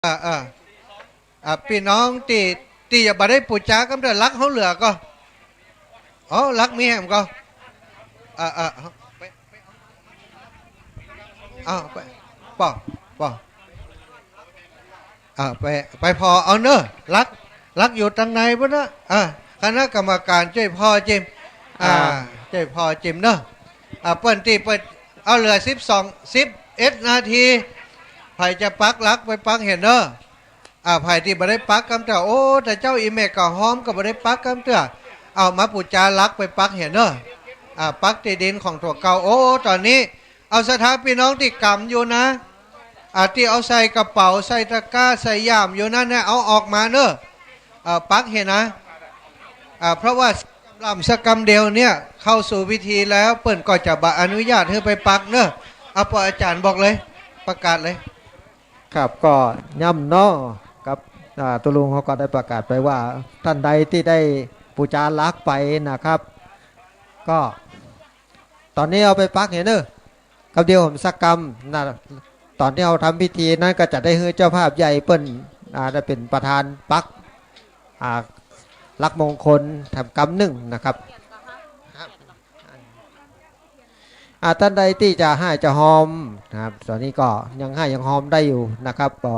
พี่น้องตีอย่าบ่ได้ปูจ้าก็เดือดรักเขาเหลือก็อ๋อรักมีแหมก็ไปไปป่อป่อไปพอเอาเนอะรักอยู่ทางในปะเนอะคณะกรรมการช่วยพ่อจิมช่วยพ่อจิมเนอะเปิ้นตีเปิ้นเอาเหลือ11 นาทีไผจะปักรักไปปักเห็นเนอะไผ่ที่บ่ได้ปักกำเตอโอ้แต่เจ้าอีเมกก็หอมก็บ่ได้ปักกำเตอเอามาปูจารักไปปักเห็นเนอะปักที่ดินของถั่วเก่าโอ้ตอนนี้เอาสถานพี่น้องที่กำอยู่นะที่เอาใส่กระเป๋าใส่ตะกร้าใส่ย่ามอยู่นั่นเนี่ยเอาออกมาเนอะปักเห็นนะเพราะว่าลำสกรรมเดียวเนี่ยเข้าสู่พิธีแล้วเปิ่นก็จะบอนุญาตให้ไปปักเนอะเอาพออาจารย์บอกเลยประกาศเลยครับก็ย่ำเนาะกับตุลุงเขาก็ได้ประกาศไปว่าท่านใดที่ได้ปูจารักไปนะครับ ก็ตอนนี้เอาไปปักเห็นเนอะกับเดียวผมสักกรรมนะตอนที่เราทำพิธีนั้นก็จะได้ให้เจ้าภาพใหญ่เปิ้นได้เป็นประธานปักรักมงคลทำกรรมหนึ่งนะครับท่านใดที่จะให้จะหอมนะครับตอนนี้ก็ยังให้ยังหอมได้อยู่นะครับก็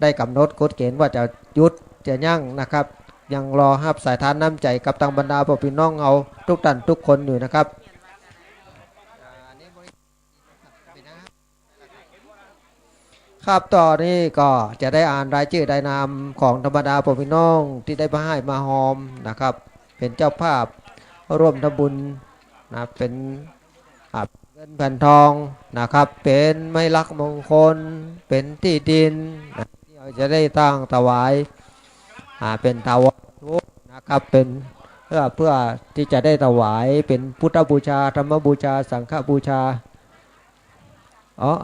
ได้กำหนดกฎเกณฑ์ว่าจะยุดจะยั่งนะครับ ยังรอฮับสายทานน้ำใจกับตังบรรดาพ่อพี่น้องเอาทุกท่านทุกคนอยู่นะครับครับต่อนี้ก็จะได้อ่านรายชื่อได้นามของธรรมดาพ่อพี่น้องที่ได้มาให้มาหอมนะครับเป็นเจ้าภาพร่วมทำบุญนะเป็นเงินแผ่นทองนะครับเป็นไม้ลักมงคลเป็นที่ดินที่เราจะได้ตั้งถวายเป็นถาวรนะครับเป็นเพื่อที่จะได้ถวายเป็นพุทธบูชาธรรมบูชาสังฆบูชา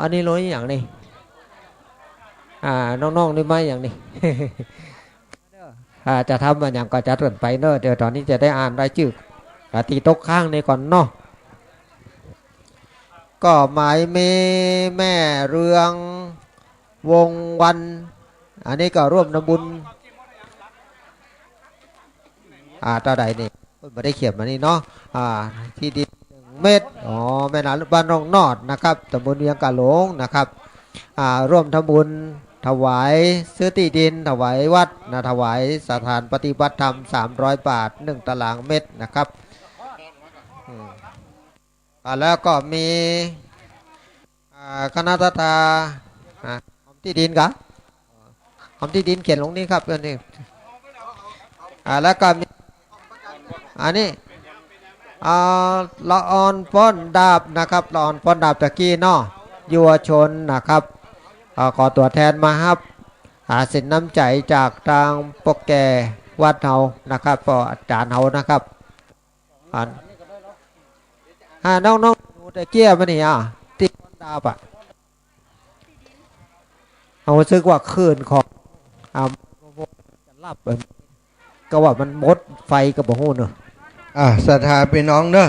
อันนี้รู้อย่างนี้น้องๆนี่ไม่อย่างนี้ จะทำอย่างก็จะเริ่มไปเนอะเดี๋ยวตอนนี้จะได้อ่านรายชื่อตีโต๊ะข้างในก่อนเนาะก็หมายเมแม่เรืองวงวันอันนี้ก็ร่วมทำบุญตาใดนี่ไม่ได้เขียนมานี่เนาะที่ดิน1 เมตรแม่นาบ้านน้องนอดนะครับตำบลเวียงกะหลงนะครับร่วมทำบุญถวายซื้อที่ดินถวายวัดนะถวายสถานปฏิบัติธรรม300 บาท1 ตารางเมตรนะครับแล้วก็มีคณะทาหอมที่ดินกะหอมที่ดินเขียนลงนี้ครับนี่แล้วก็มีอันนี้ละออนป้อนดาบนะครับละออนป้อนดาบตะกี้เนาะยุวชนนะครับขอตัวแทนมาครับสินน้ำใจจากทางปกแก่วัดเฮานะครับปออาจารย์เฮานะครับน้องๆตะเกียบมันนี่ติดดาบเอาซึกว่าคืนของจะรับก็ว่ามันมดไฟกับบ่ฮู้เนอะศรัทธาพี่น้องเนอะ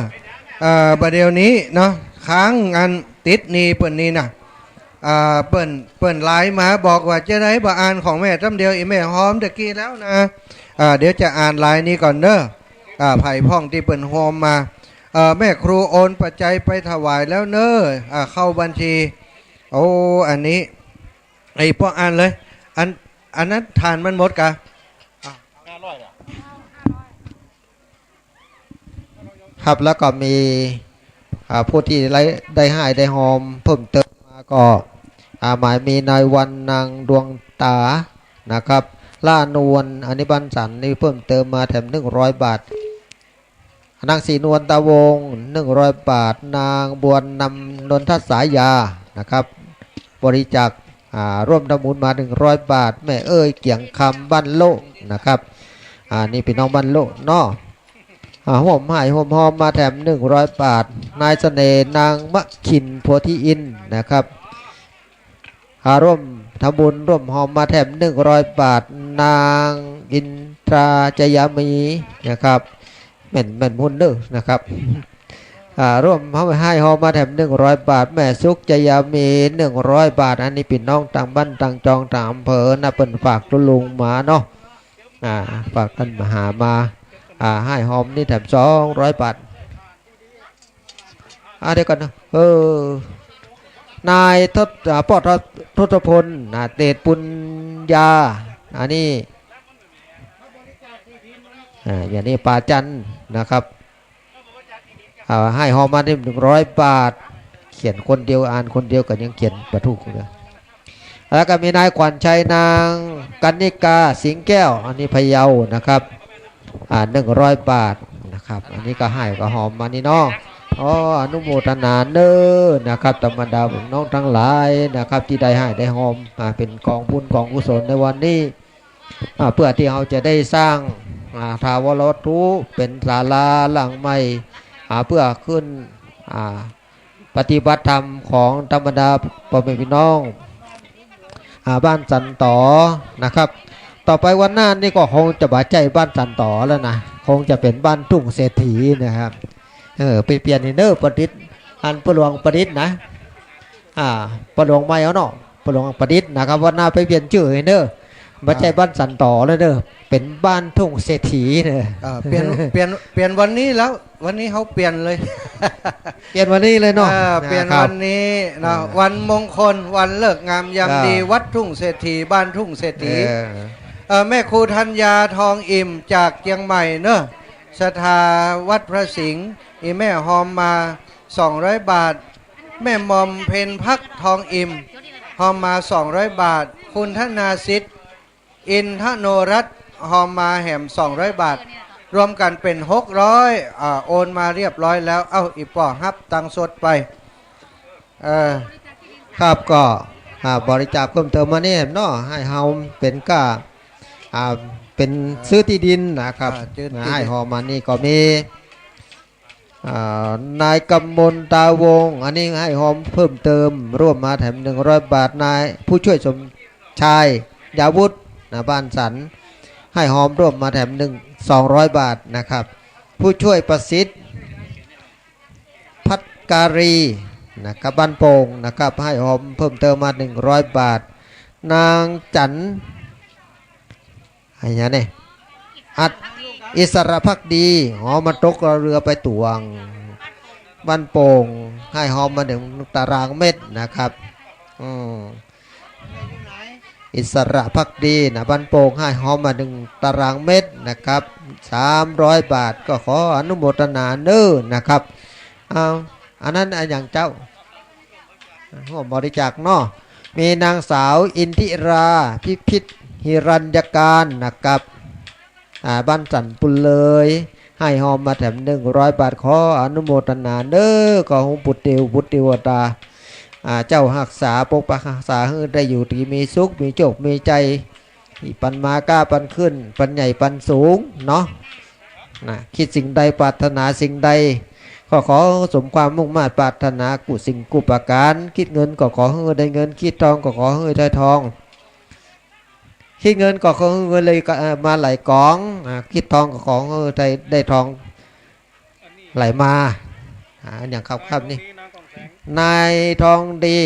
ประเดี๋ยวนี้เนาะค้างงานติดนี่เปิ่นนี่นะเปิ่นไลน์มาบอกว่าจะได้บ่อ่านของแม่จำเดียวอีแม่หอมตะกี้แล้วนะเดี๋ยวจะอ่านไลน์นี้ก่อนเนอะไผ่พ่องที่เปิ่นหอมมาแม่ครูโอนปัจจัยไปถวายแล้วเนอะเข้าบัญชีโอ้อันนี้ไอ้พ่ออ่านเลยอันนั้นทานมันหมดกะครับแล้วก็มีผู้ที่ได้ให้ได้หอมเพิ่มเติมมาก็หมายมีนายวันนางดวงตานะครับล่านวลอนิบันสันนี่เพิ่มเติมมาแถม100 บาทนางศรีนวลตาวง100 บาทนางบวนนำนนทสายานะครับบริจาคร่วมทำบุญมา100 บาทแม่เอ้ยเกียงคำบ้านโลกนะครับนี่พี่น้องบ้านโลกเนาะห่มหายห่มหอมมาแถม100 บาทนายเสน่ห์นางมะขินโพธิอินนะครับร่วมทำบุญร่วมหอมมาแถม100 บาทนางอินทราจยามีนะครับแม่นหุ่นเด้อนะครับ ร่วมให้หอมมาแถม100 บาทแม่สุขจยามี100 บาทอันนี้พี่น้องต่างบ้านต่างจองต่างอำเภอนะเปิ่นฝากลุงมาเนาะฝากท่านมหามาให้หอมนี่แถม200 บาทเดี๋ยวก่อนนะนายปอทศพลเดชปุญญาอันนี้อย่างนี้ป่าจันนะครับให้หอมมาได้100 บาทเขียนคนเดียวอ่านคนเดียวก็ยังเขียนประทุกเลยแล้วก็มีนายขวัญชัยนางกันนิกาสิงแก้วอันนี้พะเยานะครับ100 บาทนะครับอันนี้ก็ให้ก็หอมมานี่เนาะอนุโมทนาเน้อนะครับธรรมดาผมน้องทั้งหลายนะครับที่ได้ให้ได้หอมเป็นกองบุญกองกุศลในวันนี้เพื่อที่เราจะได้สร้างทาวรวัตถุเป็นศาลาหลังใหม่เพื่อขึ้นปฏิบัติธรรมของธรรมดาพ่อแม่พี่น้องบ้านสันต่อนะครับต่อไปวันหน้านี่ก็คงจะบาดใจบ้านสันต่อแล้วนะคงจะเป็นบ้านทุ่งเศรษฐีนะครับไปเปลี่ยนเนอร์ประดิษฐ์อันประหลวงประดิษฐ์นะประหลวงไม่เอาเนาะประหลวงประดิษฐ์นะครับวันหน้าไปเปลี่ยนชื่อเนอร์บาดใจบ้านสันต่อแล้วเนอเป็นบ้านทุ่งเศรษฐีเนี่ยเปลี่ยนวันนี้แล้ววันนี้เขาเปลี่ยนเลย เปลี่ยนวันนี้เลยเนาะเปลี่ยนวันนี้นะวันมงคลวันเลิกงามยามดีวัดทุ่งเศรษฐีบ้านทุ่งเศรษฐีแม่ครูธัญญาทองอิ่มจากเชียงใหม่เนอะศรัทธาวัดพระสิงห์แม่หอมมา200 บาทแม่มอมเพนพักทองอิ่มหอมมา200 บาทคุณธนาสิทธิ์อินทโนรัตน์หอมมาแหม200 บาทรวมกันเป็น600โอนมาเรียบร้อยแล้วอีป่อฮับตังสดไปครับก็บริจาคเพิ่มเติมมาเนี่ยเนาะให้เฮาเป็นก้าเป็นซื้อที่ดินนะครับให้หอมมานี่ก็มีนายกำมลตาวงอันนี้ให้หอมเพิ่มเติมร่วมมาแถม100 บาทนายผู้ช่วยสมชายยาวุฒิบ้านสันให้หอมร่วมมาแถม200 บาทนะครับผู้ช่วยประสิทธิ์พัฒการีนะครับบ้านโป่งนะครับให้หอมเพิ่มเติมมา100 บาทนางจันอะไรเนี่ยอัดอิสระพักดีหอมมาตกเรือไปตวงบ้านโป่งให้หอมมา1 ตารางเมตรนะครับอิสระพักดีนะบ้านโป่งให้หอมมา1 ตารางเมตรนะครับ300 บาทก็ขออนุโมทนาเน้อนะครับอันนั้นอย่างเจ้าหัวบริจาคเนาะมีนางสาวอินทิราพิพิธหิรัญญการนะครับบ้านสันปุลเลยให้หอมมาแถม100 บาทขออนุโมทนาเน้อก็หงปุตติวพุทธิวตาเจ้าหักษาปกปักรักษาให้ได้อยู่ดีมีสุขมีโชคมีใจปันมาก้าปันขึ้นปันใหญ่ปันสูงเนาะคิดสิ่งใดปรารถนาสิ่งใดก็ขอสมความมุ่งมา่ปรารถนากุสิ่งกุปการคิดเงินก็ขอให้ได้เงินคิดทองก็ขอให้ได้ทองคิดเงินก็ขอให้เงินเลยมาไหลกองคิดทองก็ขอให้ได้ทองไหลมาอย่างครับนี่นายทองดี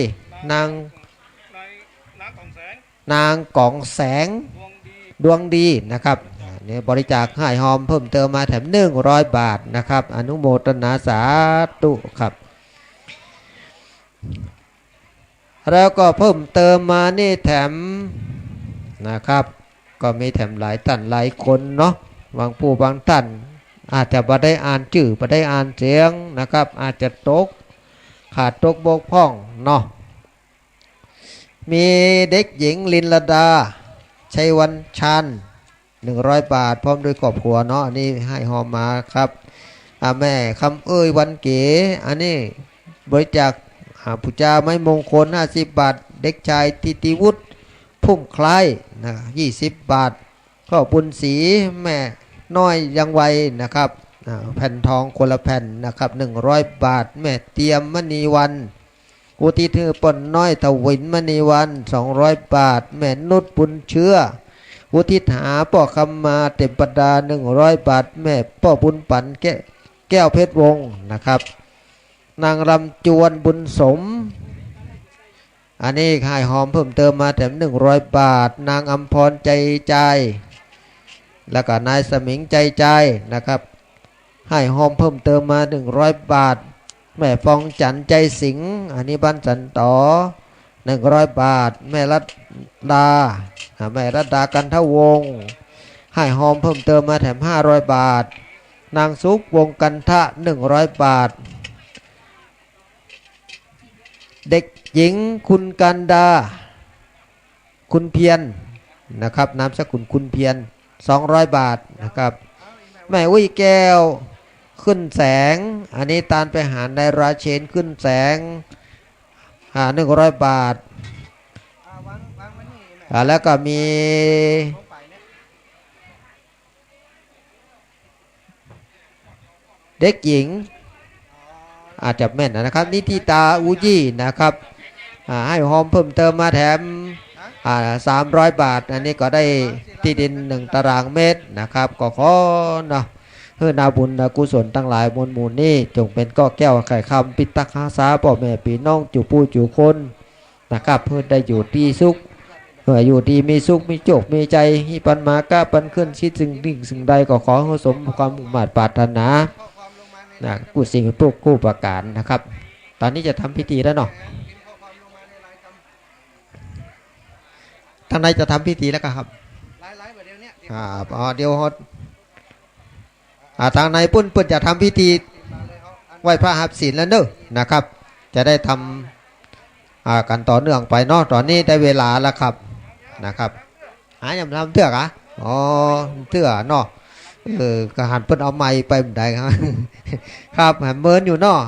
นางกองแสงดวงดีนะครับเนี่ยบริจาคให้หอมเพิ่มเติมมาแถม100 บาทนะครับอนุโมทนาสาธุครับแล้วก็เพิ่มเติมมานี่แถมนะครับก็มีแถมหลายท่านหลายคนเนาะบางผู้บางท่านอาจจะไม่ได้อ่านชื่อไม่ได้อ่านเสียงนะครับอาจจะขาดตกบกพร่องเนาะมีเด็กหญิงลินลดาชัยวันชัน100 บาทพร้อมด้วยครอบครัวเนาะอันนี้ให้หอมมาครับแม่คำเอ้ยวันเก๋อันนี้บริจาคผู้จาไม้มงคล50 บาทเด็กชายทิติวุฒิพุ่มคล้ายนะ20 บาทก็บุญศรีแม่น้อยยังไวนะครับแผ่นทองคนละแผ่นนะครับ100 บาทแม่เตรียมมณีวันอุทิศให้ป่นน้อยทวินมณีวัน200 บาทแม่นุชบุญเชื้ออุทิศหาป่อคำมาเต็มประดา100 บาทแม่ป่อบุญปันแก้วเพชรวงศ์นะครับ นางรำจวนบุญสมอันนี้ให้หอมเพิ่มเติมมาแถม100 บาทนางอำพรใจใจแล้วก็นายสมิงใจใจนะครับให้หอมเพิ่มเติมมา100 บาทแม่ฟองจันใจสิงอันนี้บ้านสันต่อ100 บาทแม่รัตดาแม่รัตดากันทวงศ์ให้หอมเพิ่มเติมมาแถม500 บาทนางสุกวงกันทะ100 บาทเด็กหญิงคุณกันดาคุณเพียรนะครับนามสกุลคุณเพียร200 บาทนะครับแม่อุ้ยแก้วขึ้นแสงอันนี้ตานไปหาในราเชนขึ้นแสง100 บาทแล้วก็มีเด็กหญิงอาจจะแม่นนะครับนิติตาอุยี่นะครับให้หอมเพิ่มเติมมาแถม300 บาทอันนี้ก็ได้ที่ดิน1 ตารางเมตรนะครับก็ขอเนาะเพื่อนาบุญนากุศลทั้งหลายมวลหมู่นี้จงเป็นก้อแก้วไข่คำปิตกหาสาพ่อแม่พี่น้องจู่ผู้จู่คนนะครับเพื่อได้อยู่ดีสุขเพื่ออยู่ดีมีสุขมีโจกมีใจฮิปันมาก้าปันขึ้นชิดสิ่งดิ่งสิ่งใดก็ขอให้สมความมุ่งมั่นปรารถนานะกู้สิ่งพวกกู้ประการนะครับตอนนี้จะทำพิธีแล้วเนาะทางในจะทำพิธีแล้วครับเดี๋ยวทางในปุ้นจะทำพิธีไหว้พระหับศีลแล้วเนอะนะครับจะได้ทำกันต่อเนื่องไปเนาะตอนนี้ได้เวลาแล้วครับนะครับยังทำเถื่อกเถื่อเนาะกระหันเพิ่นเอาไม้ไปได้ครับครับเมินอยู่เนาะ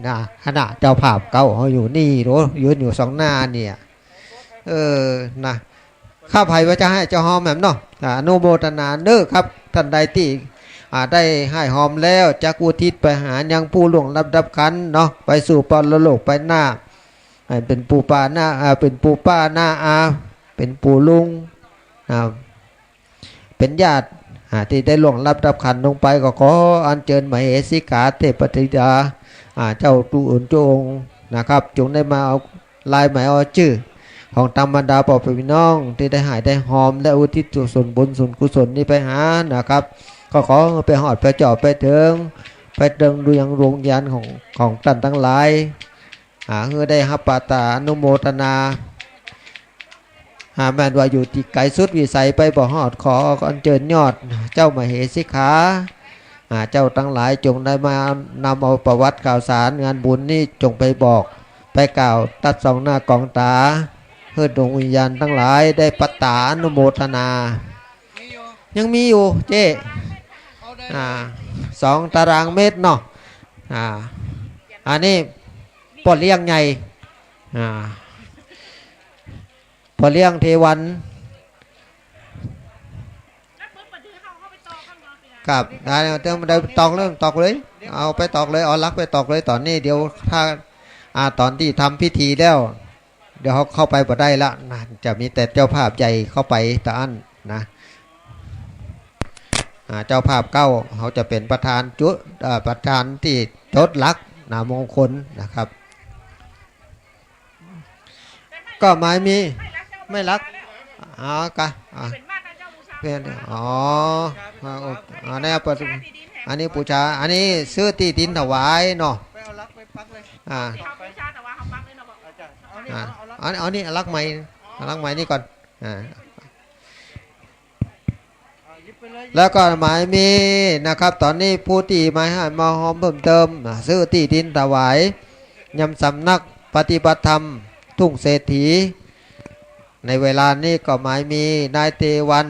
นะขณะเจ้าภาพเก่าเขาอยู่นี่โหยืนอยู่2 หน้าเนี่ยนะข้าภัยว่าจะให้เจ้าหอมแหมเนาะอนุโมทนาเด้อครับท่านใดที่ได้ให้หอมแล้วจักอุทิศไปหายังผู้ล่วงลับดับขันเนาะไปสู่ปรโลกไปหน้าให้เป็นปู่ป้าหน้าเป็นปู่ป้าหน้าเป็นปู่ลุงเป็นญาติที่ได้ล่วงลับดับขันลงไปก็ขออัญเชิญมเหสีกาเทพธิดาเจ้าตูอุ่นจงนะครับจงได้มาเอาลายหมายเอาชื่อของธรรมดาพ่อพี่น้องที่ได้หายได้หอมและอุทิศส่วนบุญส่วนกุศลนี้ไปหานะครับก็ขอไปหอดไปเจาะไปเถิงดูยังดวงญาณของท่านทั้งหลายเพื่อได้ฮับปาตาอนุโมทนาแม่นว่าอยู่ที่ไกลสุดวิสัยไปบ่หอดขออัญเชิญยอดเจ้ามเหสีขาเจ้าทั้งหลายจงได้มานำเอาประวัติข่าวสารงานบุญนี้จงไปบอกไปกล่าวตัดสองหน้ากองตาเพื่อดวงวิญญาณทั้งหลายได้ปัตตาอนุโมทนายังมีอยู่เจ้2 ตารางเมตรเนาะอันนี้ปอดเลี้ยงใหญ่พอเลี้ยงเทวันครับได้ตอกเรื่องตอกเลยเอาไปตอกเลยเอาลักไปตอกเลยตอนนี้เดี๋ยวถ้าตอนที่ทำพิธีแล้วเดี๋ยวเขาเข้าไปบ่ได้ละนะจะมีแต่เจ้าภาพใหญ่เข้าไปตาอันนะเจ้าภาพเก้าเขาจะเป็นประธานประธานที่จดลักนามงคลนะครับก็หมายมีไม่รักเป็นนี่อันนี้ปูชาอันนี้ซื้อที่ดินถวายเนาะเอานี่รักใหม่นี่ก่อนแล้วก็หมายมีนะครับตอนนี้ผู้ที่มาให้มาหอมเพิ่มเติมซื้อที่ดินถวายยำสำนักปฏิบัติธรรมทุ่งเศรษฐีในเวลานี้ก็หมายมีนายเทวัน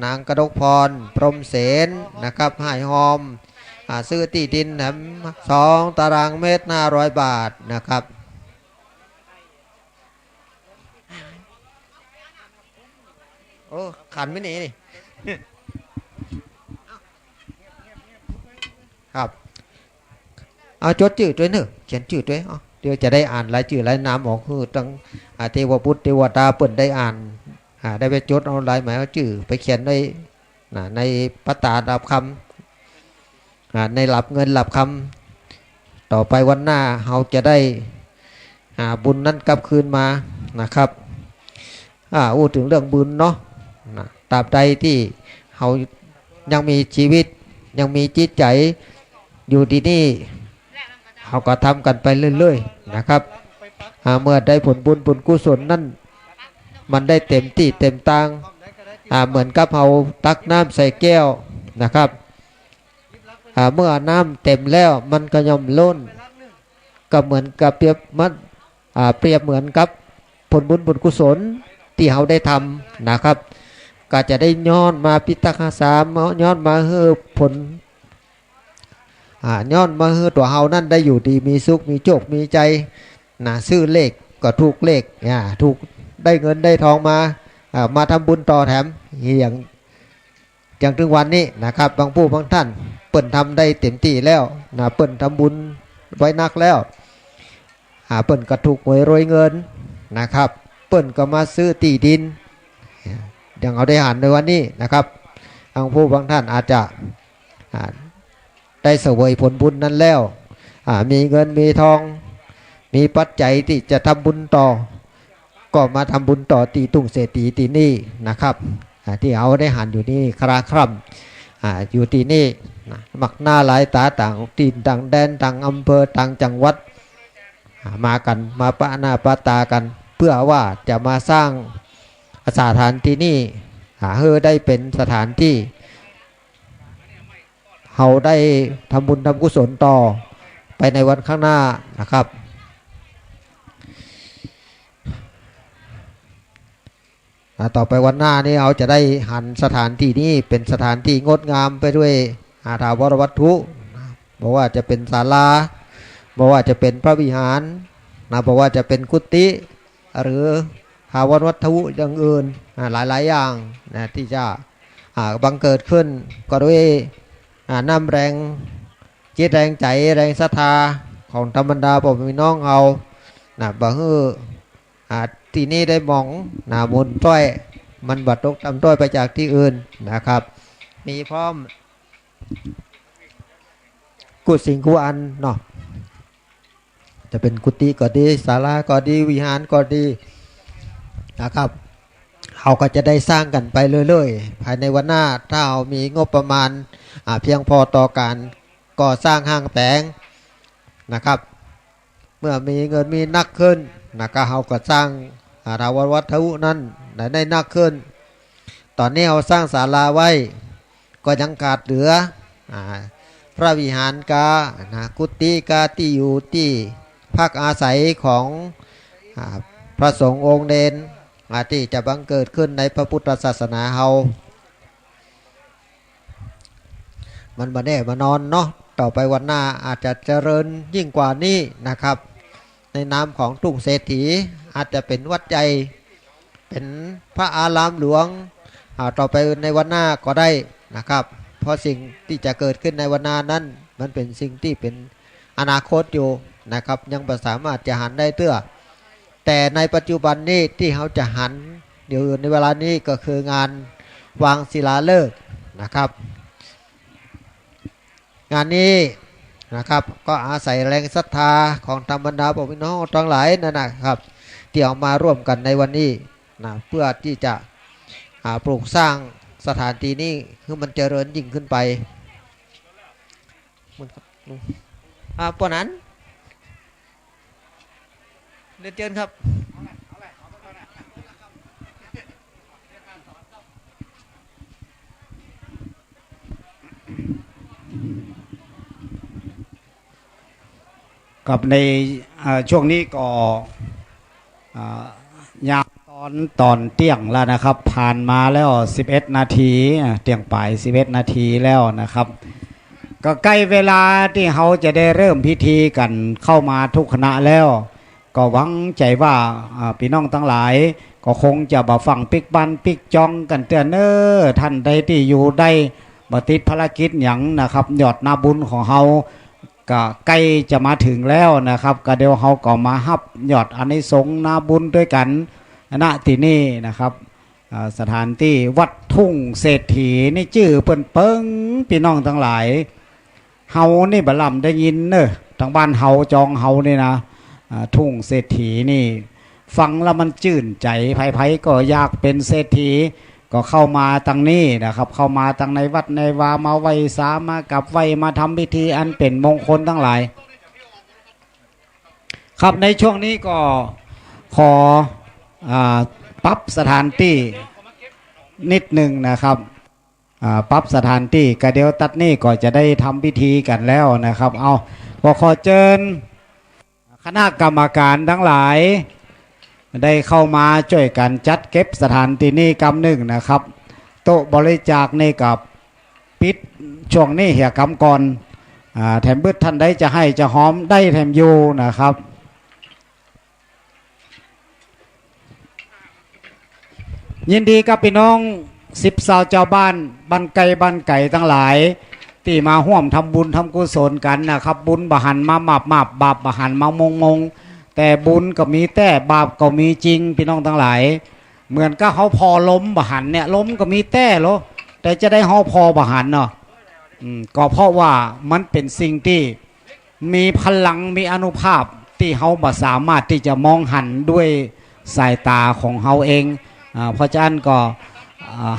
นางกระดกพรพรหมเสนนะครับให้หอมซื้อที่ดินแถม2 ตารางเมตร500 บาทนะครับโอ้ขันไม่หนีนี่ครับเอาจดชื่อด้วยเนอะเขียนชื่อด้วยเดี๋ยวจะได้อ่านรายชื่อรายนามออกคือตั้งเทวพุทธเทวดาเปิดได้อ่านได้ไปจดเอาลายหมายเอาชื่อไปเขียนในปตาดับคำในหลับเงินหลับค ต่อไปวันหน้าเราจะได้บุญนั้นกลับคืนมานะครับพูดถึงเรื่องบุญเนาะตราบใดที่เรายังมีชีวิตยังมีจิตใจอยู่ที่นี่เราก็ทำกันไปเรื่อยๆนะครับเมื่อได้ผลบุญผลกุศลนั่นมันได้เต็มที่เต็มตังเหมือนกับเราตักน้ำใส่แก้วนะครับเมื่อน้ำเต็มแล้วมันก็ย่อมล้นก็เหมือนกับเปรียบเหมือนกับผลบุญผลกุศลที่เราได้ทำนะครับก็จะได้ย้อนมาพิทักษ์สามย้อนมาเฮือผลย้อนมาเฮือตัวเฮานั่นได้อยู่ดีมีสุขมีโชคมีใจซื้อเลขก็ถูกเลขถูกได้เงินได้ทองมาทำบุญต่อแถมอย่างถึงวันนี้นะครับบางผู้บางท่านเปิ่นทำได้เต็มที่แล้วเปิ่นทำบุญไว้นักแล้วเปิ่นก็ถูกหวยรวยเงินนะครับเปิ่นก็มาซื้อที่ดินอย่างเอาได้หันในวันนี้นะครับบางผู้บางท่านอาจจะได้เสวยผลบุญนั้นแล้วมีเงินมีทองมีปัจจัยที่จะทำบุญต่อก็มาทำบุญต่อตีตุงเศรษฐีตีนี่นะครับที่เอาได้หันอยู่นี่คราคร่ำอยู่ที่นี่มักหน้าหลายตาต่างตีนต่างแดนต่างอำเภอต่างจังหวัดมากันมาปะหน้าปะตากันเพื่อว่าจะมาสร้างสถานที่นี่เพื่อได้เป็นสถานที่เราได้ทำบุญทำกุศลต่อไปในวันข้างหน้านะครับต่อไปวันหน้านี้เราจะได้หันสถานที่นี้เป็นสถานที่งดงามไปด้วยถาวรวัตถุบอกว่าจะเป็นศาลาบอกว่าจะเป็นพระวิหารบอกว่าจะเป็นกุฏิหรือถาวรวัตถุอย่างอื่นหลายๆอย่างที่จะบังเกิดขึ้นก็ด้วยน้ำแรงจิตแรงใจแรงศรัทธาของธรรมดาพ่อพี่น้องเอาบ่ฮือที่นี่ได้มองมุนต้อยมันบัดตกตำต้อยไปจากที่อื่นนะครับมีพร้อมกุศลกุอันเนาะจะเป็นกุฏิก็ดีศาลาก็ดีวิหารก็ดีนะครับเขาก็จะได้สร้างกันไปเรื่อยๆภายในวันหน้าถ้าเรามีงบประมาณเพียงพอต่อการก่อสร้างห้างแปลงนะครับเมื่อมีเงินมีนักขึ้นก็เขาก็สร้างถาวรวัตถุนั้นได้นักขึ้นตอนนี้เขาสร้างศาลาไว้ก็ยังขาดเหลือพระวิหารกากุฏิกาที่อยู่ที่พักอาศัยของพระสงฆ์องค์เดนที่จะบังเกิดขึ้นในพระพุทธศาสนาเฮามันมาแน่มานอนเนาะต่อไปวันหน้าอาจจะเจริญยิ่งกว่านี้นะครับในนามของทุ่งเศรษฐีอาจจะเป็นวัดใจเป็นพระอารามหลวงต่อไปในวันหน้าก็ได้นะครับเพราะสิ่งที่จะเกิดขึ้นในวันหน้านั้นมันเป็นสิ่งที่เป็นอนาคตอยู่นะครับยังไม่สามารถจะหันได้เตื้อแต่ในปัจจุบันนี้ที่เขาจะหันเดี๋ยวในเวลานี้ก็คืองานวางศิลาฤกษ์นะครับงานนี้นะครับก็อาศัยแรงศรัทธาของธรรมดาพี่น้องทั้งหลายนั่นนะครับที่ออกมาร่วมกันในวันนี้เพื่อที่จะปลูกสร้างสถานที่นี้ให้มันเจริญยิ่งขึ้นไปปนนั้นเรียนเชิญครับกับในช่วงนี้ก็ยามตอนเที่ยงแล้วนะครับผ่านมาแล้ว11นาทีเที่ยงป่าย11นาทีแล้วนะครับก็ใกล้เวลาที่เขาจะได้เริ่มพิธีกันเข้ามาทุกคณะแล้วก็หวังใจว่าพี่น้องทั้งหลายก็คงจะบ่ฟังปิกบันปิกจองกันเตือนท่านใดที่อยู่ได้บ่ติดภารกิจหยังนะครับยอดนาบุญของเขาก็ใกล้จะมาถึงแล้วนะครับก็เดี๋ยวเขาก็มาฮับยอดอานิสงส์นาบุญด้วยกันณที่นี่นะครับสถานที่วัดทุ่งเศรษฐีนี่ชื่อเปิ้นเปิ้งพี่น้องทั้งหลายเฮานี่บะลำได้ยินเนอะ ทางบ้านเฮาจองเฮานี่นะทุ่งเศรษฐีนี่ฟังแล้วมันจื่นใจไผๆก็อยากเป็นเศรษฐีก็เข้ามาตังนี้นะครับเข้ามาตังในวัดในวามาไหว้สามากับไหว้มาทำพิธีอันเป็นมงคลทั้งหลายครับในช่วงนี้ก็ขอปรับสถานที่นิดหนึ่งนะครับปรับสถานที่กระเดียวตัดนี่ก็จะได้ทำพิธีกันแล้วนะครับเอาขอเชิญคณะกรรมการทั้งหลายได้เข้ามาช่วยกันจัดเก็บสถานที่นี้กำหนึ่งนะครับโต๊ะบริจาคนี่กับปิดช่วงนี้เหี่ยกำก่อนแถมบึ้ดท่านได้จะให้จะหอมได้แถมอยู่นะครับยินดีกับพี่น้อง10 สาวเจ้าบ้านบ้านไก่ทั้งหลายที่มาห่วมทำบุญทำกุศลกันนะครับบุญบหันมาบาปบาปบหันมามงแต่บุญก็มีแต่บาปก็มีจริงพี่น้องทั้งหลายเหมือนก็เขาพอล้มบหันเนี่ยล้มก็มีแต่โลแต่จะได้เขาพอบหันเนาะก็เพราะว่ามันเป็นสิ่งที่มีพลังมีอนุภาพที่เขาบ่สามารถที่จะมองหันด้วยสายตาของเขาเองเพราะฉะนั้นก็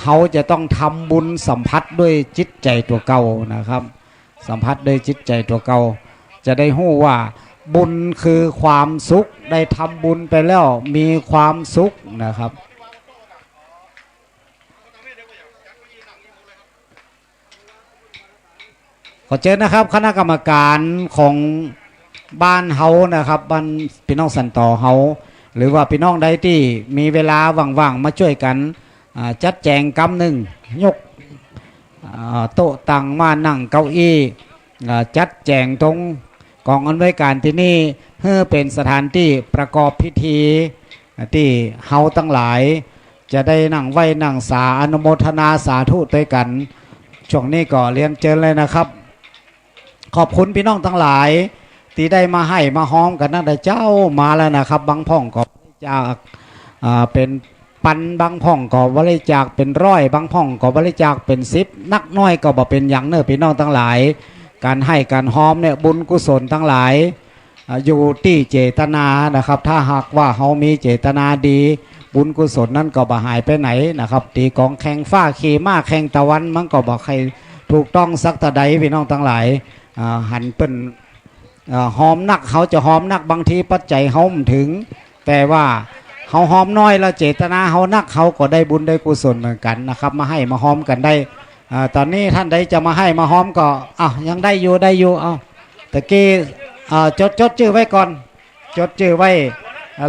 เขาจะต้องทำบุญสัมผัสด้วยจิตใจตัวเก่านะครับสัมผัสด้วยจิตใจตัวเก่าจะได้รู้ว่าบุญคือความสุขได้ทำบุญไปแล้วมีความสุขนะครับขอเชิญนะครับคณะกรรมการของบ้านเฮานะครับบ้านพี่น้องสันต่อเฮาหรือว่าพี่น้องใดที่มีเวลาว่างๆมาช่วยกันจัดแจงกำหนึ่งยกโต๊ะตั้งมานั่งเก้าอี้จัดแจงตรงกองอำนวยการที่นี่เพื่อเป็นสถานที่ประกอบพิธีที่เฮาทั้งหลายจะได้นั่งไหว้นั่งสาอนุโมทนาสาธุด้วยกันช่วงนี้ก็เรียนเชิญเลยนะครับขอบคุณพี่น้องทั้งหลายที่ได้มาให้มาห้อมกันนั่งแต่เจ้ามาแล้วนะครับบางพ่องก็จากเป็นปันบางพ่องก็บริจาคเป็นร้อยบางพ่องก็บริจาคเป็น10นักน้อยก็บอกเป็นอย่างเนอพี่น้องทั้งหลายการให้การห้อมเนี่ยบุญกุศลทั้งหลายอยู่ที่เจตนานะครับถ้าหากว่าเขามีเจตนาดีบุญกุศลนั้นก็บ่หายไปไหนนะครับตีกองแข่งฟ้าขี่ม้าแข่งตะวันมันก็บอกใครถูกต้องสักตะใดพี่น้องทั้งหลายหันเป็นหอมนักเขาจะหอมนักบางทีปัจจัยเขาไม่ถึงแต่ว่าเขาหอมน้อยแล้วเจตนาเขานักเขาก็ได้บุญได้กุศลเหมือนกันนะครับมาให้มาหอมกันได้ตอนนี้ท่านใดจะมาให้มาหอมก็ยังได้อยู่ตะกี้จดชื่อไว้ก่อนจดชื่อไว้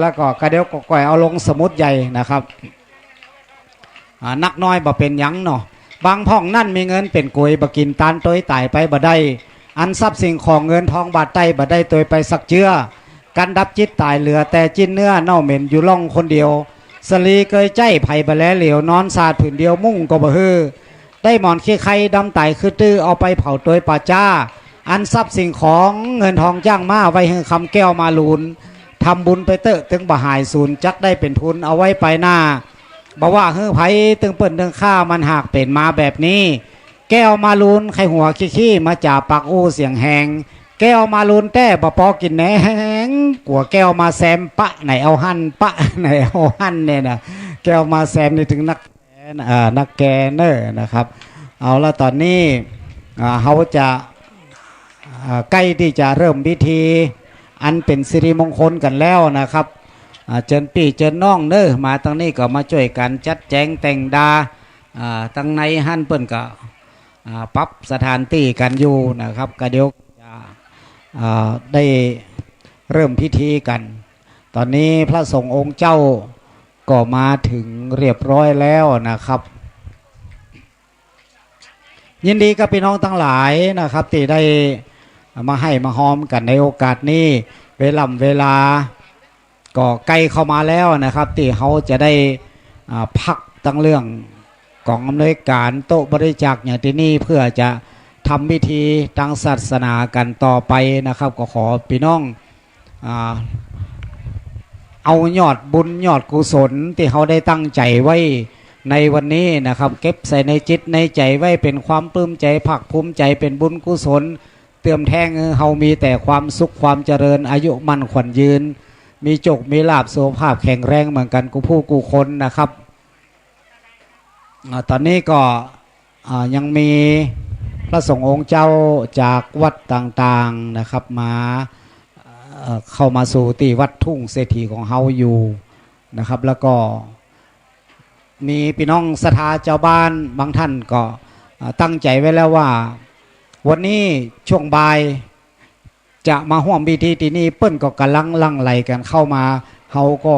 แล้วก็กระเดียวก็ก่อยเอาลงสมุดใหญ่นะครับนักน้อยบ่เป็นยังเนาะบางพ่องนั่นมีเงินเป็นกุยบ่กินตานตัวตายไปบ่ได้อันทรัพย์สิ่งของเงินทองบาทไต้บ่ได้ตัวไปสักเชื้อกันดับจิตตายเหลือแต่จิ้นเนื้อเน่าเหม็นอยู่ล่องคนเดียวสลีเกยใจไผ่บะแลเหลียวนอนสาดผืนเดียวมุ่งก็บ่ฮือได้หมอนขี้ไข่ดำไตคือตื้อเอาไปเผาตัวป่าจ้าอันทรัพย์สิ่งของเงินทองจ้างมาไว้ให้คำแก้วมาลูนทำบุญไปเตอะถึงบ่หายศูนย์จักได้เป็นทุนเอาไว้ไปหน้าบอกว่าเฮ้อไผ่ตึงเปิ่นตึงข้ามันหากเป็นมาแบบนี้แก้วมาลูนไข่หัวขี้มาจ่าปากอู้เสียงแหงแก้วมาลูนแต่บะปอกินแหนงกัวแก้วมาแซมปะไหนเอาหั่นปะไหนเอาหั่นเนี่ยนะแก้วมาแซมนี่ถึงนักแกเนอร์นะครับเอาละตอนนี้เขาจะใกล้ที่จะเริ่มพิธีอันเป็นสิริมงคลกันแล้วนะครับเจิญปีเจิญน้องเนอมาตั้งนี้ก็มาช่วยกันจัดแจงแต่งดาตั้งในหั่นเปิ้นก็ปรับสถานที่กันอยู่นะครับก็เดี๋ยวจะได้เริ่มพิธีกันตอนนี้พระสงฆ์องค์เจ้าก็มาถึงเรียบร้อยแล้วนะครับยินดีกับพี่น้องทั้งหลายนะครับที่ได้มาให้มาหอมกันในโอกาสนี้เวลาก็ใกล้เข้ามาแล้วนะครับที่เขาจะได้พักตั้งเรื่องกองอำนวยการโต๊ะบริจาคอย่างที่นี่เพื่อจะทำพิธีทางศาสนากันต่อไปนะครับก็ขอพี่น้องเอายอดบุญยอดกุศลที่เขาได้ตั้งใจไว้ในวันนี้นะครับเก็บใส่ในจิตในใจไว้เป็นความปลื้มใจภาคภูมิใจเป็นบุญกุศล เติมแทงเฮามีแต่ความสุขความเจริญอายุมั่นขวัญยืนมีโจกมีลาภสุขภาพแข็งแรงเหมือนกันกูผู้กูคนนะครับตอนนี้ก็ยังมีพระสงฆ์องค์เจ้าจากวัดต่างๆนะครับมาเข้ามาสู่ที่วัดทุ่งเศรษฐีของเฮาอยู่นะครับแล้วก็มีพี่น้องศรัทธาเจ้าบ้านบางท่านก็ตั้งใจไว้แล้วว่าวันนี้ช่วงบ่ายจะมาร่วมพิธีที่นี่เปิ้นก็กำลังลังไหลกันเข้ามาเฮาก็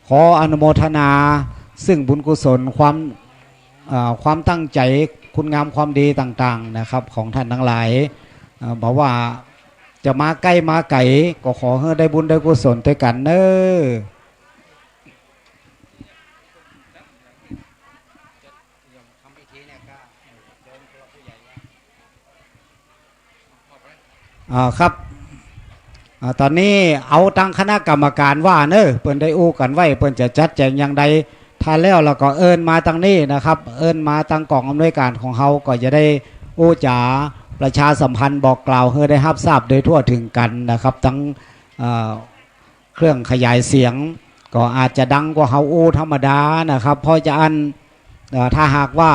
ขออนุโมทนาซึ่งบุญกุศลความตั้งใจคุณงามความดีต่างๆนะครับของท่านทั้งหลายบอกว่าจะมาใกล้มาไกลก็ขอให้ได้บุญได้กุศลด้วยกันเนอะครับตอนนี้เอาตั้งคณะกรรมการว่าเนอะเปิ้นได้อู้กันไว้เปิ้นจะจัดแจงอย่างใดถ้าแล้วเราก็เอิญมาตั้งนี้นะครับเอิญมาตั้งกองอำนวยการของเขาก็จะได้อู้จ๋าประชาสัมพันธ์บอกกล่าวให้ได้รับทราบโดยทั่วถึงกันนะครับทั้งเครื่องขยายเสียงก็อาจจะดังกว่าเฮาอู้ธรรมดานะครับเพราะจะอันถ้าหากว่า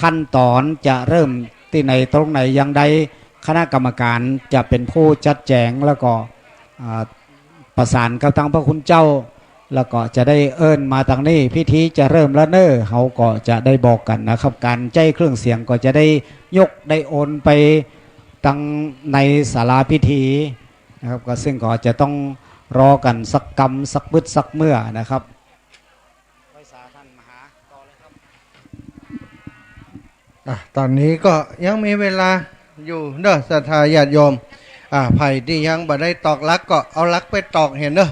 ขั้นตอนจะเริ่มที่ไหนตรงไหนอย่างใดคณะกรรมการจะเป็นผู้จัดแจงแล้วก็ประสานกับทางพระคุณเจ้าแล้วก็จะได้เอิ้นมาทางนี้พิธีจะเริ่มแล้วเนอเขาก็จะได้บอกกันนะครับการใจเครื่องเสียงก็จะได้ยกได้โอนไปตั้งในศาลาพิธีนะครับก็ซึ่งก็จะต้องรอกันสักกรรมสักบึดสักเมื่อนะครับตอนนี้ก็ยังมีเวลาอยู่เด้อศรัทธาญาติโยมไผ่ที่ยังบ่ได้ตอกลักก็เอาลักไปตอกเห็นเด้อ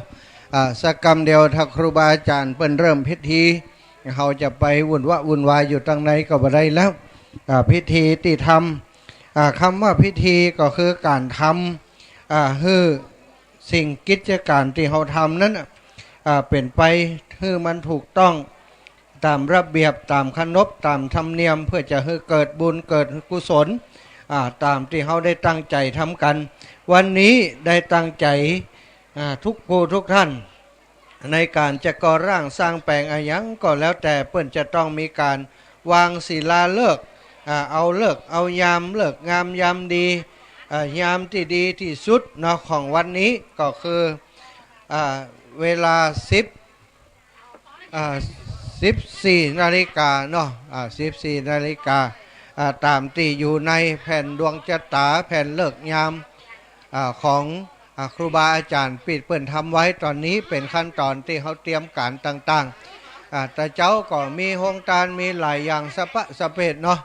สักกรรมเดียวถ้าครูบาอาจารย์เปิ้นเริ่มพิธีเขาจะไปวุ่นวายอยู่ตรงไหนก็บ่ได้แล้วพิธีที่ทำคำว่าพิธีก็คือการทำคือสิ่งกิจการที่เขาทำนั้นเป็นไปคือมันถูกต้องตามระเบียบตามขนบตามธรรมเนียมเพื่อจะให้เกิดบุญเกิดกุศลตามที่เขาได้ตั้งใจทำกันวันนี้ได้ตั้งใจทุกผู้ทุกท่านในการจะก่อร่างสร้างแปลงอะไรยังก็แล้วแต่เปิ้นจะต้องมีการวางศิลาฤกษ์เอาฤกษ์เอายามฤกษ์งามยามดียามที่ดีที่สุดเนาะของวันนี้ก็คือเวลา14 นาฬิกาเนาะ14 นาฬิกาตามที่อยู่ในแผ่นดวงชะตาแผ่นฤกษ์ยามของครูบาอาจารย์ปิดเปิ่นทำไว้ตอนนี้เป็นขั้นตอนที่เขาเตรียมการต่างๆแต่เจ้าก็มีโฮงการมีหลายอย่างสะเปดเนาะ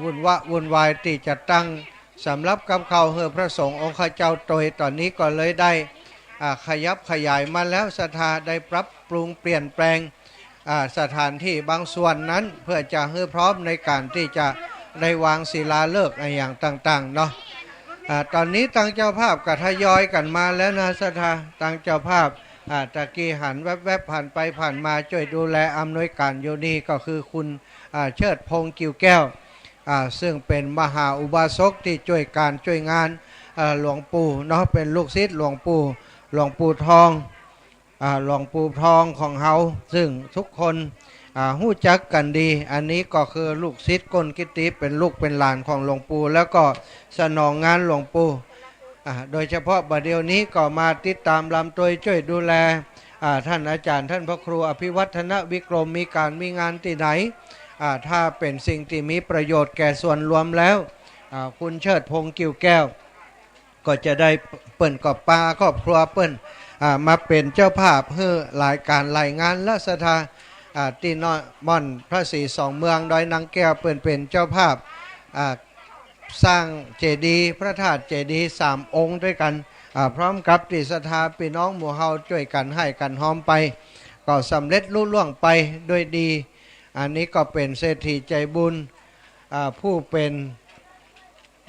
วุ่นวายที่จะตั้งสำหรับกับเขาเฮือพระสงฆ์องค์ข้าเจ้าโดยตอนนี้ก็เลยได้ขยับขยายมาแล้วศรัทธาได้ปรับปรุงเปลี่ยนแปลงสถานที่บางส่วนนั้นเพื่อจะให้พร้อมในการที่จะได้วางศิลาฤกษ์อย่างต่างๆเนาะตอนนี้ทางเจ้าภาพก็ทยอยกันมาแล้วนะศรัทธาทางเจ้าภาพตะกี้หันแวบๆผ่านไปผ่านมาช่วยดูแลอำนวยการอยู่นี่ก็คือคุณเชิดพงษ์กิ่วแก้วซึ่งเป็นมหาอุบาสกที่ช่วยการช่วยงานหลวงปู่เนาะเป็นลูกศิษย์หลวงปู่ทองหลวงปู่ทองของเฮาซึ่งทุกคนหู้จักกันดีอันนี้ก็คือลูกศิษย์ก้นกิติเป็นลูกเป็นหลานของหลวงปู่แล้วก็สนองงานหลวงปู่โดยเฉพาะบัดเดี๋ยวนี้ก็มาติดตามลำตัวช่วยดูแลท่านอาจารย์ท่านพระครูอภิวัฒนวิกรมมีการมีงานที่ไหนถ้าเป็นสิ่งที่มีประโยชน์แก่ส่วนรวมแล้วคุณเชิดพงษ์กิ่วแก้วก็จะได้เปิ้นกับปาครอบครัวเปิ้นมาเป็นเจ้าภาพเพื่อหลายการหลายงานและศรัทธาที่นอนม่อนพระศรีสองเมืองดอยนางแก้วเป็นเจ้าภาพสร้างเจดีย์พระธาตุเจดีย์3 องค์ด้วยกันพร้อมกับติศรัทธาพี่น้องหมู่เฮาช่วยกันให้กันหอมไปก็สำเร็จลุล่วงไปด้วยดีอันนี้ก็เป็นเศรษฐีใจบุญผู้เป็น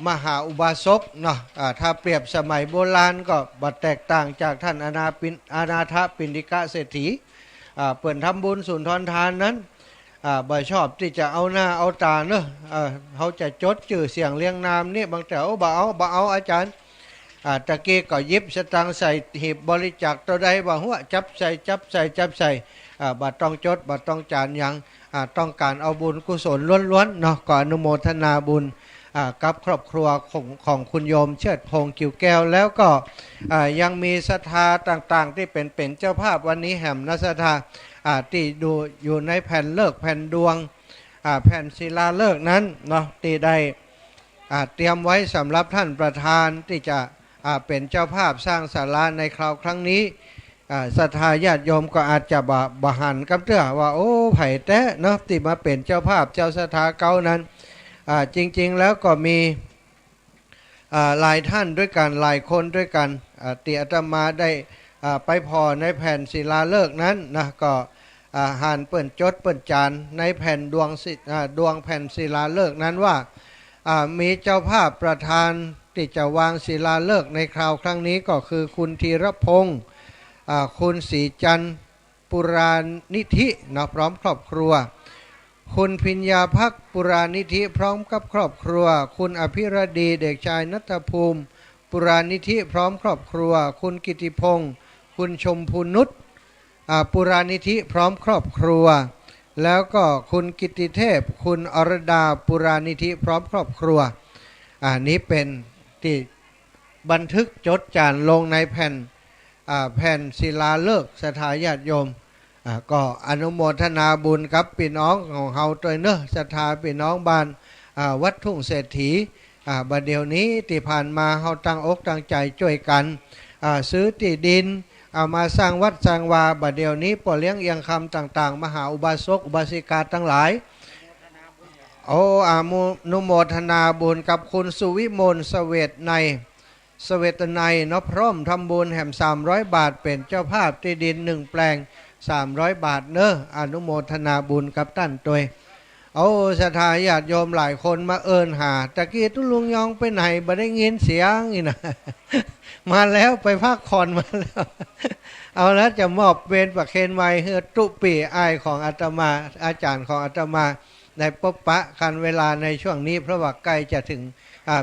มหาอุบาสกเนาะถ้าเปรียบสมัยโบราณก็บัดแตกต่างจากท่านอนาถปิณฑิกะเศรษฐีเปิ่นทำบุญสุนทรทานนั้น บ่ชอบที่จะเอาหน้าเอาตาเนอะเขาจะจดชื่อเสียงเรียงนามนี่บางแต่บ่เอาอาจารย์ตะกี้ก็ยิบสตังค์ใส่หีบบริจาคตัวใดบ่หัวจับใส่บ่ต้องจดบ่ต้องจานยังต้องการเอาบุญกุศลล้วนๆเนาะก็อนุโมทนาบุญกับครอบครัวของคุณโยมเชิดพงษ์กิ่วแก้วแล้วก็ยังมีศรัทธาต่างๆที่เป็นเจ้าภาพวันนี้แห่มนัศรัทธาที่ดูอยู่ในแผ่นเลิกแผ่นดวงแผ่นศิลาเลิกนั้นเนาะที่ได้เตรียมไว้สำหรับท่านประธานที่จะเป็นเจ้าภาพสร้างศาลาในคราวครั้งนี้ศรัทธาญาติโยมก็อาจจะบหันกับเตื้อว่าโอ้ไผ่แต้เนาะที่มาเป็นเจ้าภาพเจ้าศรัทธาเก่านั้นจริงๆแล้วก็มีหลายท่านด้วยกันหลายคนด้วยกันที่อาตมาได้ไปพอในแผ่นศิลาฤกษ์นั้นนะก็หันเปิ่นจดเปิ่นจานในแผ่นดวงแผ่นศิลาฤกษ์นั้นว่ามีเจ้าภาพประธานที่จะวางศิลาฤกษ์ในคราวครั้งนี้ก็คือคุณธีรพงศ์คุณศรีจันทร์ปุรานิธินะพร้อมครอบครัวคุณพิญญาภักดิ์ปุรานิธิพร้อมกับครอบครัวคุณอภิรดีเด็กชายณัฐภูมิปุรานิธิพร้อมครอบครัวคุณกิติพงศ์คุณชมพูนุชปุรานิธิพร้อมครอบครัวแล้วก็คุณกิติเทพคุณอรดาปุรานิธิพร้อมครอบครัวนี้เป็นที่บันทึกจดจานลงในแผ่นศิลาฤกษ์ศรัทธาญาติโยมก็อนุโมทนาบุญกับพี่น้องของเฮาตัวเนอะศรัทธาพี่น้องบ้านวัดทุ่งเศรษฐีบัดเดี๋ยวนี้ที่ผ่านมาเฮาตั้งอกตั้งใจช่วยกันซื้อที่ดินเอามาสร้างวัดสร้างวาบัดเดี๋ยวนี้ป่อเลี้ยงเอียงคำต่างๆมหาอุบาสกอุบาสิกาทั้งหลายนุโมทนาบุญกับคุณสุวิมลเสวตในเนาะพร้อมทำบุญแห่ม300 บาทเป็นเจ้าภาพที่ดิน1 แปลง300 บาทเนอะอนุโมทนาบุญกับท่านตัวศรัทธาญาติโยมหลายคนมาหาตะกี้ตุลุงยองไปไหนบ่ได้ยินเสียงอีนะ มาแล้วไปพักผ่อนมาแล้ว เอาแล้วจะมอบเวรประเคนไว้เฮือตุปีอ้ายของอาตมาอาจารย์ของอาตมาในพบปะกันเวลาในช่วงนี้เพราะว่าใกล้จะถึง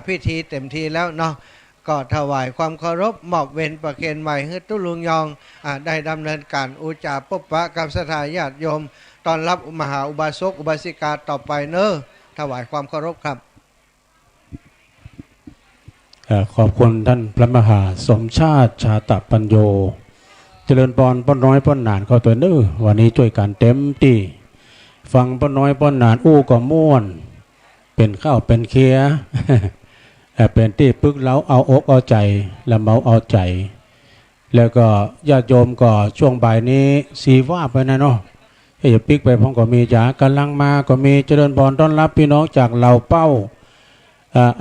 พิธีเต็มทีแล้วเนาะก็ถวายความเคารพมอบเวรประเคนใหม่ให้ตุลุงยองได้ดำเนินการอุจาปปะกับศรัทธาญาติโยมตอนรับมหาอุบาสกอุบาสิกาต่อไปเนอะถวายความเคารพครับขอบคุณท่านพระมหาสมชาติชาตปัญโยเจริญพรป้อนน้อยป้อนหนานเข้าตัวเนอะวันนี้ช่วยกันเต็มที่ฟังป้อนน้อยป้อนหนานอู้ก็ม่วนเป็นข้าวเป็นเคีย เป็นที่ปึกเล้าเอาอกเอาใจละเมาเอาใจแล้วก็ญาติโยมก็ช่วงบ่ายนี้สีว่าไปนะเนาะให้อย่าปิกไปพ้องก็มีจ๋ากำลังมาก็มีเจริญพรต้อนรับพี่น้องจากเหล่าเป้า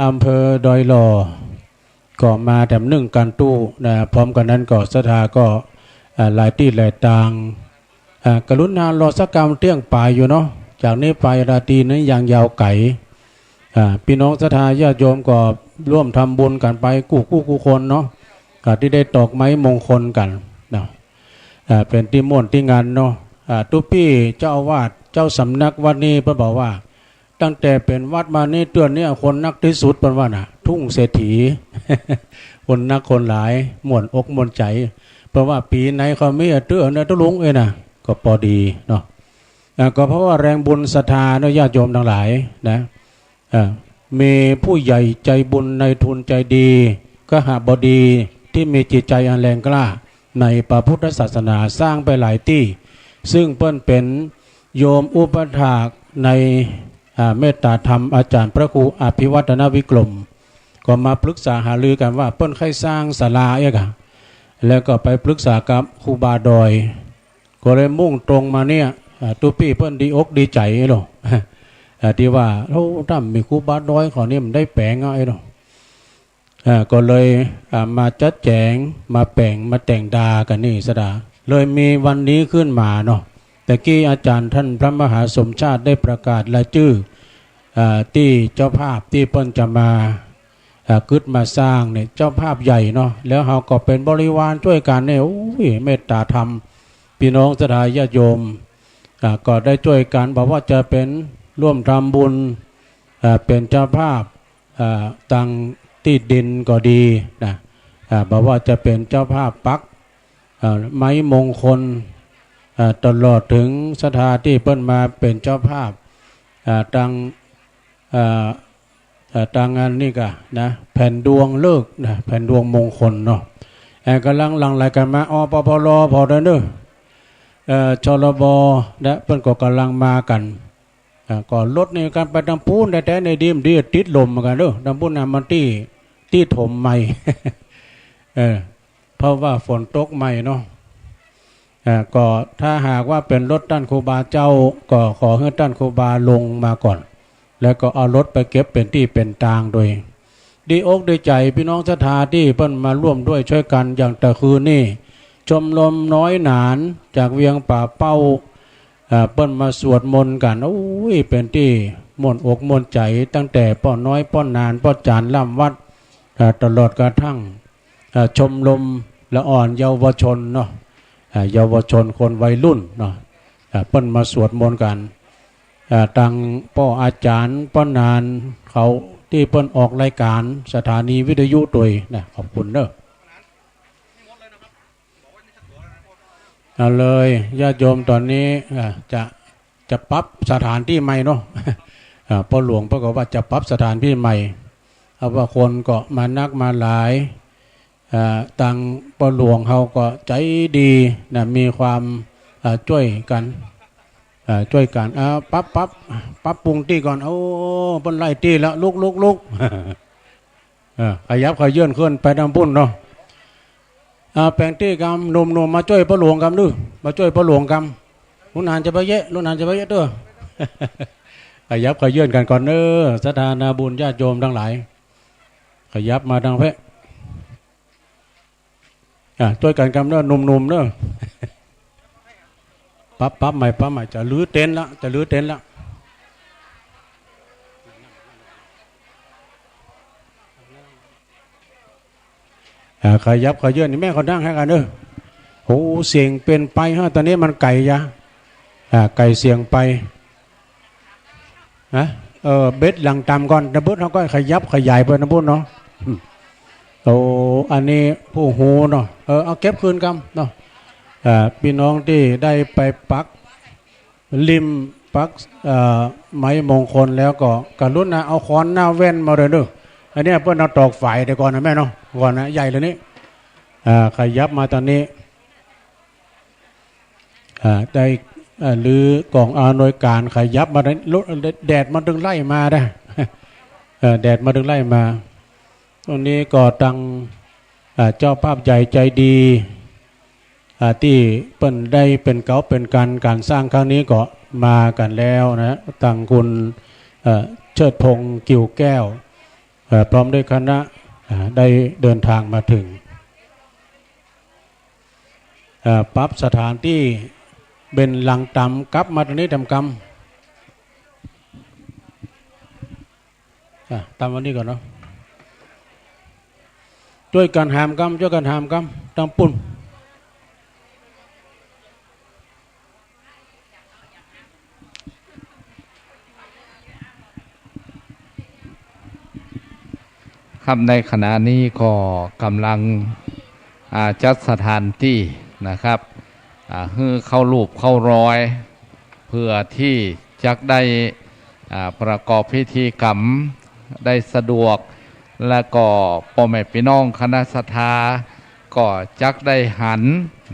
อำเภอดอยหล่อก็มาแถมนึ่งกันตู้นะพร้อมกันนั้นก็ศรัทธาก็หลายที่หลายต่างกรุณารอสักกรรมเตี้ยงป่ายอยู่เนาะจากนี้ไปราตรีนั้นยังยาวไก่พี่น้องศรัทธาญาติโยมก็ร่วมทำบุญกันไปกู้คนเนาะที่ได้ตอกไม้มงคลกันนะเป็นที่ม่วนที่งานเนาะทุกพี่เจ้าอาวาสเจ้าสำนักวัดนี้เพิ่นบอกว่าตั้งแต่เป็นวัดมานี่เตือนเนี่ยคนนักที่สุดเป็นว่าน่ะทุ่งเศรษฐี คนนักคนหลายม่วนอกม่วนใจเพราะว่าปีไหนเขาไม่เตือนเนี่ยต้องลุงนะก็พอดีเนาะก็เพราะว่าแรงบุญศรัทธาเนาะญาติโยมทั้งหลายนะมีผู้ใหญ่ใจบุญในทุนใจดีก็หาบดีที่มีจิตใจอันแรงกล้าในพระพุทธศาสนาสร้างไปหลายที่ซึ่งเปิ้นเป็นโยมอุปถากในเมตตาธรรมอาจารย์พระครูอภิวัฒนวิกรมก็มาปรึกษาหารือกันว่าเปิ้นใครสร้างศาลาเอกะแล้วก็ไปปรึกษากับครูบาดอยก็เลยมุ่งตรงมาเนี่ยตุปี้เปิ้นดีอกดีใจหรอที่ว่าเราถ้ามีครูบาดอยขอเนี่ยมันได้แปลงเอาไอ้หรอก็เลยมาจัดแจงมาแปลงมาแต่งดากันนี่สดาเลยมีวันนี้ขึ้นมาเนาะแต่กี้อาจารย์ท่านพระมหาสมชาติได้ประกาศรายชื่อที่เจ้าภาพที่เปิ้นจะมากึศมาสร้างเนี่ยเจ้าภาพใหญ่เนาะแล้วเราก็เป็นบริวารช่วยกันเนี่ยเมตตาธรรมพี่น้องศรัทธาญาติโยม ก็ได้ช่วยกันบอกว่าจะเป็นร่วมทำบุญเป็นเจ้าภาพตังที่ดินก็ดีนะบอกว่าจะเป็นเจ้าภาพปักไม้มงคลตลอดถึงสถานที่เปิ้นมาเป็นเจ้าภาพตังงานนี่ก็นะแผ่นดวงเลิกนะแผ่นดวงมงคลเนาะกำลังหลังไหลกันมาปปลพอเด้อเนชลบและเปิ้นก็กำลังมากันก่อนรถในการไปทางพูนแต่ในดีมดีติดลมเหมือนกันเด้อทางพูนน่ะมันที่ถมใหม่ เพราะว่าฝนตกใหม่เนาะก็ถ้าหากว่าเป็นรถด้านครูบาเจ้าก็ขอให้ด้านครูบาลงมาก่อนแล้วก็เอารถไปเก็บเป็นที่เป็นทางโดยดีอกดีใจพี่น้องศรัทธาที่เปิ้นมาร่วมด้วยช่วยกันอย่างแต่คืนนี่ชมรมน้อยหนานจากเวียงป่าเป้าเปิ้นมาสวดมนต์กันโอ้ยเป็นที่ม่วนอกม่วนใจตั้งแต่ป้อน้อยป้อนนานป้อจานล่ำวัดตลอดกระทั่งชมรมละอ่อนเยาวชนเนาะเยาวชนคนวัยรุ่นเนาะเปิ้นมาสวดมนต์กันตังป้ออาจารย์ป้อนนานเขาที่เปิ้นออกรายการสถานีวิทยุโดยนะขอบคุณเด้อเอาเลยญาติโยมตอนนี้จะปรับสถานที่ใหม่เนาะพ่อหลวงพ่อก็ว่าจะปรับสถานที่ใหม่เอาว่าคนก็มานักมาหลายตังพ่อหลวงเขาก็ใจดีนะมีความช่วยกันปรับปรุงที่ก่อนโอ้บนไล่ที่แล้วลุกขยับขยื่นขึ้นไปทางพุ่นเนาะแปลงที่กรรมหนุ่มมาช่วยพ่อหลวงกรรมด้วยมาช่วยพ่อหลวงกรรมลุนานจะไปเยอะตัวขยับขยื่นกันก่อนสถานาบุญญาติโยมทั้งหลายขยับมาทางเพะช่วยกันกรรมหนุ่มปั๊บใหม่จะลื้อเต็นท์ละขยับขยื่นนี่แม่เขานั่งให้กันโอ้เสียงเป็นไปฮะตอนนี้มันไก่ยะไก่เสียงไปเบ็ดหลังตำก่อนนะเบ็ดเขาก็ขยับขยายไปนะพุทธเนาะโอ้อันนี้ผู้หูเนาะเอาเก็บคืนกรรมเนาะพี่น้องที่ได้ไปปักริมปักไม้มงคลแล้วก็กรุณาเอาค้อนหน้าแว่นมาเลยเด้ออันนี้เพื่อนเอาตอกฝ่ายแต่ก่อนนะแม่เนาะก่อนนะใหญ่เลยนี่ขยับมาตอนนี้ได้หรือกล่องอำนวยการขยับมาแดดมาดึงไล่มาได้แดดมาดึงไล่มาตรงนี้ก็ตั้งเจ้าภาพใหญ่ใจดีที่เปิ้นได้เป็นเก่าเป็นการสร้างครั้งนี้ก็มากันแล้วนะตั้งคุณเชิดพงษ์กิ่วแก้วพร้อมด้วยคณะได้เดินทางมาถึงปรับสถานที่เป็นหลังต่ำกลับมาตรงนี้ทำกรรมตามวันนี้ก่อนเนาะช่วยกันหามกรรมตั้งปุ่นครับในขณะนี้ก็กำลังจัดสถานที่นะครับให้เข้ารูปเข้ารอยเพื่อที่จะได้ประกอบพิธีกรรมได้สะดวกและก็พ่อแม่พี่น้องคณะศรัทธาก็จักได้หัน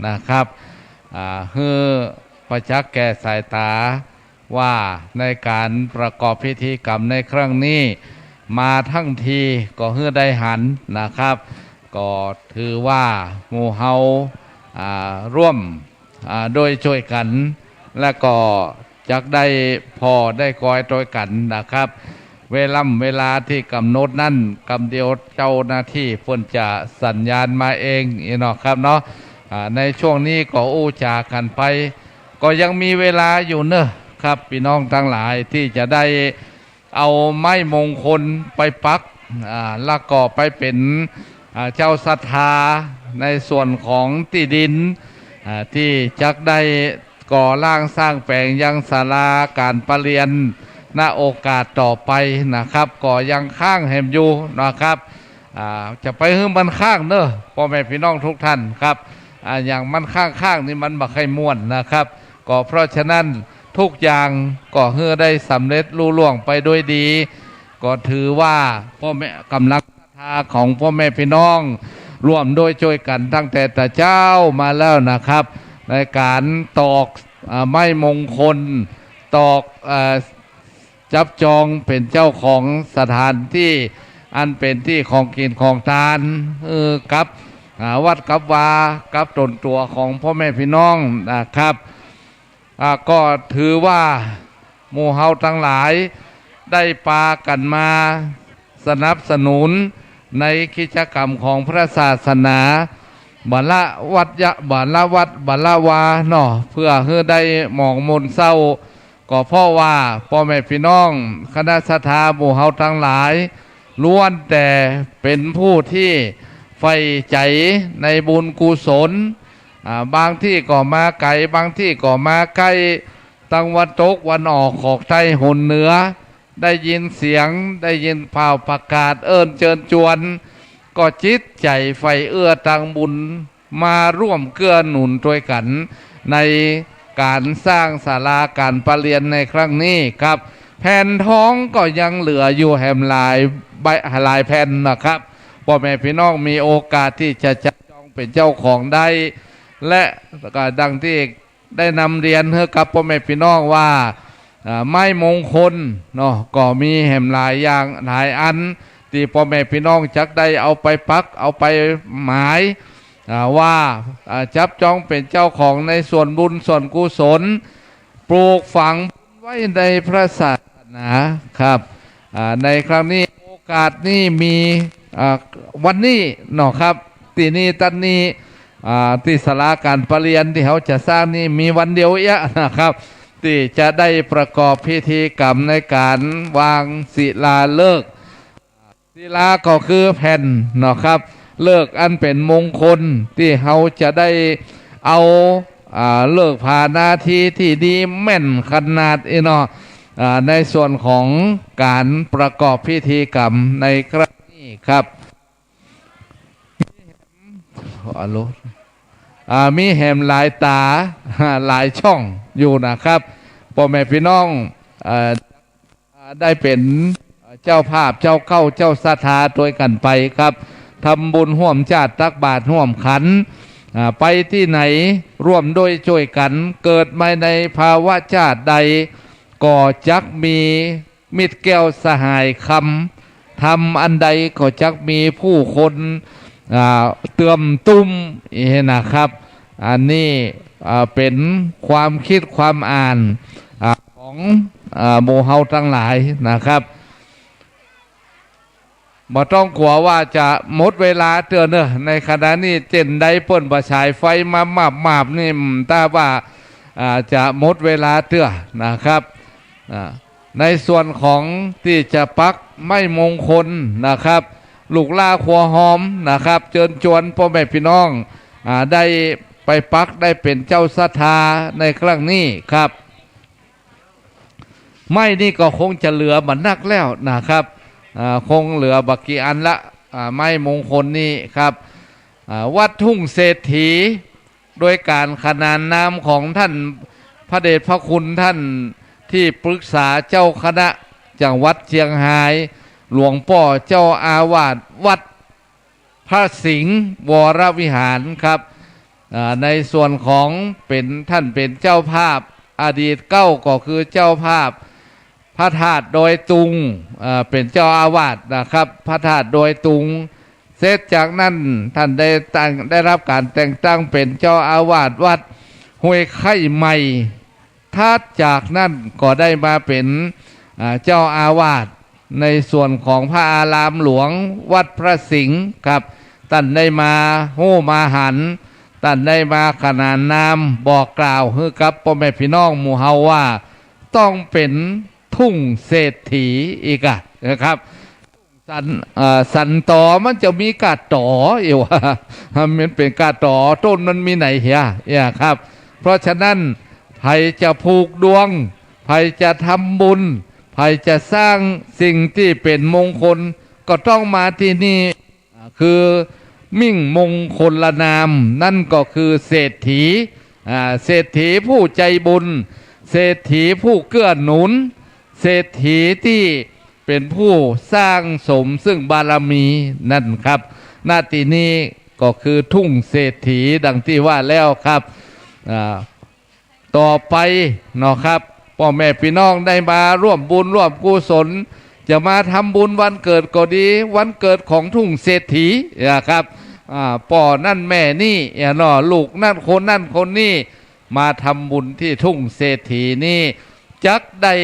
นะครับให้ประจักษ์แก่สายตาว่าในการประกอบพิธีกรรมในครั้งนี้มาทั้งทีก็ให้ได้หันนะครับก็ถือว่าหมู่เฮาร่วมโดยช่วยกันและก็จักได้พอได้กอยโดยกันนะครับเวลาที่กำหนดนั่นกำเดียวเจ้าหน้าที่เพิ่นจะสัญญาณมาเองเนาะครับเนาะในช่วงนี้ก็อู้จากันไปก็ยังมีเวลาอยู่เนอะครับพี่น้องทั้งหลายที่จะได้เอาไม้มงคลไปปักแล้วก็ไปเป็นเจ้าศรัทธาในส่วนของที่ดินที่จักได้ ก่อร่างสร้างแปลงยังศาลาการประเรียนณโอกาสต่อไปนะครับก่อยังข้างแหมอยู่นะครับจะไปให้มันข้างเนอะพ่อแม่พี่น้องทุกท่านครับอย่างมันข้างนี่มันบักให้ม่วนนะครับก็เพราะฉะนั้นทุกอย่างก็เพื่อได้สำเร็จลุล่วงไปด้วยดี ก็ถือว่าพ่อแม่กำลังศรัทธาของพ่อแม่พี่น้องร่วมโดยช่วยกันตั้งแต่แต่เจ้ามาแล้วนะครับ ในการตอกไม้มงคลตอกจับจองเป็นเจ้าของสถานที่อันเป็นที่ของกินของทานกับวัดกับวากับตนตัวของพ่อแม่พี่น้องนะครับก็ถือว่าหมู่เฮาทั้งหลายได้ปากันมาสนับสนุนในกิจกรรมของพระศาสนาบัลละวัดยะบัลละวัดบัลละวาเนาะเพื่อให้ได้หมองมนเศร้าก็เพราะว่าพ่อแม่พี่น้องคณะสัทธาหมู่เฮาทั้งหลายล้วนแต่เป็นผู้ที่ใฝ่ใจในบุญกุศลบางที่ก็มาไกลบางที่ก็มาใกล้ตะวันตกวันออกของไทยหนเหนือได้ยินเสียงได้ยินเผ่าประกาศเอิญเชิญจวนก็จิตใจไฟเอื้อตังบุญมาร่วมเกื้อหนุนด้วยกันในการสร้างศาลาการประเรียนในครั้งนี้ครับแผ่นท้องก็ยังเหลืออยู่แหมหลายแผ่นนะครับพ่อแม่พี่น้องมีโอกาสที่จะจับจองเป็นเจ้าของได้และก็ดังที่ได้นำเรียนให้กับพ่อแม่พี่น้องว่าไม้มงคลเนาะก็มีแหมหลายอย่างหลายอันที่พ่อแม่พี่น้องจักได้เอาไปปักเอาไปหมายว่าจับจองเป็นเจ้าของในส่วนบุญส่วนกุศลปลูกฝังไว้ในพระศาสนาครับในครั้งนี้โอกาสนี้มีวันนี้เนาะครับที่นี่ตันนี้ที่ศาลาการประเรียนที่เขาจะสร้างนี่มีวันเดียวนะครับที่จะได้ประกอบพิธีกรรมในการวางศิลาฤกษ์ศิลาก็คือแผ่นเนาะครับเลิกอันเป็นมงคลที่เขาจะได้เอาเลิกผ่านาทีที่ดีแม่นขนาดเนาะในส่วนของการประกอบพิธีกรรมในครั้งนี้ครับมีแหมหลายตาหลายช่องอยู่นะครับพ่อแม่พี่น้องได้เป็นเจ้าภาพเจ้าเข้าเจ้าศรัทธาตัวกันไปครับทำบุญร่วมชาติตักบาตรร่วมขันไปที่ไหนร่วมด้วยช่วยกันเกิดมาในภาวะชาติใดก็จักมีมิตรแก้วสหายคำทำอันใดก็จักมีผู้คนเตื่อมตุ้มนะครับอันนี้เป็นความคิดความอ่านของหมู่เฮาทั้งหลายนะครับบ่ต้องกลัวว่าจะหมดเวลาเตือนเนอะในขณะนี้เจนได้เปิ้นประฉายไฟมาบนี่ถ้าว่าจะหมดเวลาเตือนะครับในส่วนของที่จะปักไม้มงคลนะครับลูกล่าขัวหอมนะครับเชิญชวนพ่อแม่พี่น้องได้ไปปักได้เป็นเจ้าศรัทธาในครั้งนี้ครับไม่นี่ก็คงจะเหลือมันนักแล้วนะครับคงเหลือบักกี่อันละไม้มงคลนี่ครับวัดทุ่งเศรษฐีโดยการขนานนามของท่านพระเดชพระคุณท่านที่ปรึกษาเจ้าคณะจังหวัดเชียงรายหลวงพ่อเจ้าอาวาสวัดพระสิงห์วรวิหารครับในส่วนของเป็นท่านเป็นเจ้าภาพอดีตเก้าก็คือเจ้าภาพพระธาตุโดยตุงเป็นเจ้าอาวาสนะครับพระธาตุโดยตุงเสร็จจากนั้นท่านได้รับการแต่งตั้งเป็นเจ้าอาวาสวัดห้วยไข่ใหม่ทัดจากนั้นก็ได้มาเป็นเจ้าอาวาสในส่วนของพระอารามหลวงวัดพระสิงห์ครับท่านได้มาโห่มาหันท่านได้มาขนานนามบอกกล่าวให้กับพ่อแม่พี่น้องหมู่เฮาว่าต้องเป็นทุ่งเศรษฐีอีกนะครับสันต่อมันจะมีกาดต่ออยู่ว่ามันเป็นกาดต่อต้นมันมีไหนเหี้ยครับเพราะฉะนั้น ใครจะผูกดวงใครจะทำบุญใครจะสร้างสิ่งที่เป็นมงคลก็ต้องมาที่นี่คือมิ่งมงคลละนามนั่นก็คือเศรษฐีเศรษฐีผู้ใจบุญเศรษฐีผู้เกื้อหนุนเศรษฐีที่เป็นผู้สร้างสมซึ่งบารมีนั่นครับหน้าที่นี้ก็คือทุ่งเศรษฐีดังที่ว่าแล้วครับต่อไปเนาะครับพ่อแม่พี่น้องได้มาร่วมบุญร่วมกุศลจะมาทำบุญวันเกิดก็ดีวันเกิดของทุ่งเศรษฐีนะครับป่อนั่นแม่นี่เนาะลูกนั่นคนนี่มาทำบุญที่ทุ่งเศรษฐีนี่จักได้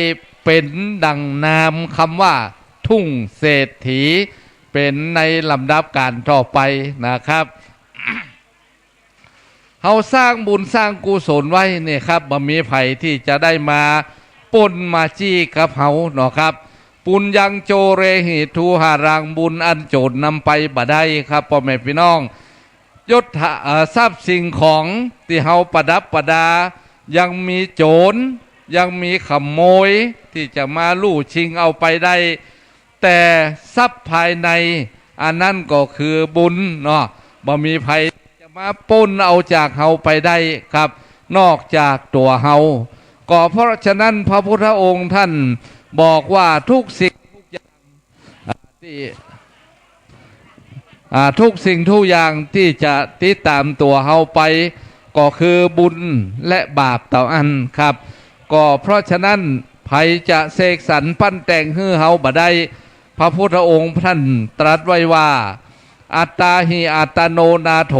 เป็นดังนามคำว่าทุ่งเศรษฐีเป็นในลำดับการต่อไปนะครับ เขาสร้างบุญสร้างกุศลไว้เนี่ยครับบ่มีไผที่จะได้มาปนมาจี้กับเขาเนาะครับปุญญังโจเรหิทูหารังบุญอันโจรนำไปบ่ได้ครับพ่อแม่พี่น้องยศทรัพย์สิ่งของที่เขาประดับประดายังมีโจรยังมีขโมยที่จะมาลู่ชิงเอาไปได้แต่ทรัพย์ภายในอันนั้นก็คือบุญเนาะบ่มีภัยจะมาปล้นเอาจากเฮาไปได้ครับนอกจากตัวเฮาก็เพราะฉะนั้นพระพุทธองค์ท่านบอกว่าทุกสิ่งทุกอย่างที่ทุกสิ่งทุกอย่างที่จะติดตามตัวเฮาไปก็คือบุญและบาปต่ออันครับก็เพราะฉะนั้นไผจะเสกสรรปั้นแต่งฮื้อเฮาบ่ได้พระพุทธองค์ท่านตรัสไว้ว่าอัตตาหิอัตโนนาโถ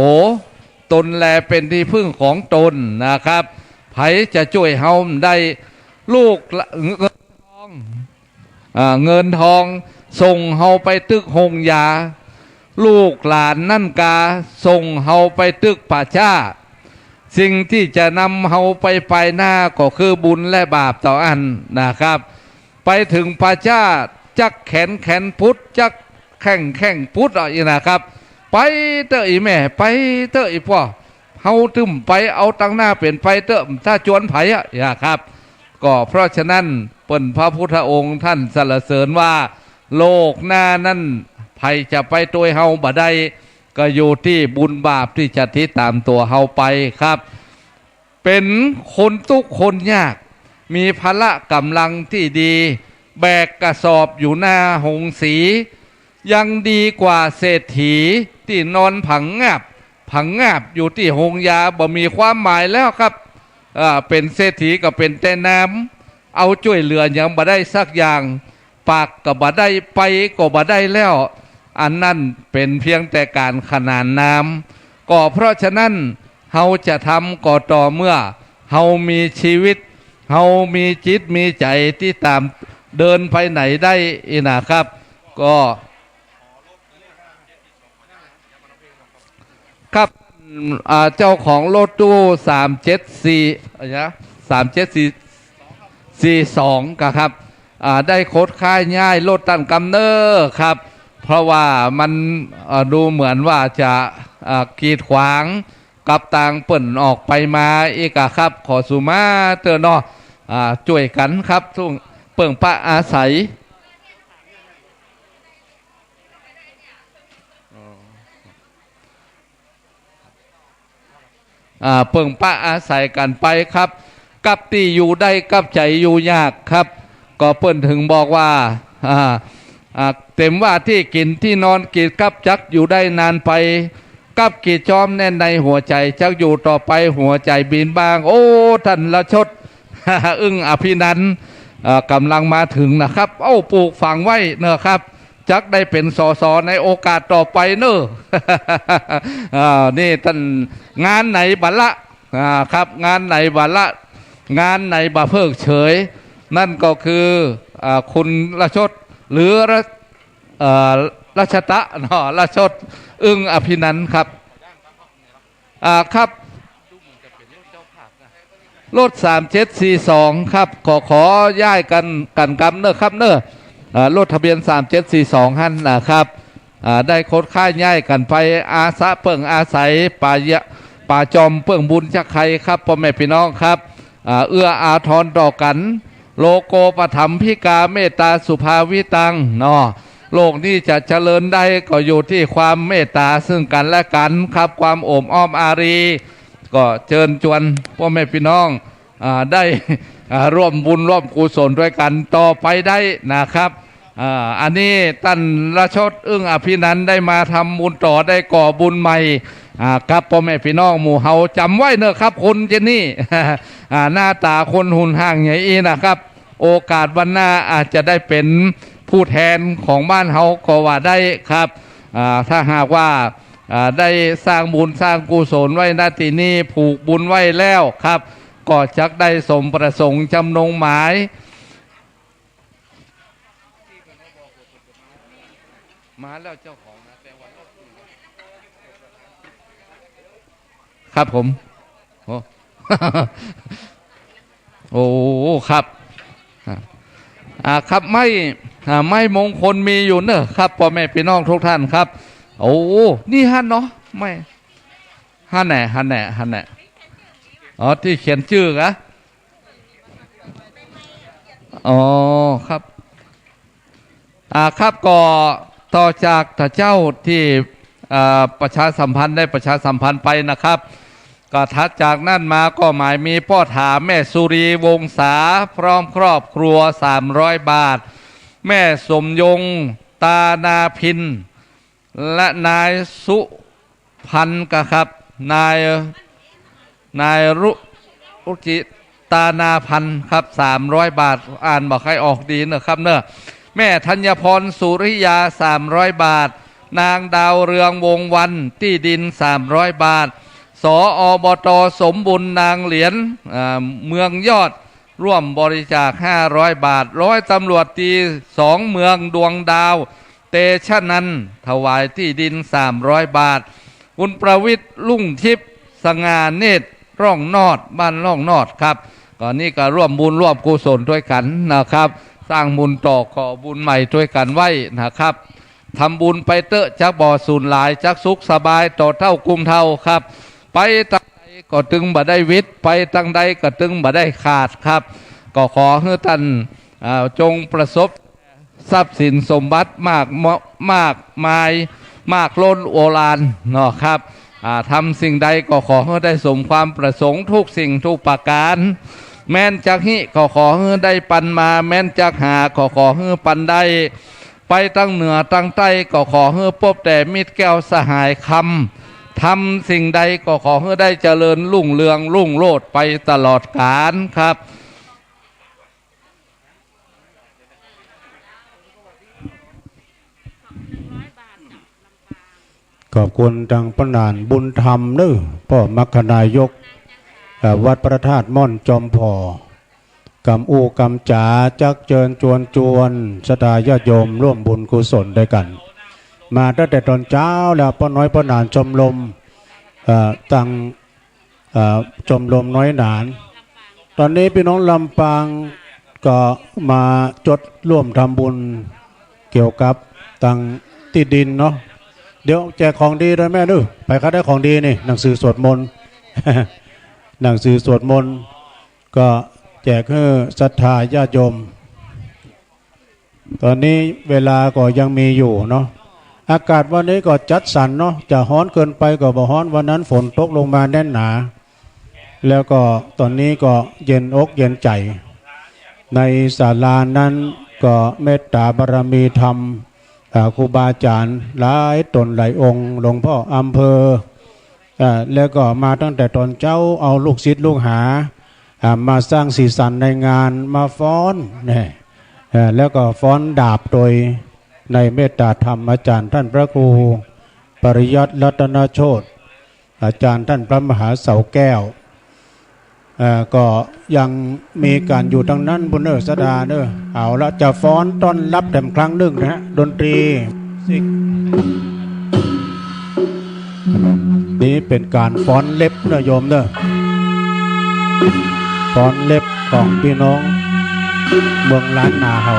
ตนแลเป็นที่พึ่งของตนนะครับไผจะช่วยเฮาได้ลูกเงินทองส่งเฮาไปตึกหงยาลูกหลานนั่นกาส่งเฮาไปตึกป่าช้าสิ่งที่จะนำเฮาไปหน้าก็คือบุญและบาปต่ออันนะครับไปถึงป่าช้าจักแขนพุทธจักแข่งพุทธอีนะครับไปเตออีแม่ไปเตออีพ่อเฮาถึมไปเอาตั้งหน้าเปลี่ยนไปเตอถ้าจวนไผ่อะครับก็เพราะฉะนั้นเปิ่นพระพุทธองค์ท่านสรรเสริญว่าโลกหน้านั้นไผ่จะไปตัวเฮาบ่ได้ก็อยู่ที่บุญบาปที่จะติดตามตัวเฮาไปครับเป็นคนทุกคนยากมีพละกำลังที่ดีแบกกระสอบอยู่หน้าหงสียังดีกว่าเศรษฐีที่นอนผังงาบอยู่ที่หงยาบ่มีความหมายแล้วครับเป็นเศรษฐีก็เป็นแต่น้ำเอาช่วยเหลือยังบ่ได้สักอย่างปากก็บ่ได้ไปก็บ่ได้แล้วอันนั้นเป็นเพียงแต่การขนานนามก็เพราะฉะนั้นเฮาจะทำก็ต่อเมื่อเฮามีชีวิตเฮามีจิตมีใจที่ตามเดินไปไหนได้นะครับก็ครับเจ้าของรถตู้37442ครับได้โคดค่ายง่ายรถตั้งกำเนิดครับเพราะว่ามันดูเหมือนว่าจะกีดขวางกับต่างเปิ่นออกไปมาอีกครับขอสุมาเตือนอช่วยกันครับทุกเปิ่งปะอาศัยเปิ่งปะอาศัยกันไปครับกับที่อยู่ได้กับใจอยู่ยากครับก็เปิ่นถึงบอกว่าเต็มว่าที่กินที่นอนกีดกับจักอยู่ได้นานไปกับกีดจอมแน่นในหัวใจจักอยู่ต่อไปหัวใจบินบางโอ้ท่านละชด อึ้งอภินันท์กำลังมาถึงนะครับปลูกฝังไว้เนอะครับจักได้เป็นสสในโอกาสต่อไปเนอะ นี่ท่านงานไหนบัลละครับงานไหนบัลละงานไหนบะเพิกเฉยนั่นก็คือคุณละชดหรือราชตะเนาะราชดอึ้งอภินันท์ครับครับรถ3742ครับขอย้ายกันกำเนอะครับเนอะรถทะเบียน3742หั่นนะครับได้โคดค่ายย้ายกันไปอาสาเปิ่งอาศัยป่าจอมเปิ่งบุญจักไข่ครับพ่อแม่พี่น้องครับ เอื้ออาทรต่อกันโลโกปถัมภิกาเมตตาสุภาวิตังเนาะโลกนี้จะเจริญได้ก็อยู่ที่ความเมตตาซึ่งกันและกันครับความโอบอ้อมอารีก็เชิญชวนพ่อแม่พี่น้องได้ร่วมบุญร่วมกุศลด้วยกันต่อไปได้นะครับอันนี้ท่านราชดอึ้งอภินันท์ได้มาทำบุญต่อได้ก่อบุญใหม่ครับพ่อแม่พี่น้องหมู่เฮาจำไว้เนอะครับคนเจนี่ หน้าตาคนหุ่นห่างใหญ่อีนะครับโอกาสวันหน้าอาจจะได้เป็นผู้แทนของบ้านเฮาก็ว่าได้ครับถ้าหากว่าได้สร้างบุญสร้างกุศลไว้ณที่นี้ผูกบุญไว้แล้วครับก็จักได้สมประสงค์จำนงหมายมาแล้วเจ้าของนะแต่วันครับผมโอ้ โอ้ครับครับไม่มงคลมีอยู่เนอะครับพ่อแม่พี่น้องทุกท่านครับโอ้นี่ฮั่นเนาะไม่ฮั่นแน่อ๋อที่เขียนชื่อนะอ๋อครับครับก็ต่อจากท่านเจ้าที่ประชาสัมพันธ์ได้ประชาสัมพันธ์ไปนะครับก็ถัดจากนั้นมาก็หมายมีพ่อถามแม่สุรีวงศาพร้อมครอบครัว300 บาทแม่สมยงตานาพินและนายสุพันธ์ครับนายรุจิตานาพันธ์ครับ300 บาทอ่านบอกให้ออกดีนะครับเนอะแม่ธัญพรสุริยา300 บาทนางดาวเรืองวงวันที่ดิน300 บาทสอบต.สมบุญนางเหรียญเมืองยอดร่วมบริจาค500 บาทร้อยตำรวจตี2เมืองดวงดาวเตชะนันถวายที่ดิน300 บาทคุณประวิตรลุ่งทิพย์สง่าเนตรร่องนอดบ้านร่องนอดครับก่อนนี้ก็ร่วมบุญร่วมกุศลด้วยกันนะครับสร้างบุญต่อก่อบุญใหม่ด้วยกันไว้นะครับทำบุญไปเตอะจักบ่อสูญหลายจักสุขสบายต่อเท่ากุมเท่าครับไปตั้งใดก็ตึงบ่ได้วิทย์ไปตั้งใดก็ตึงบ่ได้ขาดครับก็ขอให้ท่านจงประสบทรัพย์สินสมบัติมากมายมากล้นโอฬารเนาะครับทำสิ่งใดก็ขอให้ได้สมความประสงค์ทุกสิ่งทุกประการแม้นจากฮิก็ขอให้ได้ปันมาแม้นจากหาก็ขอให้ปันได้ไปตั้งเหนือตั้งใต้ก็ขอให้พบแต่มิตรแก้วสหายคำทำสิ่งใดก็ขอให้ได้เจริญรุ่งเรืองรุ่งโรจน์ไปตลอดกาลครับขอบคุณทางพระนานบุญธรรมเด้อพ่อมัคคนายกวัดพระธาตุม่อนจอมพอกำอูกำจ๋าจักเจิญจวนสตาญาติโยมร่วมบุญกุศลด้วยกันมาตั้งแต่ตอนเช้าแล้วพ่อน้อยพ่อนานชมรมตั้งชมรมน้อยหนานตอนนี้พี่น้องลำปางก็มาจดร่วมทำบุญเกี่ยวกับตั้งที่ดินเนาะเดี๋ยวแจกของดีด้วยแม่ดูไปคัดได้ของดีนี่หนังสือสวดมนต์ หนังสือสวดมนต์ก็แจกให้ศรัทธาญาติโยมตอนนี้เวลาก็ยังมีอยู่เนาะอากาศวันนี้ก็จัดสรรเนาะจะร้อนเกินไปก็บ่ร้อนวันนั้นฝนตกลงมาแน่นหนาแล้วก็ตอนนี้ก็เย็นอกเย็นใจในศาลานั้นก็เมตตาบารมีธรรมครูบาอาจารย์หลายตนหลายองค์หลวงพ่ออำเภอแล้วก็มาตั้งแต่ตอนเจ้าเอาลูกศิษย์ลูกหามาสร้างสีสันในงานมาฟ้อนเนี่ยแล้วก็ฟ้อนดาบโดยในเมตตาธรรมอาจารย์ท่านพระครูปริยัติรัตนโชติอาจารย์ท่านพระมหาเสาแก้วก็ยังมีการอยู่ทางนั้นบุญสดาเนอะเอาละจะฟ้อนต้อนรับแต่ครั้งหนึ่งนะฮะดนตรีนี่เป็นการฟ้อนเล็บเนอะโยมเนอะฟ้อนเล็บของพี่น้องเมืองล้านนาเฮา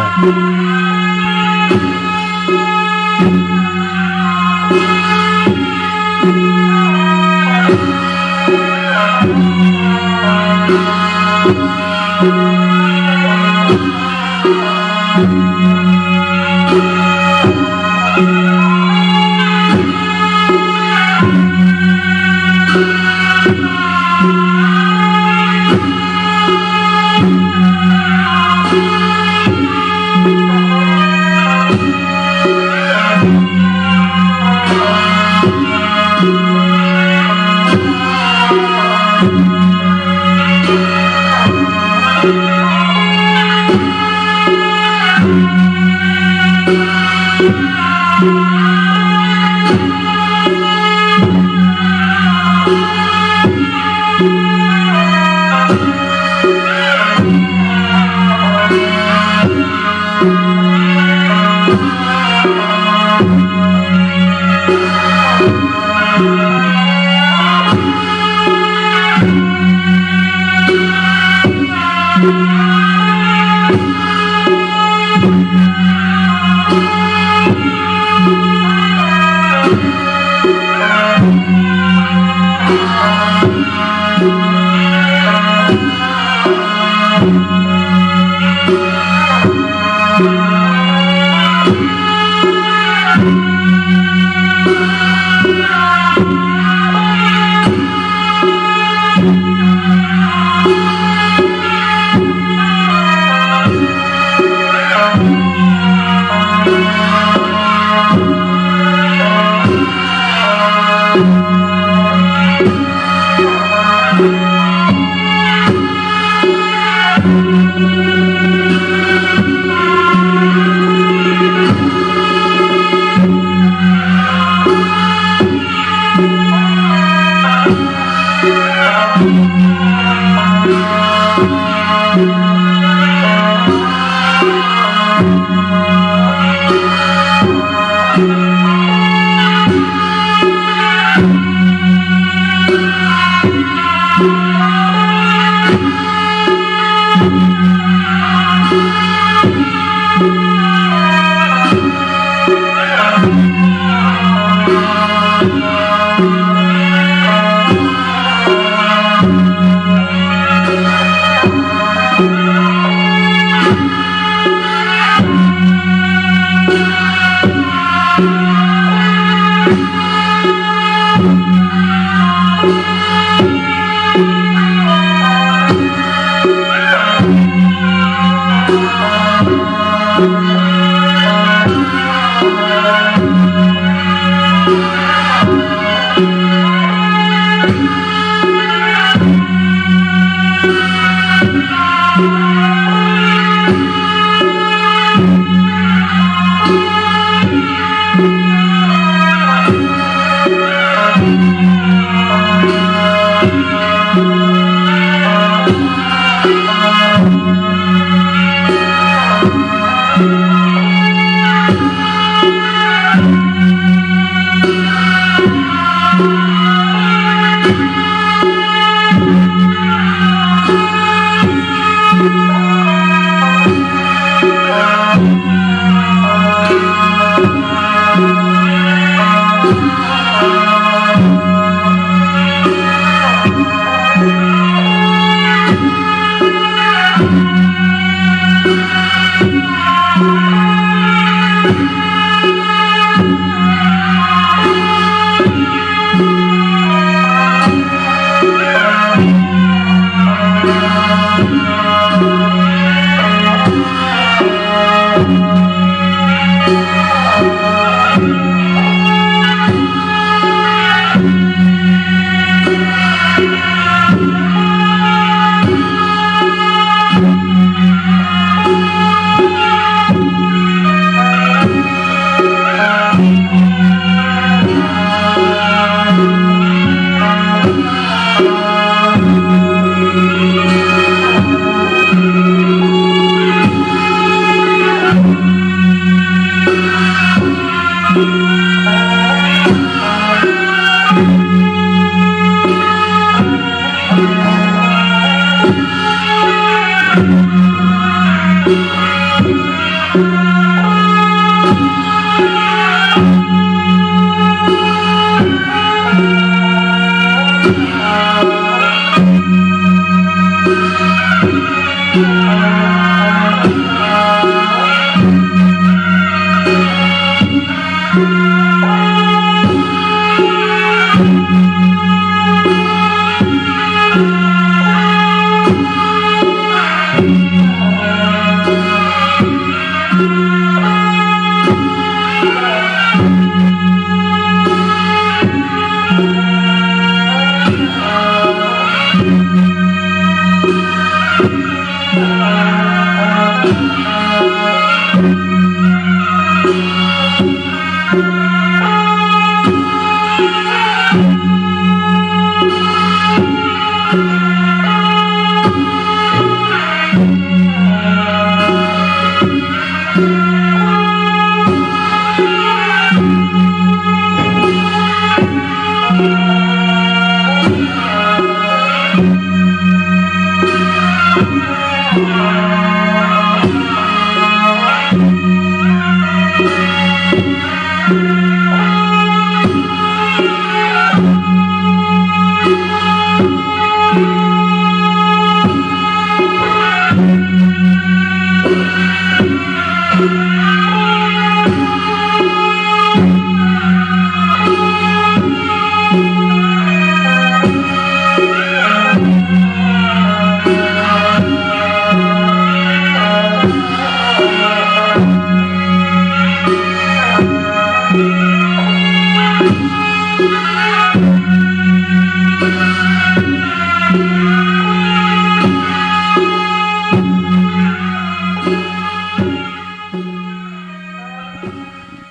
เ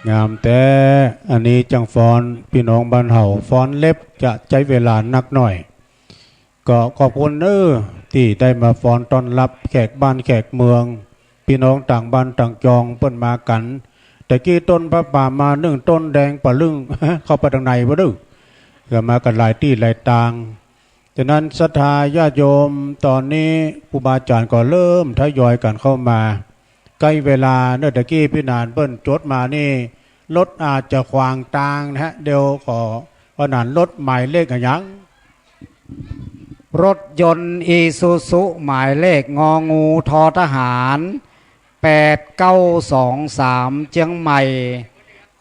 งามแต่อันนี้จังฟ้อนพี่น้องบ้านเฮาฟ้อนเล็บจะใช้เวลานักหน่อยก็ขอบคุณที่ได้มาฟ้อนต้อนรับแขกบ้านแขกเมืองพี่น้องต่างบ้านต่างจองเปิ้นมากันแต่กี้ต้นพระป่ามานึ่งต้นแดงปะลึง เข้าไปทางในบ่ดื้อก็มากันหลายที่หลายต่างฉะนั้นศรัทธาญาติโยมตอนนี้ครูบาอาจารย์ก็เริ่มทยอยกันเข้ามาใกล้เวลาเนื่อตะกี้พี่นานเปิ้นจดมานี่รถอาจจะขวางทางนะฮะเดี๋ยวขอขนานรถหมายเลขอะไรยัง รถยนต์อีซูซุหมายเลขงองูทอทหาร8923เชียงใหม่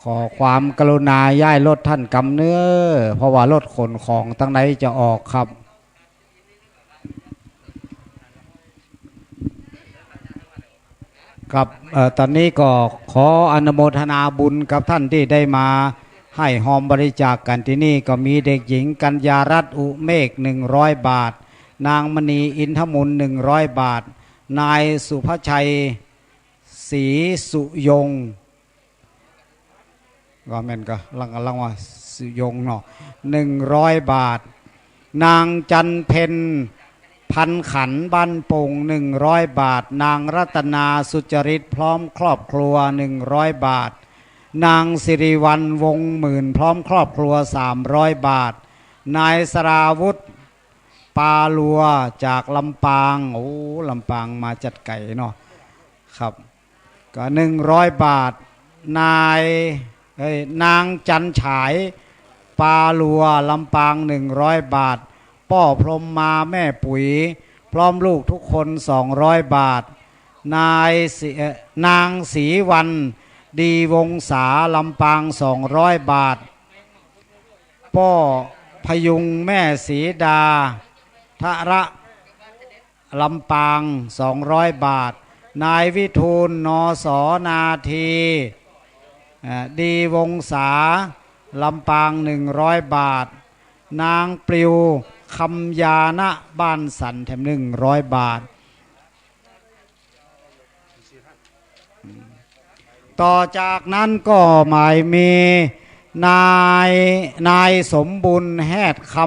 ขอความกรุณาย้ายรถท่านกำเนื้อเพราะว่ารถขนของตั้งไหนจะออกครับกับตอนนี้ก็ขออนุโมทนาบุญกับท่านที่ได้มาให้หอมบริจาคกันที่นี่ก็มีเด็กหญิงกัญญารัตน์อุเมฆ100 บาทนางมณีอินทมุน100 บาทนายสุภชัยศรีสุยงก็แม่นก็ลังว่าสุยงเนาะ100 บาทนางจันเพ็ญพันขันบ้านโป่ง100 บาทนางรัตนาสุจริตพร้อมครอบครัว100 บาทนางสิริวัลวงหมื่นพร้อมครอบครัว300 บาทนายสราวุธปาลัวจากลำปางโอ้ลำปางมาจัดไก่เนาะครับก็100 บาทนางจันฉายปาลัวลำปาง100 บาทป้อพรหมมาแม่ปุ๋ยพร้อมลูกทุกคน200 บาทนางศรีวันดีวงศาลำปาง200 บาทป้อพยุงแม่ศรีดาทระลำปาง200 บาทนายวิทูลนสนาทีดีวงศาลำปาง100 บาทนางปลิวคำยานะบ้านสันแถม100 บาทต่อจากนั้นก็หมายมีนายสมบุญแฮดคำ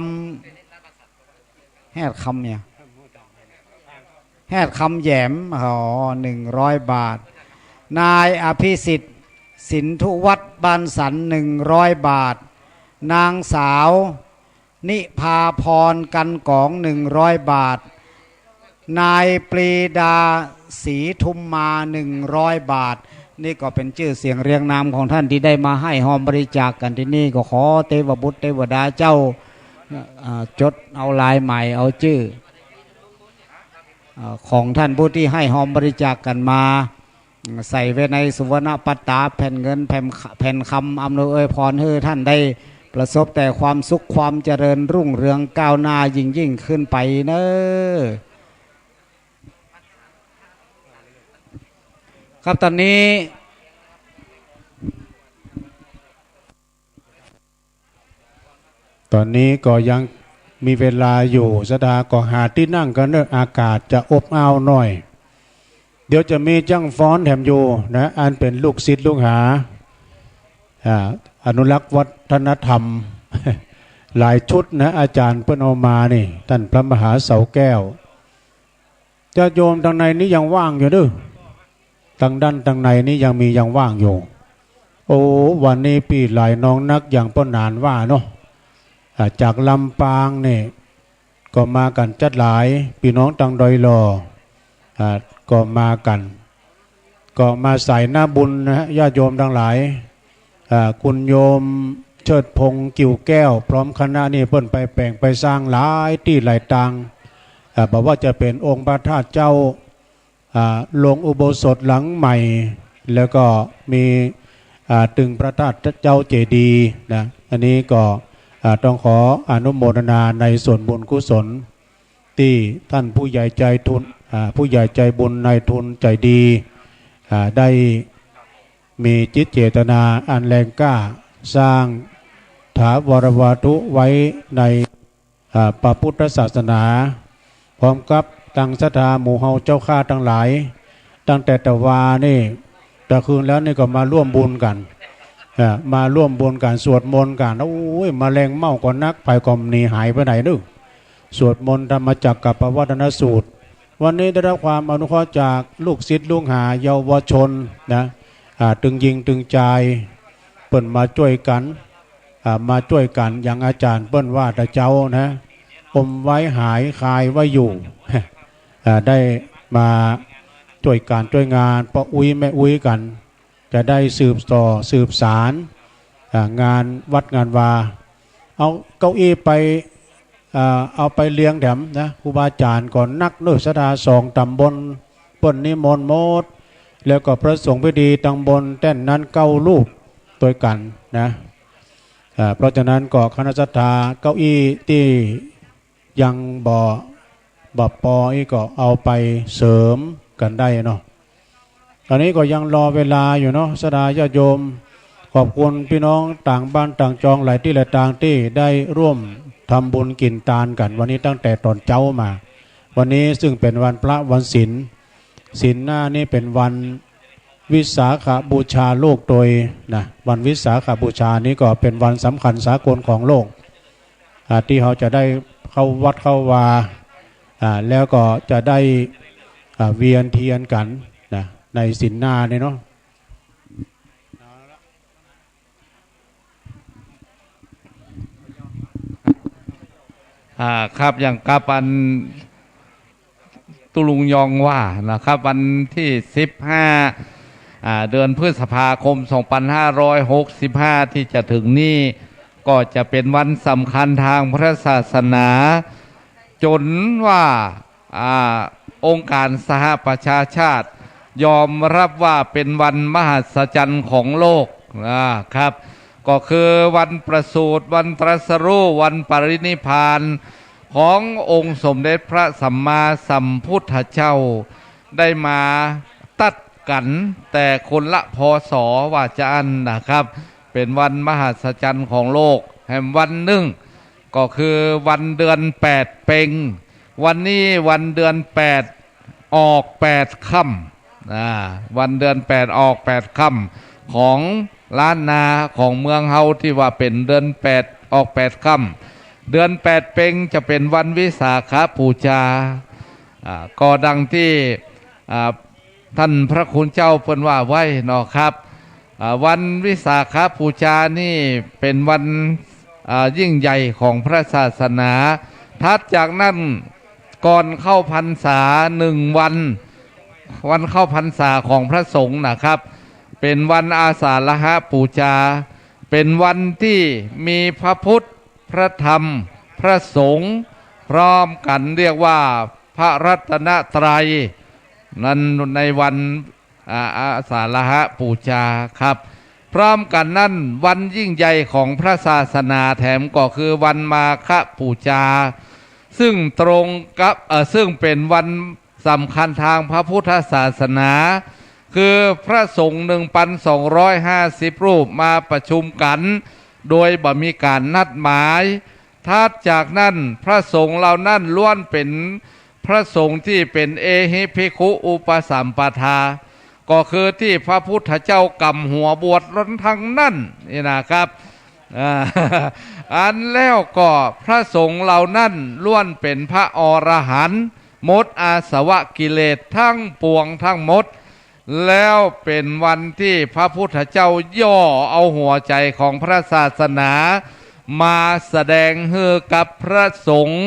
เนี่ยแฮดคำแหยม100 บาทนายอภิสิทธิ์สินธุวัฒน์บ้านสัน100 บาทนางสาวนิพาพรกันกอง100 บาทนายปรีดาศรีทุมมา100 บาทนี่ก็เป็นชื่อเสียงเรียงนามของท่านที่ได้มาให้หอมบริจาคกันที่นี่ก็ขอเทวบุตรเทวดาเจ้าจดเอาลายใหม่เอาชื่อของท่านผู้ที่ให้หอมบริจาคกันมาใส่ไว้ในสุวรรณปัตตาแผ่นเงินแผ่นคำอำนวยอวยพรให้ท่านได้ประสบแต่ความสุขความเจริญรุ่งเรืองก้าวหน้ายิ่งขึ้นไปเนอะครับตอนนี้ก็ยังมีเวลาอยู่สดาก็หาที่นั่งกันเนอะอากาศจะอบอ้าวหน่อยเดี๋ยวจะมีจังฟ้อนแถมอยู่นะอันเป็นลูกศิษย์ลูกหาอนุรักษ์วัฒนธรรม หลายชุดนะอาจารย์เปิ้นเอามานี่ท่านพระมหาเสาแก้วจะโยมทางในนี้ยังว่างอยู่ด้วย ตั้งด้านตั้งในนี่ยังมียังว่างอยู่โอ้วันนี้ปีหลายน้องนักอย่างป้นนานว่าเนาะจากลำปางเนี่ยก็มากันจัดหลายพี่น้องตังดอยลอก็มากันก็มาใส่หน้าบุญนะฮะญาติโยมทั้งหลายคุณโยมเชิดพงษ์กิ่วแก้วพร้อมคณะนี่เพิ่นไปแปลงไปสร้างหลายที่หลายตังบอกว่าจะเป็นองค์พระธาตุเจ้าลงอุโบสถหลังใหม่แล้วก็มีตึงพระธาตุเจ้าเจดีย์นะอันนี้ก็ต้องขออนุโมทนาในส่วนบุญกุศลที่ท่านผู้ใหญ่ใจทุนผู้ใหญ่ใจบุญในทุนใจดีได้มีจิตเจตนาอันแรงกล้าสร้างถาวรวัตถุไว้ในพระพุทธศาสนาพร้อมกับตั้งศรัทธาหมู่เฮาเจ้าข้าทั้งหลายตั้งแต่ตะวานี่ตะคืนแล้วนี่ก็มาร่วมบุญกันมาร่วมบุญกันสวดมนต์กันโอ้ยมาแรงเมาก่อนนักไปก่อมหนีหายไปไหนนึกสวดมนต์ธรรมจักรกับปวัตนสูตรวันนี้ได้รับความอนุเคราะห์จากลูกศิษย์ลูกหาเยาวชนนะตึงยิงตึงใจเปิ้นมาช่วยกันอย่างอาจารย์เปิ้นว่าแต่เจ้านะอมไว้หายคายไว้อยู่ได้มาช่วยการช่วยงานปะอุ้ยแม่อุ้ยกันจะได้สืบต่อสืบสารงานวัดงานวาเอาเก้าอี้ไปเอาไปเลี้ยงแถมนะครูบาอาจารย์ก่อนนักเนื้อสดาสองตำบลเปิ้นนิมนต์หมดแล้วก็พระสงฆ์พิธีตำบลแต้นนั้นเก้ารูปตัวกันนะเพราะฉะนั้นก็คณะศรัทธาเก้าอี้ที่ยังบ่ปออีก็เอาไปเสริมกันได้เนาะตอนนี้ก็ยังรอเวลาอยู่เนาะสดาญาติโยมขอบคุณพี่น้องต่างบ้านต่างจองหลายที่หลายต่างที่ได้ร่วมทำบุญกินทานกันวันนี้ตั้งแต่ตอนเช้ามาวันนี้ซึ่งเป็นวันพระวันศีลหน้านี่เป็นวันวิสาขบูชาโลกโดยนะวันวิสาขบูชานี้ก็เป็นวันสำคัญสากลของโลกที่เขาจะได้เข้าวัดเข้าวาแล้วก็จะได้เวียนเทียนกันนะในศีลหน้านี่เนาะครับอย่างกับอันตุลุงยองว่านะครับวันที่15เดือนพฤษภาคม2565ที่จะถึงนี้ก็จะเป็นวันสำคัญทางพระศาสนาจนว่าองค์การสหประชาชาติยอมรับว่าเป็นวันมหัศจรรย์ของโลกครับก็คือวันประสูติวันตรัสรู้วันปรินิพพานขององค์สมเด็จพระสัมมาสัมพุทธเจ้าได้มาตัดกันแต่คนละพศว่าจะอันนะครับเป็นวันมหัศจรรย์ของโลกแห่งวันหนึ่งก็คือวันเดือน8เพ็งวันนี้วันเดือน8ออก8ค่ำวันเดือน8ออก8ค่ำของล้านนาของเมืองเฮาที่ว่าเป็นเดือน8ออก8ค่ำเดือน8เพ็งจะเป็นวันวิสาขบูชาก็ดังที่ท่านพระคุณเจ้าเพิ่นว่าไว้เนาะครับวันวิสาขบูชานี่เป็นวันยิ่งใหญ่ของพระศาสนาถัดจากนั้นก่อนเข้าพรรษา1วันเข้าพรรษาของพระสงฆ์นะครับเป็นวันอาสาฬหบูชาเป็นวันที่มีพระพุทธพระธรรมพระสงฆ์พร้อมกันเรียกว่าพระรัตนตรัยนั้นในวันอาสาฬหบูชาครับพร้อมกันนั้นวันยิ่งใหญ่ของพระศาสนาแถมก็คือวันมาฆบูชาซึ่งตรงกับซึ่งเป็นวันสำคัญทางพระพุทธศาสนาคือพระสงฆ์1,250 รูปมาประชุมกันโดยบ่มีการนัดหมายถัดจากนั้นพระสงฆ์เหล่านั้นล้วนเป็นพระสงฆ์ที่เป็นเอหิภิกขุอุปสัมปทาก็คือที่พระพุทธเจ้ากำหัวบวชทั้งนั้นนี่นะครับอันแล้วก็พระสงฆ์เหล่านั้นล้วนเป็นพระอรหันต์หมดอาสวะกิเลสทั้งปวงทั้งหมด แล้วเป็นวันที่พระพุทธเจ้าย่อเอาหัวใจของพระศาสนามาแสดงให้กับพระสงฆ์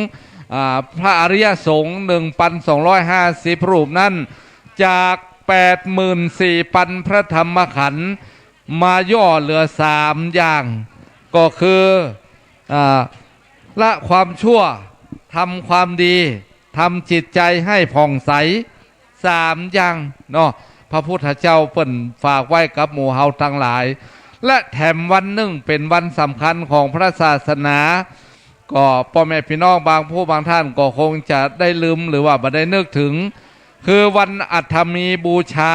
พระอริยสงฆ์ 1,250 รูปนั้นจาก 84,000 พระธรรมขันธ์มาย่อเหลือ3อย่าง ก็คือละความชั่วทำความดีทำจิตใจให้ผ่องใส3อย่างเนาะพระพุทธเจ้าเปิ่นฝากไว้กับหมู่เฮาทั้งหลาย และแถมวันหนึ่งเป็นวันสำคัญของพระศาสนาก็พ่อแม่พี่น้องบางผู้บางท่านก็คงจะได้ลืมหรือว่าไม่ได้นึกถึง คือวันอัฐมีบูชา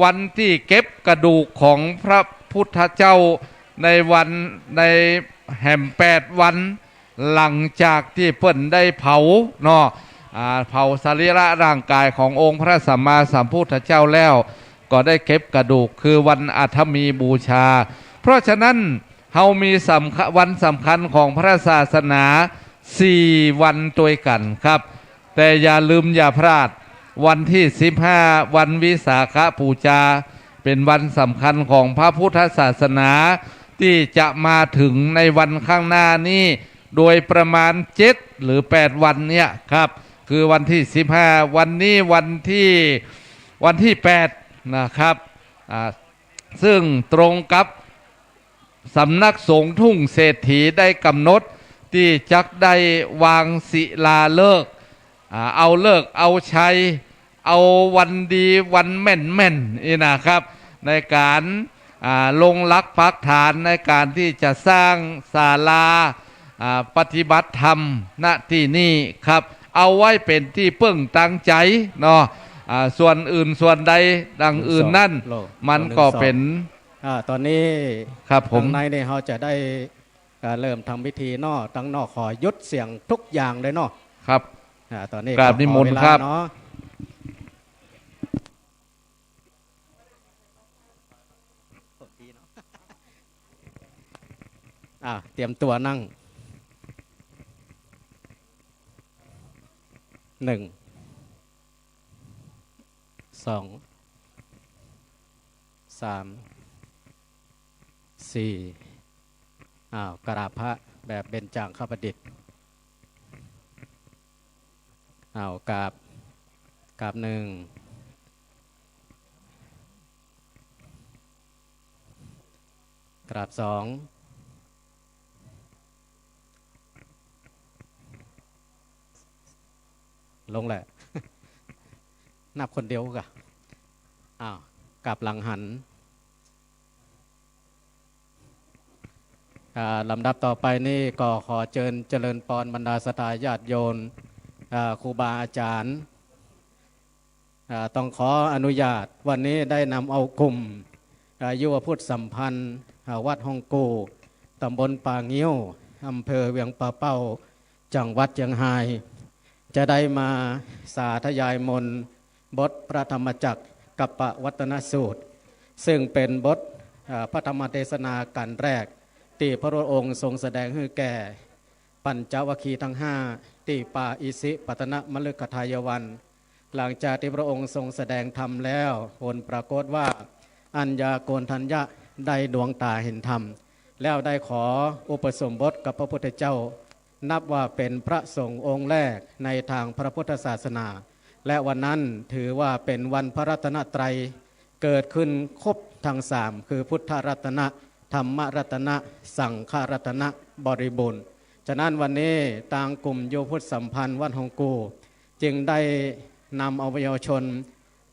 วันที่เก็บกระดูกของพระพุทธเจ้าในวันในแห่ม8 วันหลังจากที่เพิ่นได้เผาเนาะเผาสรีระร่างกายขององค์พระสัมมาสัมพุทธเจ้าแล้วก็ได้เก็บกระดูกคือวันอัฐมีบูชาเพราะฉะนั้นเฮามีวันสำคัญของพระศาสนา4 วันด้วยกันครับแต่อย่าลืมอย่าพลาดวันที่15วันวิสาขบูชาเป็นวันสำคัญของพระพุทธศาสนาที่จะมาถึงในวันข้างหน้านี้โดยประมาณ7 หรือ 8 วันเนี่ยครับคือวันที่15วันนี้วันที่8นะครับซึ่งตรงกับสำนักสงฆ์ทุ่งเศรษฐีได้กำหนดที่จักได้วางศิลาฤกษ์เอาเลิกเอาชัยเอาวันดีวันแม่นนี่นะครับในการลงหลักปักฐานในการที่จะสร้างศาลาปฏิบัติธรรมณที่นี่ครับเอาไว้เป็นที่เพิ่งตั้งใจเนาะส่วนอื่นส่วนใดดังอื่นนั่นมันก็เป็นตอนนี้ครับผมในเนี่ยเราจะได้เริ่มทำพิธีนอกตั้งนอกขอยุดเสียงทุกอย่างเลยเนาะครับตอนนี้กราบนิมนต์ครับเตรียมตัวนั่ง1 2 3 4กราบพระแบบเบญจางคประดิษฐ์กราบ1กราบ2ลงแหละ นับคนเดียวกะกลับหลังหันลำดับต่อไปนี่ก็ขอเจริญพรบรรดาศรัทธาญาติโยมครูบาอาจารย์ต้องขออนุญาตวันนี้ได้นำเอากลุ่มยุวพุทธสัมพันธ์วัดฮ่องกูตำบลป่างิ้วอำเภอเวียงป่าเป้าจังหวัดเชียงรายจะได้มาสาธยายมนต์บทพระธรรมจักรกัปปวัตนสูตรซึ่งเป็นบทพระธรรมเทศนากันแรกที่พระองค์ทรงแสดงให้แก่ปัญจวัคคีย์ทั้ง5ที่ป่าอิสิปตนมฤคทายวันหลังจากที่พระองค์ทรงแสดงธรรมแล้วผลปรากฏว่าอัญญาโกณทัญญะได้ดวงตาเห็นธรรมแล้วได้ขออุปสมบทกับพระพุทธเจ้านับว่าเป็นพระสงฆ์องค์แรกในทางพระพุทธศาสนาและวันนั้นถือว่าเป็นวันพระรัตนตรัยเกิดขึ้นครบทั้ง3คือพุทธรัตนะธรรมรัตนะสังฆรัตนะบริบูรณ์ฉะนั้นวันนี้ทางกลุ่มโยพุทธสัมพันธ์วัดฮ่องกูจึงได้นำเอาเยาวชน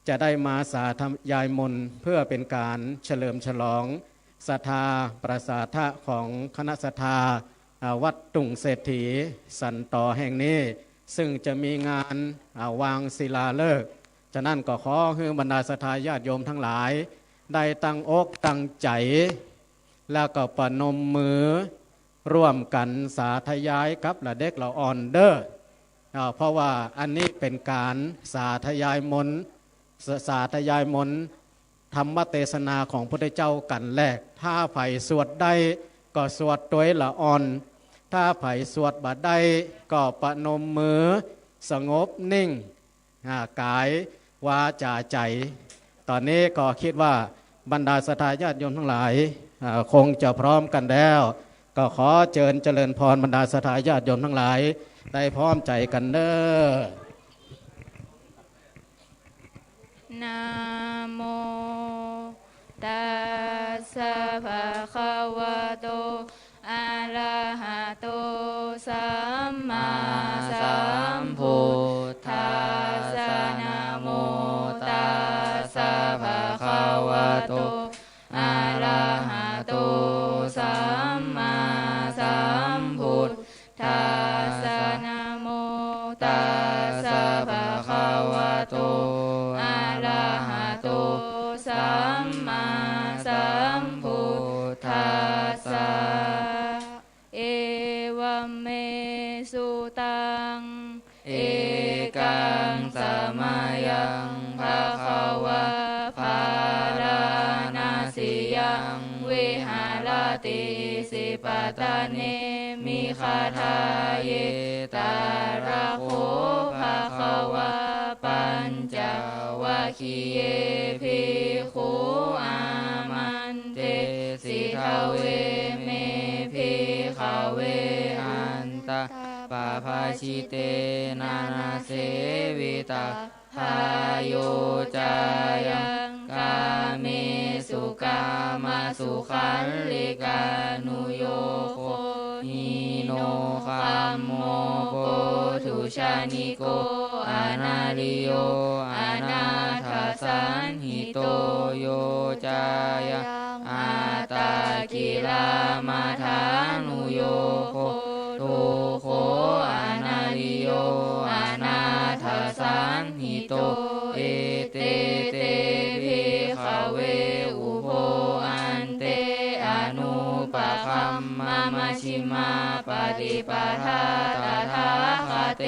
จะได้มาสาธยายมนต์เพื่อเป็นการเฉลิมฉลองศรัทธาประสาทะของคณะศรัทธาวัดตุงเศรษฐีสันต่อแห่งนี้ซึ่งจะมีงานวางศิลาฤกษ์ฉะนั้นก็ขอให้บรรดาศรัทธาญาติโยมทั้งหลายได้ตั้งอกตั้งใจแล้วก็ประนมมือร่วมกันสาธยายกับละเด็กละอ่อนเด้อเพราะว่าอันนี้เป็นการสาธยายมนต์ธรรมเทศนาของพระพุทธเจ้ากันแรกถ้าไผ่สวดได้ก็สวดตัวละอ่อนถ้าไผ่สวดบัดได้ก็ประนมมือสงบนิ่งกายวาจาใจ ตอนนี้ก็คิดว่าบรรดาศรัทธาญาติโยมทั้งหลายคงจะพร้อมกันแล้ว ก็ขอเจริญพรบรรดาศรัทธาญาติโยมทั้งหลายได้พร้อมใจกันเด้อ นะโมตัสสะภะคะวะโตอะระหะโตสัมมาสัมพุทธัสสะนะโมตัสสะภะคะวะโตอะระหะโตสัมมาสัมพุทธัสสะนะโมตัสสะภะคะวะโตอะระหะโตสัมมาสัมพุทธัสสะเอวเมสุตังเอกังสมายังภะคะวะภาราณสียังวิหารติสิปตาเนมิคาทาเยตาระโคภะคะวะปัญจวัคคีเยภิกขุอามันเตสิทาเวเมภิกขเวอันตปาภาชิเตนานาเสวิตาหายุจายังกาเมสุกามาสุขันลิกานุโยโคหิโนคัมโมโปทุชานิโกอานาลิโยอานาทาสันหิโตโยจายังอาตากิลามาทานุโยโคตุโคอานาลิโยอานาทาสันหิโตเอเตเตภิกขเวอุโภอันเตอนุปคัมมามาชิมาปฏิปทาตถาคเต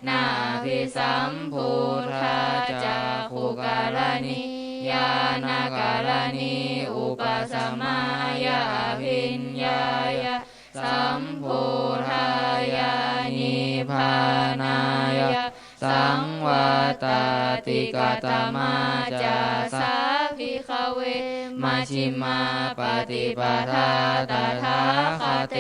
นาภิสัมพุทธาจาคุกาลนิยานากาลนิอุปสมัยาภิญญายาสัมพุทธายานิพพานายาสังวาตาติกาตมาจาสาภิกขเวมาชิมาปฏิปทาตถาคเต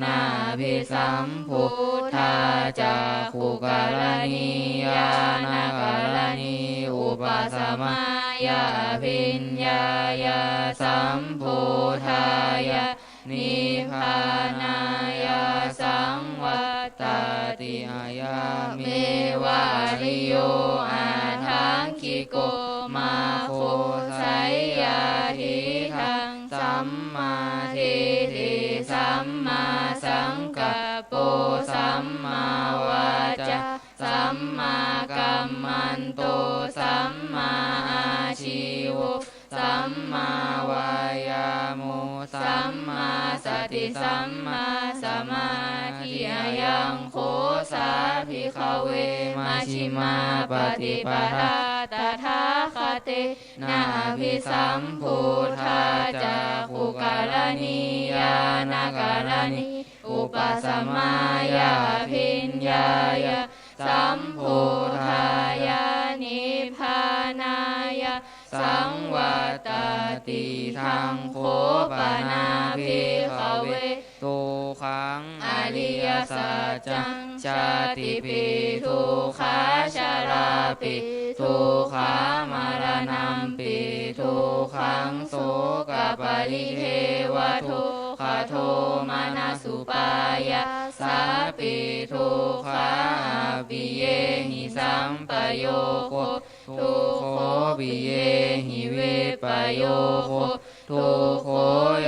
นาภิสัมพุทธาจาคุกาลนิยานากาลนิอุปสมัยาภิญญายาสัมพุทธายานิพพานายาสังวัตติอายาเมวะริโยอาทังคิโกมาโคไสยาทิทังสัมมาทิฏฐิสัมมาสังกัปโปสัมมาวาจาสัมมากัมมันโตสัมมาอาชีวสัมมาวายาโมสัมมาสติสัมมาสมาธิอายังโคสาภิกขเวมาชิมาปฏิปทาตถาคเตนาภิสัมพุทธาจาคุกาลนิยานากาลนิอุปสมัยาภิญญายาสัมพุทธายานิพพานายาสังวัตติทังโคปนาภิกขเวตุขังอริยสัจจังชาติปิทุกขาชาราปิทุกขามรณัมปิทุกขังโสกปริเทวทุกขโทมานาสุปายาสาปิทุกขาปิเยหิสัมปโยโคทุกโคปิเยหิวิปโยโคทุกโค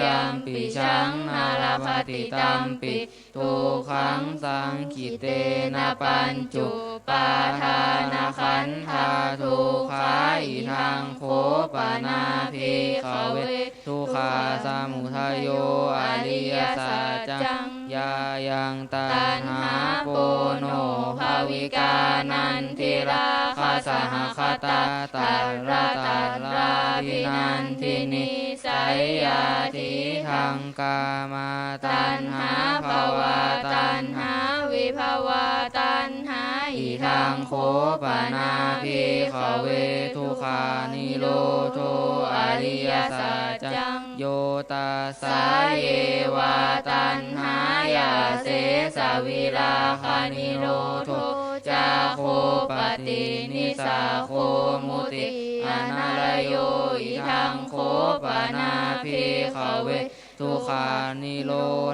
ยัมปิชังนาลภติตัมปิทุกขังสังขิเตนะปัญจุปาทานาขันธาทุกขาอิทังโคปนาภิกขเวทุกขาสมุทัยโยอริยสัจจังยายังตัณหาโปโนภาวิกานันทิราคาสหคตาตัรราภินันทินิสัยยาทิทังกามาตัณหาภวาตัณหาวิภวาตัณหาอิ ทังโคปนาภิกขเวทุกขานิโรโธอริยสัจจังโยตัสสะเยวาตัณหายาเสสวิราคานิโรโธจาโคปฏินิสาโคมุติอนาลโยอิทังโคปนาภิกขเวทุกขานิโร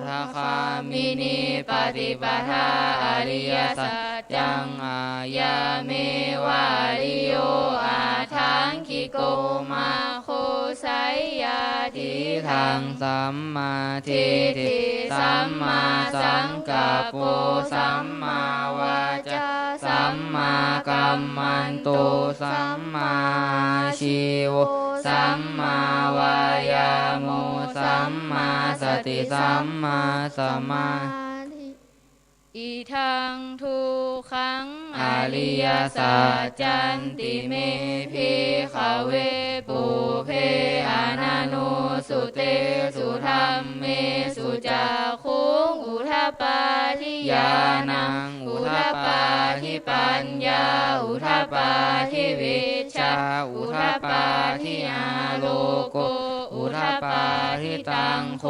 ธคามินิปฏิปทาอริยสัจจังอายาเมวาริโยอาทังคิโกมาโคไสยาทิทังสัมมาทิฏฐิสัมมาสังกัปโปสัมมาวาจาสัมมากัมมันโตสัมมาชีวสัมมาวายาโมสัมมาสติสัมมาสมาธิอิทังทุกขังอริยสัจจันติเมภิกขเวปุเพอานานุสุเตสุธัมเมสุจักขุงอุทปปาทิญาณังอุทปปาทิปัญญาอุทปปาทิวิชชาอุทปปาทิอาโลโกอุทปปาทิตังโค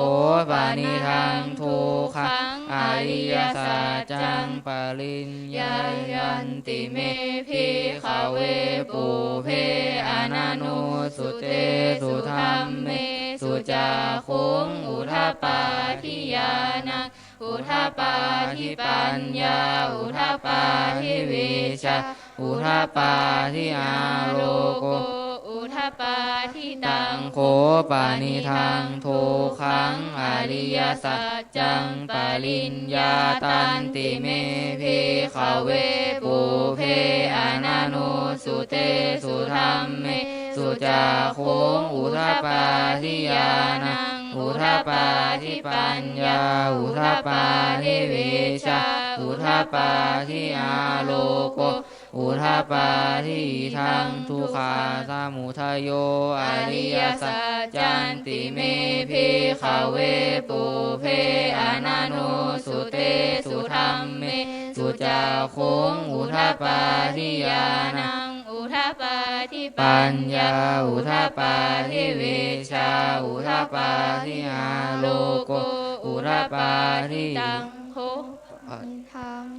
ปานิทังทุกขังอริยสัจจังปริญญายันติเมภิกขเวปุเพอานานุสุเตสุธัมเมสุจักขุงอุทปปาทิญาณังอุทปปาทิปัญญาอุทปปาทิวิชชาอุทปปาทิอาโลโกอุทปปาทิตังโคปานิทังทุกขังอริยสัจจังปริญญาตันติเมภิกขเวปุเพอานานุสุเตสุธัมเมสุจักขุงอุทปปาทิญาณังอุทปปาทิปัญญาอุทปปาทิวิชชาอุทปปาทิอาโลโกอุทปปาทิทังทุกขาสมุทัยโยอริยสัจจันติเมภิกขเวปุเพอานานุสุเตสุธัมเมสุจักขุงอุทปปาทิญาณังอุทปปาทิปัญญาอุทปปาทิวิชชาอุทปปาทิอาโลโกอุทปปาทิตังโค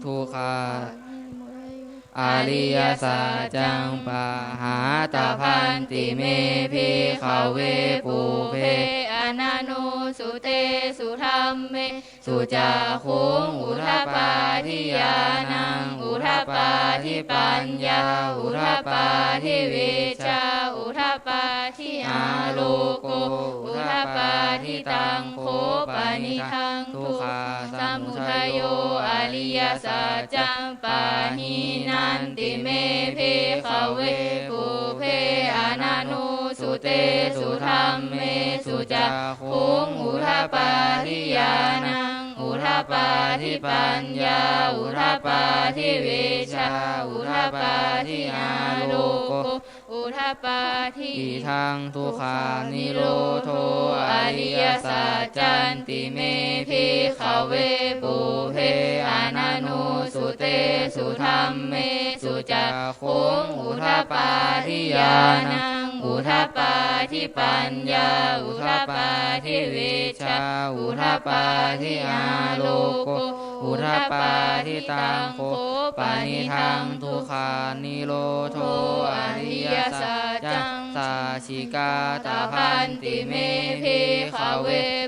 ทุกขาอริยสัจจังปะหาตาพันติเมภิกขเวปุเพอานานุสุเตสุธัมเมสุจักขุงอุทปปาทิญาณังอุทปปาทิปัญญาอุทปปาทิวิชชาอุทปปาทิอาโลโกอุทปปาทิตังโคปานิทังทุกขาสมุทัยโยอริยสัจจังปาหินันติเมภิกขเวปุเพอานานุสุเตสุธัมเมสุจักขุงอุทปปาทิญาณังอุทปปาทิปัญญาอุทปปาทิวิชชาอุทปปาทิอาโลโกอุทปปาทิทังทุกขานิโรโธอริยสัจจันติเมภิกขเวปุเพอานานุสุเตสุธัมเมสุจักขุงอุทปปาทิญาณังอุทปปาทิปัญญาอุทปปาทิวิชชาอุทปปาทิอาโลโกอุทปปาทิตังโคปานิทังทุกขานิโรโธอริยสัจจังสาชิกาตาพันติเมภิกขเว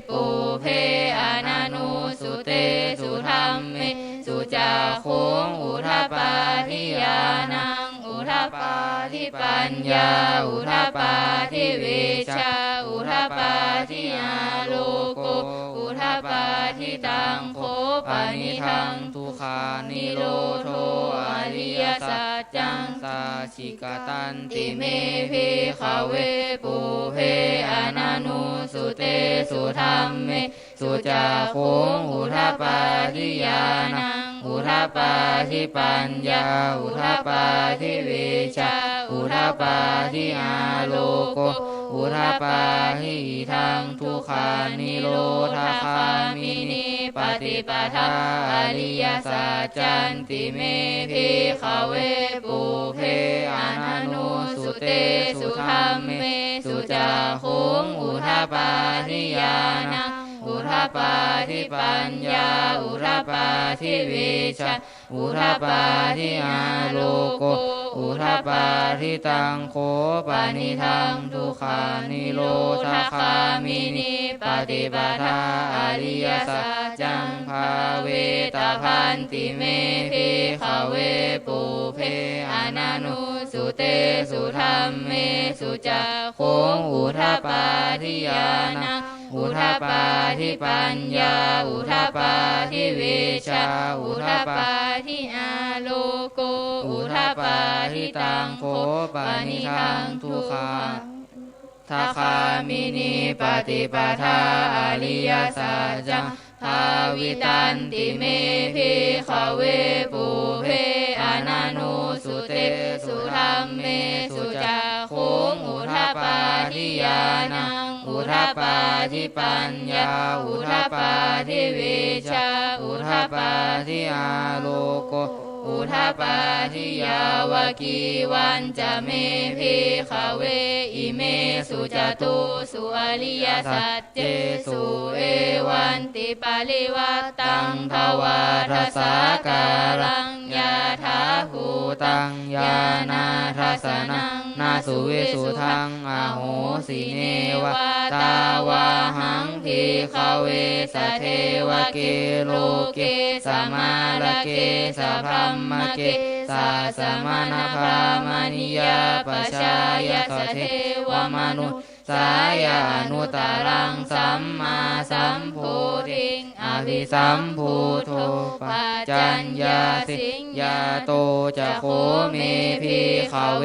ปุเพอานานุสุเตสุธัมเมสุจักขุงอุทปปาทิญาณังอุทปปาทิปัญญาอุทปปาทิวิชชาอุทปปาทิอาโลโกอุทปปาทิตังโคปานิทังทุกขานิโรโธอริยสัจจังสาชิกตันติเมภิกขเวปุเพอานานุสุเตสุธัมเมสุจักขุงอุทปปาทิญาณังอุทปปาทิปัญญาอุทปปาทิวิชชาอุทปปาทิอาโลโกอุทปปาทิทังทุกขานิโรธคามินิป ฏิปทาอริยสัจจันติเมภิกขเวปุเพอานานุสุเตสุธัมเมสุจักขุงอุทาปาทิญาณังอุทาปาทิปัญญาอุทาปาทิวิชาอุทาปาทิอาโลโกอุทาปาทิตังโคปานิทังทุกขานิโรธคามินิปฏิปทาอริยสัจจังภาเวตาพันติเมภิกขเวปุเพอานานุสุเตสุธัมเมสุจักขุงอุทาปาทิญาณังอุทาปาทิปัญญาอุทาปาทิวิชาอุทาปาทิอาโลโกอุทาปาทิตังโคปานิทังทุกขาทัคคามินิปฏิปทาอริยสัจจังภาวิตันติเมภิกขเวปุเพอานานุสุเตสุธัมเมสุจักขุงอุทาปาทิญาณังอุทาปาทิปัญญาอุทาปาทิวิชาอุทาปาทิอาโลโกอุทาปาทิยาวกีวันจะเมภิกขเวอิเมสุจตุสุอริยสัจเจสุเอวันติปาลิวัตตังภวาทสาการังยาถาภูตังยานาทัสนังนาสุเวสุทังอโหสิเนวะตาวาหังภิกขเวสเทวเกโลเกสมาลเกสพรหมเกสาสมณพรามณิยาปชายสเทวมนุสายานุตารังสัมมาสัมโพธิงอภิสัมพุทโธปัจจัญญาสิงยาโตจะโคเมภิกขเว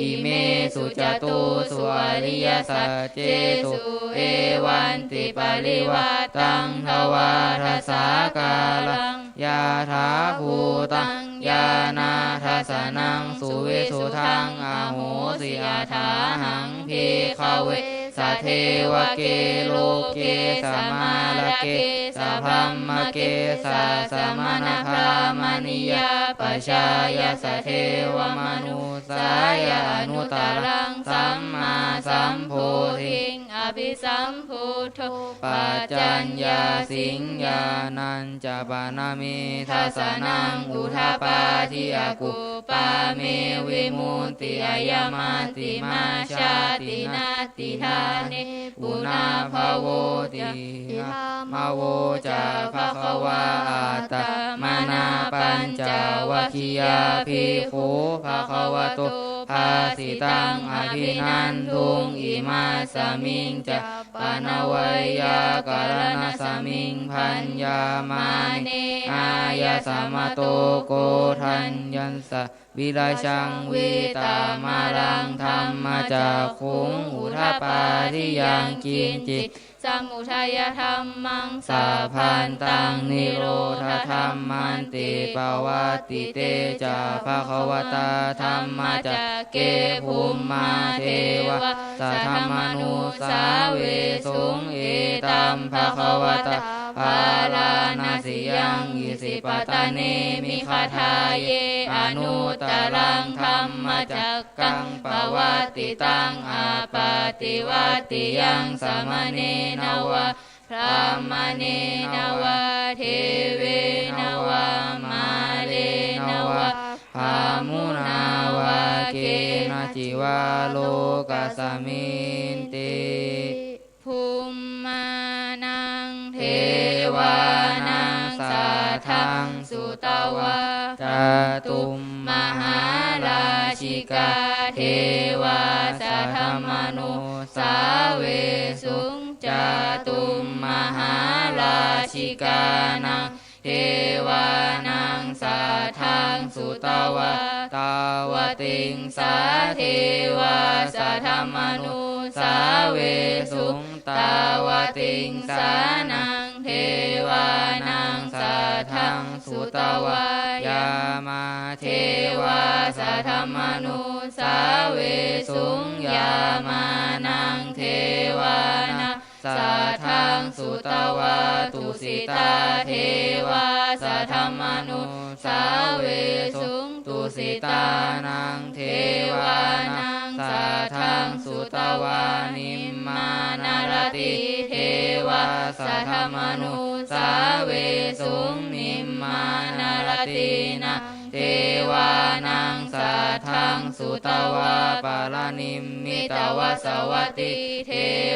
อิเมสุจตุสุอริยสัจเจสุเอวันติปาลิวัตตังทวาทสาการังยาถาภูตังยานาทัสนังสุเวสุทังอโหสิอาถาหังภิกขเวสเทวเกโลเกสมาลเกสพรหมเกสาสมณพรามณิยาปชายสเทวมนุสายานุตารังสัมมาสัมโพธิงอภิสัมพุทโธปัจจัญญาสิงญานันจะปานามิทัสนังอุทาปาทิอากุปาเมวิมุตติอายมาติมาชาตินาติธาเนปุนาภโวติมโวจาภควาอัตตมานาปัญจวัคคียาภิกขุภควโตภาสิตังอภินันทุงอิมาสมิงจะปานวัยยาการณสมิงพัญญามาเนอายาสมโตโกทัญญัสสะวิราชังวิตามารังธรรมจากขุงอุทาปาทิยังกินจิตสมุทัยธรรมังสาพันตังนิโรธธรรมันติปวัตติเตจาภควตาธรรมจักเกภูมิมาเทวะสัทธมนุสาเวสุงเอตัมภควตาภาลานาสิยังอิสิปตาเนมิคาทาเยอนุตตรังธรรมจักกังปวัตติตังอาปาติวัตติยังสมเนนวะพระมเนนวะเทเวนวะมาเลนวะภามุนาวะเกนะจิวาโลกัสมินติภูมิมานังเทวานังสัทธังสุตวะจตุมมหาราชิกาเทวาสัทธมนุสาเวสุงจตุมมหาราชิกานังเทวานังสัทธังสุตวะตาวติงสาเทวาสัทธมนุสาเวสุงตาวติงสานังเทวานังสัทธังสุตวะยามาเทวาสัทธมนุสาเวสุงยามานังเทวานังสัทธังสุ สุตวาตุสิตาเทวาสัทธมนุสาเวสุงตุสิตานังเทวานังสัทธังสุตวานิมมานารติเทวาสัทธมนุสาเวสุงนิมมานารตินะเทวานังสัทธังสุตวาปารานิมมิตวสวัตติเท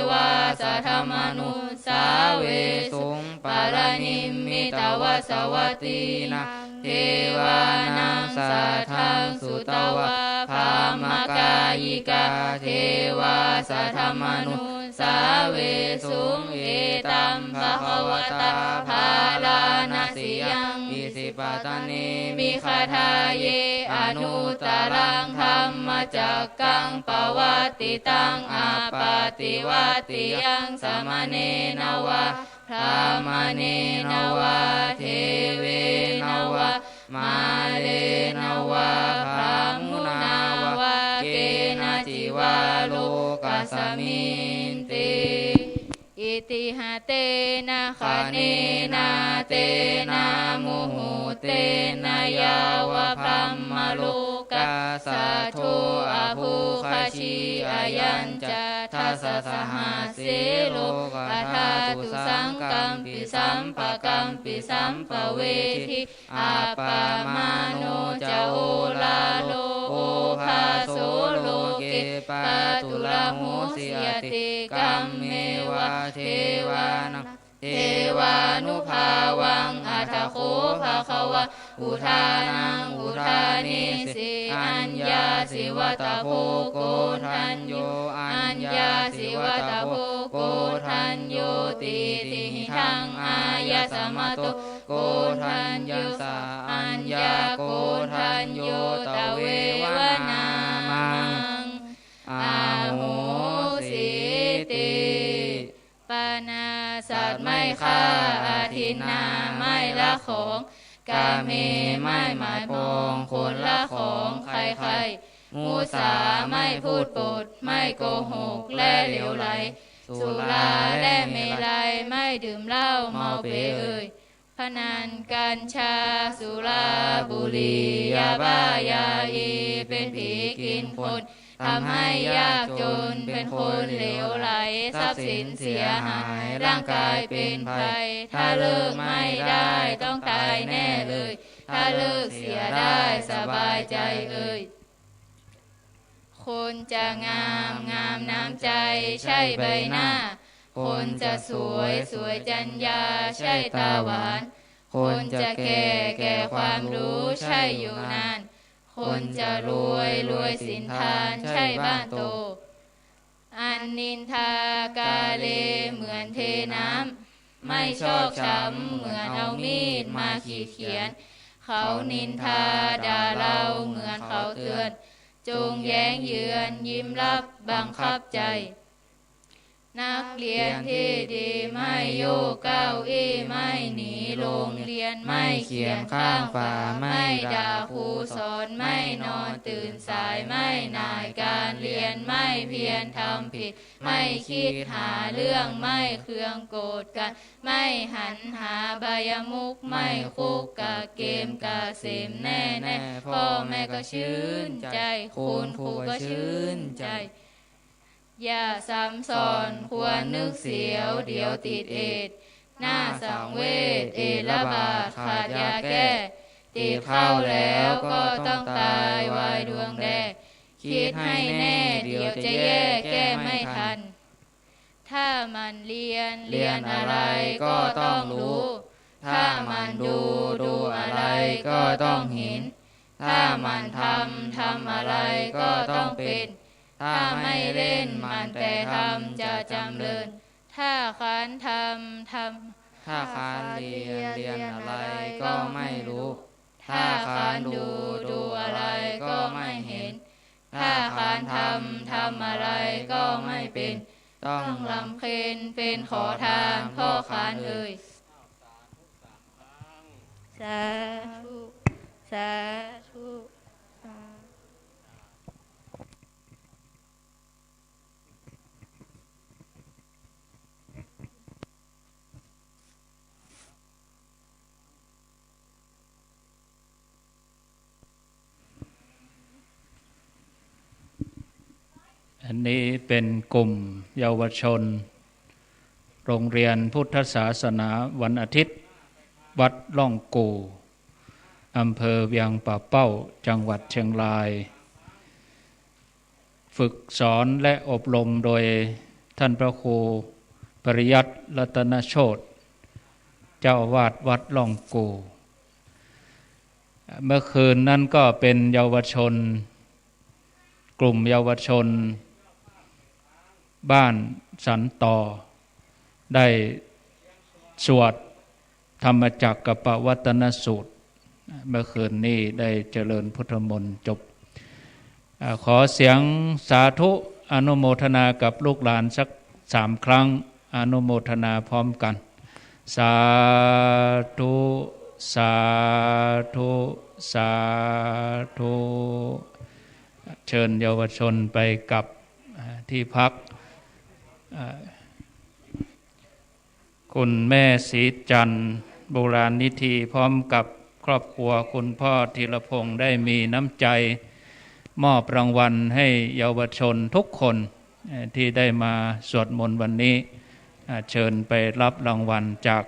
วาสัทธมนุสาเวสุงปารานิมมิตวสวัตตินะเทวานังสัทธังสุตวาภามกายิกาเทวาสัทธมนุสาเวสุงเอตัมภควตาภาลานาสิยังอิสิปตเนมิคาทาเยอนุตรังธรรมจักกังปวัตติตังอาปาติวัตติยังสมเนนวะพรามเนนวะเทเวนวะมาเลนวะพรามุนาวะเกนะจิวาโลกัสสมินติอิติหะเตนะคะเนนะเตนะมุหุเตนะยาวะพรัมมโลกัสสะโทอะภูคชีอายัญจะทัสสะสหัสเสโลกะธาตุสังกัมปิสัมปะกัมปิสัมปะเวทิอาปามาโนจะโอลาโลโอภาโสโลเกปะตุลาโหสิยติกัมเมวะเทวานังเทวานุภาวังอัตถโคภะคะวะอุทานังอุทานิสิอัญญาสิวัตโพโกทัญโยอัญญาสิวัตโพโกทัญโยติติทังอายะสมโตโกทัญโยสาอัญญาโกทัญโยตเววนามังอาโหสิติปานาสัตว์ไม่ฆ่าอาทินนาไม่ละของกาเมไม่หมายปองคนละของใครๆมุสาไม่พูดปดไม่โกหกและเหลวไหลสุราและเมลัยไม่ดื่มเหล้าเมาเปเอ่ยพนันกัญชาสุราบุหรี่ยาบ้ายาอีเป็นผีกินคนทำให้ยากจนเป็นคนเหลวไหลทรัพย์สินเสียหายร่างกายเป็นภัยถ้าเลิกไม่ได้ต้องตายแน่เลยถ้าเลิกเสียได้สบายใจเอ่ยคนจะงามงามน้ำใจใช่ใบหน้าคนจะสวยสวยจัญญาใช่ตาหวานคนจะแก่แก่ความรู้ใช่อยู่นานคนจะรวยรวยสินทานใช่บ้านโตอันนินทากาเลเหมือนเทน้ำไม่ชอบช้ำเหมือนเอามีดมาขีดเขียนเขานินทาด่าเราเหมือนเขาเตือนจงแย้งเยือนยิ้มรับบังคับใจนักเรียนที่ดีไม่โยกเก้าอี้ไม่หนีโรงเรียนไม่เขียนข้างฝาไม่ด่าครูสอนไม่นอนตื่นสายไม่นายการเรียนไม่เพียรทำผิดไม่คิดหาเรื่องไม่เคืองโกรธกันไม่หันหาบายมุกไม่คุกกะเกมกะเสมแน่แน่พ่อแม่ก็ชื่นใจคุณครูก็ชื่นใจอย่าซ้ำซ้อนควรนึกเสียวเดี๋ยวติดเอดหน้าสังเวชเอระบาดขาดยาแก้ติดเข้าแล้วก็ต้องตายวายดวงแดงคิดให้แน่เดี๋ยวจะแย่แก้ไม่ทันถ้ามันเรียนอะไรก็ต้องรู้ถ้ามันดูอะไรก็ต้องเห็นถ้ามันทำอะไรก็ต้องเป็นถ้าไม่เล่นมันแต่ทำจะจำเริญถ้าค้านทำถ้าค้านเรียนอะไรก็ไม่รู้ถ้าค้านดูอะไรก็ไม่เห็นถ้าค้านทำอะไรก็ไม่เป็นต้องลำเค็ญเป็นขอทานพ่อค้านเอ่ยสาธุสาธุ อันนี้เป็นกลุ่มเยาวชนโรงเรียนพุทธศาสนาวันอาทิตย์วัดล่องกู่อำเภอเวียงป่าเป้าจังหวัดเชียงรายฝึกสอนและอบรมโดยท่านพระครูปริยัติรัตนโชติเจ้าอาวาสวัดล่องกู่เมื่อคืนนั้นก็เป็นเยาวชนกลุ่มเยาวชนบ้านสันต่อได้สวดธรรมจักรกับปวัตตนสูตรเมื่อคืนนี้ได้เจริญพุทธมนต์จบขอเสียงสาธุอนุโมทนากับลูกหลานสัก3 ครั้งอนุโมทนาพร้อมกันสาธุสาธุสาธุเชิญเยาวชนไปกับที่พักคุณแม่ศรีจันทร์โบราณนิธิพร้อมกับครอบครัวคุณพ่อธีรพงษ์ได้มีน้ำใจมอบรางวัลให้เยาวชนทุกคนที่ได้มาสวดมนต์วันนี้เชิญไปรับรางวัลจาก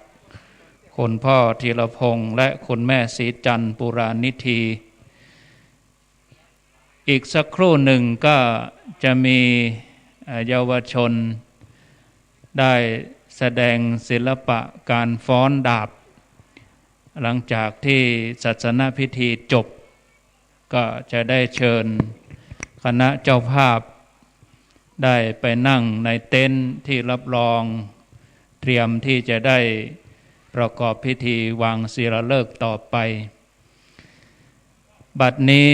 คุณพ่อธีรพงษ์และคุณแม่ศรีจันทร์โบราณนิธิอีกสักครู่หนึ่งก็จะมีเยาวชนได้แสดงศิลปะการฟ้อนดาบหลังจากที่ศาสนพิธีจบก็จะได้เชิญคณะเจ้าภาพได้ไปนั่งในเต็นท์ที่รับรองเตรียมที่จะได้ประกอบพิธีวางศิลาฤกษ์ต่อไปบัดนี้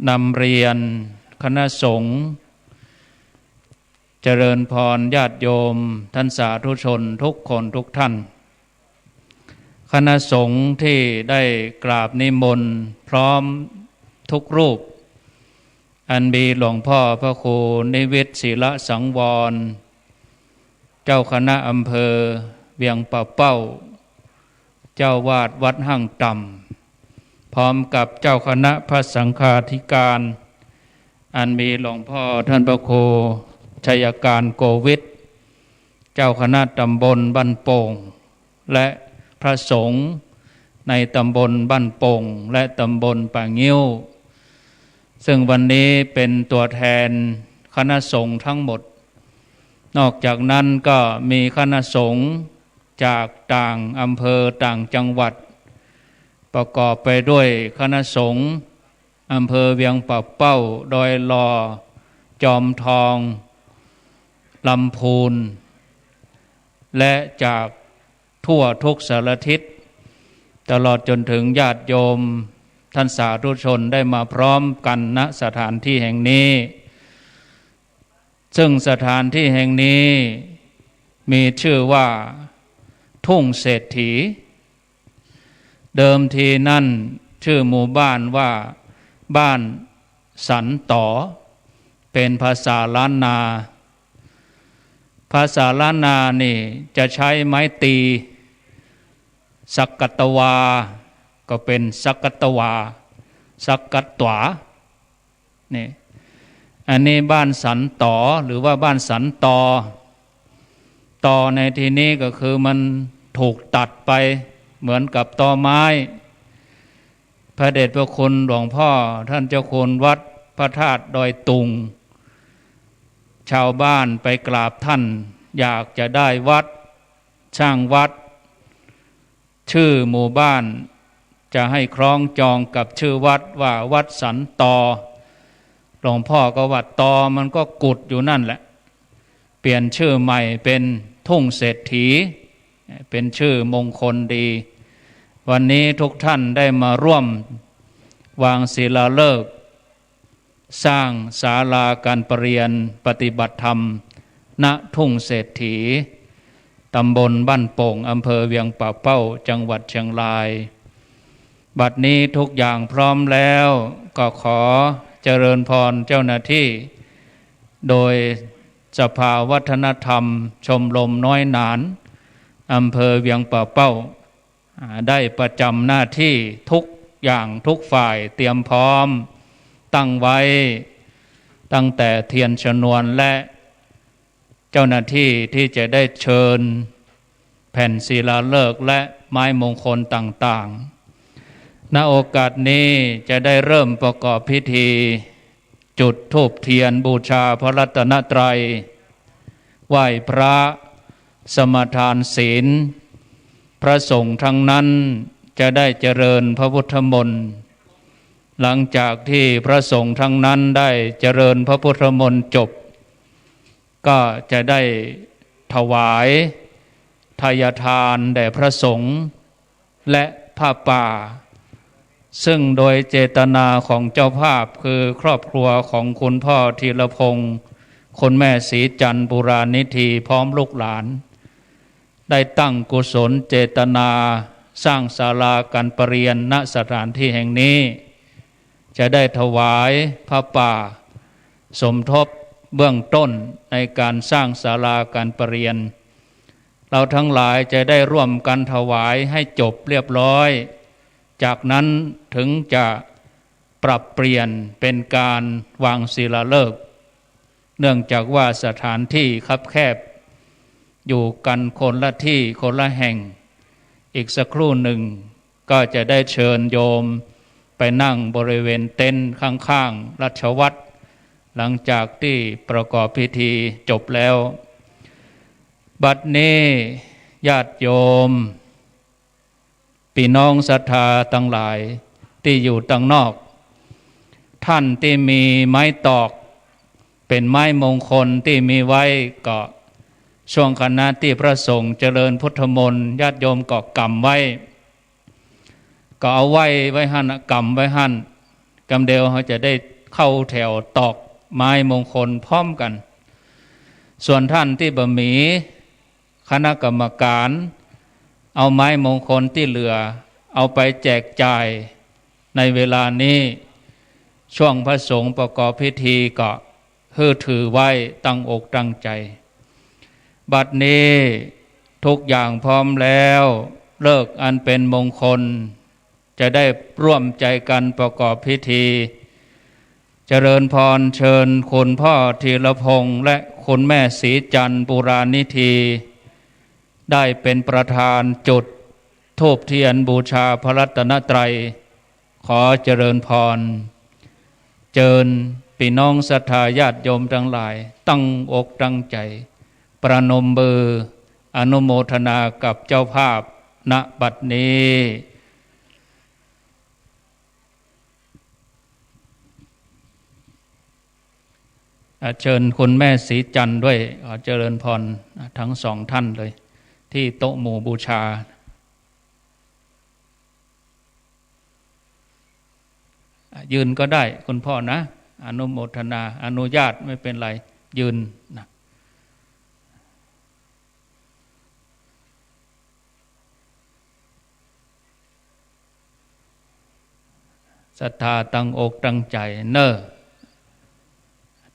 นำเรียนคณะสงฆ์เจริญพรญาติโยมท่านสาธุชนทุกคนทุกท่านคณะสงฆ์ที่ได้กราบนิมนต์พร้อมทุกรูปอันมีหลวงพ่อพระครูนิวิตศิลสังวรเจ้าคณะอำเภอเวียงป่าเป้าเจ้าวาดวัดห้างต่ำพร้อมกับเจ้าคณะพระสังฆาธิการอันมีหลวงพ่อท่านพระครูชัยการโกวิทเจ้าคณะตำบลบ้านโป่งและพระสงฆ์ในตำบลบ้านโป่งและตำบลป่างิ้วซึ่งวันนี้เป็นตัวแทนคณะสงฆ์ทั้งหมดนอกจากนั้นก็มีคณะสงฆ์จากต่างอำเภอต่างจังหวัดประกอบไปด้วยคณะสงฆ์อำเภอเวียงป่าเป้าดอยลอจอมทองลำพูนและจากทั่วทุกสารทิศตลอดจนถึงญาติโยมท่านสาธุชนได้มาพร้อมกันณสถานที่แห่งนี้ซึ่งสถานที่แห่งนี้มีชื่อว่าทุ่งเศรษฐีเดิมทีนั่นชื่อหมู่บ้านว่าบ้านสันต่อเป็นภาษาล้านนาภาษาล้านนานี่จะใช้ไม้ตีสักกัตวาก็เป็นสักกัตวาสักกัตตวานี่อันนี้บ้านสันต่อหรือว่าบ้านสันตอตอในที่นี้ก็คือมันถูกตัดไปเหมือนกับตอไม้พระเดชพระคุณหลวงพ่อท่านเจ้าคุณวัดพระธาตุดอยตุงชาวบ้านไปกราบท่านอยากจะได้วัดช่างวัดชื่อหมู่บ้านจะให้คล้องจองกับชื่อวัดว่าวัดสันตอหลวงพ่อก็วัดตอมันก็กุดอยู่นั่นแหละเปลี่ยนชื่อใหม่เป็นทุ่งเศรษฐีเป็นชื่อมงคลดีวันนี้ทุกท่านได้มาร่วมวางศิลาฤกษ์สร้างศาลาการประเรียนปฏิบัติธรรมณทุ่งเศรษฐีตำบลบ้านโป่งอำเภอเวียงป่าเป้าจังหวัดเชียงรายบัดนี้ทุกอย่างพร้อมแล้วก็ขอเจริญพรเจ้าหน้าที่โดยสภาวัฒนธรรมชมรมน้อยหนานอำเภอเวียงป่าเป้าได้ประจำหน้าที่ทุกอย่างทุกฝ่ายเตรียมพร้อมตั้งไว้ ตั้งแต่เทียนชนวนและเจ้าหน้าที่ที่จะได้เชิญแผ่นศิลาฤกษ์และไม้มงคลต่างๆณโอกาสนี้จะได้เริ่มประกอบพิธีจุดธูปเทียนบูชาพระรัตนตรัยไหว้พระสมทานศีลพระสงฆ์ทั้งนั้นจะได้เจริญพระพุทธมนต์หลังจากที่พระสงฆ์ทั้งนั้นได้เจริญพระพุทธมนต์จบก็จะได้ถวายทายทานแด่พระสงฆ์และผ้าป่าซึ่งโดยเจตนาของเจ้าภาพคือครอบครัวของคุณพ่อธีรพงศ์คุณแม่ศรีจันทร์บุรานิธีพร้อมลูกหลานได้ตั้งกุศลเจตนาสร้างศาลาการประเรียนณสถานที่แห่งนี้จะได้ถวายผ้าป่าสมทบเบื้องต้นในการสร้างศาลาการประเรียนเราทั้งหลายจะได้ร่วมกันถวายให้จบเรียบร้อยจากนั้นถึงจะปรับเปลี่ยนเป็นการวางศิลาฤกษ์เนื่องจากว่าสถานที่คับแคบอยู่กันคนละที่คนละแห่งอีกสักครู่หนึ่งก็จะได้เชิญโยมไปนั่งบริเวณเต็นท์ข้างๆราชวัตรหลังจากที่ประกอบพิธีจบแล้วบัดนี้ญาติโยมพี่น้องศรัทธาทั้งหลายที่อยู่ต่างนอกท่านที่มีไม้ตอกเป็นไม้มงคลที่มีไว้ก็ช่วงขณะที่พระสงฆ์เจริญพุทธมนต์ญาติโยมก็กำไว้ก็เอาไว้หั่นกำไว้หั่นกำเดียวเขาจะได้เข้าแถวตอกไม้มงคลพร้อมกันส่วนท่านที่บ่มีคณะกรรมการเอาไม้มงคลที่เหลือเอาไปแจกจ่ายในเวลานี้ช่วงพระสงฆ์ประกอบพิธีก็ถือไว้ตั้งอกตั้งใจบัดนี้ทุกอย่างพร้อมแล้วเลิกอันเป็นมงคลจะได้ร่วมใจกันประกอบพิธีเจริญพรเชิญคุณพ่อธีรพงษ์และคุณแม่ศรีจันทร์บุรานิธีได้เป็นประธานจุดธูปเทียนบูชาพระรัตนตรัยขอเจริญพรเจิญพี่น้องศรัทธาญาติโยมทั้งหลายตั้งอกตั้งใจประนมมืออนุโมทนากับเจ้าภาพณบัดนี้เชิญคุณแม่ศรีจันทร์ด้วยเจริญพรทั้งสองท่านเลยที่โต๊ะหมู่บูชายืนก็ได้คุณพ่อนะอนุโมทนาอนุญาตไม่เป็นไรยืนนะศรัทธาตั้งอกตั้งใจ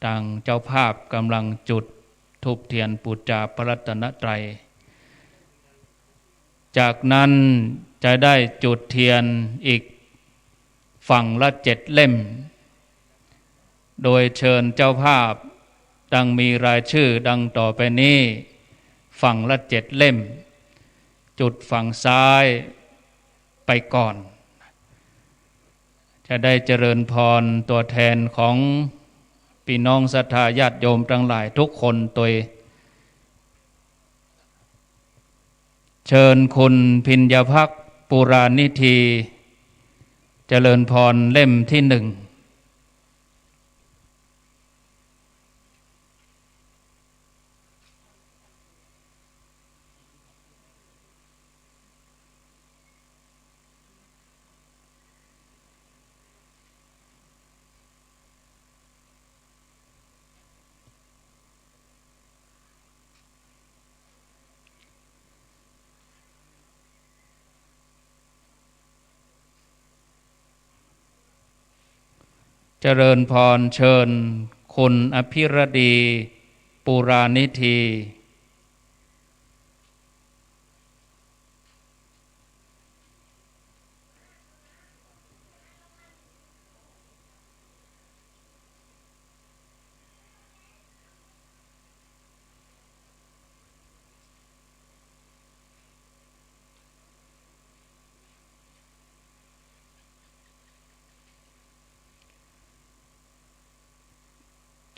ทางเจ้าภาพกำลังจุดธูปเทียนบูชาพระรัตนตรัยจากนั้นจะได้จุดเทียนอีกฝั่งละ7 เล่มโดยเชิญเจ้าภาพดังมีรายชื่อดังต่อไปนี้ฝั่งละ7 เล่มจุดฝั่งซ้ายไปก่อนจะได้เจริญพรตัวแทนของพี่น้องศรัทธาญาติโยมทั้งหลายทุกคนตัวเชิญคุณพิญญภักดิ์ปุรานิธีเจริญพรเล่มที่1เจริญพรเชิญคุณอภิรดีปุรานิธี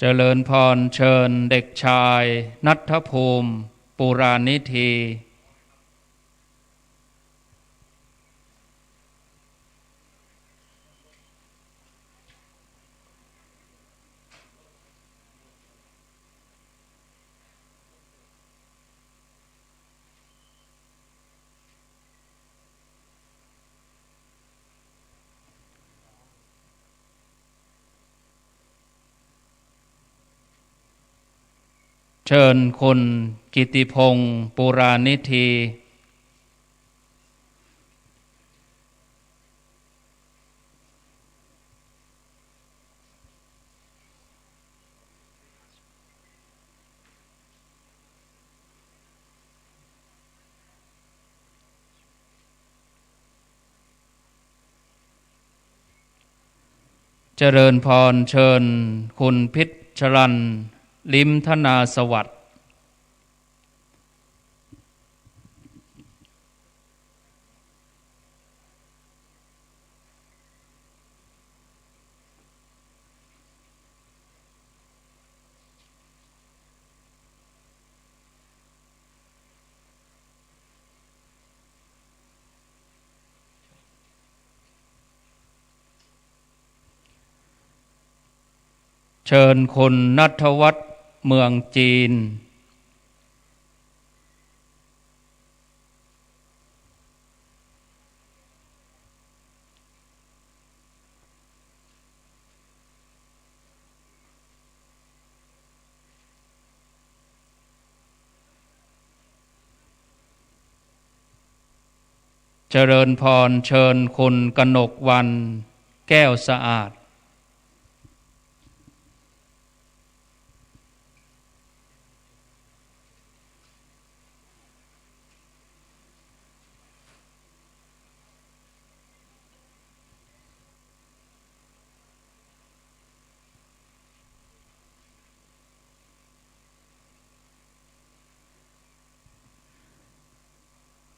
เจริญพรเชิญเด็กชายณัฐภูมิปุรานิธีเชิญคุณกิติพงศ์ปุรานิธีเจริญพรเชิญคุณพิชรัญลิมธนาสวัสดิ์เชิญคุณณัฐวัฒน์เมืองจีนเจริญพรเชิญคุณกนกวรรณแก้วสะอาด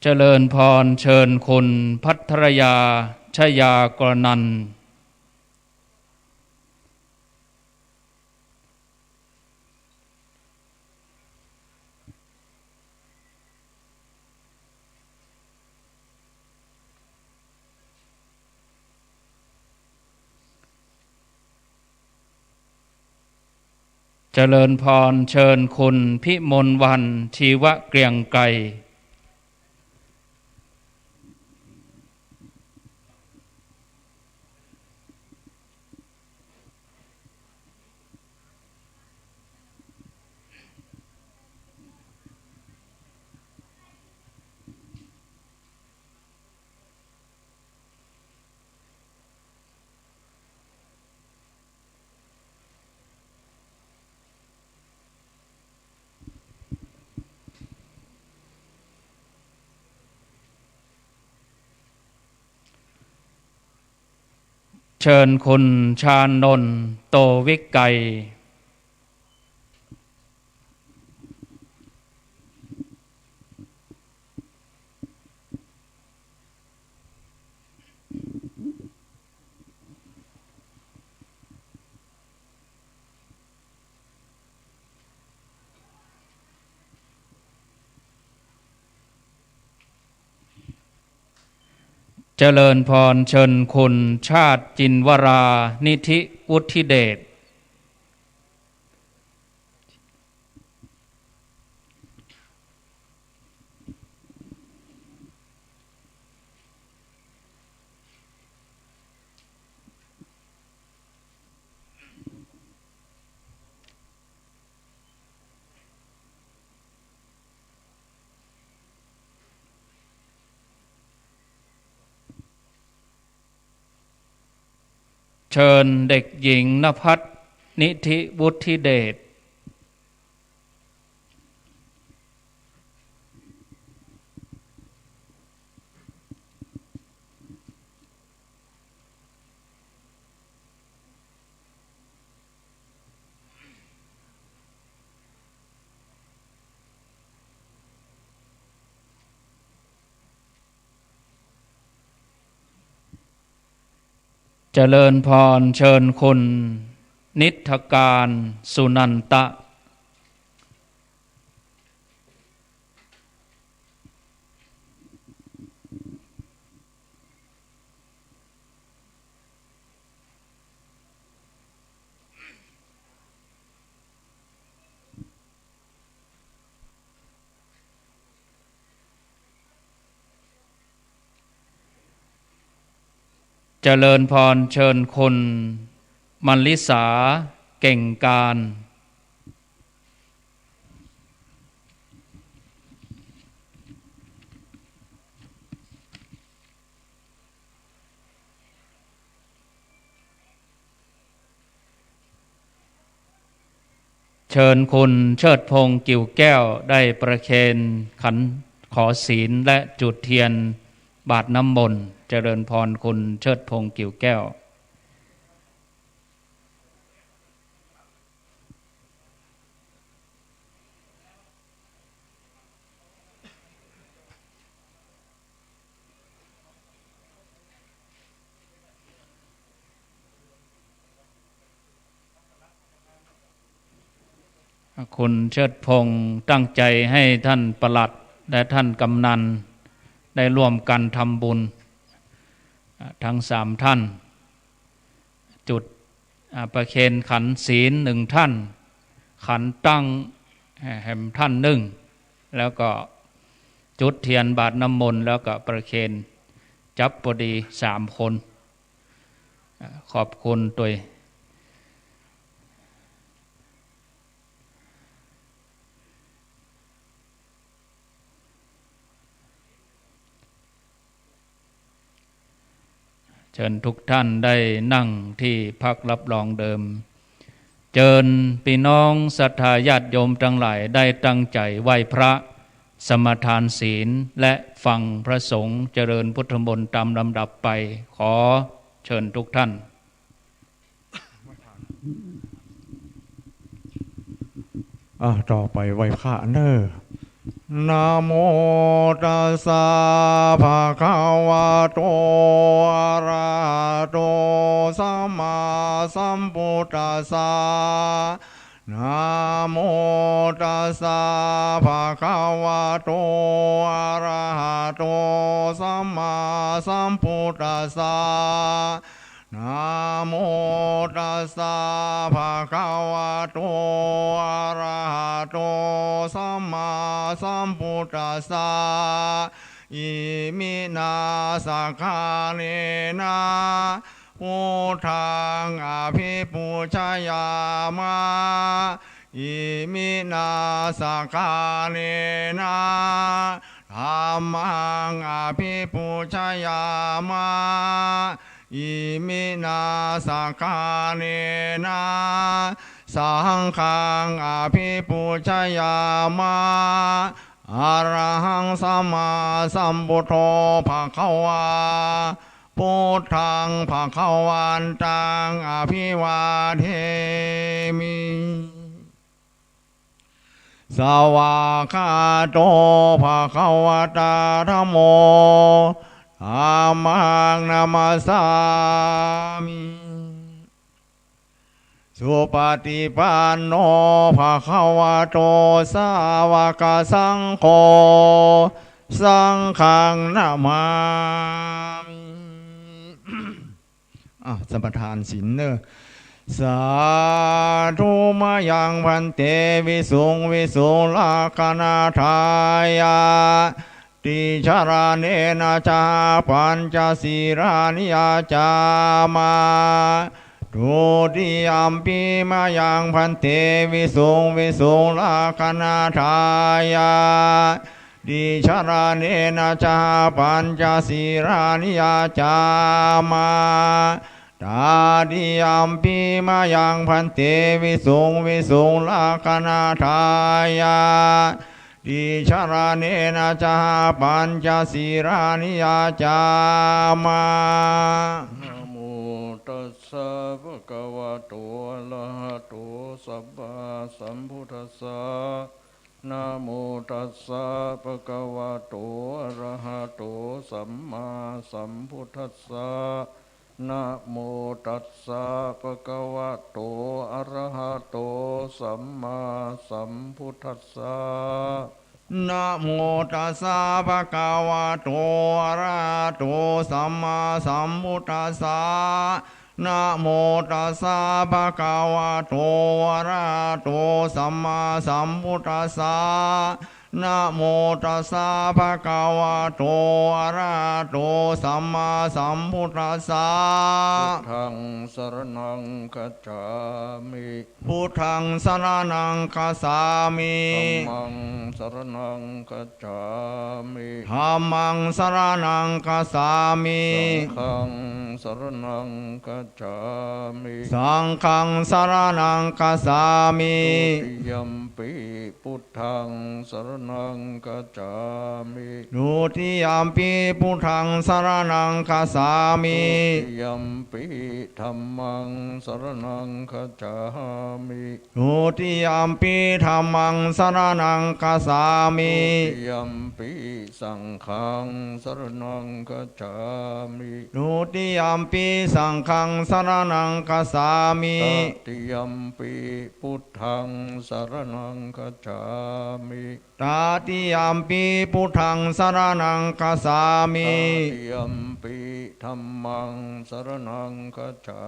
เจริญพรเชิญคุณภัทรยาชยากรนันท์เจริญพรเชิญคุณพิมลวรรณชีวะเกรียงไกรเชิญคุณชานนท์โตวิกไกเจริญพรเชิญคุณชาติจินวรานิธิวุฒิเดชเชิญเด็กหญิงณภัทรนิธิวุฒิเดชเจริญพรเชิญคุณ นิทธการสุนันตะเจริญพรเชิญคุณมัลลิสาเก่งการเชิญคุณเชิดพงษ์กิ่วแก้วได้ประเคนขันขอศีลและจุดเทียนบาทน้ำมนต์เจริญพรคุณเชิดพงษ์กิ่วแก้วคุณเชิดพงษ์ตั้งใจให้ท่านปลัดและท่านกำนันได้ร่วมกันทำบุญทั้งสามท่านจุดประเคนขันศีลหนึ่งท่านขันตั้งแห่มท่านหนึ่งแล้วก็จุดเทียนบาทน้ำมนต์แล้วก็ประเคนจับพอดี3 คนขอบคุณตัวเชิญทุกท่านได้นั่งที่พักรับรองเดิมเชิญพี่น้องศรัทธาญาติโยมทั้งหลายได้ตั้งใจไหว้พระสมทานศีลและฟังพระสงฆ์เจริญพุทธมนต์ตามลำดับไปขอเชิญทุกท่านต่อไปไหว้พระเนอนะโมตัสสะภะคะวะโตอะระหะโตสัมมาสัมพุทธัสสะนะโมตัสสะภะคะวะโตอะระหะโตสัมมาสัมพุทธัสสะนะโมตัสสะภะคะวะโตอะระหะโตสัมมาสัมพุทธัสสะอิมินาสกาเลนะพุทธังอภิปูชยามะอิมินาสกาเลนะธัมมังอภิปูชยามะอิมินาสกาเลนะสังฆังอภิปูชยามะอะระหังสัมมาสัมพุทโธภคะวาพุทธังภคะวันตังอภิวาเทมิสวากขาโตภคะวตาธัมโมธัมมังนามัสสามิสุปฏิปันโนภะคะวะโตสาวกสังโฆสังฆังนามามิสมทานศีลเนอสาธุมายังพันเตวิสุงวิสุงลาคนาทายาติชาราเนนะจาปัญจศีรานิยาจามาทุติยัมปิมายังพันเตวิสุงวิสุงลาคนาทายาติชาราเนนะจาปัญจศีรานิยาจามาตาดิยัมปิมายังพันเตวิสุงวิสุงลาคนาทายาติชาราเนนะจาปัญจศีรานิยาจามานะโมตัสสะภะคะวะโตอะระหะโตสัมมาสัมพุทธัสสะนะโมตัสสะภะคะวะโตอะระหะโตสัมมาสัมพุทธัสสะ นะโมตัสสะภะคะวะโตอะระหะโตสัมมาสัมพุทธัสสะนะโมตัสสะภะคะวะโตอะระหะโตสัมมาสัมพุทธัสสะนะโมตัสสะภะคะวะโตอะระหะโตสัมมาสัมพุทธัสสะนะโมตัสสะภะคะวะโตอะระหะโตสัมมาสัมพุทธัสสะพุทธังสรณังคัจฉามิพุทธังสรณังคัสสามิธัมมังสรณังคัจฉามิธัมมังสรณังคัสสามิสังฆังสรณังคัจฉามิสังฆังสรณังคัสสามิทุติยัมปิพุทธังสรณังคัจฉามิทุติยัมปิพุทธังสรณังคัสสามิทุติยัมปิธัมมังสรณังคัจฉามิทุติยัมปิธัมมังสรณังคัสสามิทุติยัมปิสังฆังสรณังคัจฉามิทุติยัมปิสังฆังสรณังคัสสามิตติยัมปิพุทธังสรณังคัจฉามิตติยัมปิพุทธังสรณังคัสสามิตติยัมปิธัมมังสรณังคัจฉา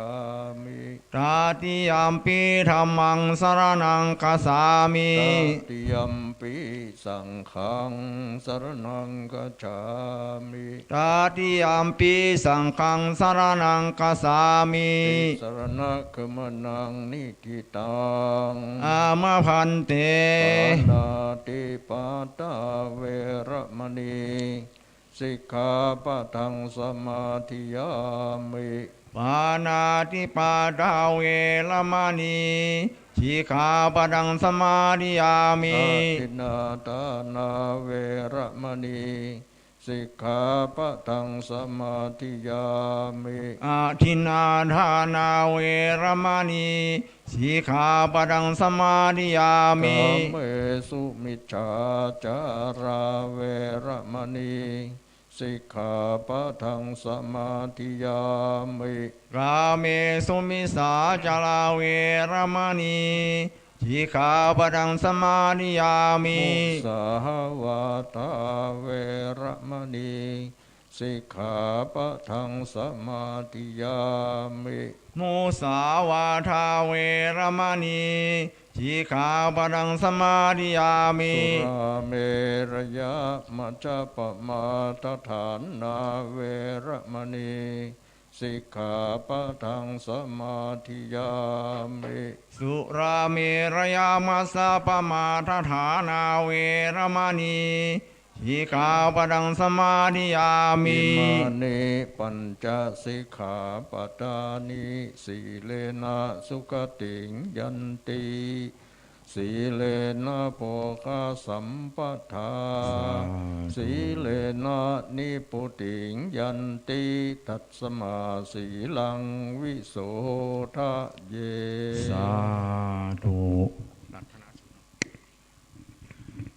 มิตติยัมปิธัมมังสรณังคัสสามิตติยัมปิสังฆังสรณังคัจฉามิตติยัมปิสังฆังสรณังคัสสามิสรณะขมนังนิทิตังอามะพันเตปานาติปาตาเวระมณีสิกขาปะทังสมาธิยามิปานาติปาตาเวระมณีสิกขาปะทังสมาธิยามิทินาทานาเวระมณีสิกขาปะทังสมาธิยามิอาทินนาทานาเวระมณีสิกขาปะทังสมาธิยามิกามเมสุมิจฉาจาราเวระมณีสิกขาปะทังสมาธิยามิกาเมสุมิสาจาราเวระมณีสิกขาปะทังสมาธิยามิมุสาวาทาเวระมณีสิกขาปะทังสมาธิยามิมุสาวาทาเวระมณีสิกขาปะทังสมาธิยามิสุราเมรยะมัจจปมาทฐานนาเวระมณีสิกขาปะทังสมาธิยามิสุราเมรยามัสสะปมาทฐานาเวระมณีสิกขาปะทังสมาธิยามิอิมานิปัญจสิกขาปทานิสีเลนะสุขติงยันติสีเลนะโภคสัมปทาสีเลนะนิพุติงยันติตัสสมาสีลังวิโสทะเยสาธุ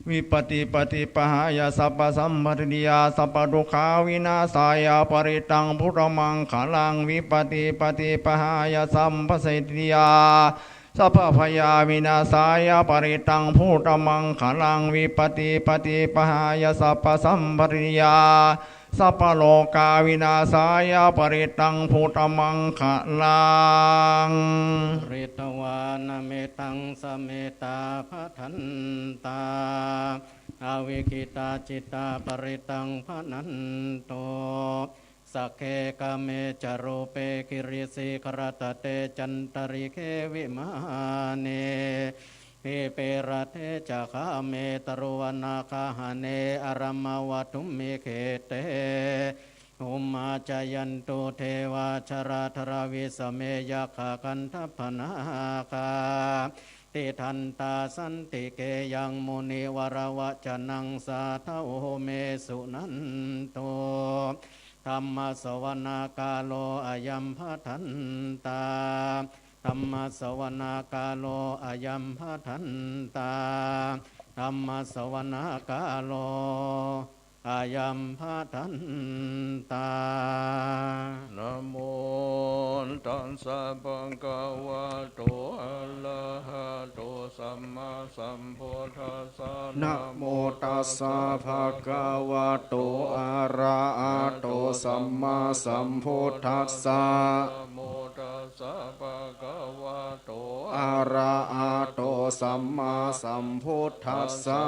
วิปติปฏิปหายาสัพพสัมปติยาสัพพทุกขาวินาศายาปริตังพุทธมังคลังวิปติปฏิปหายาสัมปสิติยาสัพพยาวินาศายาปริตังพุทธมังคลังวิปติปฏิปหายาสัพพสัมปติยาสัพพโลกาวินาศายาปริตังพุทธมังคลังริตวานเมตังสเมตาภทันตาอาวิกิตาจิตตาปริตังภนันโตสักเคกเมจโรเปกิริสิกรตเตจันตริเควิมาเนเปเปรเทจะคาเมตรุวนาคาหเนอารมวัตุมิเขเตอุมาจายันตุเทวาชราธรวิสเมยะขากันทัพนาคาติทันตาสันติเกยังมุนิวรวจนังสาทโอเมสุนันโตธรรมสวรรากาโลอายัมภทันตาธรรมสวรรากาโลอายัมภทันตาธรรมสวรรากาโลอ อายัมภทันตา นะโมตัสสะภะคะวะโตอะระหะโตสัมมาสัมพุทธัสสะ นะโมตัสสะภะคะวะโตอะระหะโตสัมมาสัมพุทธัสสะ นะโมตัสสะภะคะวะโต อะระหะโตสัมมาสัมพุทธัสสะ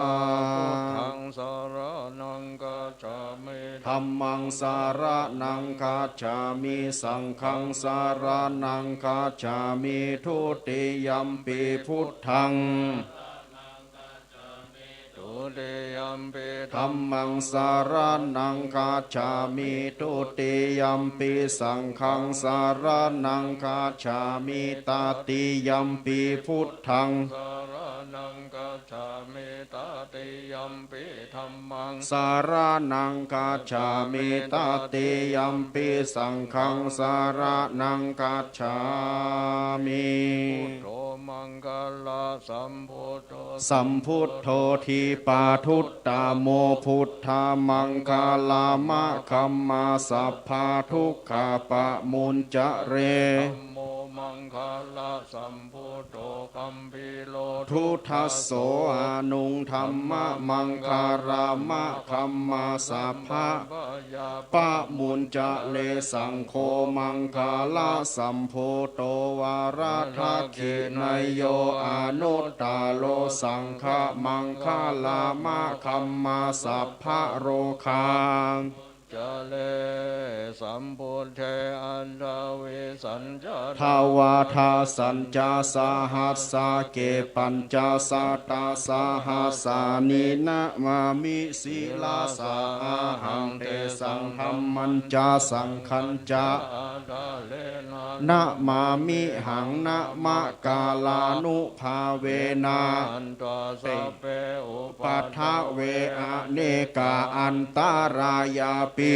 ธังสารนังกัจฉามิ ธัมมังสารนังคัจฉามิสังฆังสารนังคัจฉามิทุติยัมปิพุทธัง ทุติยัมปิ ธัมมังสารนังคัจฉามิทุติยัมปิสังฆังสารนังคัจฉามิตติยัมปิพุทธัง สารนังกัจฉามิตติยัมปิธัมมัง สารนังคัจฉามิตติยัมปิสังฆังสารนังคัจฉามิ พุทโธมังคลาสัมพุทโธ สัมพุทโธทีปาทุตตาโมพุทธามังคลามะคัมมาสัพพาทุกขาปะมุญจะเร ธัมโมมังคลาสัมพุทโธคัมภีโล ทุทัสโสอานุงธรรมะมังคารามะคัมมาสัพพะ ปะยา ปะมุญจะเลสังโฆมังคาลาสัมโพโตวาราทักขินายโยอานุตตาโลสังฆมังคาลามะคัมมาสัพพะโรคา จะเลสัมพุทเทอันดาวิสัญจ ทาวาทาสัญจาสาหัสสาเกปัญจสาตาสาหัสสานินะมามิศิลาสาอาหังเตสังธรรมันจาสังขันจา อาดาเลนะ นะมามิหังนะมะกาลานุภาเวนา อันตวสัพเพอุ ปัทะเวอะเนกาอันตารายาปิ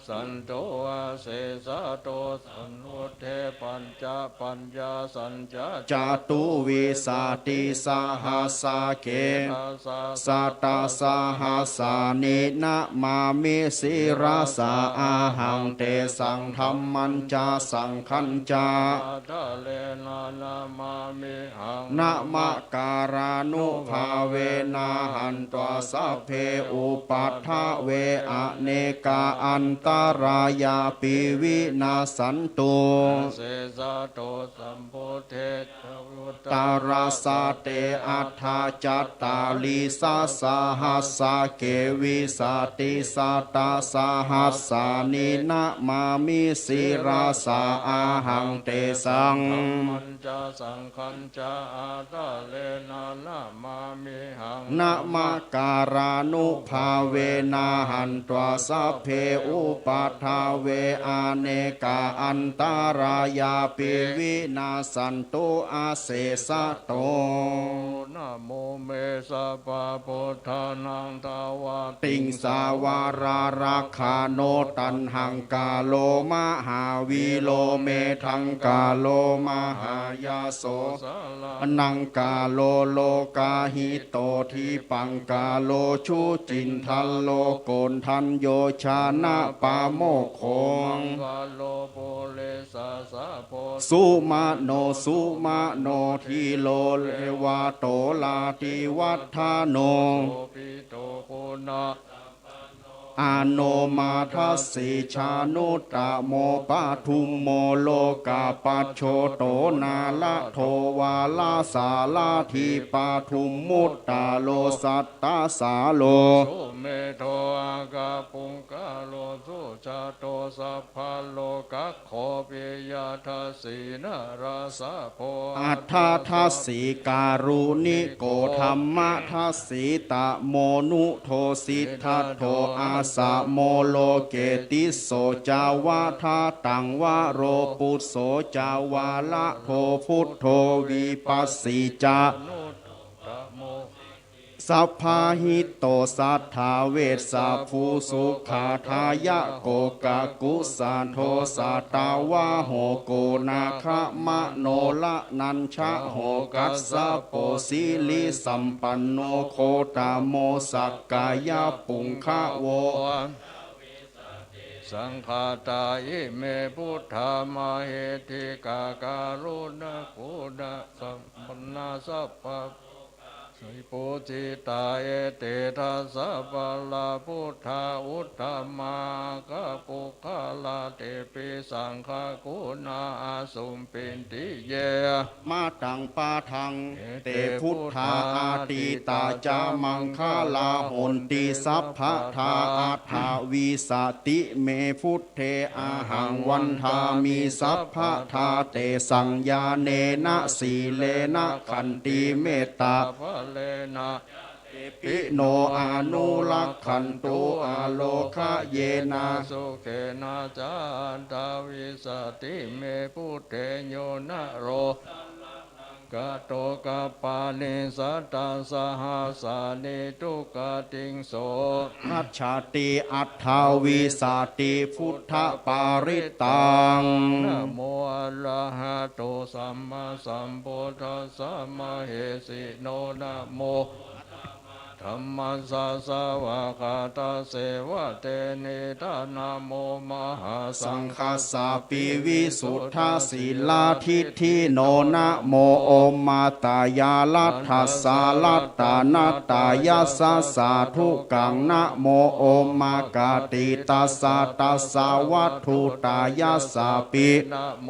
สันโตอาเสสะโตสันนุเทปัญจปัญญาสัญจ จาตุวิสาติสาหัสสาเก อาสา สัตตาสาหัสสานินะมามิสิราสาอาหังเตสังธรรมันจาสังขันจา อาดาเลนะนามามิหัง นะมะการานุภาเวนะหันตวสัพเพอุปัฏฐะเวอะเนกาอันตารายาปิวินาสันตุ เสสะโตสัมพุทเทกวุต ตาราสาเตอัฏฐาจัตตาลิสาสาหัสสาเกวิสาติสาตาสาหัสสานินะมามิสิราสาอาหังเตสัง มันจะสังขันจะอาตาเลนะนามามิหัง นะมะการานุภาเวนะหันตวสัพเพอุปัฏฐาเวอาเนกาอันตารายาปิวินาสันตุอาเสสะโต นะโมเมสะปะพุทธานังตาวา ติงสาวาราราคาโนตันหังกาโลมหาวีโลเมทังกาโลมหายาโส สาลา นังกาโลโลกาหิโตทีปังกาโลชูจินทันโลโกนทันโยชานะปาโมกโคง กาโลโปเลสาสะโพ สุมาโนสุมาโนทีโลเลวาโตลาติวัฏฐาโน โตปิโตโคนะ อาโนมาทัสสิชานุตตะโมปะทุมโมโลกาปัจโชโตนาละโทวาลาสาลาทีปะทุมมุตตาโลสัตตาสาโล สุเมโทอากาปุงกาโลสุชาโตสัพพะโลกัคโคปิยาทัสสีนาราสะโพ อัฏฐทัสสิการุณิโกธรรมทัสสิตะโมนุโทสิทธัตโทอาสะโมโลเกติโสจาวาทาตังวะโรปุสโสจาวาละโทพุทโธวิปัสสิจา นุตตะโม สัพพาหิโตสัทธาเวสสัพภูสุขาทายะโกกะกุสันโทสัตตาวาโหโกนาคะมะโนละนัญชะโหกัสสะโปสิลิสัมปันโนโคตาโมสักกายะปุงคะโวสังฆาตาอิเมพุทธามาเหติกาการุณโคดะสัมปันนาสัพพะสิปุจิตาเอเตทัสสะปะลาพุทธาอุตตมากะปุคลาเตปิสังฆกุณาอาสุมปินติเยมาตังปาทังเตพุทธาอาติตาจามังคลาหนติสัพพะทาอัฏฐาวิสติเมพุทเทอาหังวันทามิสัพพะทาเตสังญาเนนะสีเลนะขันติเมตตาเลนะปิโนอนุลักขันตุอาโลคะเยนะสุเขนะจาตาวิสติเมพุทเทโยนะโรกะโตกะปานิสัตตสหัสสานิทุกะติงโสนัจฉาติอัฏฐาวิสติพุทธปาริตังนะโมอะระหะโตสัมมาสัมพุทธัสสะมะเหสิโนนะโมธัมมัสสะสวะกาตาเสวะเตนิทานะโมมหาสัสังงฆฆัสสาปิวิสุทธาศีลาทิฏฐิโนนะโมโอมาตายาลัทธัสสาลัตตานัตตายาสสาธุกังนะโมโอมากาติตัสสะตัสสะวัตถุตายาสาปินะโม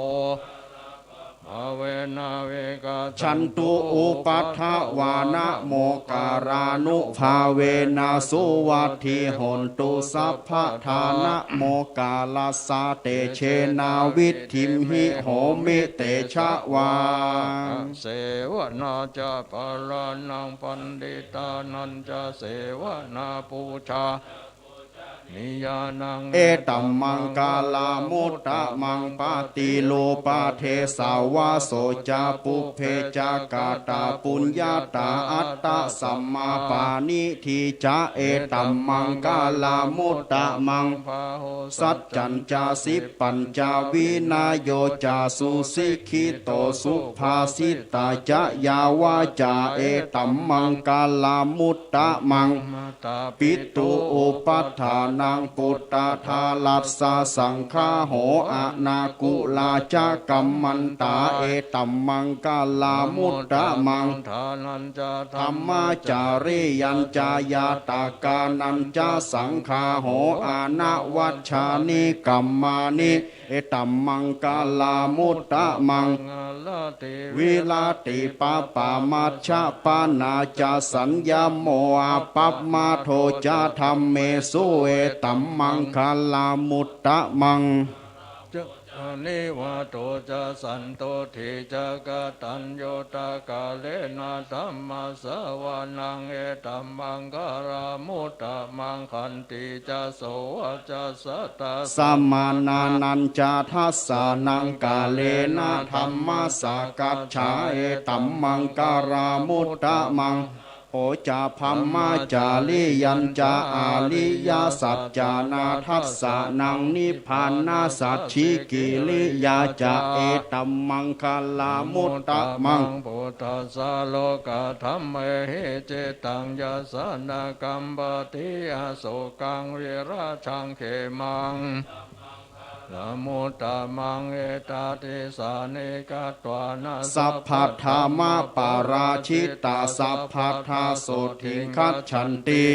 อเวนาเวกาฉันตุอุปัฏฐวานะโมการานุภาเวนะสุวัตถิหนตุสัพพะทานะโมกาลาสาเตเชนาวิธิมหิโหมิเตชะวาเสวนาจะปารานังปันดิตานันจะเสวนาปูชานิยานังเอตัมมังกาลามุตตะมังปาติโลปาเทสาวาโสจาปุเพจากาตาปุญญาตาอัตตะสัมมาปานิทิจาเอตัมมังกาลามุตตะมังสัจจัญจาสิปัญจาวินาโยจาสุสิกิโตสุภาสิตาจยาวาจาเอตัมมังกาลามุตตะมังปิตุอุปัฏฐานังปุตตะทาลัสสะสังฆาโหอะนากุลาจะกัมมันตาเอตัมมังกาลามุตตะมังทานันจะธรรมาจาริยัญจายาตากานัญจะสังฆาโหอานาวัชชานิกัมมานิเอตัมมังกาลามุตตะมังวิลาติปาปามัชฌะปานาจาสัญญาโมอาปัปมาโทจาธรรมเมสุเอตัมมังคาลามุตตะมังนิวาโตจะสันโตทิจะกตัญโยตากาเลนะธัมมาสวานังเอตัมมังการามุตตะมังคันติจะโสจะสัตตาสัมมานานัญจาทัสสานังกาเลนะธัมมาสกัจฉาเอตัมมังการามุตตะมังโอจาพัมมาจาริยัญจาอาลิยาสัจจานาทัสสะนังนิพพานาสัจฉิกิริยาจาเอตัมมังคลามุตตะมังพุทธัสสะโลกธัมเมหิเจตังยาสนากัมปติอโศกังวิราชังเขมังละมุตตะมังเอตติสานิกาตวานาสัพพัทธามาปาราชิตาสัพพัทธาโสทิคัจฉันติ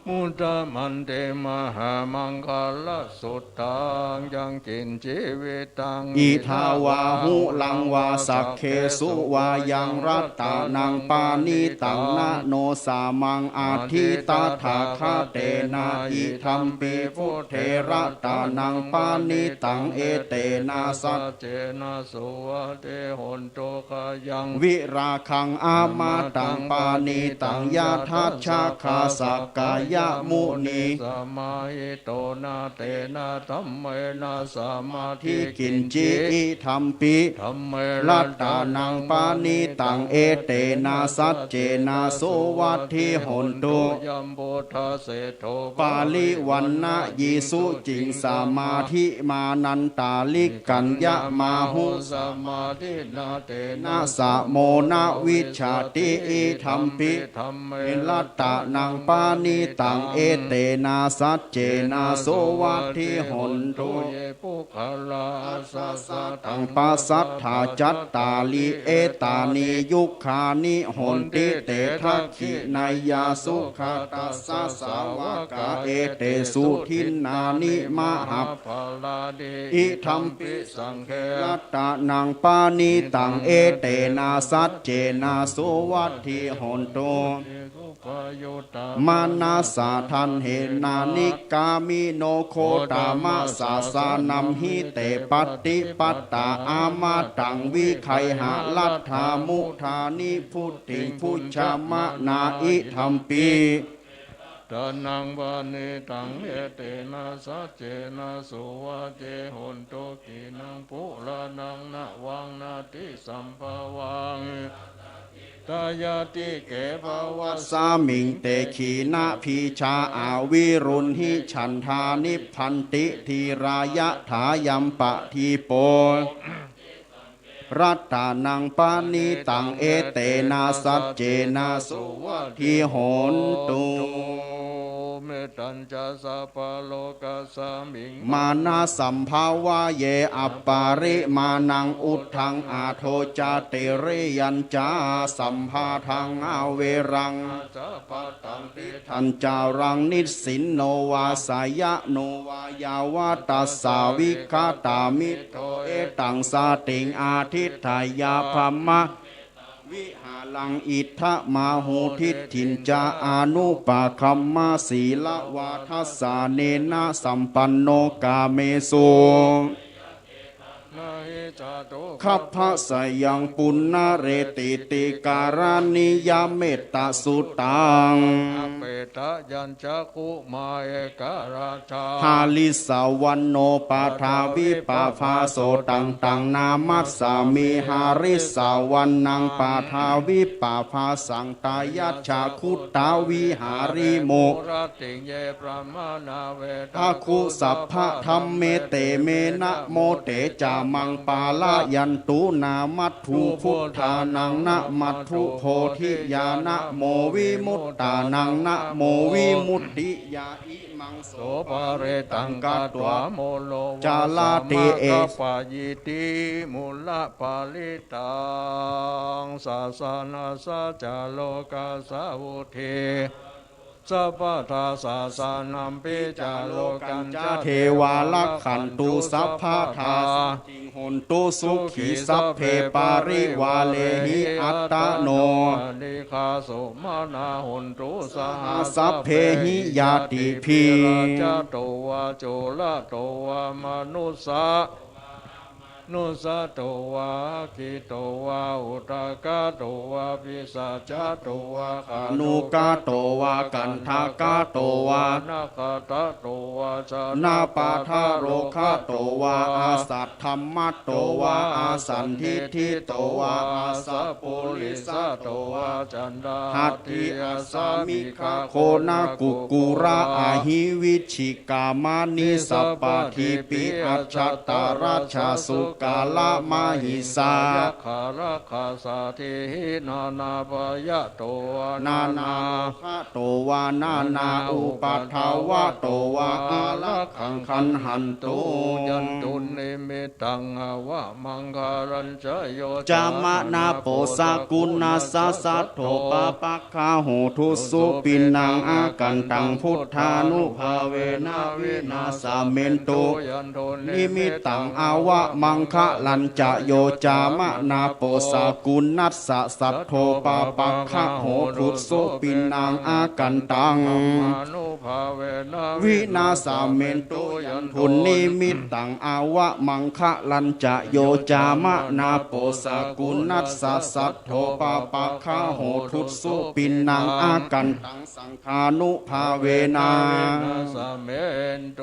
มุตตะมันเตมหามังคลสุตตังยังกินชีวิตังอิทาวาหุลังวาสักเคสุวายังรัตตานังปานิตังนะโนสามังอาทิตาถาคาเตนะอิธัมปิพุทเทระตานังปานิตังเอเตนะสัจเจนะสุวะเตหนโตคายังวิราคังอามาตังปานิตังยาทัชชาคาสักกาย ยมุนี สมาหิโตนาเตนะธัมเมนะสมาธิ ที่กินจีอิธัมปิ ธัมเม ลัตตานังปานิตังเอเตนะสัจเจนะโสวัตถิหนตุ ยัมโพธาเสโท ปาลิวันนะยิสุจิงสมาธิมานันตาลิกัญญามาหุ สมาธินาเต นาสะโมนาวิชาติอิธัมปิ ธัมเม ลัตตานังปานิตังเอเตนะสัจเจนะโสวัตถิหนตุ เยปุคลาสัสสะ ตังปัสสัทธาจัตตาลิเอตานิยุคานิหนติเตทักขินายาสุขตัสสะสาวกาเอเตสุทินนานิมหัป ภาลาเด อิธัมปิ สังเค ลัตตานังปานิตังเอเตนะสัจเจนะโสวัตถิหนตุ ปโยตา มานาสาทันเหนานิกามิโนโคตามะสาสานัมหิเตปฏิปัตตาอามาตังวิไคหะลัทธามุธานิพุทธิพุชฌามะนาอิธัมปี ตานังวานิตังเอเตนะสัจเจนะสุวัจเจหนตุกินังปุระนังนะวังนาติสัมภวังตายาติเกภวัส สามิงเตขีนาพีชาอาวิรุณหิฉันทานิพันติทีรายะถายัมปะทีโป รัตตานังปานิตังเอเตนะสัจเจนะสุวัตถิหนตุ เมตัญจะสัพพะโลกัสสามิง มานาสัมภาวะเยอัปปาริมานังอุทธังอาโทจาเตเรยัญจาสัมภาทังอาเวรัง จะปัตตังติ ทันจารังนิสินโนวาสายะโนวายาวาตัสสาวิคาตามิโตเอตังสาติงอาทิตถายาภัมมะวิหาลังอิทธมาหูทิฏฐินจาอานุปาคัมมาศีลวาทัสสาเนนะสัมปันโนกาเมสุ นาหิจาตุ ขัพพะสยังปุณณเรติติการานิยามเมตตาสุตัง อเปตะยัญจักขุมาเอกราชา ฮาลิสาวันโนปาทาวิปาภาโสตังตังนามัสสามิฮาริสาวันนังปาทาวิปาภาสังตายัจฉาคุตตาวิหาริโม รติเยปรมานาเวท อาคุสัพพะธรรมเมเตเมนะโมเตจามังปาลายันตุนามัตถุพุทธานังนะมัตถุโพธิญาณโมวิมุตตานังนะโมวิมุตติยาอิมังโส โสภาเรตังกาตัวโมโล จาลาติเอ สปายิติมุลละปาลิตังสาสนาสัจจโลกาสาวุเทสัพพะทาสาสานัมปิจาโลกันจ เทวาลักขันตุสัพพะทาจิงหนตุสุขีสัพเพปาริวาเลหิอัตตโน นิคาสุมานาหุนตุสห สัพเพหิยาติพี ราชโตวาโจละโตวามนุสสะนุสะโตวาคิโตวาอุตกาโตวาปิสัจจโตวาคา นุกาโตวากันทากาโตวา นาคาตะโตวาชา นาปาทาโรคาโตวาอาสัตธรรมะโตวาอาสันทิทิโตวาอาสัพปุริสะโตวา จันดา หัตถิอาสามิคาโคนากุกุระอาหิวิชิกามานิสัปปะทิปิอัจฉตาราชาสุกาลมาหิสา คาราคาสาธินานาปยะโตวา นานาคาโตวานานาอุปัฏฐาวะโตวาอาลักขังคันหันตุ ยันตุนิมิตังอวะมังคารัญจโย จามนาโปสากุณาสาสัทโธปะปักขาโหทุสุปินังอากันตังพุทธานุภาเวนะเวนะสาเมนโต ยันตุ นิมิตังอาวะมัง คะลัญจะโยจามะนาโปสากุณนัสสะสัทโทปาปักขะโหทุตโสปินังอากันตังวินาสาเมนโตยันทุนนิมิตตังอาวะมังคะลัญจะโยจามะนาโปสากุณนัสสะสัทโทปาปักขะโหทุตโสปินังอากันตังสังฆานุภาเวนาสเมนโต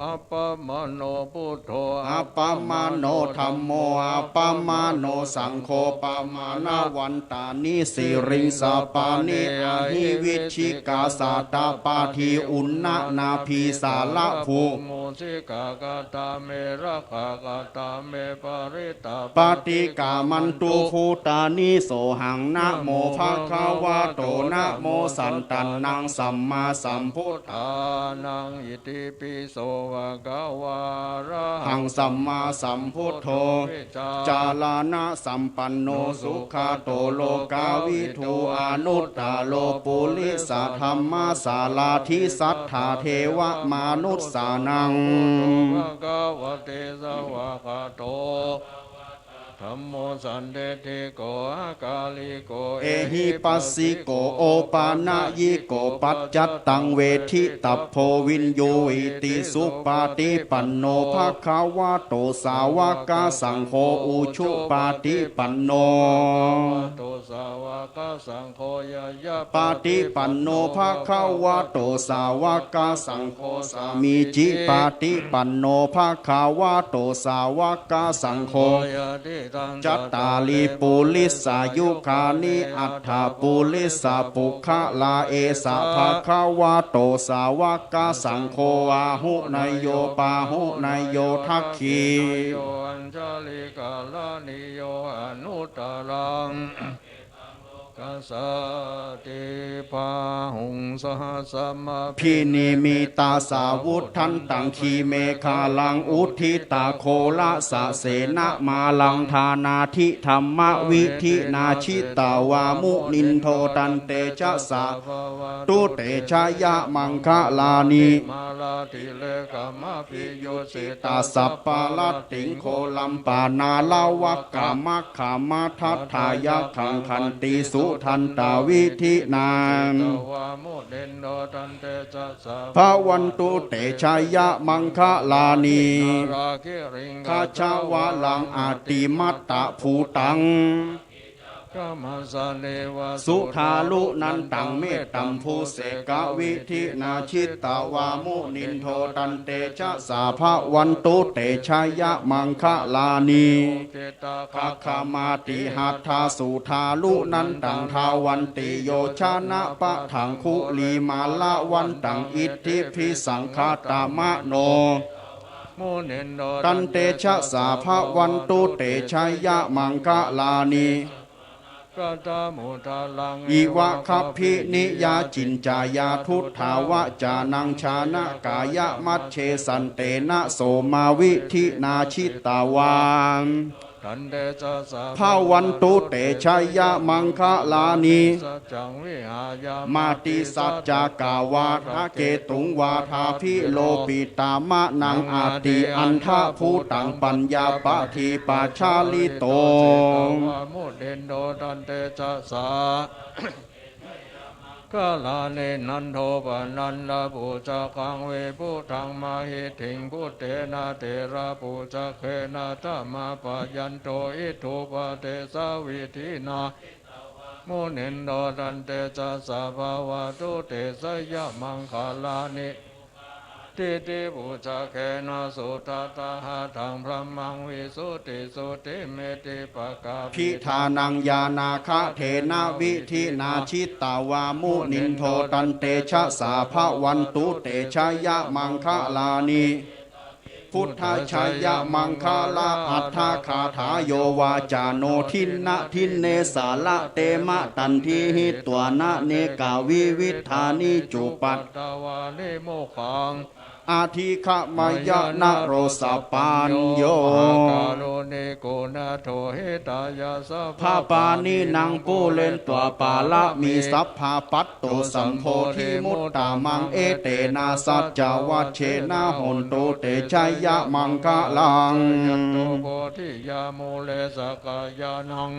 อัปปมาโนพุทโธอัปปมาโนธัมโมอัปปมาโนสังโฆปมานาวันตานิสิริงสาปานิอาหิวิชิกาสาตาปาทีอุณนะนาพีสาละภูโมสิกากาตาเมระกากาตาเมปาริตาปาติกามันตุภูตานิโสหังนะโมภะคะวะโตนะโมสันตันนังสัมมาสัมพุทธานังอิติปิโสภะคะวะระหังสัมมาสัมพุทโธจาลานะสัมปันโนสุขาโตโลกาวิทูอนุตตาโลปุริสธรรมสาลาธิสัทธาเทวมานุสสานังภะคะวะเตสวะคาโตธัมโมสันเดธิโกอากาลิโกเอหิปัสสิโกโอปานะยิโกปัจจัตตังเวทิตัพโพวินโยอิติสุปาติปันโนภะคะวะโตสาวกสังโฆอุชุปาติปันโนโตสาวกสังโฆยะยะปาติปันโนภะคะวะโตสาวกสังโฆสามีจิปาติปันโนภะคะวะโตสาวกสังโฆจัตตาลีปุลิสายุคานิอัฏฐปุลิสาปุคะลาเอสะภะคะวะโตสาวกสังโฆอาหุนายโยปาหุนายโยทักขีโยอัญชลิกาลานิโยอนุตตรังกัสสติปาหุงสหัสมาพินิมิตาสาวุธันตังคีเมฆาลังอุทิตาโคละสะเสนะมาลังธานาทิธรรมวิธินาชิตาวามุนินโทตันเตชะสะตุเตชะยะมังคะลานิมาลาติเลกามะปิโยสิตาสัพปะลัตติงโคลัมปานาลาวักกามะขามาทัฏฐายะขังคันติสุทันตาวิธินานภาวันตุเตชายะมังคะลานีคาชาวะลังอาติมัตตะภูตังสุทาลุนันตังเมตตัมภูเสกวิธินาชิตาวามุนินโทตันเตชะสาภาวันตุเตชายะมังคะลานีภาคามาติหัตถาสุทาลุนันตังทาวันติโยชนะปะถังคุลีมาละวันตังอิทธิพิสังฆาตามะโนตันเตชะสาภาวันตุเตชายะมังคะลานีอีวะคัพพินิยาจินจายาทุตถาวะจานังชานะกายะมัชเชสันเตนะโสมาวิธินาชิตาวานภาวันตุเตชายะมังคะลานีมาติสัจจากาวาทะเกตุงวาทาพิโลปิตามะนังอาติอันทะภูตังปัญญาปะทีปาชาลิโตมุเดนโดตันเตชะสากาลาเนนันโทปนันดาปูจาคังเวพุทังมาหิถิงพุเตนะเตระปูจาเคนะธรรมาปยันโตอิทุปเตสาวิธินาโมเนนโดตันเตชะสาภาวะตุเตสยะมังคลานิติติปุจาเคนะสุตตาหะธังพระมังวิสุทธิสุติเมติปะกาพิธานังยานาคะเทนะวิธินาชิตาวามุนินโทตันเตชะสาภาวันตุเตชะยะมังคะลานิพุทธชัยยะมังคลาอัฏฐคาถาโยวาจาโนทินนะทินเนสาละเตมะตันทีหิตัวนะเนกาวิวิธานิจุปัตตวานิโมขัง อาทิขมายะนะโรสปัญโยการุณิโกนาโทเฮตายาสัพพาปานีนางปูเลนตัวปาละมีสัพพาปัตโตสัมโพธิมุตตามังเอเตนะสัจจวัชเชนะหนโตเตชัยยะมังคะลังยัตโตโพธิยาโมเลสกายานัง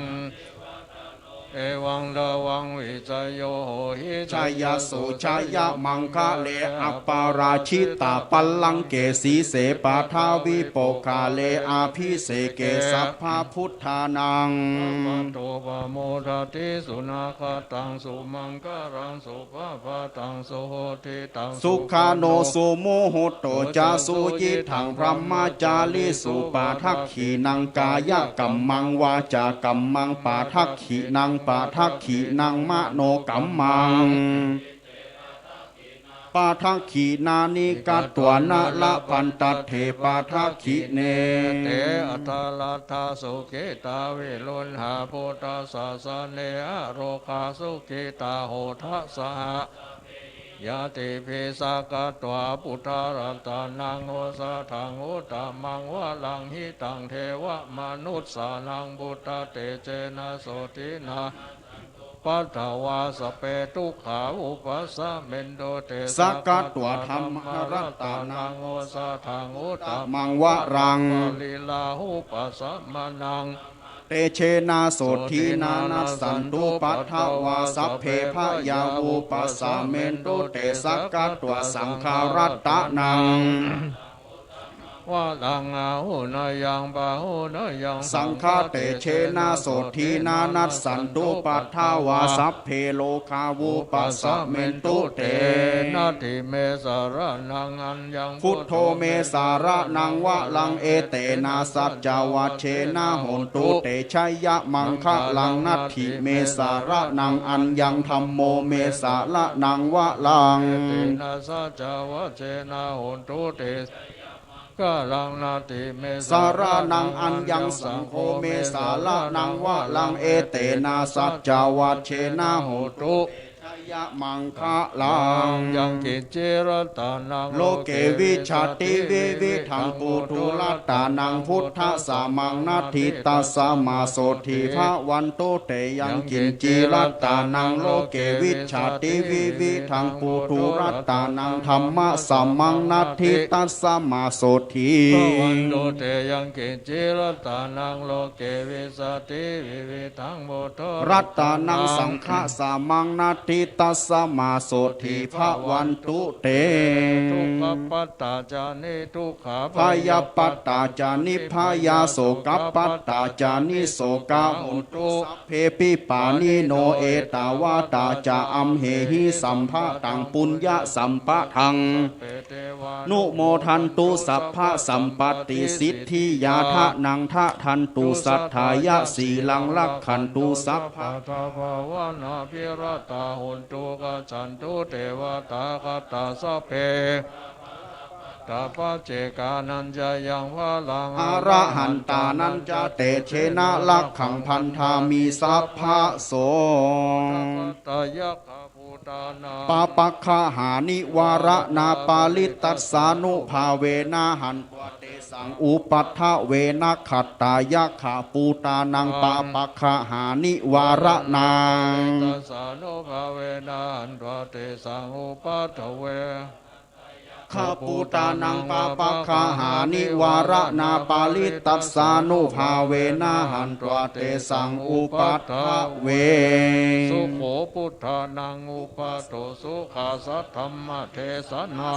เอวังดาวังวิจโยโหหิชัยยะสุชัยยะมังคะเลอัปปาราชิตาปัลลังเกสีเสปาทาวิโปคาเลอาภิเสเกสัพพะพุทธานังโตปโมทติสุนาคตังสุมังคะรังสุภาพตังสุโหติตังสุขาโนสุโมโหโตจาสุจิทังพระมจาริสุปาทักขีนังกายกัมมังวาจากัมมังปาทักขีนังปาทักขีนังมโนกัมมังปาทักขีนานิกัตตัวนาละพันตัดเทปาทักขีเนเตอัตลาทาสุเกตาเวลุนหาโพธาสาสเนอโรคาสุเกตาโหทัสสะยาติเพสากตัวปุถารัตานังโอสะทังโอตามังวะลังหิตังเทวมนุษสานังบุตเตเจนะโสตินาปัตถวาสเปตุขาอุปัสสะเมนโดเตสักกตัวธรรมรัตานังโอสะทังโอตามังวะรังลีลาหุปัสสะมานังเตเชนาโสทีนานัสสันตุปัทวาสัพเพพยาวุปัสสะเมนตุเตสักกตัวสังขารัตตานังว่าลังอาหูนยังบาหูนยังสังฆาเตเชนาโสทีนานัสสันตุปัทวาสัพเพโลคาวุปัสสะเมนตุเตนาทิเมสารนังอันยังพุทโธเมสารนังวะลังเอเตนาสัจจวัชเชนะโหนตุเตชัยยะมังคะลังนัตถิเมสารนังอันยังธัมโมเมสารนังวะลังเตนะสัจจวัชเชนะโหนตุเตกาลังนาติเมสารานังอันยังสังโฆเมสาละนังวะลังเอเตนะสัจจวัชเชนะโหตุยะมังคะลังยังกิจเจรตานังโลเกวิชาติวิวิทังปุถุลัตตานังพุทธสามังนาทิตัสสะมาโสทิภะวันโตเตยังกิจจิรัตตานังโลเกวิชาติวิวิทังปุถุลัตตานังธรรมะสามังนาทิตัสสะมาโสทิวันโตเตยังกิจจิรัตตานังโลเกวิสติวิวิทังปุถุรัตตานังสังฆะสามังนาทิตัสสะมาโสทิภะวันตุเตทุกขปัตตาจานิทุกขาพยาปัตตาจานิพยาโสกปัตตาจานิโสกาหุนตุสัพเพปิปานิโนเอตาวาตาจาอัมเหหิสัมภะตังปุญญะสัมปะทังนุโมทันตุสัพพะสัมปติสิทธิยาทะนังทะทันตุสัทธายะสีลังลักขันตุสัพพะทภาวนาภิรตาหุนตุกัจฉันตุเทวตาคตาสัพเพตาปเจกานันจะยังวะลังอระหันตานันจะเตเชนะลักขังพันธามีสัพพะโสตยะคาภูตานาปาปัคคหานิวาระนาปาลิตัสสานุภาเวนะหันตัวเตสังอุปัฏฐเวนะขัตตายะขาปูตานังปาปัคคหานิวาระนาตัสสานุภาเวนะหันตัวเตสังอุปัฏฐเวข้าปูตานังปาปัคคหานิวาระนาปาลิตัสสานุภาเวนะหันตัวเตสังอุปัฏฐเวสุโขพุทธานังอุปัฏโตสุขาสัทธัมมเทศนา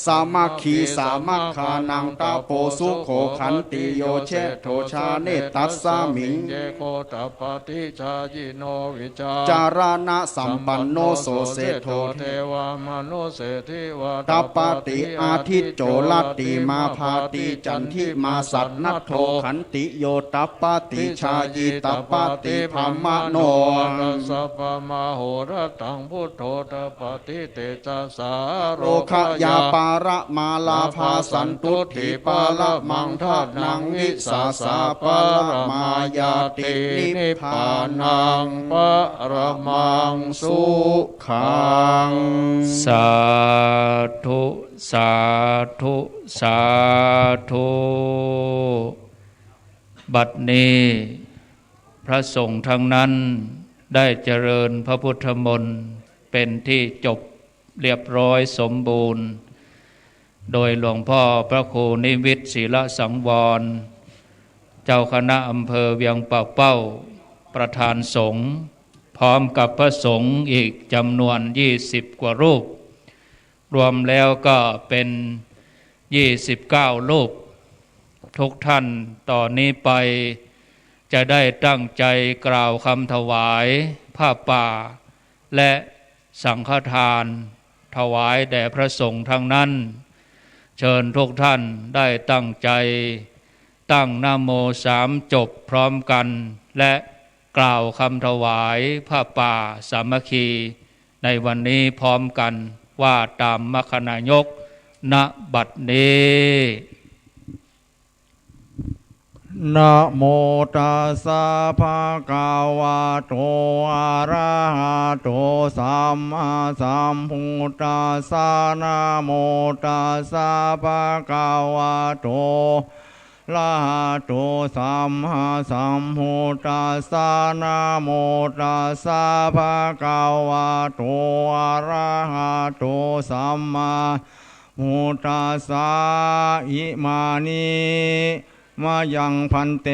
สามัคคีสามัคคานังตาโปสุโขขันติโยเชโทชาเนตัสสามิงเยโคตปฏิชายิโนวิจาจารณะสัมปันโนโสเสโทเทวามโนเสทิวาตปฏิอาทิตโจลติมาภาติจันทิมาสัตนัทโทขันติโยตปฏิชายิตปฏิภมโนตัสสะปะมะโหระตังพุทโธตปฏิเตจัสสาโรคยาปาระมาลาภาสันตุถิปาละมังทัตนังวิสาสาปะระมายาตินิพพานังปะระมังสุขังสาธุ สาธุสาธุบัดนี้พระสงฆ์ทั้งนั้นได้เจริญพระพุทธมนต์เป็นที่จบเรียบร้อยสมบูรณ์โดยหลวงพ่อพระครูนิวิตศิลสังวรเจ้าคณะอำเภอเวียงป่าเป้าประธานสงฆ์พร้อมกับพระสงฆ์อีกจำนวน20 กว่ารูปรวมแล้วก็เป็น29 รูปทุกท่านต่อนนี้ไปจะได้ตั้งใจกล่าวคำถวายผ้าป่าและสังฆทานถวายแด่พระสงฆ์ทั้งนั้นเชิญทุกท่านได้ตั้งใจตั้งนะโม3 จบพร้อมกันและกล่าวคำถวายผ้าป่าสามัคคีในวันนี้พร้อมกันว่าตามมรรคนายกณบัดนี้นะโมตัสสะภะคะวะโตอะระหะโตสัมมาสัมพุทธัสสะนะโมตัสสะภะคะวะโตอะระหะโตสัมมาสัมพุทธัสสะนะโมตัสสะภะคะวะโตอะระหะโตสัมมาพุทธัสสะอิมานิมายังพันเต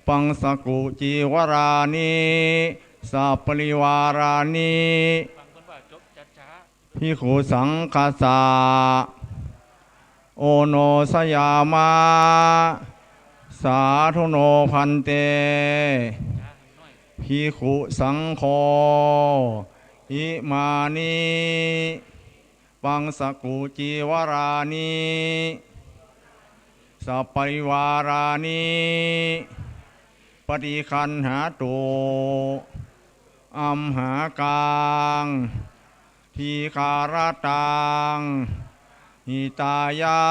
ปังสกุจีวรานิสัพปริวารานิภิกขุสังฆสาโอโนสยามาสาธุโนพันเตภิกขุสังโฆอิมานิปังสกุจีวรานิสัพปริวารานิปฏิคันหาตุอัมหากังทีคารตังหิตายะ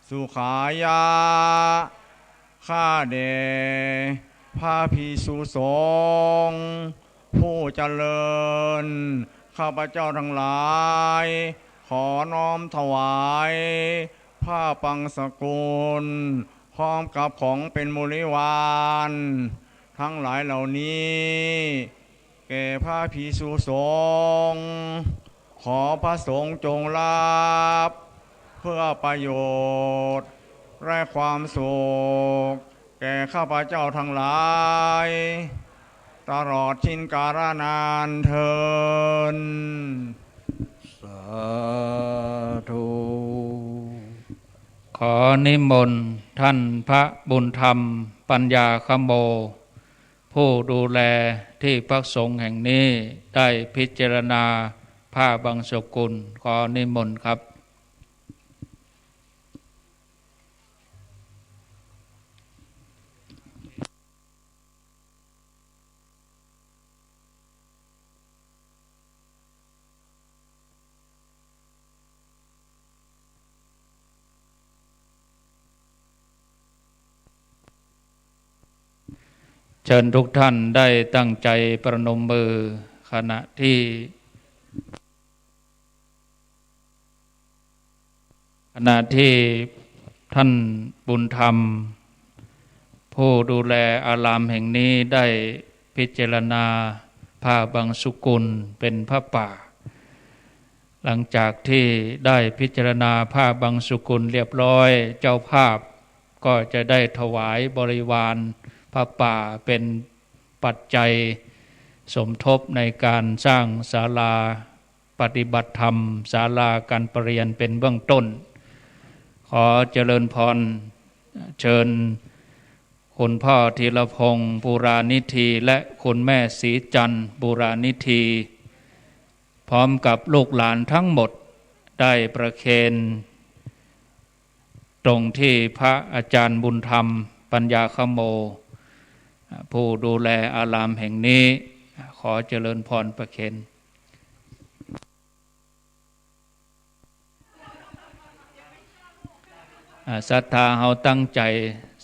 สุขายะข้าเดพระภิกษุสงฆ์ผู้เจริญข้าพเจ้าทั้งหลายขอน้อมถวายผ้าปังสกุลพร้อมกับของเป็นบริวารทั้งหลายเหล่านี้แก่พระภิกษุสงฆ์ขอพระสงฆ์จงรับเพื่อประโยชน์และความสุขแก่ข้าพเจ้าทั้งหลายตลอดชินกาลนานเทินสาธุ ขอนิมนต์ท่านพระบุญธรรมปัญญาคโมผู้ดูแลที่พักสงฆ์แห่งนี้ได้พิจารณาผ้าบางสกุลขอนิมนต์ครับเชิญทุกท่านได้ตั้งใจประนมมือขณะที่ท่านบุญธรรมผู้ดูแลอารามแห่งนี้ได้พิจารณาผ้าบางสุกุลเป็นผ้าป่าหลังจากที่ได้พิจารณาผ้าบางสุกุลเรียบร้อยเจ้าภาพก็จะได้ถวายบริวารผ้าป่าเป็นปัจจัยสมทบในการสร้างศาลาปฏิบัติธรรมศาลาการประเรียนเป็นเบื้องต้นขอเจริญพรเชิญคุณพ่อธีรพงศ์บูรานิธีและคุณแม่ศรีจันทร์บูรานิธีพร้อมกับลูกหลานทั้งหมดได้ประเคนตรงที่พระอาจารย์บุญธรรมปัญญาคโมผู้ดูแลอารามแห่งนี้ขอเจริญพรประเคนศรัทธาเฮาตั้งใจ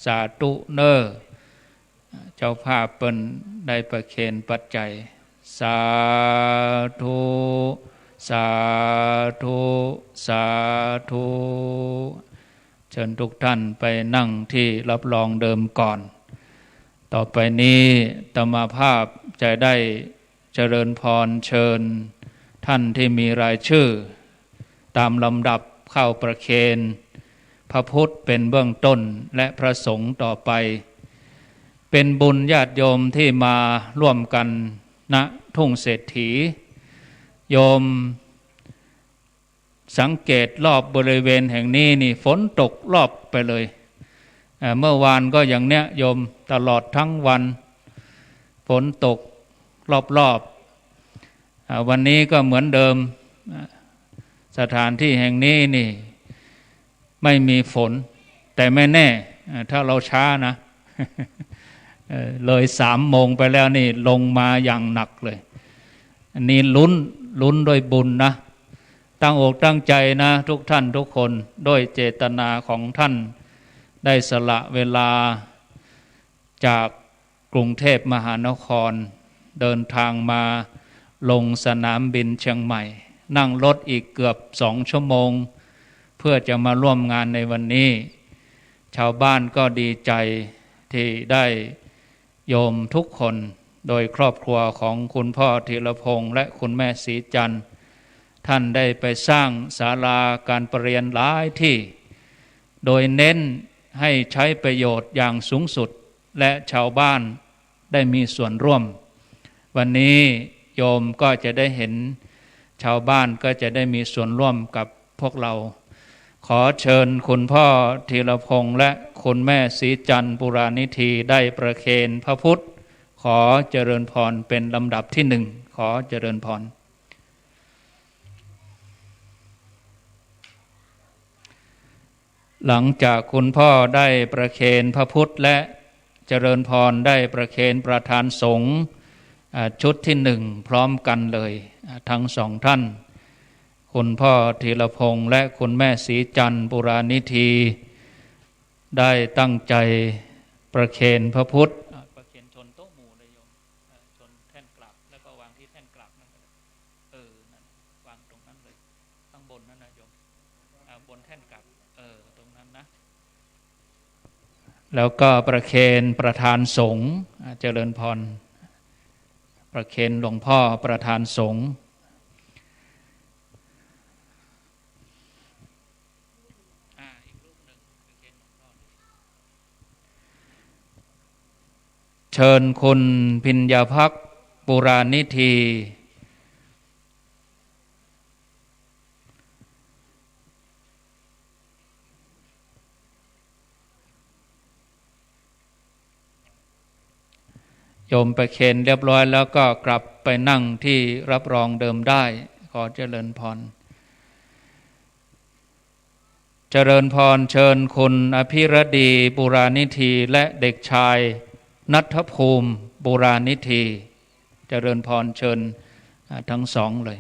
สาธุเนอเจ้าภาพเปิ้นได้ประเคนปัจจัยสาธุ สาธุสาธุเชิญทุกท่านไปนั่งที่รับรองเดิมก่อนต่อไปนี้อาตมาภาพจะได้เจริญพรเชิญท่านที่มีรายชื่อตามลำดับเข้าประเคนพระพุทธเป็นเบื้องต้นและพระสงฆ์ต่อไปเป็นบุญญาติโยมที่มาร่วมกันณทุ่งเศรษฐีโยมสังเกตรอบบริเวณแห่งนี้นี่ฝนตกรอบไปเลยเมื่อวานก็อย่างเนี้ยโยมตลอดทั้งวันฝนตกรอบวันนี้ก็เหมือนเดิมสถานที่แห่งนี้นี่ไม่มีฝนแต่ไม่แน่ถ้าเราช้านะเลย3 โมงไปแล้วนี่ลงมาอย่างหนักเลยอันนี้ลุ้นด้วยบุญนะตั้งอกตั้งใจนะทุกท่านทุกคนด้วยเจตนาของท่านได้สละเวลาจากกรุงเทพมหานครเดินทางมาลงสนามบินเชียงใหม่นั่งรถอีกเกือบ2 ชั่วโมงเพื่อจะมาร่วมงานในวันนี้ชาวบ้านก็ดีใจที่ได้โยมทุกคนโดยครอบครัวของคุณพ่อธีรพงษ์และคุณแม่ศรีจันทร์ท่านได้ไปสร้างศาลาการประเรียนหลายที่โดยเน้นให้ใช้ประโยชน์อย่างสูงสุดและชาวบ้านได้มีส่วนร่วมวันนี้โยมก็จะได้เห็นชาวบ้านก็จะได้มีส่วนร่วมกับพวกเราขอเชิญคุณพ่อธีรพงษ์และคุณแม่ศรีจันทร์ปุรานิธีได้ประเคนพระพุทธขอเจริญพรเป็นลำดับที่1ขอเจริญพรหลังจากคุณพ่อได้ประเคนพระพุทธและเจริญพรได้ประเคนประธานสงฆ์ชุดที่1พร้อมกันเลยทั้ง2 ท่านคุณพ่อธีรพงษ์และคุณแม่ศรีจันทร์ปุรานิธีได้ตั้งใจประเคนพระพุทธประเคนชนโต๊ะหมู่เลยโยมชนแท่นกลับแล้วก็วางที่แท่นกลับนั่นก็นั่นวางตรงนั้นเลยข้างบนนั่นนะโยมบนแท่นกลับตรงนั้นนะแล้วก็ประเคนประธานสงฆ์เจริญพรประเคนหลวงพ่อประธานสงฆ์เชิญคุณพิญญาภักดิ์ปุรานิธีโยมไปเคนเรียบร้อยแล้วก็กลับไปนั่งที่รับรองเดิมได้ขอเจริญพรเจริญพรเชิญคุณอภิรดีปุรานิธีและเด็กชายณัฐภูมิปุรานิธีเจริญพรเชิญทั้ง2เลย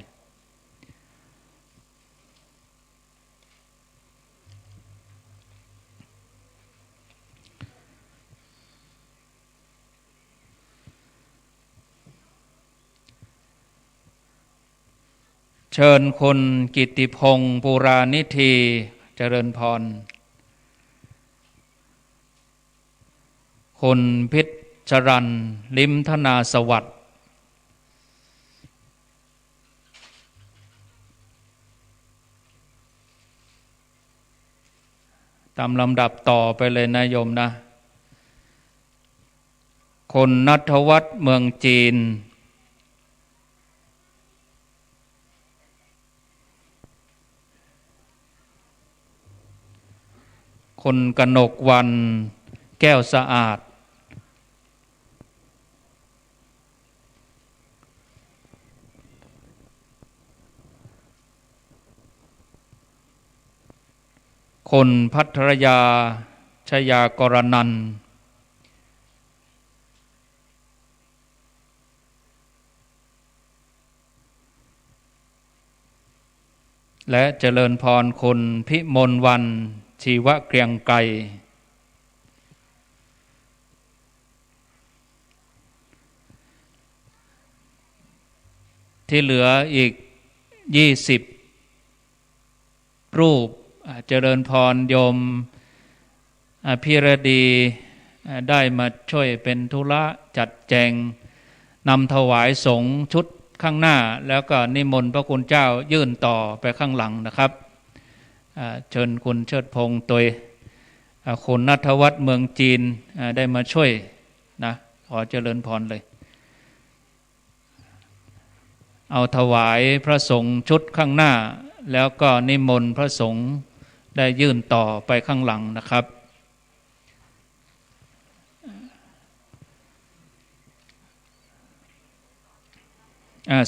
เชิญคุณกิตติพงศ์ปุรานิธีเจริญพรคุณพิชรัญลิมธนาสวัสดิ์ตามลำดับต่อไปเลยนะโยมนะคุณณัฐวัฒน์เมืองจีนคุณกนกวรรณแก้วสะอาดคุณภัทรยาชยากรนันท์และเจริญพรคุณพิมลวรรณชีวะเกรียงไกรที่เหลืออีก 20 รูปเจริญพรโยมพิรดีได้มาช่วยเป็นธุระจัดแจงนำถวายสงฆ์ชุดข้างหน้าแล้วก็นิมนต์พระคุณเจ้ายื่นต่อไปข้างหลังนะครับเชิญคุณเชิดพงษ์ตัวคุณณัฐวัฒน์เมืองจีนได้มาช่วยนะขอเจริญพรเลยเอาถวายพระสงฆ์ชุดข้างหน้าแล้วก็นิมนต์พระสงฆ์ได้ยื่นต่อไปข้างหลังนะครับ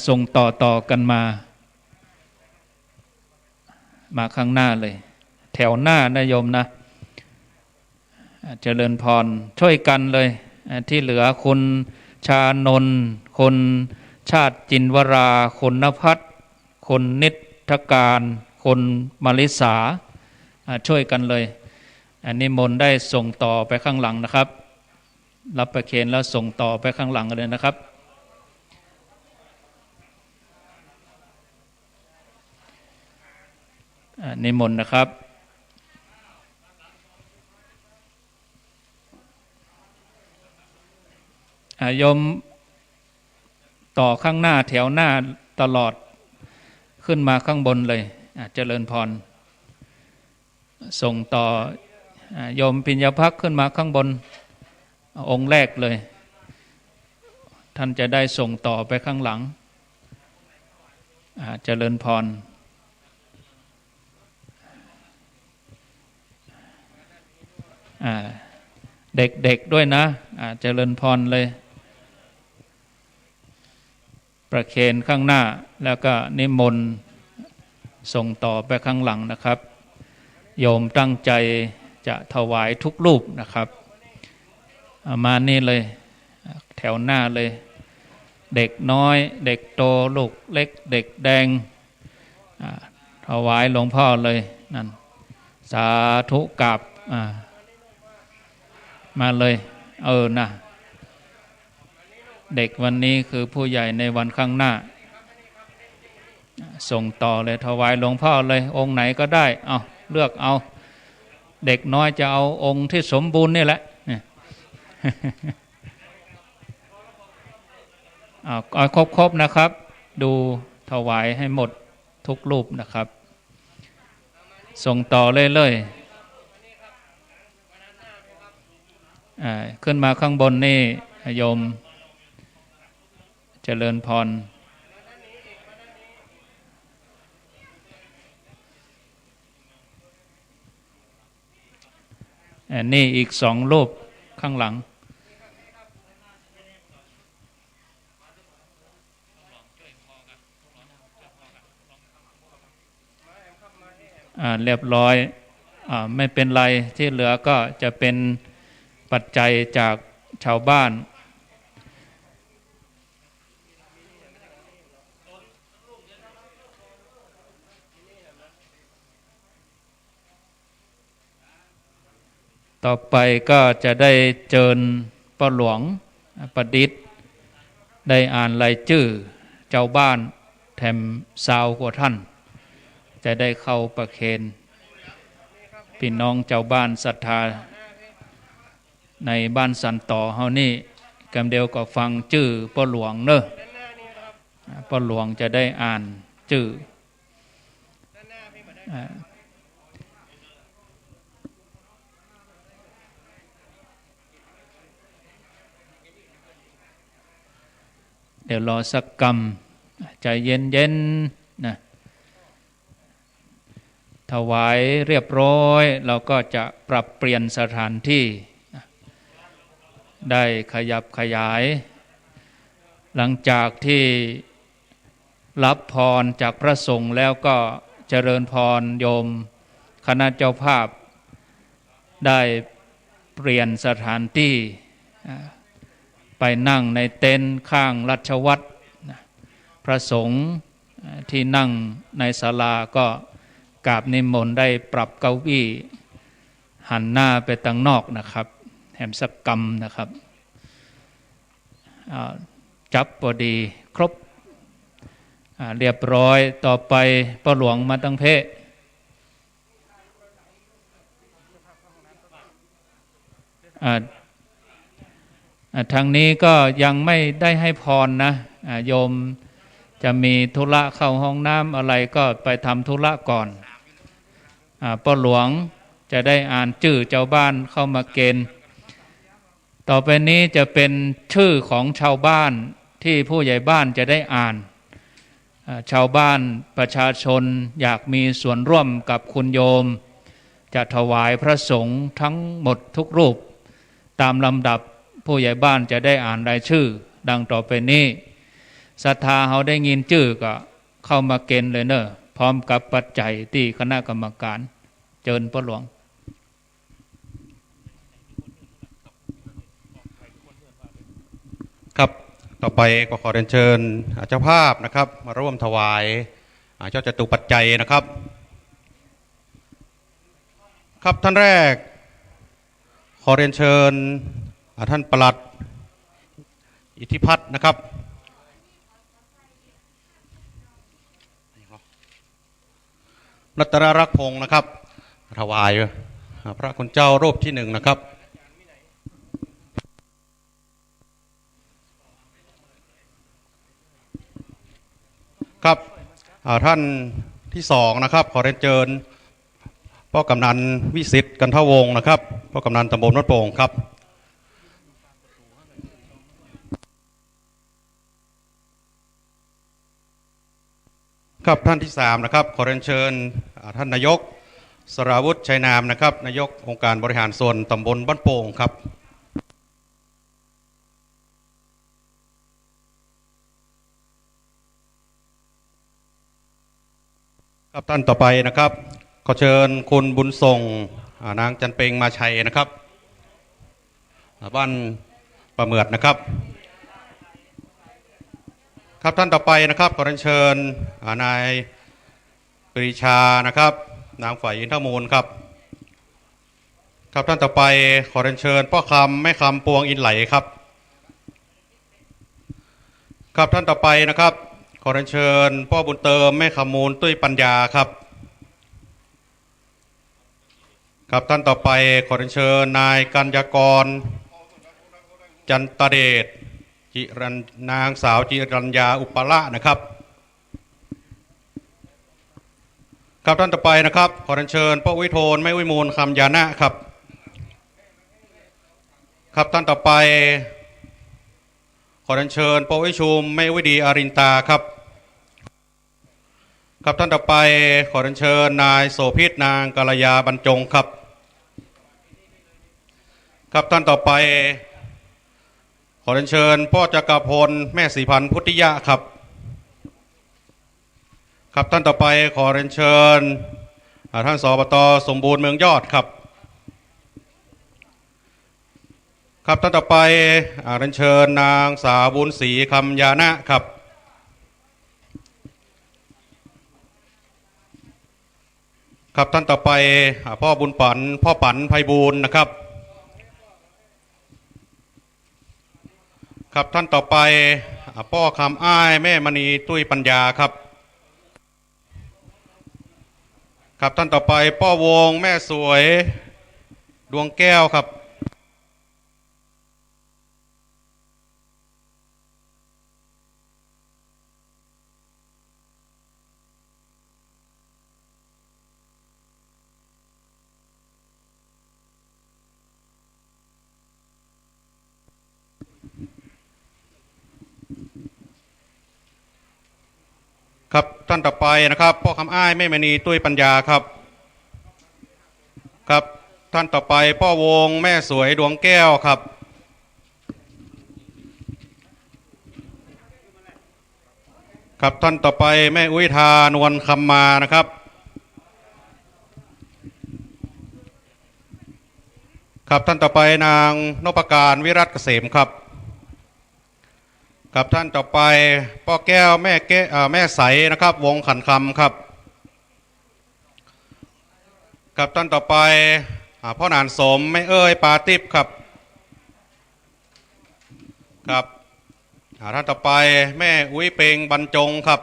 ส่งต่อกันมาข้างหน้าเลยแถวหน้านะโยมนะเจริญพรช่วยกันเลยที่เหลือคุณชานนท์คนชาติจินวราคนณภัทรคนนิทการคนมาริสาช่วยกันเลยนิมนต์ได้ส่งต่อไปข้างหลังนะครับรับประเคนแล้วส่งต่อไปข้างหลังกันเลยนะครับนิมนต์นะครับโยมต่อข้างหน้าแถวหน้าตลอดขึ้นมาข้างบนเลยเจริญพรส่งต่อโยมปิญญภักดิ์ขึ้นมาข้างบนองค์แรกเลยท่านจะได้ส่งต่อไปข้างหลังเจริญพรเด็กๆด้วยนะเจริญพรเลยประเคนข้างหน้าแล้วก็นิมนต์ส่งต่อไปข้างหลังนะครับโยมตั้งใจจะถวายทุกรูปนะครับมานี่เลยแถวหน้าเลยเด็กน้อยเด็กโตลูกเล็กเด็กแดงถวายหลวงพ่อเลยนั่นสาธุกับมาเลยนะเด็กวันนี้คือผู้ใหญ่ในวันข้างหน้าส่งต่อเลยถวายหลวงพ่อเลยองค์ไหนก็ได้เอาเลือกเอาเด็กน้อยจะเอาองค์ที่สมบูรณ์นี่แหละเอาครบนะครับดูถวายให้หมดทุกรูปนะครับส่งต่อเรื่อยๆขึ้นมาข้างบนนี่โยมเจริญพรนี่อีก2 รูปข้างหลังเรียบร้อยไม่เป็นไรที่เหลือก็จะเป็นปัจจัยจากชาวบ้านต่อไปก็จะได้เจิญพ่อหลวงประดิษฐ์ได้อ่านรายชื่อเจ้าบ้านแถมซาวกว่าท่านจะได้เข้าประเคนพี่น้องเจ้าบ้านศรัทธาในบ้านสันต่อเฮานี่กำเดียวก็ฟังชื่อพ่อหลวงเนอะพ่อหลวงจะได้อ่านชื่อเดี๋ยวรอสักกรรมใจเย็นๆนะถวายเรียบร้อยเราก็จะปรับเปลี่ยนสถานที่ได้ขยับขยายหลังจากที่รับพรจากพระสงฆ์แล้วก็เจริญพรโยมคณะเจ้าภาพได้เปลี่ยนสถานที่ไปนั่งในเต็นท์ข้างรัชวัตรพระสงฆ์ที่นั่งในศาลาก็กราบนิมนต์ได้ปรับเก้าอี้หันหน้าไปทางนอกนะครับแหมสักกรรมนะครับจับพอดีครบ เรียบร้อยต่อไปพ่อหลวงมาตั้งเพศทางนี้ก็ยังไม่ได้ให้พรนะโยมจะมีธุระเข้าห้องน้ำอะไรก็ไปทำธุระก่อนพ่อหลวงจะได้อ่านชื่อเจ้าบ้านเข้ามาเกณฑ์ต่อไปนี้จะเป็นชื่อของชาวบ้านที่ผู้ใหญ่บ้านจะได้อ่านชาวบ้านประชาชนอยากมีส่วนร่วมกับคุณโยมจะถวายพระสงฆ์ทั้งหมดทุกรูปตามลำดับผู้ใหญ่บ้านจะได้อ่านรายชื่อดังต่อไปนี้ศรัทธาเขาได้ยินชื่อก็เข้ามาเกณฑ์เลยเนอะพร้อมกับปัจจัยที่คณะกรรมการเจิญพ่อหลวงครับต่อไปก็ขอเรียนเชิญเจ้าภาพนะครับมาร่วมถวายเจ้าจตุปัจจัยนะครับครับท่านแรกขอเรียนเชิญท่านปลัดอิทธิพัฒน์นะครับรัตนรักษ์พงศ์นะครับถวายพระคุณเจ้ารูปที่หนึ่งนะครับครับท่านที่สองนะครับขอเรียนเชิญพ่อกำนันวิสิทธิ์กันทวงศ์นะครับพ่อกำนันตำบลวัดโป่งครับครับท่านที่สามนะครับขอเรียนเชิญท่านนายกสราวุฒิชัยนามนะครับนายกองค์การบริหารส่วนตำบลบ้านโป่งครับครับท่านต่อไปนะครับขอเชิญคุณบุญส่งนางจันเปงมาชัยนะครับบ้านประเมือดนะครับครับท่านต่อไปนะครับขอเรียนเชิญนายปรีชานะครับนางฝ่ายอินทมูลครับครับท่านต่อไปขอเรียนเชิญพ่อคำแม่คำปวงอินไหลครับครับท่านต่อไปนะครับขอเรียนเชิญพ่อบุญเติมแม่คำมูลตุ้ยปัญญาครับครับท่านต่อไปขอเรียนเชิญนายกัญญากรจันตเดชนางสาวจิรัญญาอุปละนะครับครับท่านต่อไปนะครับขอเรียนเชิญพ่อวิโทนแม่วิมูลคำยานะครับครับท่านต่อไปขอเรียนเชิญพ่อวิชุมแม่วิดีอารินตาครับครับท่านต่อไปขอเรียนเชิญนายโสภิตนางกัลยาบรรจงครับครับท่านต่อไปขอเรียนเชิญพ่อจักรพลแม่ศรีพันธ์พุทธิยะครับครับท่านต่อไปขอเรียนเชิญท่านสบต.สมบูรณ์เมืองยอดครับครับท่านต่อไปเรียนเชิญนางสาวบุญศรีคำยานะครับครับท่านต่อไปพ่อบุญปันพ่อปันไพบูลย์นะครับครับท่านต่อไปพ่อคำอ้ายแม่มณีตุ้ยปัญญาครับครับท่านต่อไปพ่อวงแม่สวยดวงแก้วครับครับท่านต่อไปนะครับพ่อคำอ้ายแม่มณีตุ้ยปัญญาครับครับท่านต่อไปพ่อวงแม่สวยดวงแก้วครับครับท่านต่อไปแม่อุ้ยทานวลคำมานะครับครับท่านต่อไปนางนพการวิรัตเกษมครับครับท่านต่อไปพ่อแก้วแม่ใสนะครับวงขันคำครับครับท่านต่อไปพ่อหนานสมแม่เอ้ยปาติบครับครับท่านต่อไปแม่อุ้ยเปงบรรจงครับ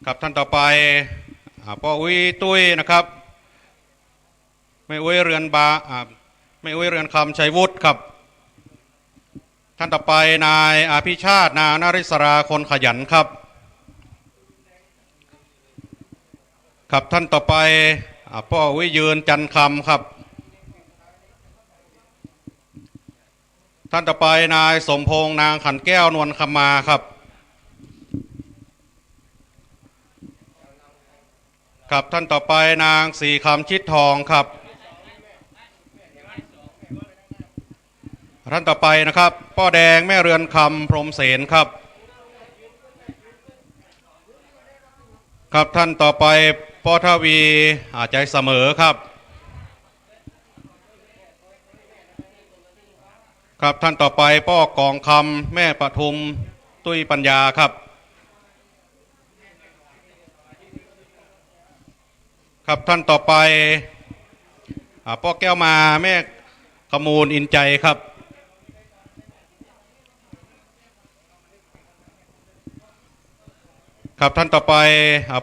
ครับท่านต่อไปป้าอุ้ยตุ้ยนะครับแม่อุ้ยเรือนแม่อุ้ยเรือนคำชัยวุฒิครับท่านต่อไปนายอภิชาตินาริศราคนขยันครับครับท่านต่อไปป้าอุ้ยยืนจันคำครับท่านต่อไปนายสมพงษ์นางขันแก้วนวลคำมาครับครับท่านต่อไปนางสีคำชิดทองครับท่านต่อไปนะครับป้าแดงแม่เรือนคำพรหมเสนครับครับท่านต่อไปป้าทวีใจเสมอครับครับท่านต่อไปป้อกองคำแม่ปทุมตุ้ยปัญญาครับครับท่านต่อไปป้อแก้วมาแม่ขมูลอินใจครับครับท่านต่อไป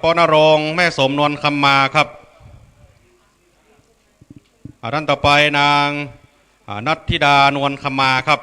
ป้อนรงค์แม่สมนวลคำมาครับท่านต่อไปนางนัทธิดานวลคำมาครับ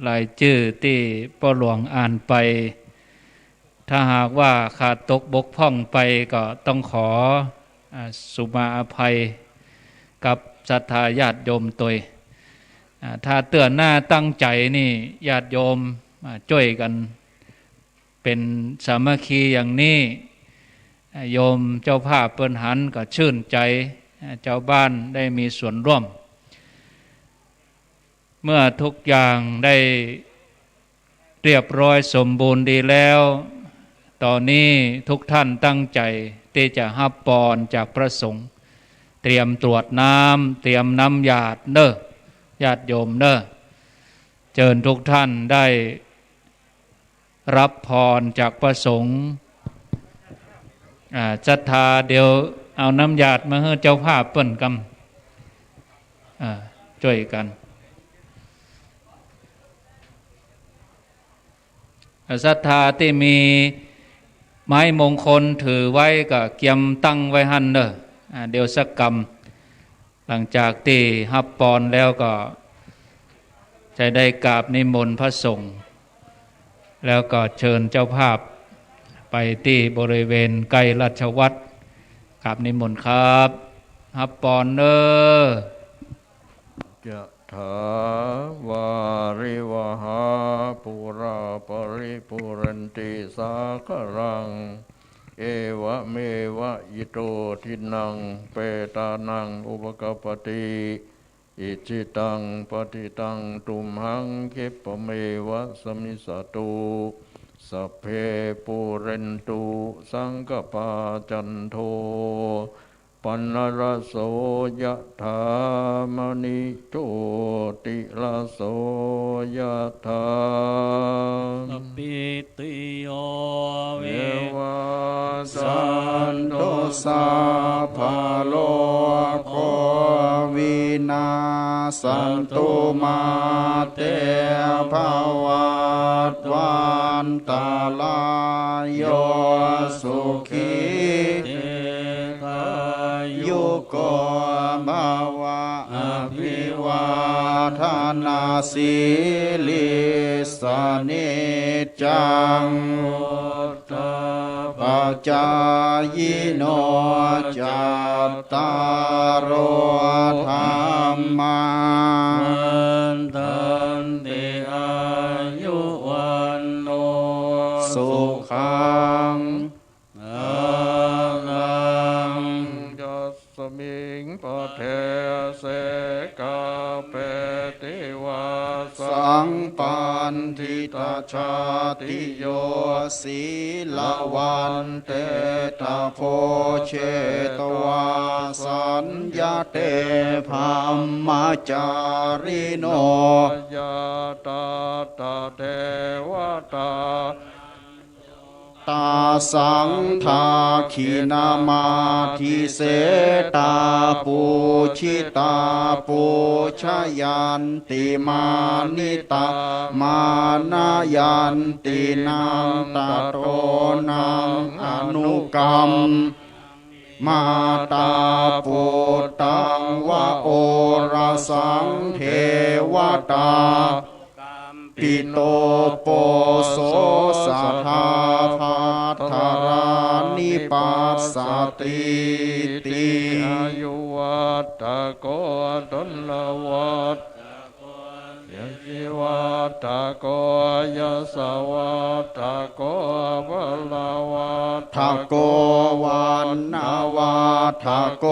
รายชื่อที่ป้อหลวงอ่านไปถ้าหากว่าขาดตกบกพร่องไปก็ต้องขอสุมาอภัยกับศรัทธาญาติโยมตัวถ้าเตือนหน้าตั้งใจนี่ญาติโยมช่วยกันเป็นสามัคคีอย่างนี้โยมเจ้าภาพเปิ้นหันก็ชื่นใจเจ้าบ้านได้มีส่วนร่วมเมื่อทุกอย่างได้เรียบร้อยสมบูรณ์ดีแล้วตอนนี้ทุกท่านตั้งใจที่จะรับพรจากพระสงฆ์ เตรียมตรวจน้ำเตรียมน้ำหยาดเนอะญาติโยมเนอะเชิญทุกท่านได้รับพรจากพระสงฆ์ศรัทธาเดี๋ยวเอาน้ำหยาดมาให้เจ้าภาพเปิ้นกำช่วยกันศรัทธาที่มีไม้มงคลถือไว้ก็เกียมตั้งไว้หันเนอะเดี๋ยวสักกรรมหลังจากที่ฮับปอนแล้วก็จะได้กราบนิมนต์พระสงฆ์แล้วก็เชิญเจ้าภาพไปที่บริเวณใกล้ราชวัตรกราบนิมนต์ครับฮับปอนเนอจะถาวาริวหาปุราปริปุเรนติสาครังเอวะเมวะอิโตทินังเปตานังอุปกปติอิจิตังปฏิตังตุมหังคิปะเมวะสมิสตุสัพเพปุเรนตุสังกปาจันโทปันนรโสยะถามณิโชติลโสยะถาสัพพิติโยวิวัสสันตุสัพพะโลกโควินาสันตุมาเตภวัตวันตาลายโยสุขียุโกภาวะอภิวาทนาสีลิสเนจังปัจจายโนจัตตารโอธรรมาทันติอายุวันโนสุขังสมิงปะเทเสกาเปติวาสังปันทิตาชาติโยศีลวันเตตาโพเชตวาสัญญาเตภามาจาริโนยาตาตาเทวตาตาสังทาขีนามาทิเสตาปูชิตาปูชยันติมานิตามานายันตินังตาโตนังอนุกรรมมาตาปุตตังวะโอราสังเทวตาปิโตโปโสสัทธาภัทธารานิปัสสติติอายุวัตตะโกตุลวัตยะจิวัตตะโกยะสวัตตะโกวะลาวัตถะโกวันนาวัตถะโก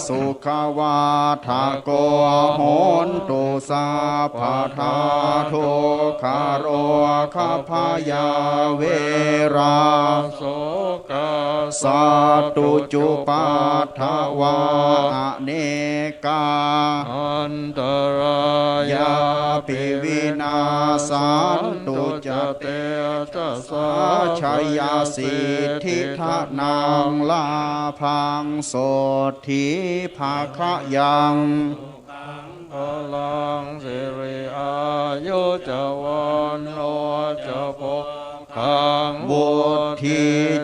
สุขวัตถะโกโหนตุสัพพทาโทคารโรคาพยาเวราโสกาสัตตุจุปัฏฐวาอเนกาอันตรายาปิวินาสันตุจเตจัสสะชัยยสิทธิทานังลาพังโสทิภาคะยังพลังสิริอายุจวันโนจะโพคังบุทิ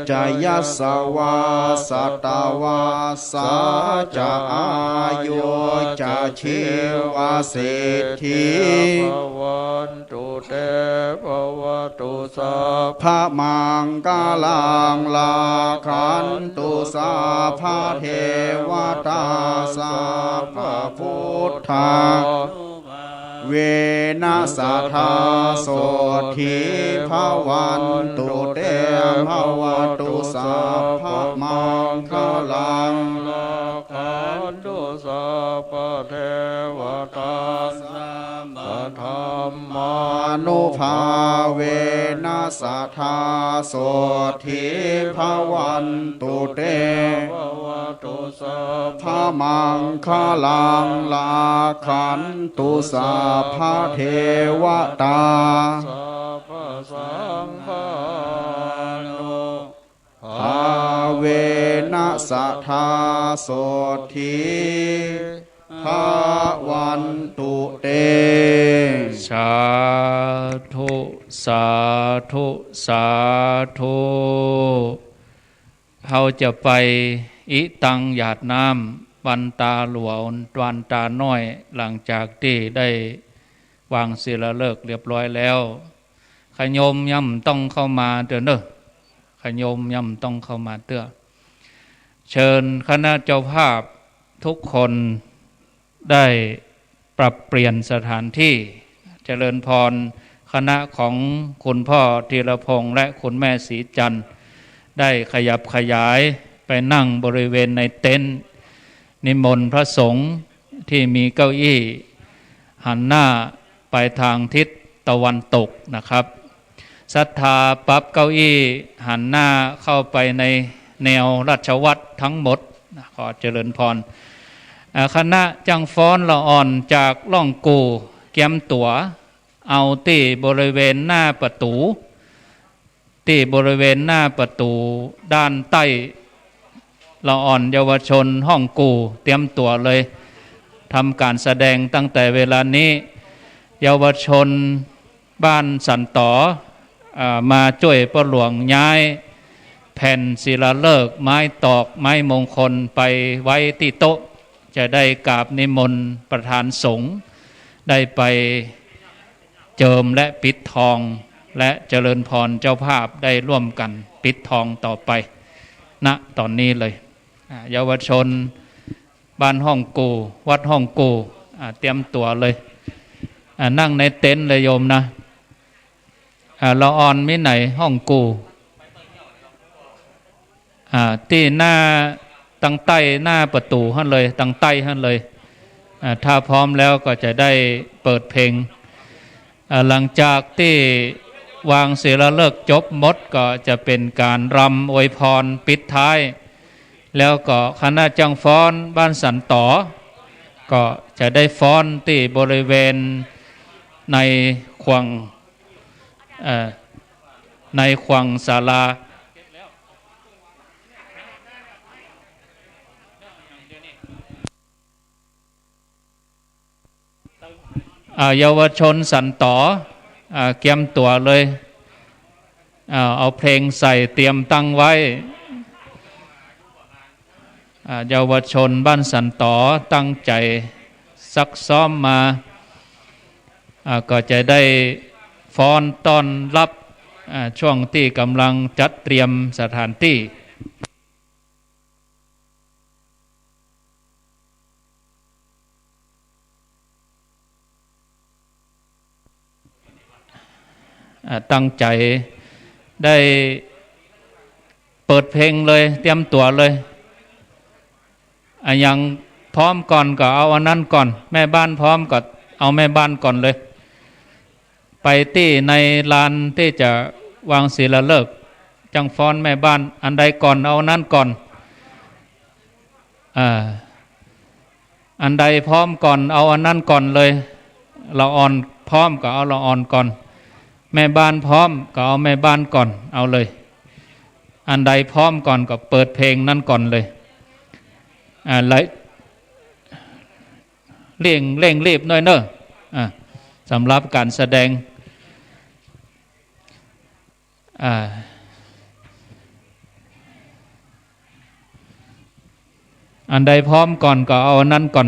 จยัสสวาสตาวาสาจะอายุจะชีวาสิทธิภวันตุเตภวตุสัพพะมังกาลังลาคันตุสัพพะเทวตาสัพพะพุทธาเวนัสทาโสทิภวันตุเตภวตุสัพพะมังคลังลาคันตุสัพพะเทวตาสัพพะธรรมานุภาเวนัสทาโสทิภวันตุเตภวตุสัพ ธามังคาลังลาขันตุสาภาเทวตาสัพพสังฆานุภาเวนะสัทธาโสธีภาวันตุเต สาธุสาธุสาธุเขาจะไปอิตังหยาดน้ำวันตาหลวงวันตาน้อยหลังจากที่ได้วางศิลาฤกษ์เรียบร้อยแล้วขยมย่ำต้องเข้ามาเด้อเนอะขยมย่ำต้องเข้ามาเด้อเชิญคณะเจ้าภาพทุกคนได้ปรับเปลี่ยนสถานที่เจริญพรคณะของคุณพ่อธีรพงษ์และคุณแม่ศรีจันทร์ได้ขยับขยายไปนั่งบริเวณในเต็นท์นิมนต์พระสงฆ์ที่มีเก้าอี้หันหน้าไปทางทิศตะวันตกนะครับศรัทธาปรับเก้าอี้หันหน้าเข้าไปในแนวราชวัตรทั้งหมดขอเจริญพรคณะจังฟ้อนละอ่อนจากล่องกูเกียมตัวเอาที่บริเวณหน้าประตูที่บริเวณหน้าประตูด้านใต้ละอ่อนเยาวชนห้องกูเตรียมตัวเลยทำการแสดงตั้งแต่เวลานี้เยาวชนบ้านสันต่อมาช่วยประหลวงย้ายแผ่นศิลาฤกษ์ไม้ตอกไม้มงคลไปไว้ที่โต๊ะจะได้กราบนิมนต์ประธานสงฆ์ได้ไปเจิมและปิดทองและเจริญพรเจ้าภาพได้ร่วมกันปิดทองต่อไปณตอนนี้เลยเยาวชนบ้านห้องกูวัดห้องกูเตรียมตัวเลยนั่งในเต็นท์เลยโยมนะละอ่อนมิไหนห้องกูที่หน้าตั้งใต้หน้าประตูหั่นเลยตั้งใต้หั่นเลยถ้าพร้อมแล้วก็จะได้เปิดเพลงหลังจากที่วางศิลาฤกษ์จบหมดก็จะเป็นการรำอวยพรปิดท้ายแล้วก็คณะจังฟ้อนบ้านสันต่อก็จะได้ฟ้อนที่บริเวณในขวังศาลาเยาวชนสันต่อเกียมตัวเลยเอาเพลงใส่เตรียมตั้งไว้เยาวชนบ้านสันต่อตั้งใจซักซ้อมมาก็จะได้ฟ้อนต้อนรับช่วงที่กำลังจัดเตรียมสถานที่ตั้งใจได้เปิดเพลงเลยเตรียมตัวเลยอย่างพร้อมก่อนก็เอาอันนั้นก่อนแม่บ้านพร้อมก็เอาแม่บ้านก่อนเลยไปที่ในลานที่จะวางศิลาฤกษ์จังฟ้อนแม่บ้านอันใดก่อนเอานั้นก่อนอันใดพร้อมก่อนเอาอันนั้นก่อนเลยละอ่อนพร้อมก็เอาละอ่อนก่อนแม่บ้านพร้อมก็เอาแม่บ้านก่อนเอาเลยอันใดพร้อมก่อนก็เปิดเพลงนั้นก่อนเลยเลยเร่งรีบหน่อยเนอะสำหรับการแสดงอันใดพร้อมก่อนก็เอาอันนั้นก่อน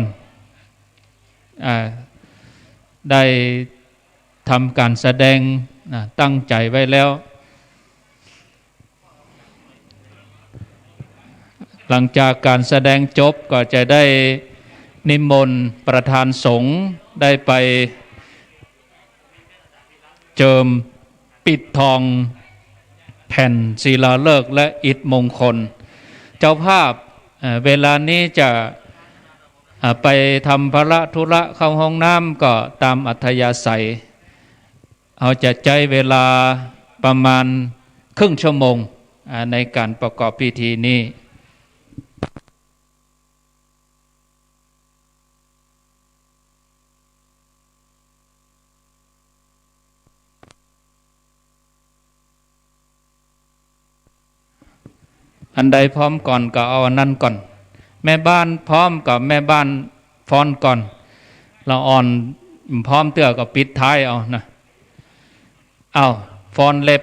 ได้ทำการแสดงตั้งใจไว้แล้วหลังจากการแสดงจบก็จะได้นิมนต์ประธานสงฆ์ได้ไปเจิมปิดทองแผ่นศิลาฤกษ์และอิฐมงคลเจ้าภาพเวลานี้จะไปทำภาระธุระเข้าห้องน้ำก็ตามอัธยาศัยเขาจะใช้เวลาประมาณครึ่งชั่วโมง ในการประกอบพิธีนี้ อันใดพร้อมก่อนก็เอาอันนั้นก่อนแม่บ้านพร้อมกับแม่บ้านฟ้อนก่อนเราอ่อนพร้อมเตื้อกับปิดท้ายเอานะเอาฟ้อนเล็บ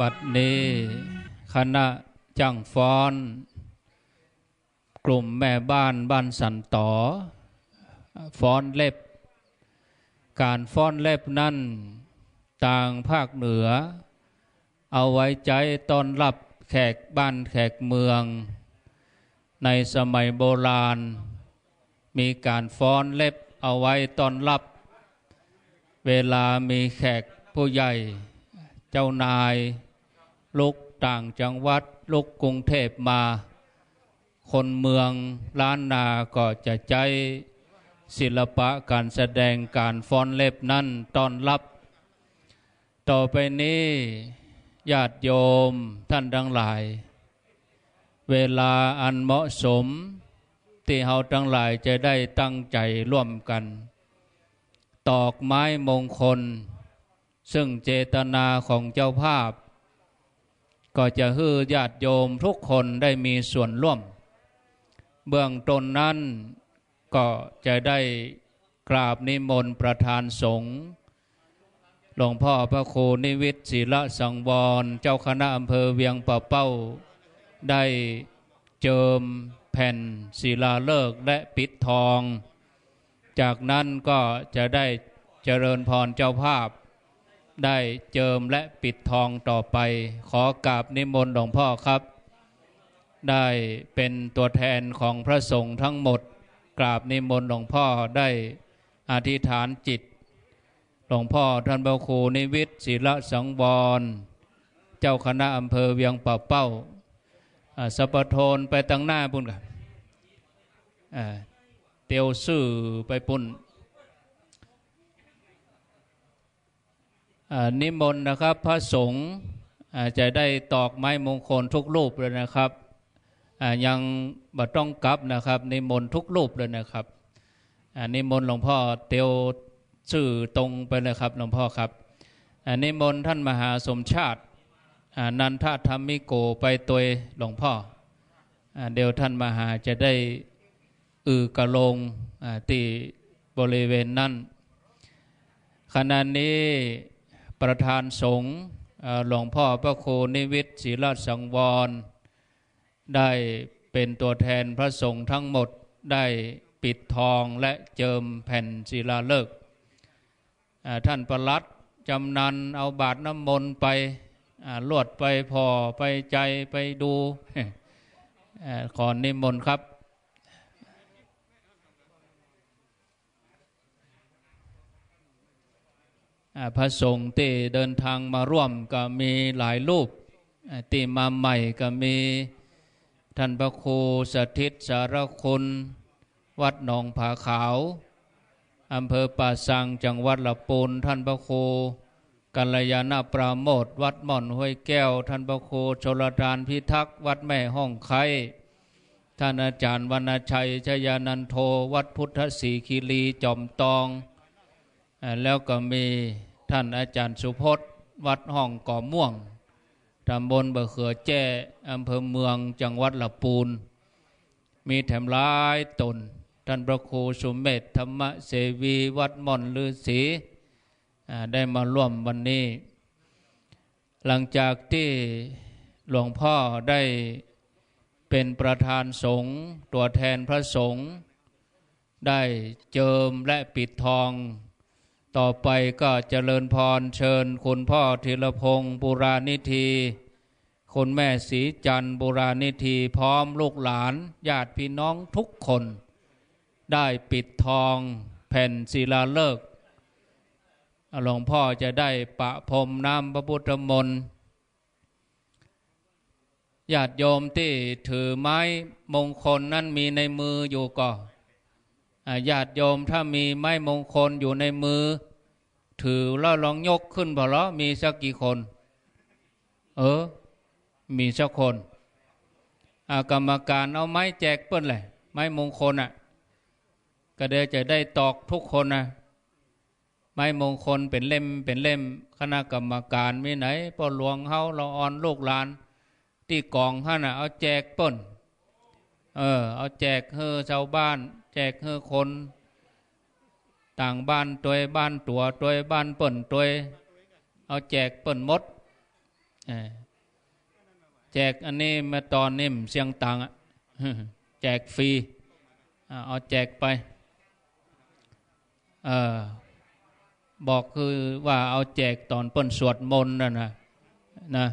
บัดนี้คณะจังฟ้อนกลุ่มแม่บ้านบ้านสันต่อฟ้อนเล็บการฟ้อนเล็บนั่นต่างภาคเหนือเอาไว้ใจต้อนรับแขกบ้านแขกเมืองในสมัยโบราณมีการฟ้อนเล็บเอาไว้ต้อนรับเวลามีแขกผู้ใหญ่เจ้านายลุกต่างจังหวัดลุกกรุงเทพมาคนเมืองล้านนาก็จะใจศิลปะการแสดงการฟ้อนเล็บนั่นต้อนรับต่อไปนี้ญาติโยมท่านทั้งหลายเวลาอันเหมาะสมที่เราทั้งหลายจะได้ตั้งใจร่วมกันตอกไม้มงคลซึ่งเจตนาของเจ้าภาพก็จะให้ญาติโยมทุกคนได้มีส่วนร่วมเบื้องต้นนั้นก็จะได้กราบนิมนต์ประธานสงฆ์หลวงพ่อพระครูนิวิตศิลสังวรเจ้าคณะอำเภอเวียงป่าเป้าได้เจิมแผ่นศิลาฤกษ์และปิดทองจากนั้นก็จะได้เจริญพรเจ้าภาพได้เจิมและปิดทองต่อไปขอกราบนิมนต์หลวงพ่อครับได้เป็นตัวแทนของพระสงฆ์ทั้งหมดกราบนิมนต์หลวงพ่อได้อธิษฐานจิตหลวงพ่อท่านพระครูนิวิตศิลสังวรเจ้าคณะอำเภอเวียงป่าเป้าสัปโทนไปตั้งหน้าปุ่นกันเตียวซื่อไปปุ่นนิมนต์นะครับพระสงฆ์จะได้ตอกไม้มงคลทุกรูปเลยนะครับยังบ่ต้องกลับนะครับนิมนต์ทุกรูปเลยนะครับนิมนต์หลวงพ่อเตียวซื่อตรงไปเลยครับหลวงพ่อครับนิมนต์ท่านมหาสมชาตินันทธรรมิโกไปตัวหลวงพ่อเดี๋ยวท่านมหาจะได้กระลงที่บริเวณนั้นขณะนี้ประธานสงฆ์ หลวงพ่อพระครูนิวิตศิลสังวรได้เป็นตัวแทนพระสงฆ์ทั้งหมดได้ปิดทองและเจิมแผ่นศิลาฤกษ์ท่านประหลัดจำนันเอาบาตรน้ำมนต์ไปลวดไปพอไปใจไปดูขอนิมนต์ครับพระสงฆ์ที่เดินทางมาร่วมก็มีหลายรูปที่มาใหม่ก็มีท่านพระครูสถิตสารคุณวัดหนองผาขาวอำเภอป่าสังจังหวัดลำพูนท่านพระครูกัลยาณปราโมทย์วัดหม่อนห้วยแก้วท่านพระครูชลดานพิทักษ์วัดแม่ห้องไข่ท่านอาจารย์วรรณชัยชยานันโทวัดพุทธศรีคีรีจอมตองแล้วก็มีท่านอาจารย์สุพจน์วัดห้องก่อม่วงตำบลบะเขือแจ้อำเภอเมืองจังหวัดลำพูนมีแถมหลายตนท่านพระครูสุเมธธรรมเสวีวัดม่อนฤาษีได้มาร่วมวันนี้หลังจากที่หลวงพ่อได้เป็นประธานสงฆ์ตัวแทนพระสงฆ์ได้เจิมและปิดทองต่อไปก็เจริญพรเชิญคุณพ่อธีรพงศ์บุรานิธีคุณแม่ศรีจันทร์บุรานิธีพร้อมลูกหลานญาติพี่น้องทุกคนได้ปิดทองแผ่นศิลาฤกษ์หลวงพ่อจะได้ประพรมน้ำพระพุทธมนต์ญาติโยมที่ถือไม้มงคลนั้นมีในมืออยู่ก็ญาติโยมถ้ามีไม้มงคลอยู่ในมือถือแล้วลองยกขึ้นพอแล้วมีสักกี่คนมีสักคนกรรมการเอาไม้แจกเปิ้นเลยไม้มงคลก็เดี๋ยวจะได้ตอกทุกคนไม้มงคลเป็นเล่มเป็นเล่มคณะกรรมการมีไหนพ่อหลวงเฮาเราอ่อนลูกหลานที่กองท่านเอาแจกเปิ้นเอาแจกเฮือชาวบ้านแจกเฮือคนต่างบ้านตัวบ้านตัวบ้านเปิ้นตัวเอาแจกเปิ้นหมดแจกอันนี้มาตอนนี้เสียงตังแจกฟรีเอาแจกไปบอกคือว่าเอาแจกตอนเปิ้นสวดมนต์นะ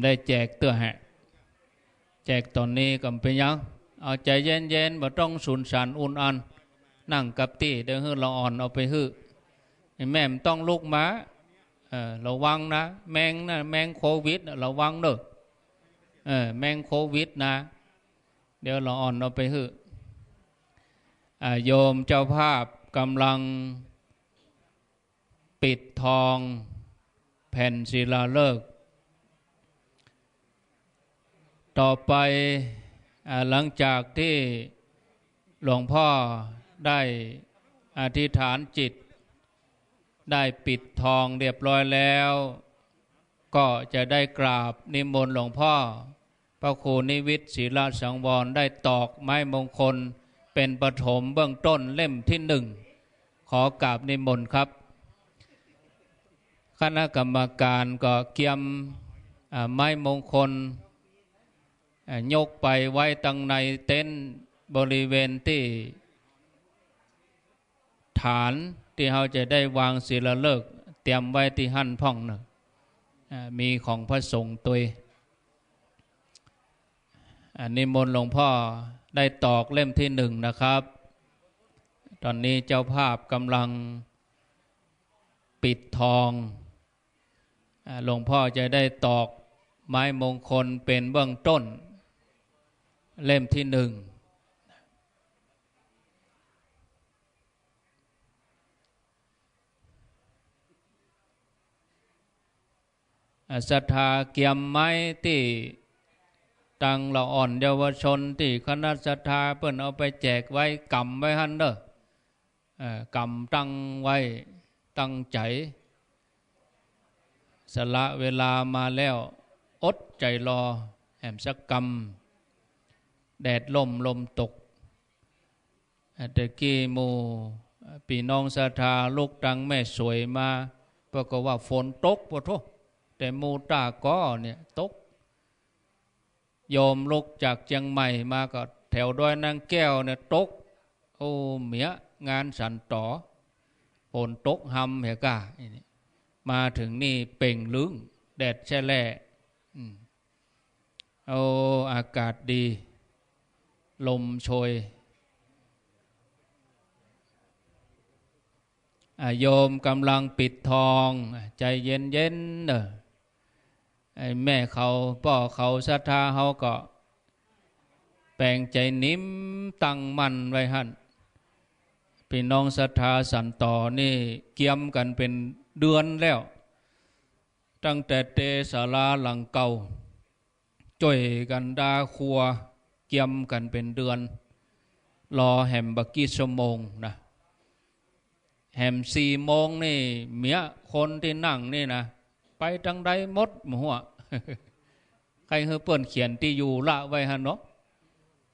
ได้แจกเตื้อแหะแจกตอนนี้ก็เป็นยังเอาใจเย็นๆบ่ต้องสูญสานอุ่นอันนั่งกับตีเดี๋ยวฮื้อเราอ่อนเอาไปฮื้อแม่มต้องลุกมาระวังนะแมงนะแมงโควิดระวังเด้อแมงโควิดนะเดี๋ยวเราอ่อนเอาไปฮื้อโยมเจ้าภาพกำลังปิดทองแผ่นศิลาฤกษ์ต่อไปหลังจากที่หลวงพ่อได้อธิษฐานจิตได้ปิดทองเรียบร้อยแล้วก็จะได้กราบนิมนต์หลวงพ่อพระครูนิวิตศิลสังวรได้ตอกไม้มงคลเป็นปฐมเบื้องต้นเล่มที่หนึ่งขอกราบนิมนต์ครับคณะกรรมการก็เกียมไม้มงคลยกไปไว้ตั้งในเต็นท์บริเวณที่ฐานที่เราจะได้วางศิลาฤกษ์เตรียมไว้ที่หั่นพ่องนะมีของพระสงฆ์ตัวนิมนต์หลวงพ่อได้ตอกเล่มที่หนึ่งนะครับตอนนี้เจ้าภาพกำลังปิดทองหลวงพ่อจะได้ตอกไม้มงคลเป็นเบื้องต้นเล่มที่หนึ่งศรัทธาเกียมไม้ที่ตังละอ่อนเยาวชนที่คณะศรัทธาเพิ่นเอาไปแจกไว้กำไว้หันเด้อกำตั้งไว้ตั้งใจสละเวลามาแล้วอดใจรอแหมสักกำแดดลมตกแต่กี้หมู่พี่น้องศรัทธาลูกตังแม่สวยมาเพราะก็ว่าฝนตกปะทุแต่ แต่มูตาก็เนี่ยตกโยมลุกจากเชียงใหม่มาก็แถวดอยนางแก้วเนี่ยตกโอ้เมียงานสันต่อฝนตกหำเหรอกะมาถึงนี่เป่งลึงแดดแช่แล่โอ้อากาศดีลมโชยโยมกำลังปิดทองใจเย็นเย็นเนอะแม่เขาพ่อเขาศรัทธาเขาก็แปลงใจนิ่มตั้งมั่นไว้หั่นพี่น้องศรัทธาสันต่อนี่เกี่ยมกันเป็นเดือนแล้วตั้งแต่เตศาลาหลังเก่าจ่อยกันดาครัวเกี่ยมกันเป็นเดือนรอแหมบักกี้ชั่วโมงนะแหม4 โมงนี่เมียคนที่นั่งนี่นะไปทางใดมดหัว ใครเฮือเปิ่นเขียนที่อยู่ละไว้ฮะเนาะ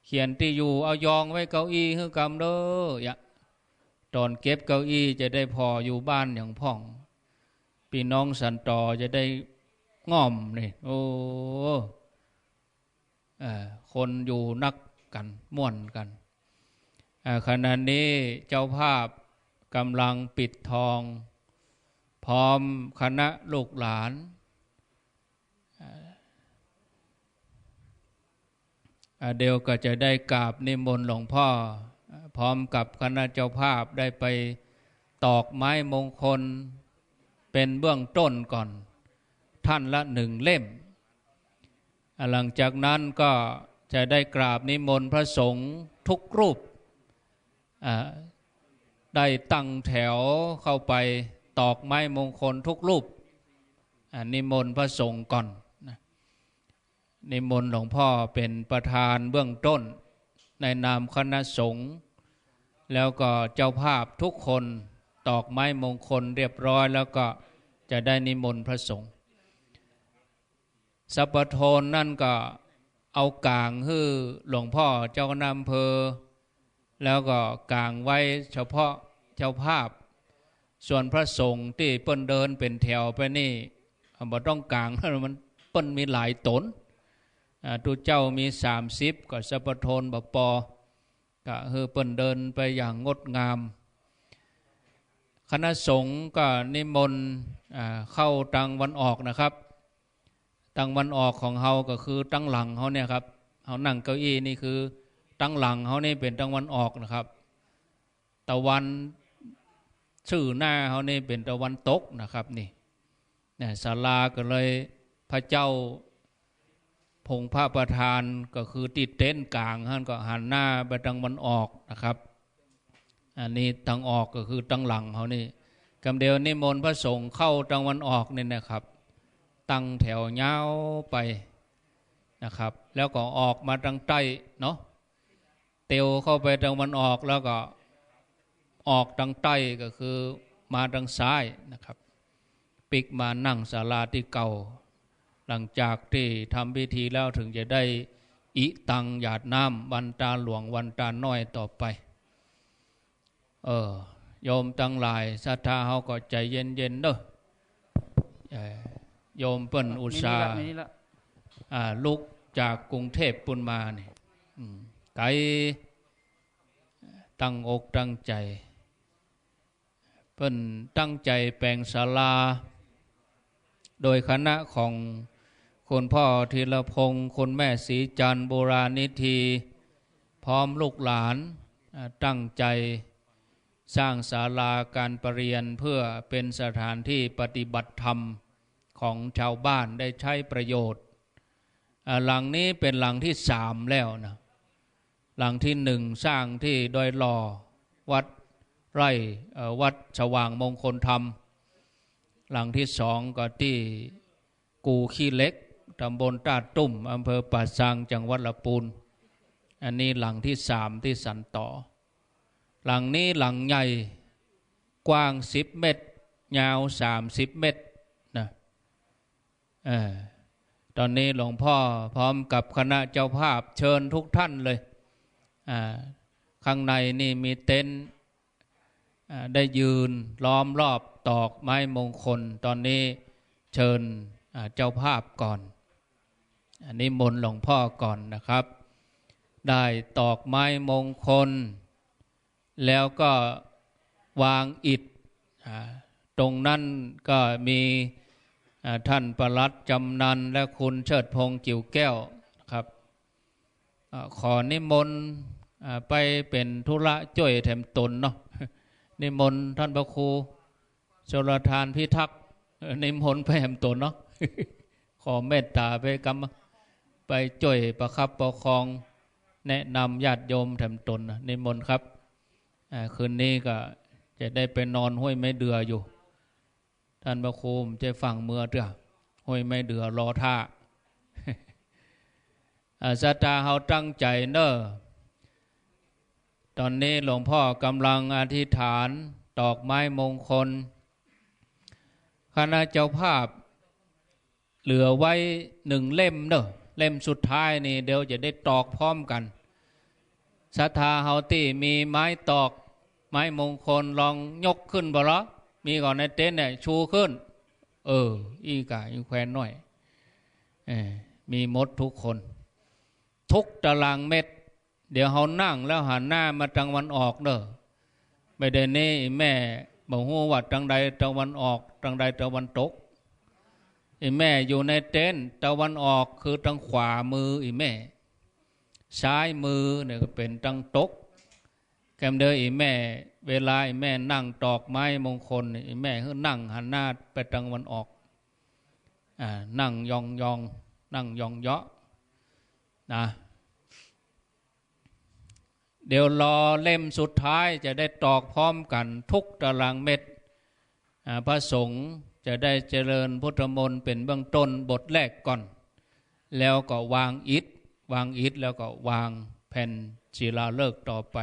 เขียนที่อยู่เอายองไว้เก้าอี้เฮือกำเด้อตอนเก็บเก้าอี้จะได้พออยู่บ้านอย่างพ่องพี่น้องสันต่อจะได้ง่อมนี่โอ้คนอยู่นักกันม่วนกันขณะนี้เจ้าภาพกำลังปิดทองพร้อมคณะลูกหลานเดี๋ยวก็จะได้กราบนิมนต์หลวงพ่อพร้อมกับคณะเจ้าภาพได้ไปตอกไม้มงคลเป็นเบื้องต้นก่อนท่านละ 1 เล่มหลังจากนั้นก็จะได้กราบนิมนต์พระสงฆ์ทุกรูปได้ตั้งแถวเข้าไปตอกไม้มงคลทุกรูปนิมนต์พระสงฆ์ก่อนนิมนต์หลวงพ่อเป็นประธานเบื้องต้นในนามคณะสงฆ์แล้วก็เจ้าภาพทุกคนตอกไม้มงคลเรียบร้อยแล้วก็จะได้นิมนต์พระสงฆ์สัปโทนนั่นก็เอากลางฮื้อหลวงพ่อเจ้าคณะอำเภอแล้วก็กลางไว้เฉพาะเจ้าภาพส่วนพระสงฆ์ที่เปิ้นเดินเป็นแถวไปนี่บ่ต้องกลางมันเปิ้นมีหลายตนตัวเจ้ามี30ก็สัปโทนบ่ปอก็คือเปิ้นเดินไปอย่างงดงามคณะสงฆ์ก็นิมนต์เข้าทางวันออกนะครับทางวันออกของเฮาก็คือตั้งหลังเฮาเนี่ยครับเฮานั่งเก้าอี้นี่คือตั้งหลังเฮานี่เป็นทางวันออกนะครับตะวันชื่อหน้าเฮานี่เป็นตะวันตกนะครับนี่ศาลาก็เลยพระเจ้าพงพระประธานก็คือติดเต็นท์กลางท่านก็หันหน้าไปทางวันออกนะครับอันนี้ทางออกก็คือทางหลังเขานี่กำเดียวนิมนต์พระสงฆ์เข้าทางวันออกนี่นะครับตั้งแถวยาวไปนะครับแล้วก็ออกมาทางใต้เนาะเตียวเข้าไปทางวันออกแล้วก็ออกทางใต้ก็คือมาทางซ้ายนะครับปิกมานั่งศาลาที่เก่าหลังจากที่ทำพิธีแล้วถึงจะได้อิตังหยาดน้ำวันตาหลวงวันตาน้อยต่อไปโยมตั้งหลายศรัทธาเขาก็ใจเย็นเด้อโยมเปิ้นอุตสาห์ลุกจากกรุงเทพปุ่นมานี่ไกลตั้งอกตั้งใจเปิ้นตั้งใจแปลงศาลาโดยคณะของคุณพ่อธีรพงศ์คุณแม่ศรีจันทร์โบราณนิธิพร้อมลูกหลานตั้งใจสร้างศาลาการประเรียนเพื่อเป็นสถานที่ปฏิบัติธรรมของชาวบ้านได้ใช้ประโยชน์หลังนี้เป็นหลังที่3แล้วนะหลังที่1สร้างที่ดอยหล่อวัดไร่วัดสว่างมงคลธรรมหลังที่2ก็ที่กูขี้เล็กตำบลตาดตุ่มอำเภอป่าซางจังหวัดลำพูนอันนี้หลังที่3ที่สันต่อหลังนี้หลังใหญ่กว้าง10 เมตรยาว30 เมตรนะตอนนี้หลวงพ่อพร้อมกับคณะเจ้าภาพเชิญทุกท่านเลยข้างในนี่มีเต็นท์ได้ยืนล้อมรอบตอกไม้มงคลตอนนี้เชิญ เจ้าภาพก่อนนิมนต์หลวงพ่อก่อนนะครับได้ตอกไม้มงคลแล้วก็วางอิฐตรงนั้นก็มีท่านปลัดจำนันและคุณเชิดพงษ์กิ่วแก้วครับขอนิมนต์ไปเป็นธุระจ่วยแถมตนเนาะนิมนต์ท่านพระครูชลทานพิทักษ์นิมนต์ไปแถมตนเนาะ ขอเมตตาไปไปจ่วยประคับประคองแนะนำญาติโยมแถมตนนิมนต์ครับคืนนี้ก็จะได้ไปนอนห้วยไม้เดืออยู่ท่านพระครูจะฟังเมื่อเด้อห้วยไม้เดือรอท่า ศรัทธาเฮาตั้งใจเนอะตอนนี้หลวงพ่อกำลังอธิษฐานดอกไม้มงคลคณะเจ้าภาพเหลือไว้1 เล่มเนอะเล่มสุดท้ายนี่เดี๋ยวจะได้ตอกพร้อมกันศรัทธาเฮาที่มีไม้ตอกไม้มงคลลองยกขึ้นบ่ละมีก่อนในเต็นท์เนี่ยชูขึ้นอีกะอีแควนหน่อยมีหมดทุกคนทุกตารางเม็ดเดี๋ยวเขานั่งแล้วหันหน้ามาทางวันออกเด้อไม่ได้นี่แม่บอกฮู้ว่าทางใดตะวันออกทางใดตะวันตกแม่อยู่ในเต็นท์ตะวันออกคือทางขวามือแม่ซ้ายมือเนี่ยก็เป็นทางตกแกมเดอแม่เวลาแม่นั่งตอกไม้มงคลแม่คือนั่งหันหน้าไปทางวันออกนั่งยองนั่งยองเยาะนะเดี๋ยวรอเล่มสุดท้ายจะได้ตอกพร้อมกันทุกตารางเม็ดพระสงฆ์จะได้เจริญพุทธมนต์เป็นเบื้องต้นบทแรกก่อนแล้วก็วางอิฐแล้วก็วางแผ่นศิลาฤกษ์ต่อไป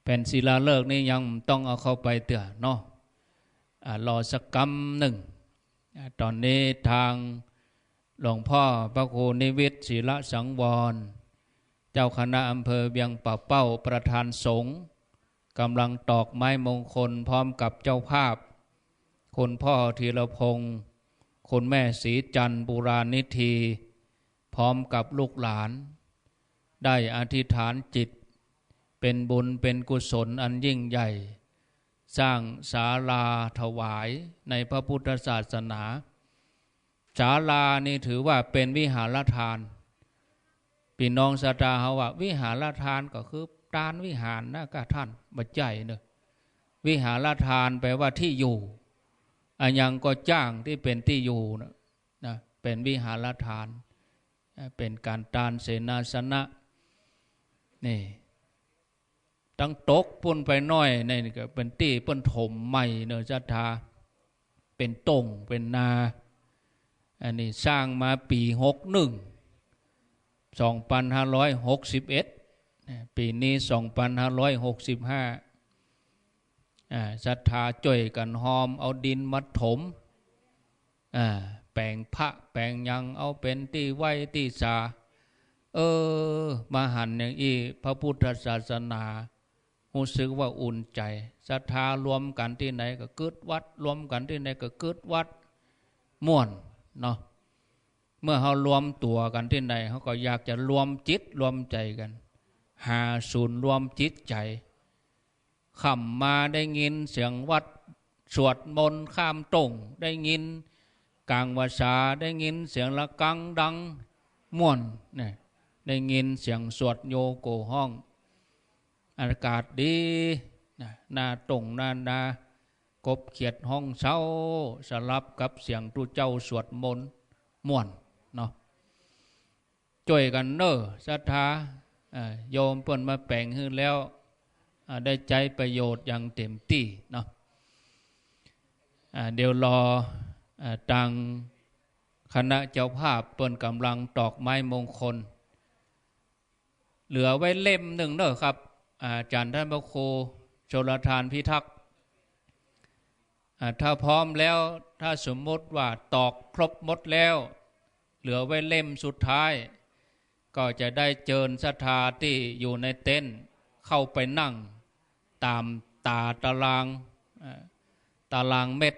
แผ่นศิลาฤกษ์นี่ยังต้องเอาเข้าไปเตื่อเนาะรอสักกำหนึ่งตอนนี้ทางหลวงพ่อพระครูนิวิตศิลสังวรเจ้าคณะอำเภอเวียงป่าเป้าประธานสงฆ์กำลังตอกไม้มงคลพร้อมกับเจ้าภาพคุณพ่อธีรพงศ์คุณแม่ศรีจันทร์บุรานิธีพร้อมกับลูกหลานได้อธิษฐานจิตเป็นบุญเป็นกุศลอันยิ่งใหญ่สร้างศาลาถวายในพระพุทธศาสนาศาลานี่ถือว่าเป็นวิหารทานพี่น้องศรัทธาเขาว่าวิหารทานก็คือทานวิหารนะก็ท่านบัจใจเนอะวิหารทานแปลว่าที่อยู่อันยังก็จ้างที่เป็นที่อยู่นะเป็นวิหารทานเป็นการทานเสนาสนะนี่ตั้งตกปุ่นไปน้อยนี่ก็เป็นที่เปิ้นถมใหม่เนอะศรัทธาเป็นต้งเป็นนาอันนี้สร้างมาปี2561ปีนี้2565ศรัทธาจ่วยกันหอมเอาดินมาถมแปลงพระแปลงยังเอาเป็นที่ไหวที่สามาหันอย่างอีพระพุทธศาสนารู้สึกว่าอุ่นใจศรัทธารวมกันที่ไหนก็เกิดวัดรวมกันที่ไหนก็เกิดวัดม่วนเนาะเมื่อเขารวมตัวกันที่ไหนเขาก็อยากจะรวมจิตรวมใจกันหาศูนย์รวมจิตใจขำมาได้ยินเสียงวัดสวดมนต์ข้ามตรงได้ยินกลางวาสาได้ยินเสียงละกังดังม่วนเนี่ยได้ยินเสียงสวดโยโกห้องอากาศดีหน้าตรงหน้ากบเขียดห้องเช้าสลับกับเสียงตุเจ้าสวดมนต์ม่วนเนาะช่วยกันเนอะศรัทธาโยมเปิ้นมาแปลงขึ้นแล้วได้ใจประโยชน์อย่างเต็มที่เนาะเดี๋ยวรอทางคณะเจ้าภาพเปิ้นกำลังตอกไม้มงคลเหลือไว้เล่มหนึ่งเนอะครับอาจารย์ท่านพระครูชลทานพิทักษ์ถ้าพร้อมแล้วถ้าสมมติว่าตอกครบหมดแล้วเหลือไว้เล่มสุดท้ายก็จะได้เจิญศรัทธาที่อยู่ในเต็นท์เข้าไปนั่งตามตารางเม็ด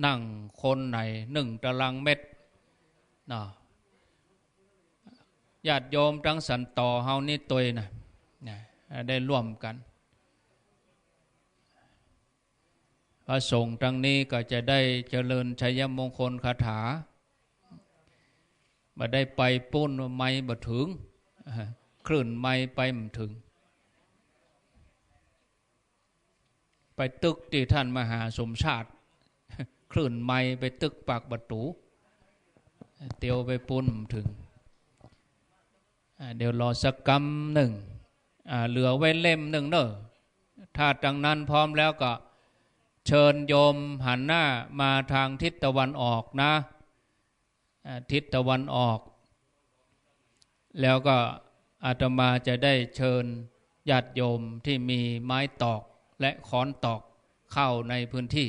นั่งคนไหน1 ตารางเมตรนะญาติโยมทั้งสันต่อเฮานี่ตัวนะได้ร่วมกันพระสงฆ์ทั้งนี้ก็จะได้เจริญชัยมงคลคาถาบ่ได้ไปปุ้นว่าไม่บ่ถึงคลื่นไม่ไปไม่ถึงไปตึกที่ท่านมหาสมชาติคลื่นไม่ไปตึกปากประตูเตียวไปปุ้นถึงเดี๋ยวรอสักกำหนึ่งเหลือไว้เล่มหนึ่งเนอะถ้าดังนั้นพร้อมแล้วก็เชิญโยมหันหน้ามาทางทิศตะวันออกนะทิศตะวันออกแล้วก็อาตมาจะได้เชิญญาติโยมที่มีไม้ตอกและค้อนตอกเข้าในพื้นที่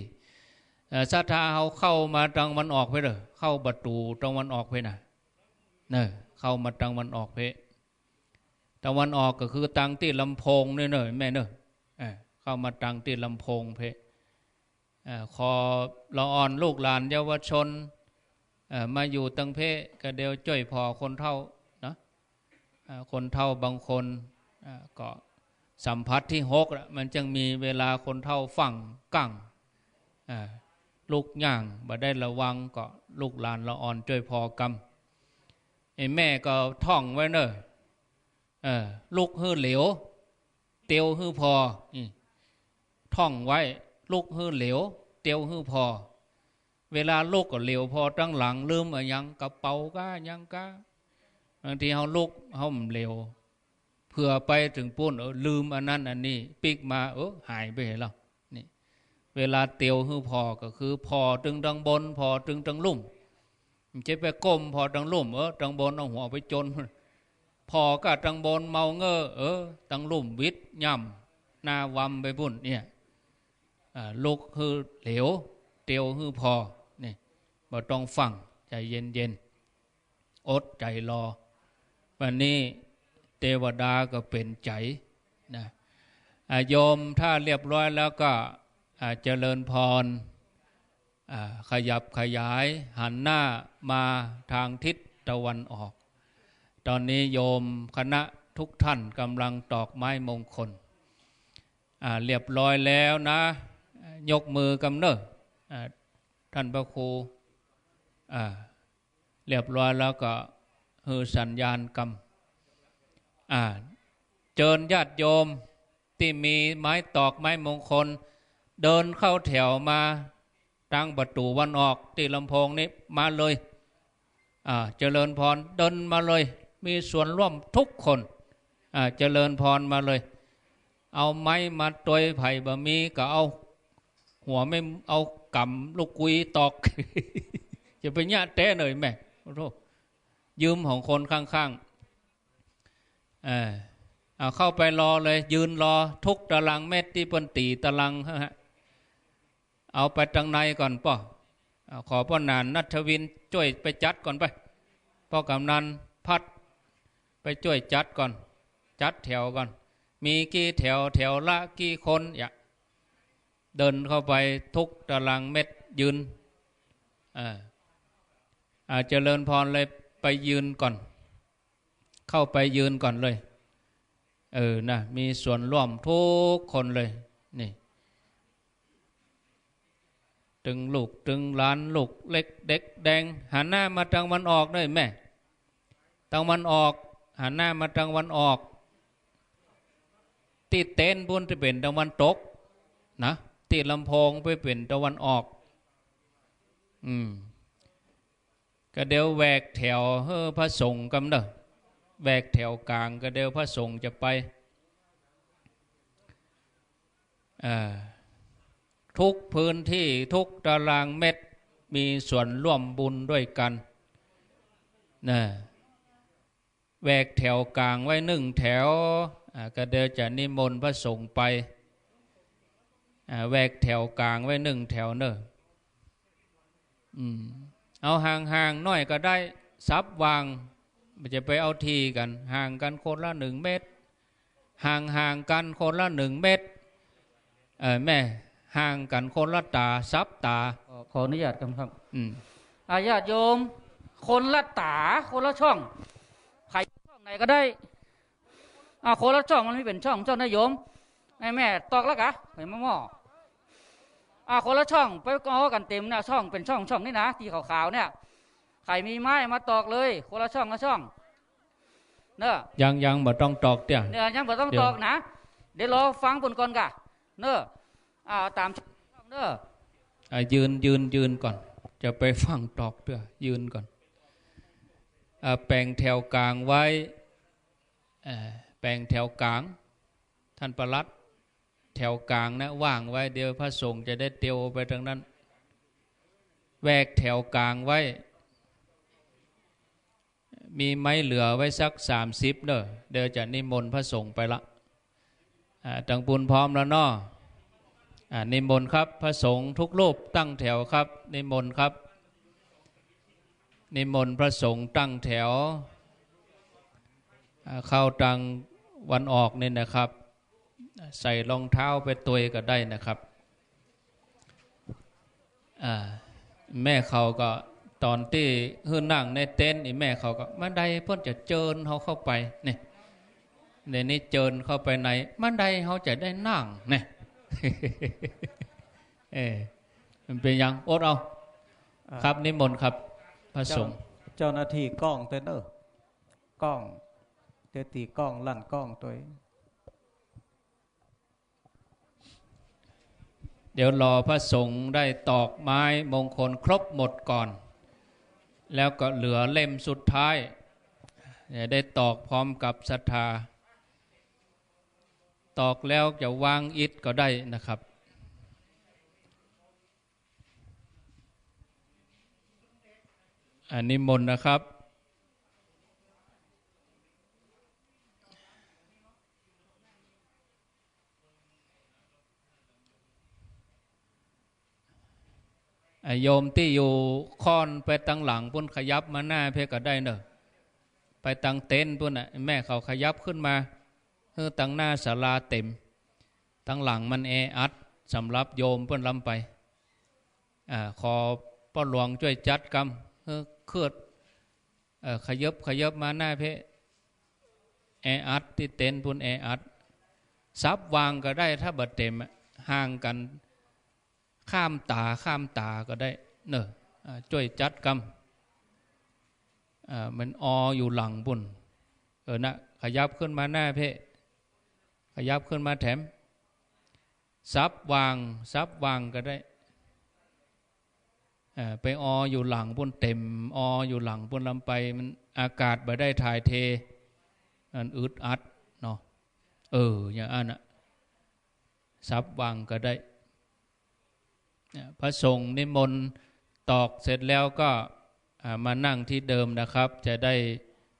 ศรัทธาเขาเข้ามาตะวันออกไปเลยเข้าประตูตะวันออกไปนะเนี่ยเข้ามาตะวันออกไปตะวันออกก็คือตังที่ลำโพงเนี่ยเนอะแม่เนอะเข้ามาตังที่ลำโพงเพขอละอ่อนลูกหลานเยาวชนมาอยู่ตังเพก็เดียวจ้อยพอคนเท่านะคนเท่าบางคนก็สัมผัสที่6มันจึงมีเวลาคนเท่าฟังกั้งลูกย่างบ่ได้ระวังก็ลูกหลานละอ่อนจ้อยพอกำไอ้แม่ก็ท่องไว้เนอะลูกฮื้อเหลวเตียวฮื้อพอท่องไว้ลูกฮื้อเหลวเตียวฮื้อพอเวลาลูกก็เหลวพอตั้งหลังลืมอะไรยังกระเป๋าก้ายังก้าบางทีเขาลูกเขาเหลวเผื่อไปถึงปุ้นลืมอันนั้นอันนี้ปิกมาหายไปแล้วนี่เวลาเตียวฮื้อพอก็คือพอตึงดังบนพอตึงดังลุ่มจะไปก้มพอดังลุ่มดังบนเอาหัวไปจนพอก็ดังบนเมาเงดังลุ่มวิทย่ำหน้าวำไปปุ้นเนี่ยลูกฮื้อเหลวเตียวฮื้อพอนี่บ่ต้องฟังใจเย็นๆอดใจรอวันนี้เทวดาก็เป็นใจนะโยมถ้าเรียบร้อยแล้วก็เจริญพรขยับขยายหันหน้ามาทางทิศตะวันออกตอนนี้โยมคณะทุกท่านกำลังตอกไม้มงคลเรียบร้อยแล้วนะยกมือกำเนิดท่านพระครูเรียบร้อยแล้วก็ฮือสัญญาณกรรมเจิญญาติโยมที่มีไม้ตอกไม้มงคลเดินเข้าแถวมาทางประตูวันออกที่ลำโพงนี้มาเลยเจริญพรเดินมาเลยมีส่วนร่วมทุกคนเจริญพรมาเลยเอาไม้มาตวยไผ่บะมีก็เอาหัวไม่เอากำลูกกุยตอก จะไปญาติแต้หน่อยแม่โทษยืมของคนข้างๆเอาเข้าไปรอเลยยืนรอทุกตารางเมตรที่เปิ้นตีตารางฮะเอาไปทางในก่อนป่ะขอพ่อนานนัทวินช่วยไปจัดก่อนไปพ่อกำนันพัดไปช่วยจัดก่อนจัดแถวก่อนมีกี่แถวแถวละกี่คนเดินเข้าไปทุกตารางเมตรยืนเจริญพรเลยไปยืนก่อนเข้าไปยืนก่อนเลยนะมีส่วนร่วมทุกคนเลยนี่ตึงลูกตึงหลานลูกเล็กเด็กแดงหันหน้ามาทางวันออกเลยแม่ทางวันออกหันหน้ามาทางวันออกที่เต็นบุญจะเป็นตะวันตกนะที่ลำโพงไปเป็นตะวันออกก็เดี๋ยวแหวกแถวพระสงฆ์กำเนอะแหวกแถวกลางก็เดี๋ยวพระสงฆ์จะไปทุกพื้นที่ทุกตารางเม็ดมีส่วนร่วมบุญด้วยกันนะแหวกแถวกลางไว้1 แถวก็เดี๋ยวจะนิมนต์พระสงฆ์ไปแหวกแถวกลางไว้1 แถวเนอะเอาห่างๆน้อยก็ได้ซับวางมันจะไปเอาทีกันห่างกันคนละ1 เมตรห่างกันคนละ1 เมตรแม่ ห่างกันคนละตาซับตาขออนุญาตครับ ญาติโยมคนละตาคนละช่องใครช่องไหนก็ได้คนละช่องมันไม่เป็นช่องนะโยมไอ้แม่ตอกแล้วกะเห็นมั้งคนละช่องไปก็กันเต็มนะช่องเป็นช่องนี่นะที่ขาวๆเนี่ยใครมีไม้มาตอกเลยคนละช่องเนอะยังบ่ต้องตอกเนี่ยยังบ่ต้องตอกนะเดี๋ยวรอฟังผลก่อนกะเนอะตามช่องเนอะยืนก่อนจะไปฟังตอกเด้อยืนก่อนแปลงแถวกลางไว้แปลงแถวกลางท่านประลัดแถวกลางนะว่างไว้เดี๋ยวพระสงฆ์จะได้เตียวไปทางนั้นแวกแถวกลางไว้มีไม้เหลือไว้สัก30เด้อเดี๋ยวจะนิมนต์พระสงฆ์ไปละตังปุนพร้อมแล้วเนาะนิมนต์ครับพระสงฆ์ทุกรูปตั้งแถวครับนิมนต์ครับนิมนต์พระสงฆ์ตั้งแถวเข้าตังวันออกนี่นะครับใส่รองเท้าไปตัวก็ได้นะครับแม่เขาก็ตอนที่ฮือนั่งในเต็นท์แม่เขาก็มันใดเพิ่นจะเจิญเขาเข้าไปนี่ในนี้เจิญเข้าไปในมันใดเขาจะได้นั่งนี่มันเป็นยังอดเอาครับนิมนต์ครับพระสงฆ์เจ้าหน้าที่กล้องเต้นกล้องเตตีกล้องลั่นกล้องตัวเดี๋ยวรอพระสงฆ์ได้ตอกไม้มงคลครบหมดก่อนแล้วก็เหลือเล่มสุดท้ายได้ตอกพร้อมกับศรัทธาตอกแล้วจะวางอิฐก็ได้นะครับนิมนต์นะครับโยมที่อยู่ค้อนไปตั้งหลังพุ่นขยับมาหน้าเพื่อก็ได้เนอะไปตั้งเต็นท์พุ่นแม่เขาขยับขึ้นมาตั้งหน้าศาลาเต็มตั้งหลังมันแออัดสำหรับโยมเพื่อนลำไปขอป้าหลวงช่วยจัดกรรมเคลื่อนขยับมาหน้าเพื่อแออัดที่เต็นท์พุ่นแออัดซับวางก็ได้ถ้าบัดเต็มห่างกันข้ามตาก็ได้เนอะช่วยจัดกรรมมันอยู่หลังปุ่นนะขยับขึ้นมาหน้าเพะขยับขึ้นมาแถมซับวางก็ได้ไปอยู่หลังปุ่นเต็มอยู่หลังปุ่นลำไปมันอากาศไปได้ถ่ายเทมันอึดอัดเนาะอย่างนั้นซับวางก็ได้พระสงฆ์นิมนต์ตอกเสร็จแล้วก็มานั่งที่เดิมนะครับจะได้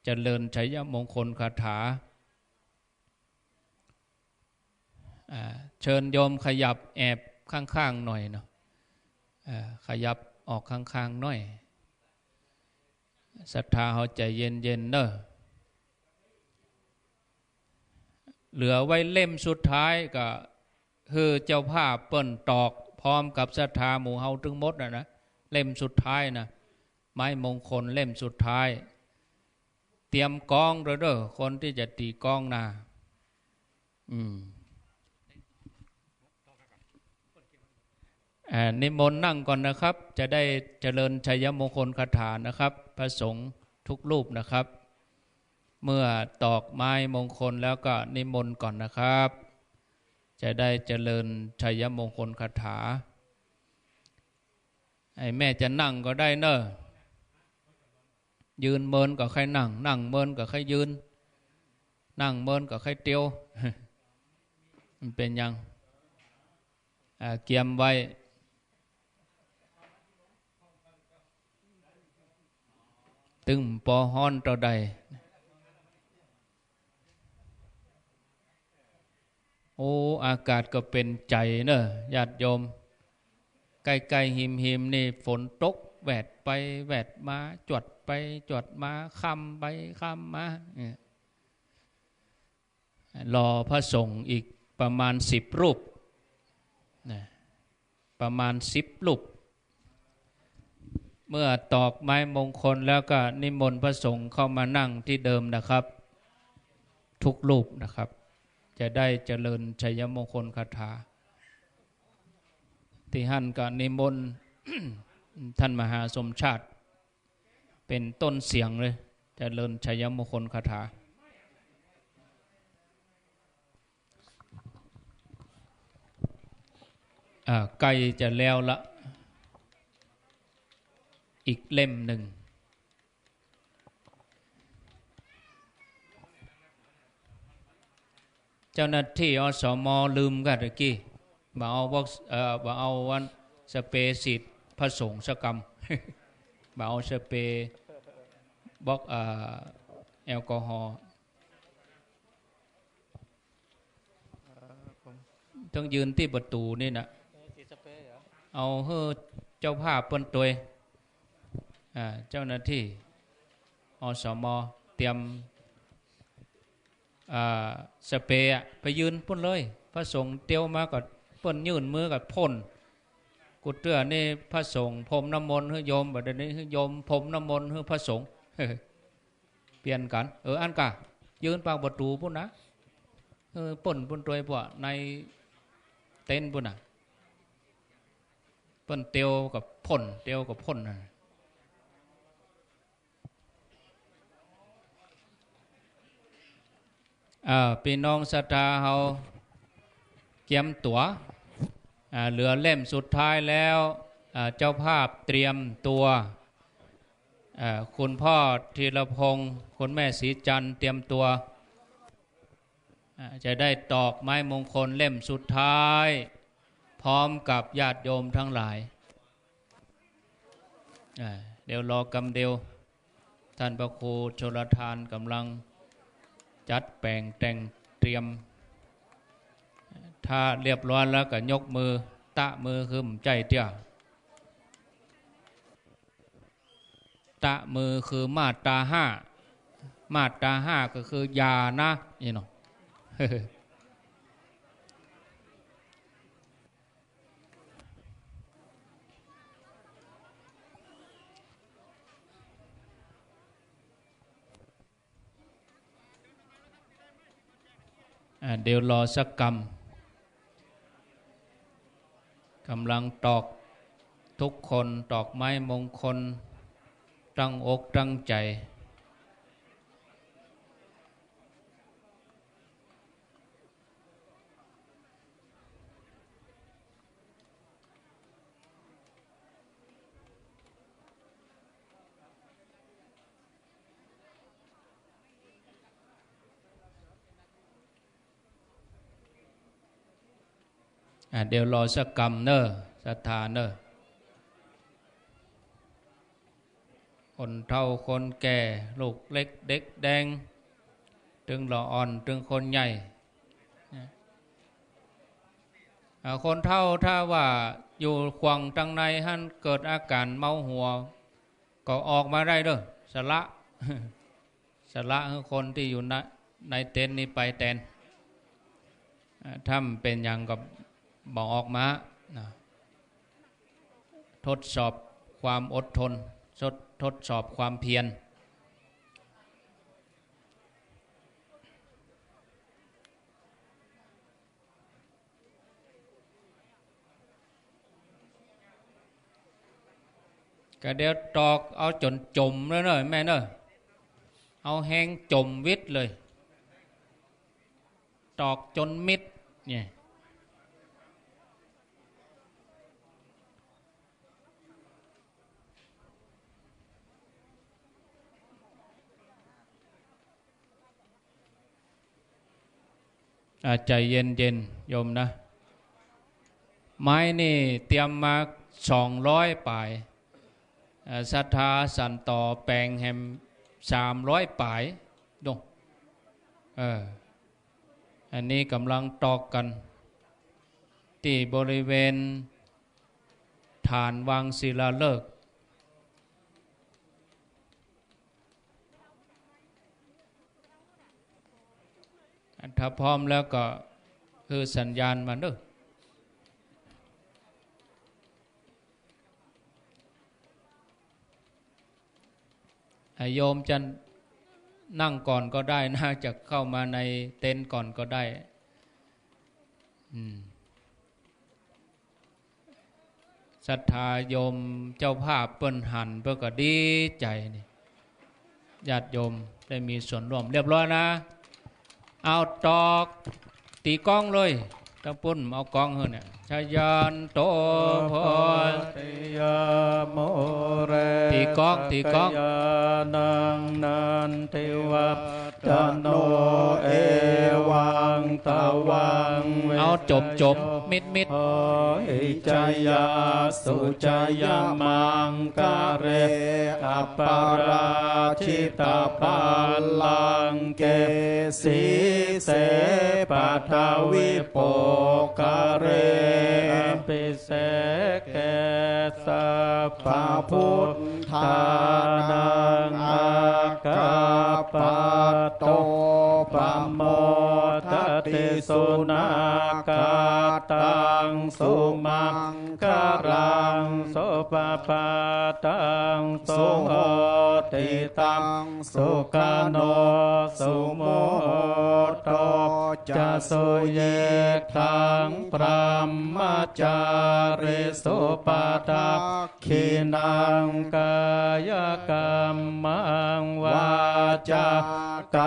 เจริญชัยมงคลคาถาเชิญโยมขยับแอบข้างๆหน่อยเนาะขยับออกข้างๆหน่อยศรัทธาเขาใจเย็นๆเนอะเหลือไว้เล่มสุดท้ายก็คือเจ้าภาพเปิ้นตอกพร้อมกับศรัทธาหมู่เฮาทั้งหมดนะเล่มสุดท้ายนะไม้มงคลเล่มสุดท้ายเตรียมกองเด้อคนที่จะตีกองนะนิมนต์นั่งก่อนนะครับจะได้เจริญชัยมงคลคาถานะครับพระสงฆ์ทุกรูปนะครับเมื่อตอกไม้มงคลแล้วก็นิมนต์ก่อนนะครับจะได้เจริญชัยมงคลคาถาไอ้แม่จะนั่งก็ได้เนอะยืนเมินก็ใครนั่งเมินก็ใครยืนนั่งเมินก็ใครเตียวมันเป็นยังเกียมไว้ตึงปอฮ้อนต่อใดอากาศก็เป็นใจเนอะญาติโยมใกล้ๆหิมนี่ฝนตกแวดไปแวดมาจวดไปจวดมาค่ำไปค่ำมารอพระสงฆ์อีกประมาณ10 รูปนะ ประมาณ10 รูปเมื่อตอกไม้มงคลแล้วก็นิมนต์พระสงฆ์เข้ามานั่งที่เดิมนะครับทุกรูปนะครับจะได้เจริญชัยมงคลคาถาที่ท่านก็นิมนต์ ท่านมหาสมชาติเป็นต้นเสียงเลยเจริญชัยมงคลคาถาใกล้จะแล้วละอีกเล่มหนึ่งเจ้าหน้าที่อสมลืมกันตะกี้มาเอามาเอาวันสเปรย์ฉีดผสมสกรรม มาเอาสเปรย์บล็อกแอลกอฮอล์ต้องยืนที่ประตูนี่นะเอาเฮ้อเจ้าภาพเปิ้นตัวเจ้าหน้าที่อสมเตรียมสเปรย์ไปยืนพุ่นเลยพระสงฆ์เตียวมากับเปิ้นยื่นมือกับพ่นกุดเตื้อนี่พระสงฆ์พรมน้ำมนต์ให้โยมแบบนี้ให้โยมพรมน้ำมนต์ให้พระสงฆ์ เปลี่ยนกันอันกะยืนปากประตูพุ่นนะป่นพุ่นตัวพวกในเต็นพุ่นนะเปิ้นเตียวกับพ่นเตียวกับพ่นนะพี่น้องศรัทธาเฮาเกียมตัวเหลือเล่มสุดท้ายแล้วเจ้าภาพเตรียมตัวคุณพ่อธีรพงศ์คุณแม่ศรีจันทร์เตรียมตัวจะได้ตอกไม้มงคลเล่มสุดท้ายพร้อมกับญาติโยมทั้งหลายเดี๋ยวรอกำเดียวท่านพระครูชลทานกำลังจัดแปลงแต่งเตรียมถ้าเรียบร้อยแล้วก็ยกมือตะมือคือใจเตี้ยตะมือคือมาตรา5มาตรา5ก็คือยานะนี่เนาะ เดี๋ยวรอสักกรรมกำลังตอกทุกคนตอกไม้มงคลตั้งอกตั้งใจเดี๋ยวรอสักกรรมเนอะศรัทธาเนอะคนเฒ่าคนแก่ลูกเล็กเด็กแดงถึงหล่ออ่อนถึงคนใหญ่คนเฒ่าถ้าว่าอยู่ขวางตังในหันเกิดอาการเมาหัวก็ออกมาได้เด้อสละ สละคนที่อยู่ในเต็นท์นี้ไปแทนถ้าเป็นอย่างกับบอกออกมาทดสอบความอดทนทดสอบความเพียรก็เดี๋ยวตอกเอาจนจมแล้วเนอะแม่เนอะเอาแห้งจมวิทย์เลยตอกจนมิดเนี่ยใจเย็นโยมนะไม้นี่เตรียมมา200ป่ายศรัทธาสันต่อแปลงแฮม300ป่ายดงอันนี้กำลังตอกกันที่บริเวณฐานวางศิลาฤกษ์ถ้าพร้อมแล้วก็คือสัญญาณมาเด้อ โยมจะนั่งก่อนก็ได้น่าจะเข้ามาในเต็นท์ก่อนก็ได้ศรัทธาโยมเจ้าภาพเปิ้นหันเพื่อก็ดีใจนี่ญาติโยมได้มีส่วนร่วมเรียบร้อยนะเอาตอกตีกล้องเลยตั้งปุ่นเอากล้องเฮ้เนี่ยชายันโตพรติยโมเรตีกล้องตีกล้องนังนันติวัตจันโนเอวังตะวังเอาจบมิดหิจายาสุจายามังกะเรอัปปาราชิตาปัลลังเกสีเสปัทวิโปกะเรปิเสเกสัพพะพุทธานังอากาปะโตปะโมทติสุนากาตังสุมังคารังสุปปาตังสุโหติตังสุขโนสุโมโตจะสุเยทังพระมจาริสุปทักขินังกายกรรมังวาจากร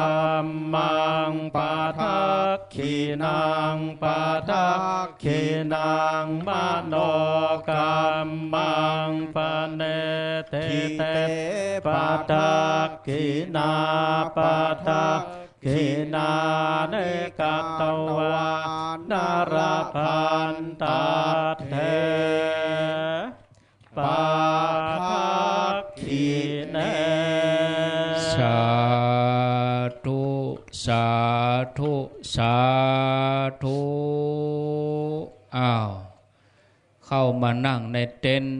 รมังปทักขินังปทักขินังมโนกรรมังปเนเตเตปทักขินาปทักขินาเนกัตตวานารพันตาเทปาทักขิเนสาธุสาธุสาธุอ้าวเข้ามานั่งในเต็นท์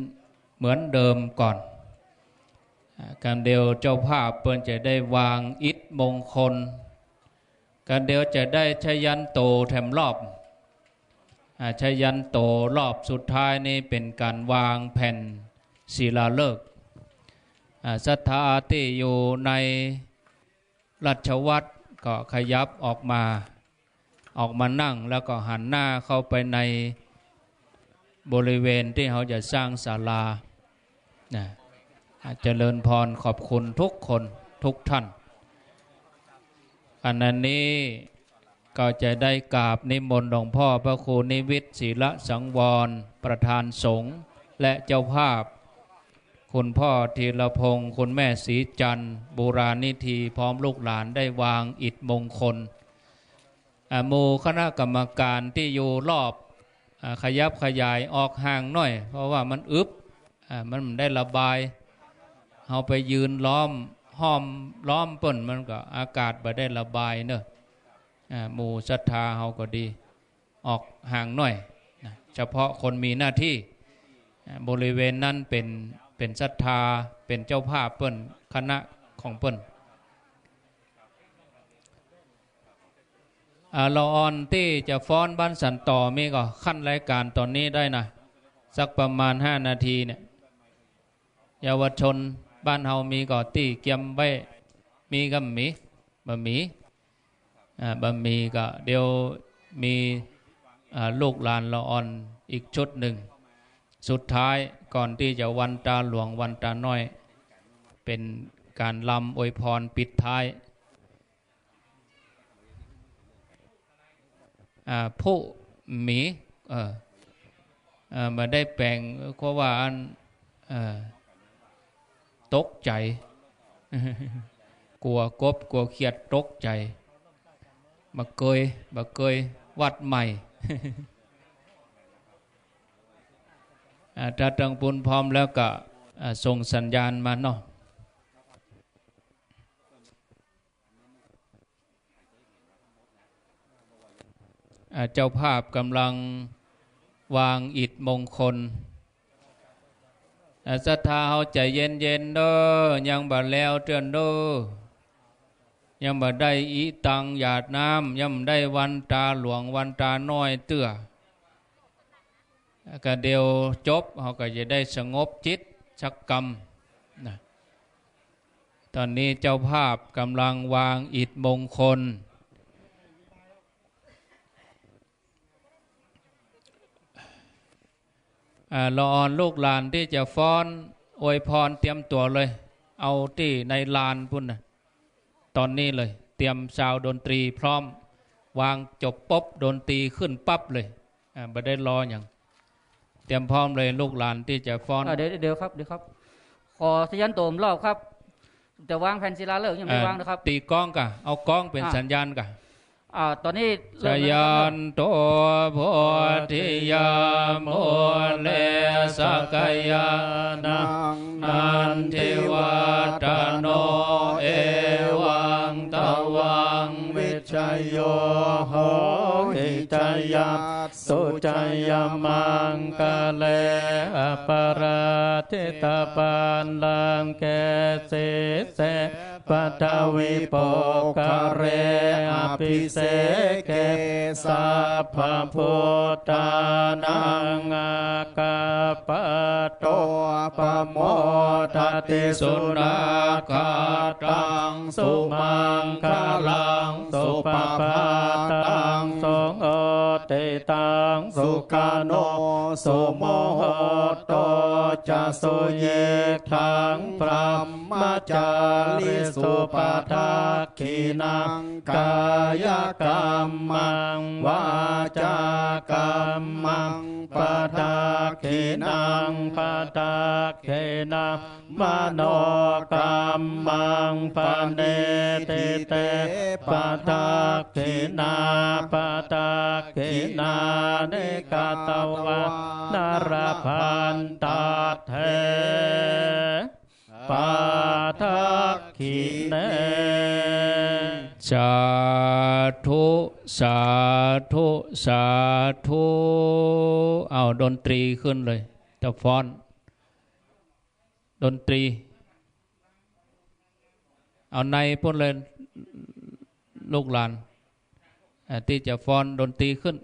เหมือนเดิมก่อนการเดียวเจ้าภาพเปิ้นจะได้วางอิฐมงคลการเดียวจะได้ชยันโตแถมรอบชยันโตรอบสุดท้ายนี่เป็นการวางแผ่นศิลาฤกษ์ศรัทธาที่อยู่ในราชวัตรก็ขยับออกมานั่งแล้วก็หันหน้าเข้าไปในบริเวณที่เขาจะสร้างศาลาเจริญพรขอบคุณทุกคนทุกท่านอันนี้ก็จะได้กราบนิมนต์หลวงพ่อพระครูนิวิตศิลสังวรประธานสงฆ์และเจ้าภาพคุณพ่อธีรพงศ์คุณแม่ศรีจันทร์บูรานิธีพร้อมลูกหลานได้วางอิฐมงคลหมู่คณะกรรมการที่อยู่รอบขยับขยายออกห่างหน่อยเพราะว่ามันอึบมันได้ระบายเอาไปยืนล้อมเปิ้นมันก็อากาศบ่ได้ระบายเนอะหมู่ศรัทธาเฮาก็ดีออกห่างหน่อยเฉพาะคนมีหน้าที่บริเวณนั้นเป็นศรัทธาเป็นเจ้าภาพเปิ้นคณะของเปิ้นละออนที่จะฟ้อนบ้านสันต่อมีก็ขั้นรายการตอนนี้ได้นะสักประมาณ5 นาทีเนี่ยเยาวชนบ้านเฮามีก็ตี้เกียมไว้มีกับบะหมี่ก็เดี๋ยวมีลูกหลานละออนอีกชุดหนึ่งสุดท้ายก่อนที่จะวันตาหลวงวันตาน้อยเป็นการลำอวยพรปิดท้ายผู้หมีมาได้แปลงเพราะว่าอันตกใจ กลัวกบกลัวเขียดตกใจมาเกยวัดใหม่ ถ้าตั้งปุนพร้อมแล้วก็ส่งสัญญาณมาเนาะเจ้าภาพกำลังวางอิฐมงคลศรัทธาเฮาใจเย็นเด้อยังบ่แล้วเตือนเด้อยังบ่ได้อีตังหยาดน้ำยังได้วันตาหลวงวันตาน้อยเตื้อก็เดียวจบเฮาก็จะได้สงบจิตสักกรรมนะ ตอนนี้เจ้าภาพกำลังวางอิฐมงคลรอลูกหลานที่จะฟ้อนอวยพรเตรียมตัวเลยเอาที่ในลานพุ่นนะตอนนี้เลยเตรียมซาวดนตรีพร้อมวางจบป๊บดนตรีขึ้นปั๊บเลยไม่ได้รออย่างเตรียมพร้อมเลยลูกหลานที่จะฟ้อนเดี๋ยวครับขอสัญญาณโตมรอบครับจะวางแผ่นศิลาฤกษ์ยังไม่วางนะครับตีกล้องกะเอากล้องเป็นสัญญาณกะตอนนี้ชยันโตโพธิยามโมเลสกยานันทิวัตโนเอวังตวังวิชัยโยโหติจยาสุจยมังกะเลอปราทิตาปันลังเกเสเสปัทวิปกเรอภิเสเกสัพพพุทธานังอากาปโตปโมทติสุนาคาตังสุมังคลังสุปปาตังสงโอติตังสุขโนสุโมโหโตจะสุเยทังพระมจาริสุปทักขินังกายกรรมังวาจากรรมังปทักขินังปทักขินังมโนกรรมังปเนติเตปทักขินาปทักขินาเนกตวานรพันตเทปาทักขิเนสาธุสาธุสาธุเอาดนตรีขึ้นเลยจะฟ้อนดนตรีเอาในพวกเลยลูกหลานที่จะฟ้อนดนตรีขึ้น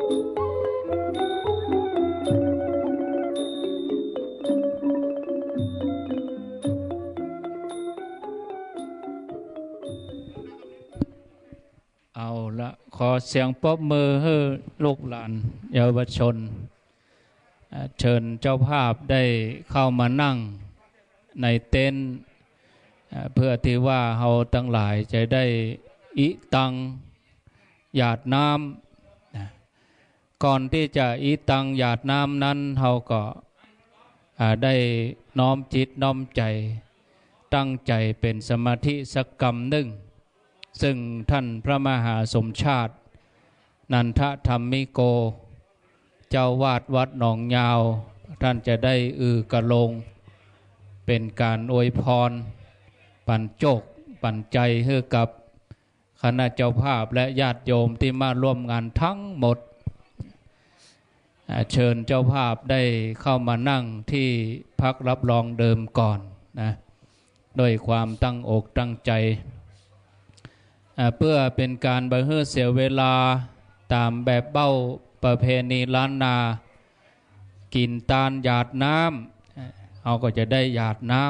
เอาละขอเสียงปรบมือให้ลูกหลานเยาวชนเชิญเจ้าภาพได้เข้ามานั่งในเต็นท์เพื่อที่ว่าเราทั้งหลายจะได้อิตังหยาดน้ำก่อนที่จะอิตังหยาดน้ำนั้นเราก็ได้น้อมจิตน้อมใจตั้งใจเป็นสมาธิสักกรรมหนึ่งซึ่งท่านพระมหาสมชาตินันทธรรมิโกเจ้าวาดวัดหนองยาวท่านจะได้กระลงเป็นการอวยพรปั่นโจกปั่นใจให้กับคณะเจ้าภาพและญาติโยมที่มาร่วมงานทั้งหมดเชิญเจ้าภาพได้เข้ามานั่งที่พักรับรองเดิมก่อนนะด้วยความตั้งอกตั้งใจเพื่อเป็นการบ่ให้เสียเวลาตามแบบเบ้าประเพณีล้านนากินตาลหยาดน้ำเราก็จะได้หยาดน้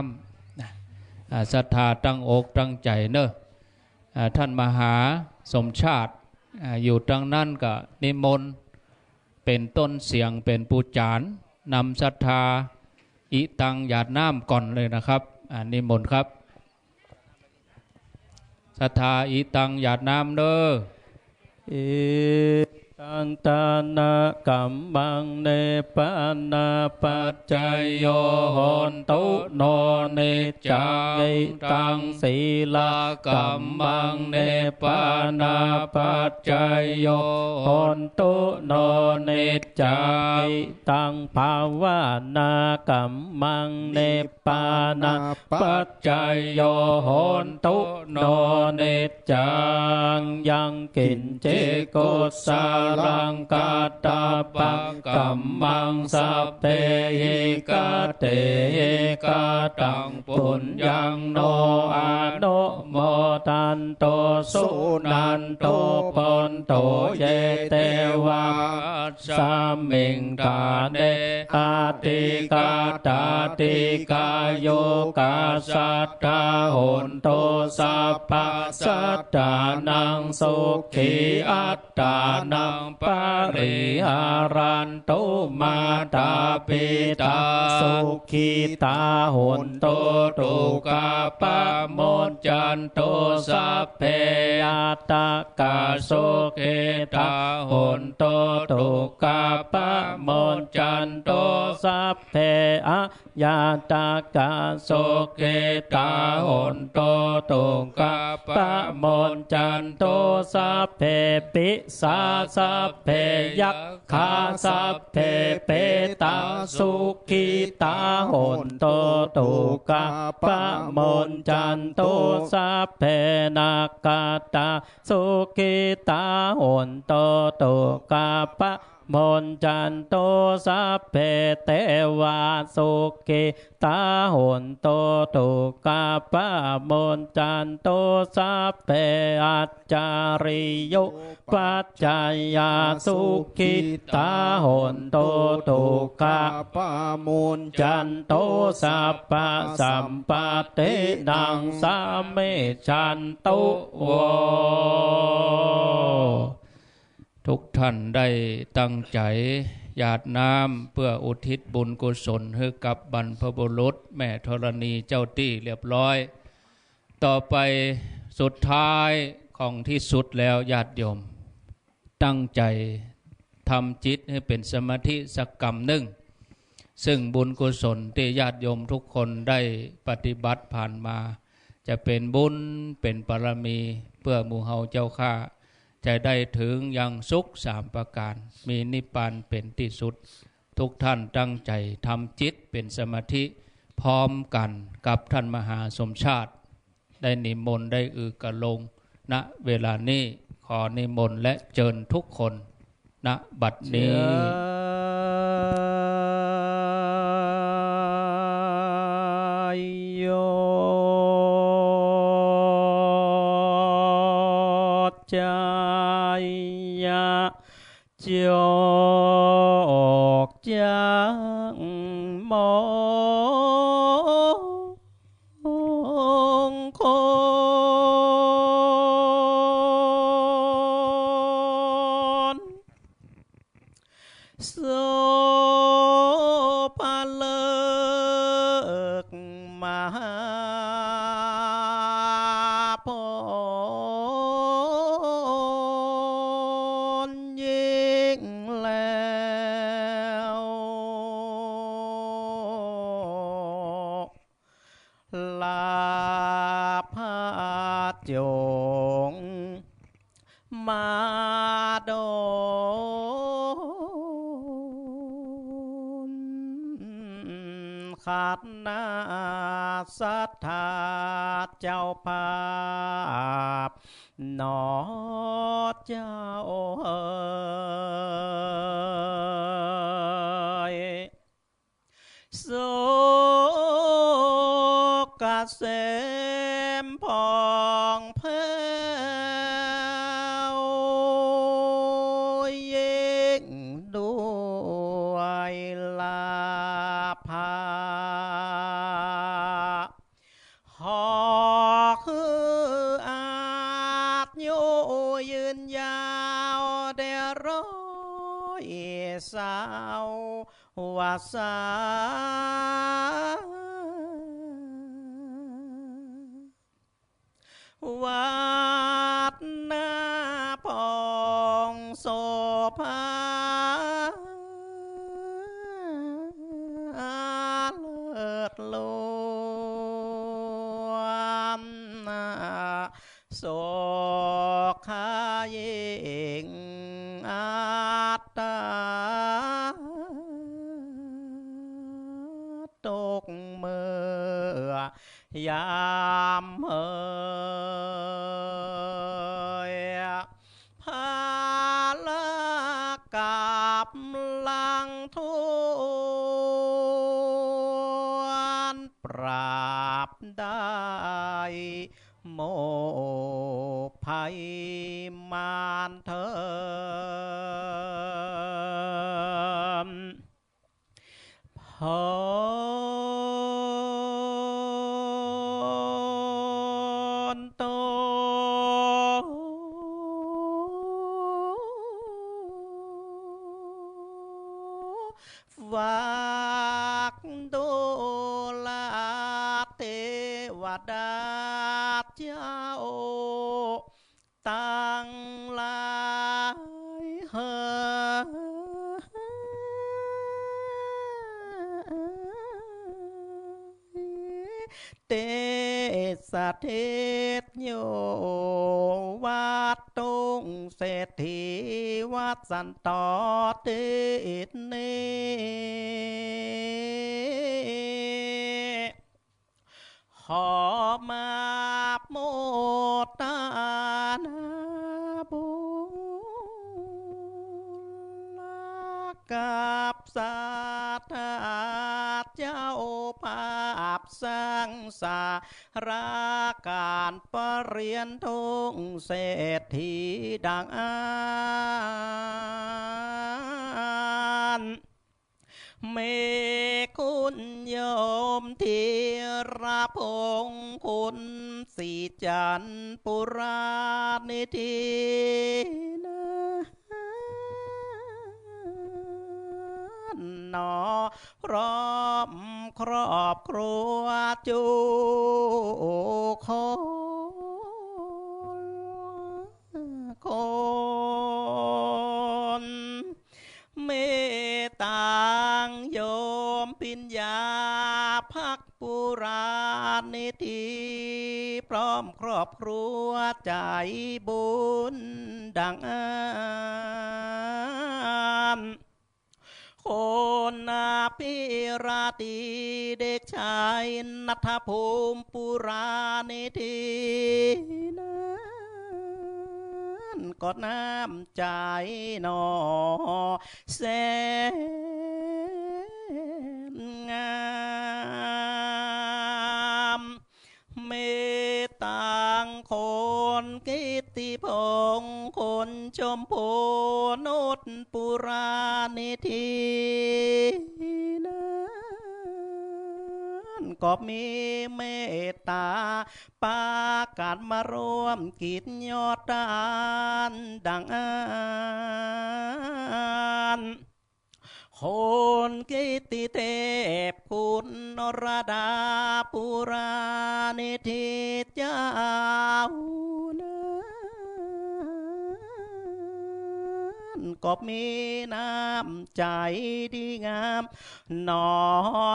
ำศรัทธาตั้งอกตั้งใจเนอะท่านมหาสมชาติอยู่ตรงนั้นก็นิมนต์เป็นต้นเสียงเป็นปูจานนำศรัทธาอิตังหยาดน้ำก่อนเลยนะครับนิมนต์ครับศรัทธาอิตังหยาดน้ำเด้ออิตังตานะกัมมังเนปานาปัจจยโยโหนตุโนเนจังอิตังศีลากัมมังเนปานาปัจจยโยโหนตุโนเนจังอิตังภาวนากัมมังเนปานาปัจจยโยโหนตุโนเนจังยังกินเจโกสารังกาตาปักกัมมังสัพเพหิกาเตกาตังปุญญังโนอาโนโมตันโตสุนันโตปนโตเยเตวะสามิงกาเนอาติกาตาติกาโยกาสัตตาโหนโตสัพพสัตตานังสุขีอัตตานังปาริหารันตุมาตาปิตาสุขีตาโหนโตตุกาปะโมจจันโตสัพเพอัตตกาสุขีตาโหนโตตุกาปะโมจจันโตสัพเพอะยาตกาสุขีตาโหนโตตุกาปะโมจจันโตสัพเพปิสาสัพเพยักขาสัพเพเปตาสุขีตาโหนโตตุกาปะโมจจันโตสัพเพนากาตาสุขีตาโหนโตตุกาปะโมจจันโตสัพเพเตวาสุขีตาโหนโตตุกาปะโมจจันโตสัพเพอัจจาริโยปัจจายาสุขีตาโหนโตตุกาปะโมจจันโตสัพพะสัมปะเตนังสาเมชันโตวะทุกท่านได้ตั้งใจหยาดน้ำเพื่ออุทิศบุญกุศลให้กับบรรพบุรุษแม่ธรณีเจ้าตี้เรียบร้อยต่อไปสุดท้ายของที่สุดแล้วญาติโยมตั้งใจทำจิตให้เป็นสมาธิสักกรรมหนึ่งซึ่งบุญกุศลที่ญาติโยมทุกคนได้ปฏิบัติผ่านมาจะเป็นบุญเป็นบารมีเพื่อหมู่เฮาเจ้าข้าจะได้ถึงยังสุข3ประการมีนิพพานเป็นที่สุดทุกท่านตั้งใจทำจิตเป็นสมาธิพร้อมกันกับท่านมหาสมชาติได้นิมนต์ได้กระลงณเวลานี้ขอนิมนต์และเชิญทุกคนณบัดนี้โยจายะ จอกจังมองคนโสภาเลิกมาพรยิ่งแล้วลาพาจงมาโดนขาดนาศรัทธาเจ้าภาพหนอเจ้าเอ๋ยโสกเสมพองแผ้วยิ่งด้วยลาภาหอกคืออาจโยยืนยาวได้ร้อยสาววาสาวัดหน้าพองโสภาเลิศลวมโสขายิงอาตาตกเมื่อยามเอ่ยพาละกับลังทุนปราบได้โมภัยมานเถิมพรโตฝากดูแลเทวดาเจ้าตั้งหลายเฮเตสะเทศโยวัดตุงเศรษฐีวัดสันตอติเนขอมาโมตนาบุญกับสัทธาเจ้าภาพสร้างสาราการประเรียนทุงเศรษฐีดังอ่านเมคุณโยมทีระพงคุณสีจันปุรานิธินะนอพร้อมครอบครัวจูคนเมตตางโยมปิญญาภักปุรานิธิพร้อมครอบครัวใจบุญดังอ่านคนนาพิราตีเด็กชายนัทภูมิปุรานิธินั้นก็น้ำใจหนอแสนงามเมตตางคนกิตติพงคนชมพูนุช ปุราณิธินั้นก็มีเมตตาปาการมารวมกิจยอดดานดังอันคนกิติเทพคุณนรดาปุราณิธิเจ้านั้นก็มีน้ำใจดีงามหนอ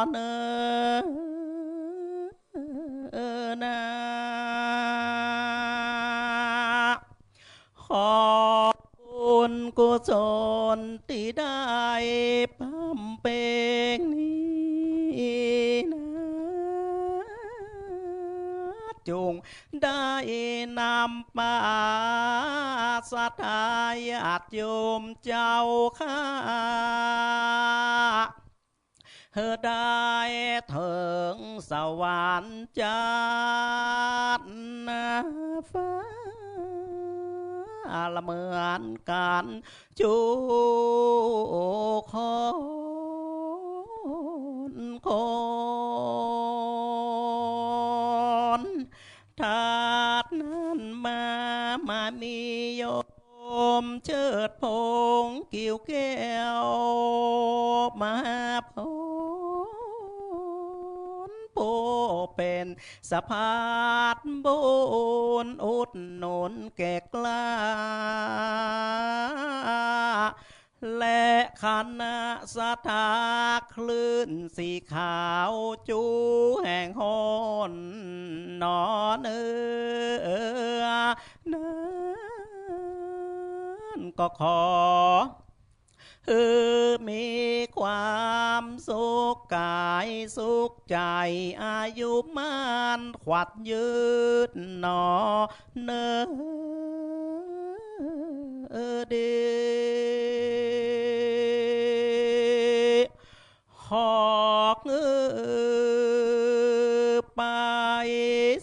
เนอนาขอบคุณกุศลที่ได้พำเพลงนี้นะจงได้นำมาสถายาติโยมเจ้าข้าได้ถึงสวรรค์จันทร์ฟ้าละเหมือนกันจูคนถาดนั้นมามีโยมเชิดพงกิ่วแก้วมาพผู้เป็นสะพานบุญอุดหนุนแก่กล้าและคณะสถาคลื่นสีขาวจูแห่งหนนอเนื้อนั้นก็ขอมีความสุขกายสุขใจอายุมันขวัดยืดหนอเนอเดหอกไป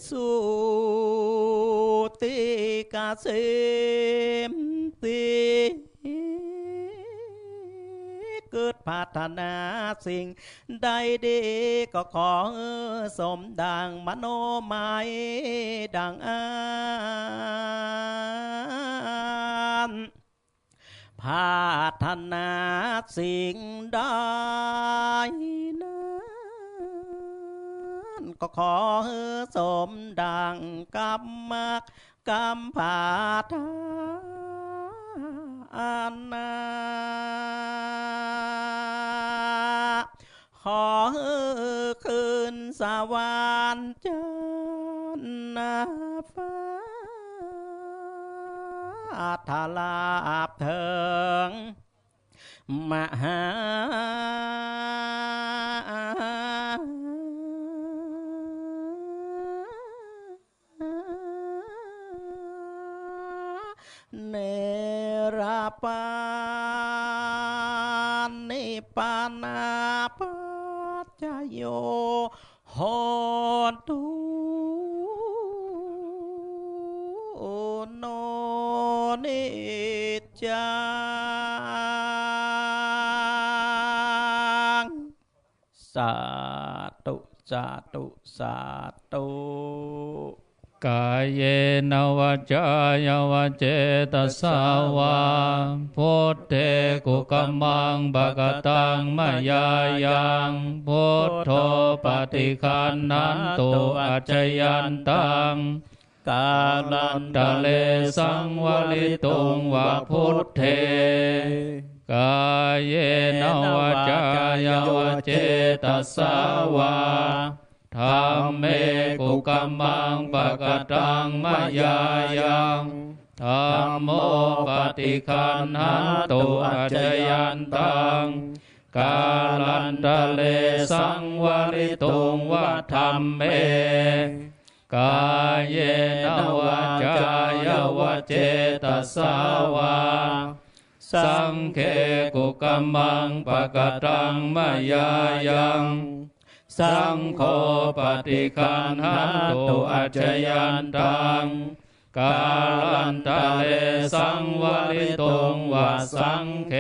สู่ติกาเสมติเกิดพัฒนาสิ่งใดดีก็ขอสมดังมโนหมายดังอันพัฒนาสิ่งใดนั้นก็ขอสมดังกรรมผาทานนาขอคืนสวรรค์จันทร์ฟ้าทลาบเถิงมหาเนรปานนิปปานาปัจจโยโหตุโนนิจจังสาธุสาธุสาธุกายเยนวาจายวาเจตสาวาพุทเทกุกัมมังภกตังมายายังพุทโธปฏิคันนันตุอัจจยันตังกาลันตะเลสังวลิตุงวะพุทเทกายเยนวาจายวาเจตสาวาธัมเมกุกัมมังภกตังมายายังธัมโมปฏิคันหันตุอัจจยันตังกาลันตะเลสังวลิตุงวะธัมเมกายเยนวาจายวาเจตสาวาสังเขกุกัมมังภกตังมายายังสังโฆปฏิคันหันตุอัจจยันตัง กาลันตะเลสังวลิตงวาสังเค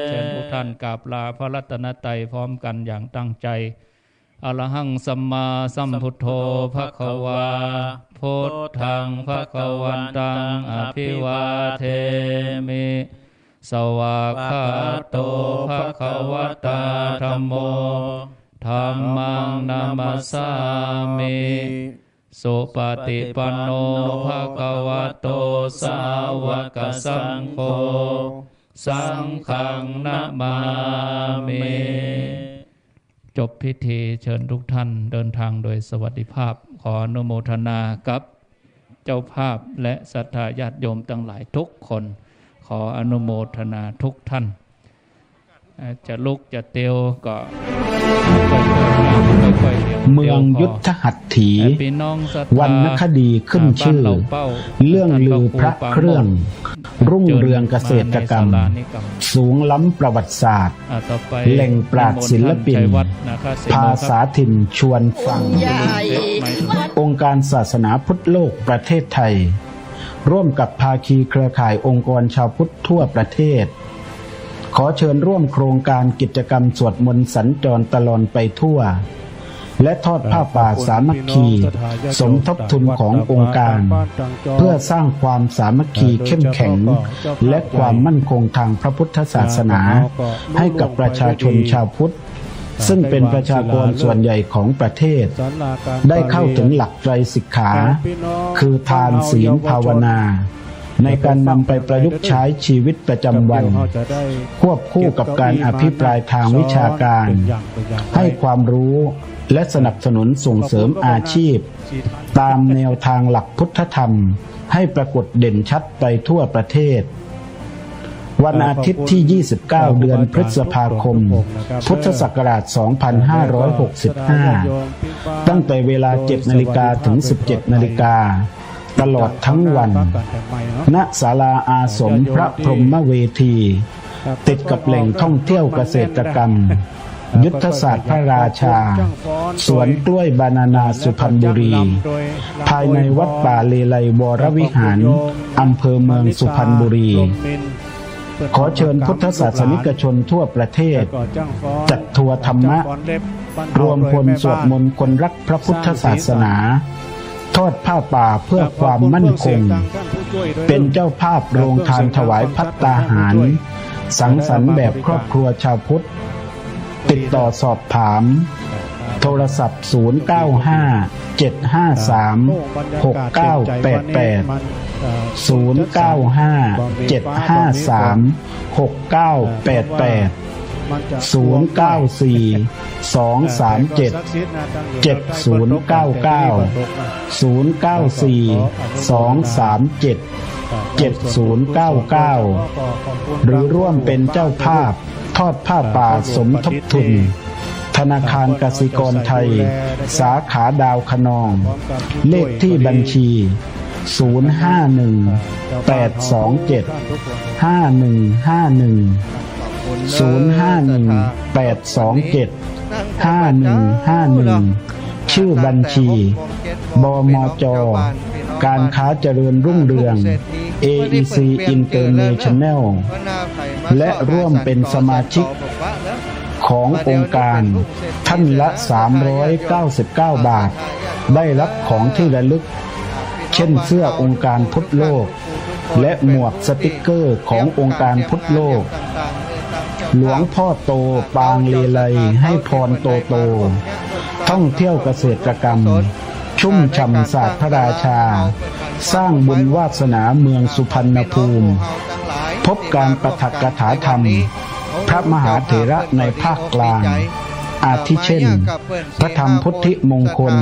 เชิญทุกท่านกราบลาพระรัตนตรัยพร้อมกันอย่างตั้งใจอรหังสัมมาสัมพุทโธภควาพุทธังภควันตังอภิวาเทมิสวากขาโตภควตาธัมโมธัมมังนามัสสามิสุปฏิปันโนภควโตสาวกสังโฆสังฆังนะมามิจบพิธีเชิญทุกท่านเดินทางโดยสวัสดิภาพขออนุโมทนากับเจ้าภาพและศรัทธาญาติโยมทั้งหลายทุกคนขออนุโมทนาทุกท่านจะลุกจะเตียวก็เมืองยุทธหัตถีวรรณคดีขึ้นชื่อเรื่องลือพระเครื่องรุ่งเรืองเกษตรกรรมสูงล้ำประวัติศาสตร์แหล่งปราชญ์ศิลปินภาษาถิ่นชวนฟังองค์การศาสนาพุทธโลกประเทศไทยร่วมกับภาคีเครือข่ายองค์กรชาวพุทธทั่วประเทศขอเชิญร่วมโครงการกิจกรรมสวดมนต์สัญจรตลอดไปทั่วและทอดผ้าป่าสามัคคีสมทบทุนขององค์การเพื่อสร้างความสามัคคีเข้มแข็งและความมั่นคงทางพระพุทธศาสนาให้กับประชาชนชาวพุทธซึ่งเป็นประชากรส่วนใหญ่ของประเทศได้เข้าถึงหลักไตรสิกขาคือทานศีลภาวนาในการนำไปประยุกต์ใช้ชีวิตประจำวันควบคู่กับการอภิปรายทางวิชาการให้ความรู้และสนับสนุนส่งเสริมอาชีพตามแนวทางหลักพุทธธรรมให้ปรากฏเด่นชัดไปทั่วประเทศวันอาทิตย์ที่ 29 เดือนพฤษภาคม พุทธศักราช 2565 ตั้งแต่เวลา 7 นาฬิกาถึง 17 นาฬิกาตลอดทั้งวันณศาลาอาสมพระพรหมเวทีติดกับแหล่งท่องเที่ยวเกษตรกรรมยุทธศาสตร์พระราชาสวนกล้วยบานานาสุพรรณบุรีภายในวัดป่าเลไลวรวิหารอำเภอเมืองสุพรรณบุรีขอเชิญพุทธศาสนิกชนทั่วประเทศจัดทัวร์ธรรมะรวมพลสวดมนต์คนรักพระพุทธศาสนาทอดผ้าป่าเพื่อความมั่นคงเป็นเจ้าภาพโรงทานถวายภัตตาหารสังสรรค์แบบครอบครัวชาวพุทธติดต่อสอบถามโทรศัพท์ หรือร่วมเป็นเจ้าภาพทอดผ้าป่าสมทบทุนธนาคารกสิกรไทยสาขาดาวคะนองเลขที่บัญชี ชื่อบัญชีบมจ.การค้าเจริญรุ่งเรือง AEC International และร่วมเป็นสมาชิกขององค์การท่านละ399 บาทได้รับของที่ระลึกเช่นเสื้อองค์การพุทธโลกและหมวกสติกเกอร์ขององค์การพุทธโลกหลวงพ่อโตปางเลไลให้พรโตโตท่องเที่ยวเกษตรกรรมชุ่มฉ่ำศาสตร์พระราชาสร้างบุญวาสนาเมืองสุพรรณภูมิพบการประทักกถาธรรมพระมหาเถระในภาคกลางอาทิเช่นพระธรรมพุทธิมงคล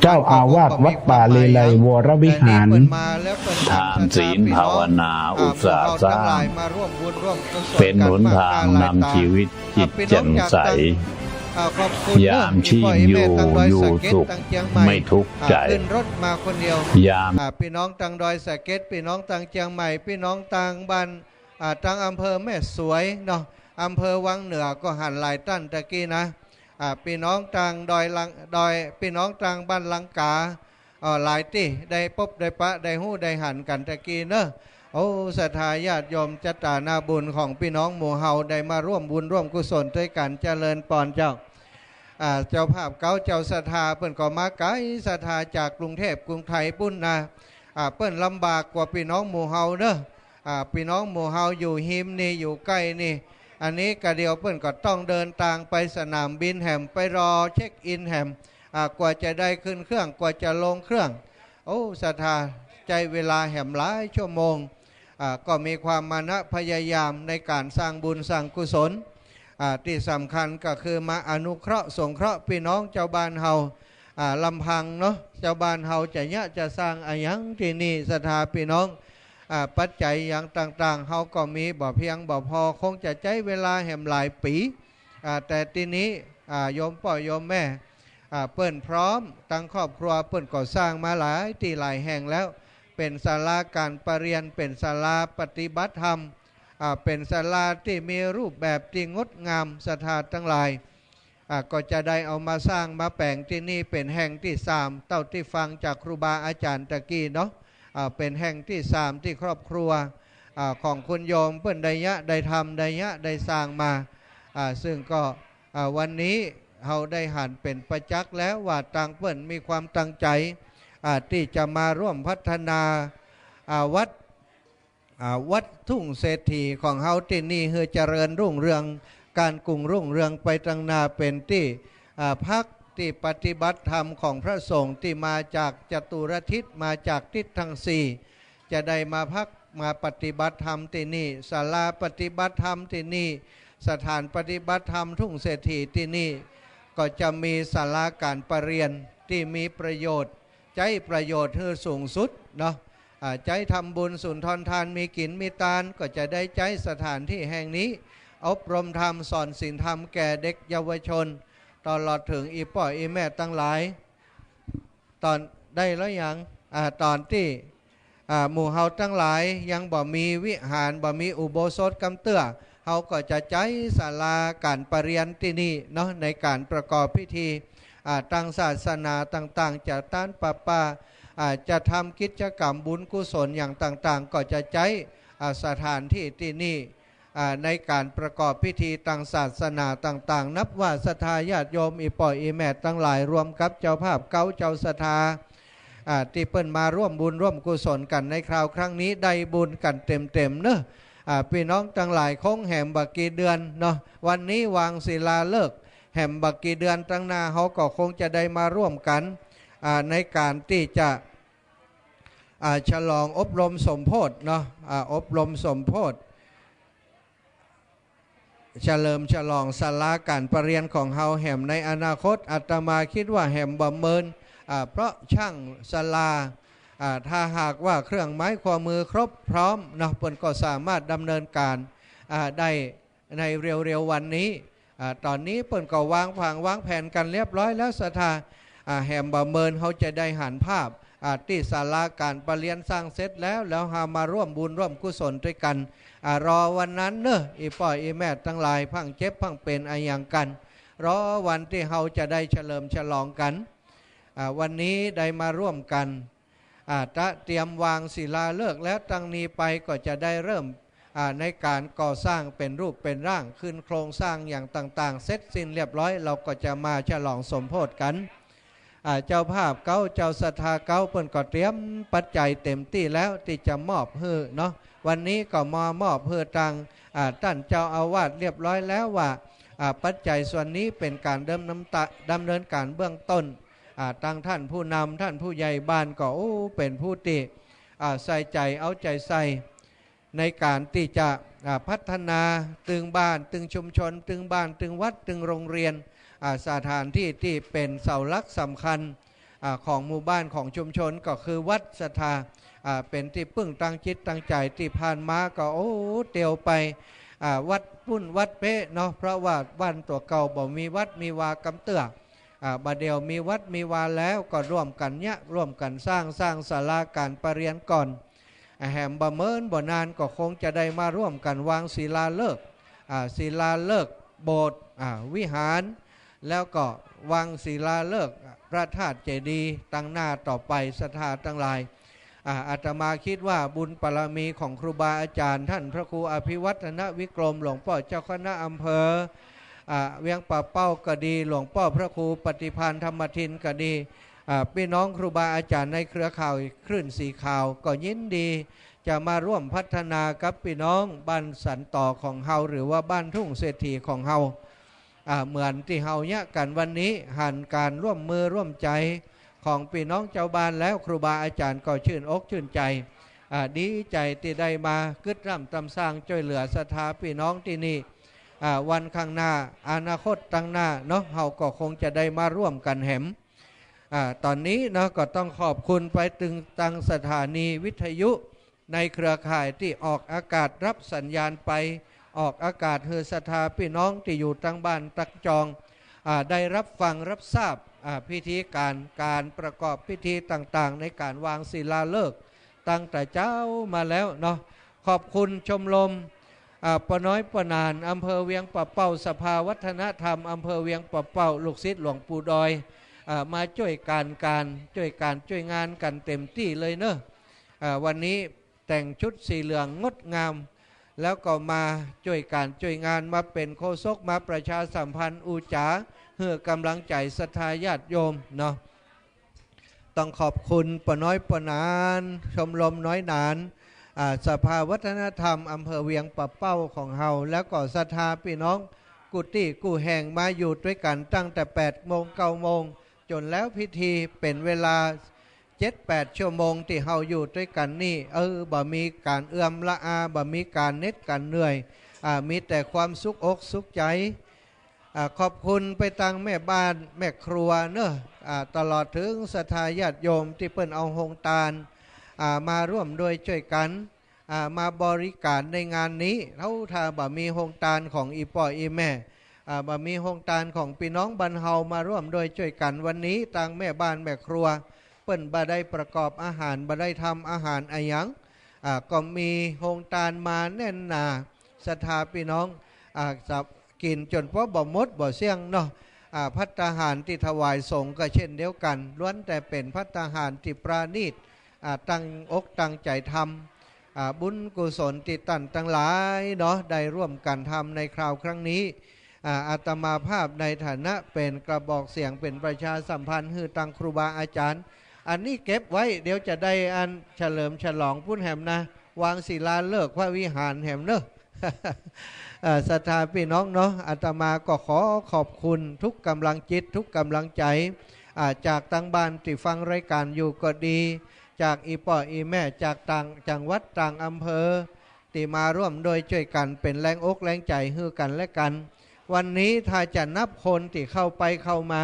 เจ้าอาวาสวัดป่าเลไลวรวิหารทานศีลภาวนาอุตสาห์สร้างเป็นหนทางนำชีวิตจิตแจ่มใสยามชีพอยู่สุขไม่ทุกข์ใจยามพี่น้องตังดอยสะเก็ดพี่น้องตังเชียงใหม่พี่น้องตังบ้านตังอำเภอแม่สวยเนาะอำเภอวังเหนือก็หันหลายตั้นตะกี้นะพี่น้องตังดอยพี่น้องตังบ้านลังกา หลายที่ได้พบได้ปะได้หู้ได้หันกันตะกี้เนอะโอ้ศรัทธาญาติโยมจัตตานาบุญของพี่น้องหมู่เฮาได้มาร่วมบุญร่วมกุศลด้วยกันเจริญปอนเจ้าเจ้าภาพเก้าเจ้าศรัทธาเปิ้นก็มาไกลศรัทธาจากกรุงเทพกรุงไทยปุ้นนะเปิ้นลำบากกว่าพี่น้องหมู่เฮาเนอะพี่น้องหมู่เฮาอยู่หิมนี่อยู่ใกล้นี่อันนี้กะเดียวเปิ้นก็ต้องเดินทางไปสนามบินแหมไปรอเช็คอินแหมกว่าจะได้ขึ้นเครื่องกว่าจะลงเครื่องโอ้ศรัทธาใจเวลาแหมหลายชั่วโมงก็มีความมานะพยายามในการสร้างบุญสร้างกุศลที่สำคัญก็คือมาอนุเคราะห์สงเคราะห์พี่น้องเจ้าบ้านเฮาลำพังเนาะเจ้าบ้านเฮาจะเนี่ยจะสร้างอะไรยังที่นี่ศรัทธาพี่น้องปัจจัยอย่างต่างๆเฮาก็มีบ่เพียงบ่พอคงจะใช้เวลาแหมหลายปีแต่ทีนี้โยมพ่อโยมแม่เปิ้นพร้อมตั้งครอบครัวเปิ้นก็สร้างมาหลายที่หลายแห่งแล้วเป็นศาลาการประเรียนเป็นศาลาปฏิบัติธรรมเป็นศาลาที่มีรูปแบบที่งดงามศรัทธาทั้งหลายก็จะได้เอามาสร้างมาแปลงที่นี่เป็นแห่งที่3เต้าที่ฟังจากครูบาอาจารย์ตะกี้เนาะเป็นแห่งที่3ที่ครอบครัวของคุณโยมเปิ้นได้ทำได้สร้างมาซึ่งก็วันนี้เราได้หันเป็นประจักษ์แล้วว่าต่างเปิ้นมีความตั้งใจที่จะมาร่วมพัฒนาวัดทุ่งเศรษฐีของเฮาที่นี่เฮือเจริญรุ่งเรืองการกุ่งรุ่งเรืองไปตั้งหน้าเป็นที่พักที่ปฏิบัติธรรมของพระสงฆ์ที่มาจากจตุรทิศมาจากทิศทั้ง4จะได้มาพักมาปฏิบัติธรรมที่นี่ศาลาปฏิบัติธรรมที่นี่สถานปฏิบัติธรรมทุ่งเศรษฐีที่นี่ก็จะมีศาลาการประเรียนที่มีประโยชน์ใจประโยชน์ให้สูงสุดเนาะใจทำบุญสุนทรทานมีกินมีตานก็จะได้ใจสถานที่แห่งนี้อบรมธรรมสอนศีลธรรมแก่เด็กเยาวชนตลอดถึงอีป่ออีแม่ตั้งหลายตอนได้แล้วยังตอนที่หมู่เฮาตั้งหลายยังบ่มีวิหารบ่มีอุโบสถกำเตื้อเฮาก็จะใจศาลาการประเรียนที่นี่เนาะในการประกอบพิธีตั้งศาสนาต่างๆจะต้านปะปาจะทำกิจกรรมบุญกุศลอย่างต่างๆก็จะใช้สถานที่ที่นี่ในการประกอบพิธีทางศาสนาต่างๆนับว่าศรัทธาญาติโยมอีป่อยอีแม่ตั้งหลายรวมกับเจ้าภาพเก้าเจ้าศรัทธาที่เปิ้นมาร่วมบุญร่วมกุศลกันในคราวครั้งนี้ได้บุญกันเต็มๆเนอะพี่น้องตั้งหลายคงแหมบักกี่เดือนเนาะวันนี้วางศิลาฤกษ์แหมบักกี่เดือนตั้งหน้าเขาก็คงจะได้มาร่วมกันในการที่จะฉลองอบรมสมโพธิเนาะอบรมสมโพธิเฉลิมฉลองศาลาการประเรียนของเฮาแหมในอนาคตอาตมาคิดว่าแหมบ่เมินเพราะช่างศาลาถ้าหากว่าเครื่องไม้ความมือครบพร้อมเนาะเปิ้นก็สามารถดำเนินการได้ในเร็วๆวันนี้ตอนนี้เปิ้นก็วางแผนกันเรียบร้อยแล้วศรัทธาแหมบ่เมินเขาจะได้หันภาพที่ศาลาการประเรียนสร้างเสร็จแล้วหามาร่วมบุญร่วมกุศลด้วยกันรอวันนั้นเนอะอีป่อยอีแม่ทั้งหลายพังเจ็บพังเป็นอย่างกันรอวันที่เราจะได้เฉลิมฉลองกันวันนี้ได้มาร่วมกันเตรียมวางศิลาฤกษ์แล้วตั้งนี้ไปก็จะได้เริ่มในการก่อสร้างเป็นรูปเป็นร่างขึ้นโครงสร้างอย่างต่างๆเสร็จสิ้นเรียบร้อยเราก็จะมาฉลองสมโภชกันเจ้าภาพเก้าเจ้าศรัทธาเก้าเปิ้นก็เตรียมปัจจัยเต็มที่แล้วที่จะมอบให้เนาะวันนี้ก็มอบให้ทางท่านเจ้าอาวาสเรียบร้อยแล้วว่าปัจจัยส่วนนี้เป็นการดำเนินการเบื้องต้นทางท่านผู้นำท่านผู้ใหญ่บ้านก็เป็นผู้ที่ใส่ใจเอาใจใส่ในการที่จะพัฒนาตึงบ้านตึงชุมชนตึงบ้านตึงวัดตึงโรงเรียนสถานที่ที่เป็นเสาหลักสำคัญของหมู่บ้านของชุมชนก็คือวัดศรัทธาเป็นที่พึ่งตั้งจิตตั้งใจที่ผ่านมาก็เตียวไปวัดปุ้นวัดเป๊ะเนาะเพราะว่าบ้านตัวเก่าบ่มีวัดมีวากำเตื้อบัดเดียวมีวัดมีวาแล้วก็ร่วมกันร่วมกันสร้างศาลาการประเรียนก่อนแหมบ่เมินบ่นานก็คงจะได้มาร่วมกันวางศิลาฤกษ์โบสถ์วิหาร แล้วก็วังศิลาฤกษ์พระธาตุเจดีย์ตั้งหน้าต่อไปศรัทธาทั้งหลายอาตมาคิดว่าบุญบารมีของครูบาอาจารย์ท่านพระครูอภิวัฒนวิกรมหลวงพ่อเจ้าคณะอำเภอเวียงป่าเป้าก็ดีหลวงพ่อพระครูปฏิภาณธรรมทินก็ดีพี่น้องครูบาอาจารย์ในเครือข่ายคลื่นสีขาวก็ยินดีจะมาร่วมพัฒนากับพี่น้องบ้านสันต่อของเฮาหรือว่าบ้านทุ่งเศรษฐีของเฮาเหมือนที่เฮาเนี่ยกันวันนี้หันการร่วมมือร่วมใจของพี่น้องเจ้าบ้านแล้วครูบาอาจารย์ก็ชื่นอกชื่นใจดีใจที่ได้มากึศร่ำตำสร้างช่วยเหลือศรัทธาพี่น้องที่นี่วันข้างหน้าอนาคตตั้งหน้าเนาะเฮาก็คงจะได้มาร่วมกันแหมตอนนี้เนาะก็ต้องขอบคุณไปถึงตังสถานีวิทยุในเครือข่ายที่ออกอากาศรับสัญญาณไปออกอากาศเฮือศรัทธาพี่น้องที่อยู่ตั้งบ้านตักจองได้รับฟังรับทราบพิธีการประกอบพิธีต่างๆในการวางศิลาฤกษ์ตั้งแต่เจ้ามาแล้วเนาะขอบคุณชมรมปน้อยปนานอำเภอเวียงป่าเป้าสภาวัฒนธรรมอำเภอเวียงป่าเป้าลูกศิษย์หลวงปู่ดอยมาช่วยช่วยงานกันเต็มที่เลยเนอะวันนี้แต่งชุดสีเหลืองงดงามแล้วก็มาช่วยงานมาเป็นโฆษกมาประชาสัมพันธ์อูจ๋าเพื่อกำลังใจศรัทธาญาติโยมเนาะต้องขอบคุณปน้อยปนานชมรมน้อยหนานสภาวัฒนธรรมอำเภอเวียงป่าเป้าของเฮาแล้วก็ศรัทธาพี่น้องกุฏิกูแห่งมาอยู่ด้วยกันตั้งแต่8 โมง 9 โมงจนแล้วพิธีเป็นเวลา7-8 ชั่วโมงที่เฮาอยู่ด้วยกันนี่บ่มีการเอื้อมละอาบ่มีการเน็ดกันเหนื่อยมีแต่ความสุขอกสุขใจขอบคุณไปตังแม่บ้านแม่ครัวเนอะตลอดถึงศรัทธาญาติโยมที่เปิ้นเอาหงตาลมาร่วมด้วยช่วยกันมาบริการในงานนี้ถ้าบ่มีหงตาลของอีป่ออีแม่บ่มีหงตาลของพี่น้องบรรเฮามาร่วมด้วยช่วยกันวันนี้ตังแม่บ้านแม่ครัวเปิ้นบ่ได้ประกอบอาหารบ่ได้ทำอาหารอะไรยังก็มีโฮงตาลมาแน่นหนาศรัทธาพี่น้องจะกินจนเพราะบ่มดบ่เสี่ยงเนาะภัตตาหารที่ถวายสงฆ์ก็เช่นเดียวกันล้วนแต่เป็นภัตตาหารที่ปราณีตตั้งอกตั้งใจทำบุญกุศลติดตันตั้งหลายเนาะได้ร่วมกันทำในคราวครั้งนี้อาตมาภาพในฐานะเป็นกระบอกเสียงเป็นประชาสัมพันธ์คือตังครูบาอาจารย์อันนี้เก็บไว้เดี๋ยวจะได้อันเฉลิมฉลองพุ่นแหมนะวางศิลาฤกษ์พระวิหารแหมเนอะ ศรัทธาพี่น้องเนาะอาตมาก็ขอขอบคุณทุกกำลังจิตทุกกำลังใจจากตั้งบ้านที่ฟังรายการอยู่ก็ดีจากอีป่ออีแม่จากต่างจังหวัดต่างอำเภอที่มาร่วมโดยช่วยกันเป็นแรงอกแรงใจให้กันและกันวันนี้ถ้าจะนับคนที่เข้าไปเข้ามา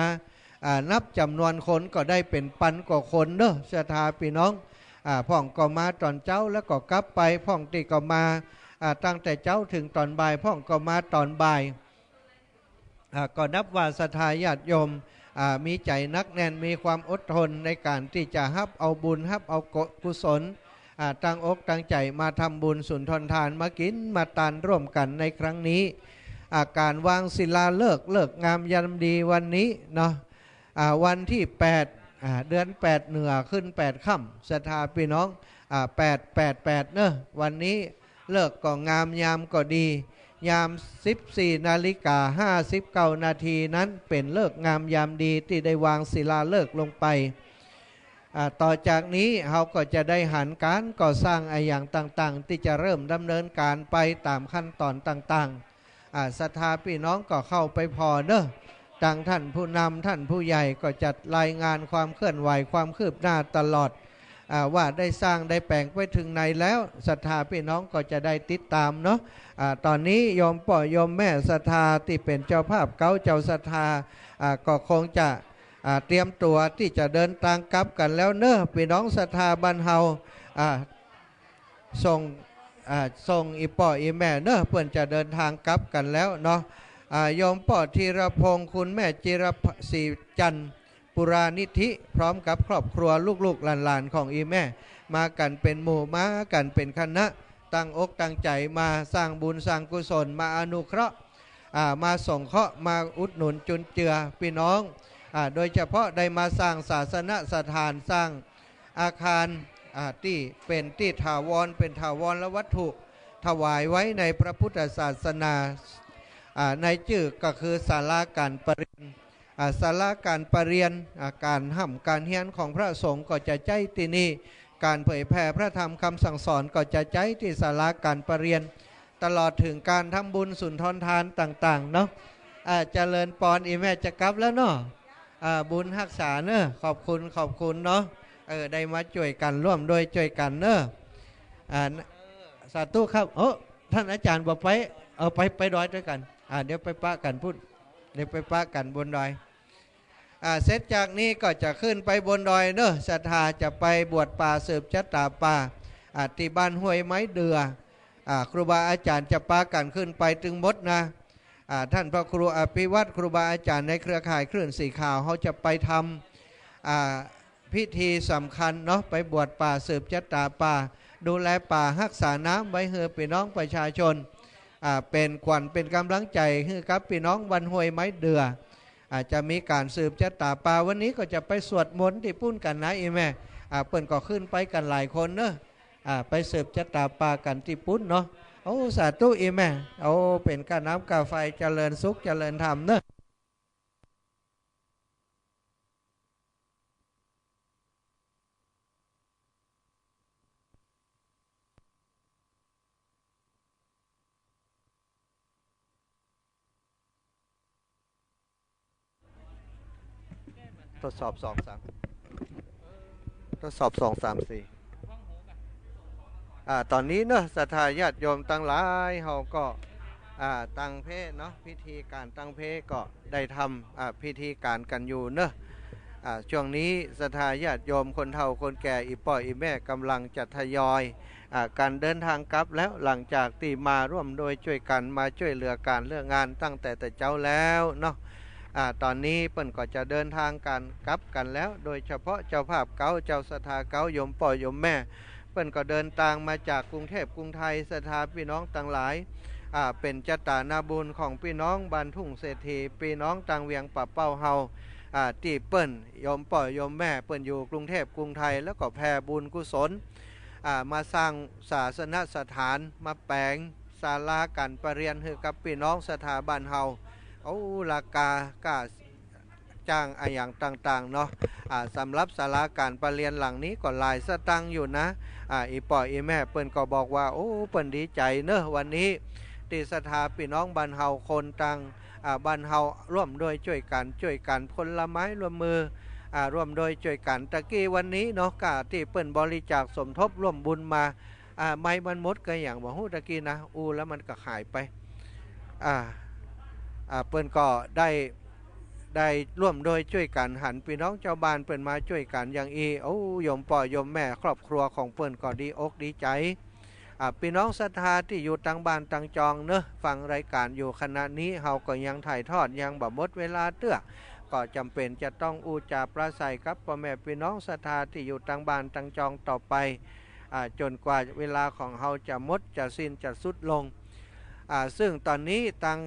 นับจำนวนคนก็ได้เป็น1,000 กว่าคนเนอะศรัทธาพี่น้องพ่องก็มาตอนเจ้าแล้วก็กลับไปพ่องที่ก็มาตั้งแต่เจ้าถึงตอนบ่ายพ่องก็มาตอนบ่ายก็นับว่าศรัทธาญาติโยมมีใจนักแน่นมีความอดทนในการที่จะฮับเอาบุญฮับเอากุศลตั้งอกตั้งใจมาทำบุญสุนทรทานมากินมาทานร่วมกันในครั้งนี้การวางศิลาฤกษ์เลิกงามยามดีวันนี้เนาะวันที่8เดือน8เหนือขึ้น8ค่ำศรัทธาพี่น้อง8เนอะวันนี้เลิกก็งามยามก็ดียาม 14:59 นาทีนั้นเป็นเลิกงามยามดีที่ได้วางศิลาฤกษ์ลงไปต่อจากนี้เราก็จะได้หันการก่อสร้างอย่างต่างๆที่จะเริ่มดำเนินการไปตามขั้นตอนต่างๆศรัทธาพี่น้องก็เข้าไปพอเนอะดังท่านผู้นำท่านผู้ใหญ่ก็จัดรายงานความเคลื่อนไหวความคืบหน้าตลอดว่าได้สร้างได้แปลงไปถึงไหนแล้วศรัทธาพี่น้องก็จะได้ติดตามเนาะตอนนี้โยมป่อยมแม่ศรัทธาที่เป็นเจ้าภาพเก้าเจ้าศรัทธาก็คงจะเตรียมตัวที่จะเดินทางกลับกันแล้วเนอะพี่น้องศรัทธาบ้านเฮาส่งอีป่ออีแม่เนอะเพื่อนจะเดินทางกลับกันแล้วเนาะโยมป่อธีรพงศ์คุณแม่จิรศรีจันทร์ปุรานิธิพร้อมกับครอบครัวลูกๆหลานๆของอีแม่มากันเป็นหมู่มากันเป็นคณะตั้งอกตั้งใจมาสร้างบุญสร้างกุศลมาอนุเคราะห์ มาส่งเคราะห์มาอุดหนุนจุนเจือพี่น้องโดยเฉพาะได้มาสร้างศาสนสถานสร้างอาคารที่เป็นที่ถาวรเป็นถาวรและวัตถุถวายไว้ในพระพุทธศาสนาในชื่อก็คือศาลาการประเรียนศาลาการประเรียนการห้ำการเฮียนของพระสงฆ์ก็จะใจที่นี่การเผยแผ่พระธรรมคำสั่งสอนก็จะใจที่ศาลาการประเรียนตลอดถึงการทำบุญสุนทรทานต่างๆเนาะเจริญปอนอีแม่จะกลับแล้วเนาะบุญรักษาเนอะขอบคุณเนาะได้มาช่วยกันร่วมโดยช่วยกันเนอะสาธุครับท่านอาจารย์บอกไปดอยด้วยกันเดี๋ยวไปปะกันพูดเดี๋ยวไปปะกันบนดอยเสร็จจากนี้ก็จะขึ้นไปบนดอยเนอะศรัทธาจะไปบวชป่าสืบชะตาป่าที่บ้านห้วยไม้เดือครูบาอาจารย์จะปากันขึ้นไปถึงมดนะท่านพระครูอภิวัตครูบาอาจารย์ในเครือข่ายคลื่นสีขาวเขาจะไปทำพิธีสำคัญเนาะไปบวชป่าสืบชะตาป่าดูแลป่ารักษาน้ำไว้ให้พี่น้องประชาชนเป็นขวัญเป็นกำลังใจให้กับพี่น้องวันห้วยไม้เดือจะมีการสืบชะตาป่าวันนี้ก็จะไปสวดมนต์ที่ปุ้นกันนะอีแม่เปิ้นก็ขึ้นไปกันหลายคนเนอะไปสืบชะตาป่ากันที่ปุ้นเนาะสาธุอีแม่เป็นกาน้ำกาไฟเจริญสุขเจริญธรรมเนอะทดสอบ2-3ทดสอบ2-3-4ตอนนี้เนอะศรัทธาญาติโยมตั้งหลายเขาก็ตั้งเพศเนาะพิธีการตั้งเพศก็ได้ทำพิธีการกันอยู่เนอะช่วงนี้ศรัทธาญาติโยมคนเฒ่าคนแก่อีป่อยอีแม่กำลังจะทยอยการเดินทางกลับแล้วหลังจากที่มาร่วมโดยช่วยกันมาช่วยเหลือการเรื่องงานตั้งแต่เจ้าแล้วเนาะตอนนี้เปิ้นก็จะเดินทางกันกลับกันแล้วโดยเฉพาะเจ้าภาพเก่าเจ้าศรัทธาเก่าโยมป่อยโยมแม่เปิ้นก็เดินทางมาจากกรุงเทพกรุงไทยศรัทธาพี่น้องต่างหลายเป็นจตานาบุญของพี่น้องบ้านทุ่งเศรษฐีพี่น้องต่างเวียงป่าเป้าเฮาที่เปิ้นโยมป่อยโยมแม่เปิ้นอยู่กรุงเทพกรุงไทยแล้วก็แผ่บุญกุศลมาสร้างศาสนสถานมาแปลงศาลาการประเรียนให้กับพี่น้องสถาบันเฮาราคากาจ้างอย่างต่างๆเนาะสำหรับศาลาการประเรียนหลังนี้ก็หลายสตังอยู่นะอีป่อยอีแม่เปิ้นก็บอกว่าเปิ้นดีใจเนอะวันนี้ติสถาพี่น้องบ้านเฮาคนต่างบ้านเฮาร่วมโดยช่วยกันพลไม้ร่วมมือร่วมโดยช่วยกันตะกี้วันนี้เนาะกะที่เปิ้นบริจาคสมทบร่วมบุญมาไม่มันหมดก็อย่างบ่ฮู้ตะกี้นะแล้วมันก็หายไปเปิ้นก็ได้ร่วมโดยช่วยกันหันพี่น้องเจ้าบ้านเปิ้นมาช่วยกันอย่างโยมป่อยโยมแม่ครอบครัวของเปิ้นก็ดีอกดีใจพี่น้องศรัทธาที่อยู่ต่างบ้านต่างจองเนอะฟังรายการอยู่ขณะนี้เฮาก็ยังถ่ายทอดยังบ่หมดเวลาเตื้อก็จำเป็นจะต้องอูจาประสัยกับพ่อแม่พี่น้องศรัทธาที่อยู่ต่างบ้านต่างจองต่อไปจนกว่าเวลาของเฮาจะหมดจะสิ้นจะสุดลงซึ่งตอนนี้ทาง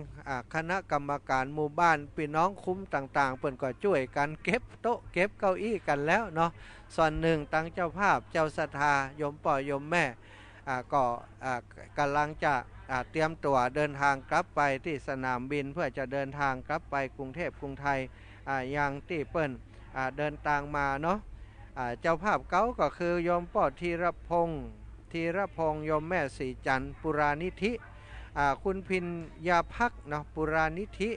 คณะกรรมการหมู่บ้านพี่น้องคุ้มต่างๆเปิ้นก็ช่วยกันเก็บโต๊ะเก็บเก้าอี้กันแล้วเนาะส่วนหนึ่งตั้งเจ้าภาพเจ้าศรัทธาโยมป่อยโยมแม่ก็กำลังจะเตรียมตัวเดินทางกลับไปที่สนามบินเพื่อจะเดินทางกลับไปกรุงเทพกรุงไทยอย่างที่เปิ้นเดินทางมาเนาะเจ้าภาพเก่าก็คือโยมป่อธีรพงษ์โยมแม่ศรีจันทร์ปุรานิธิคุณพินยาภักเนาะปุรานิธิ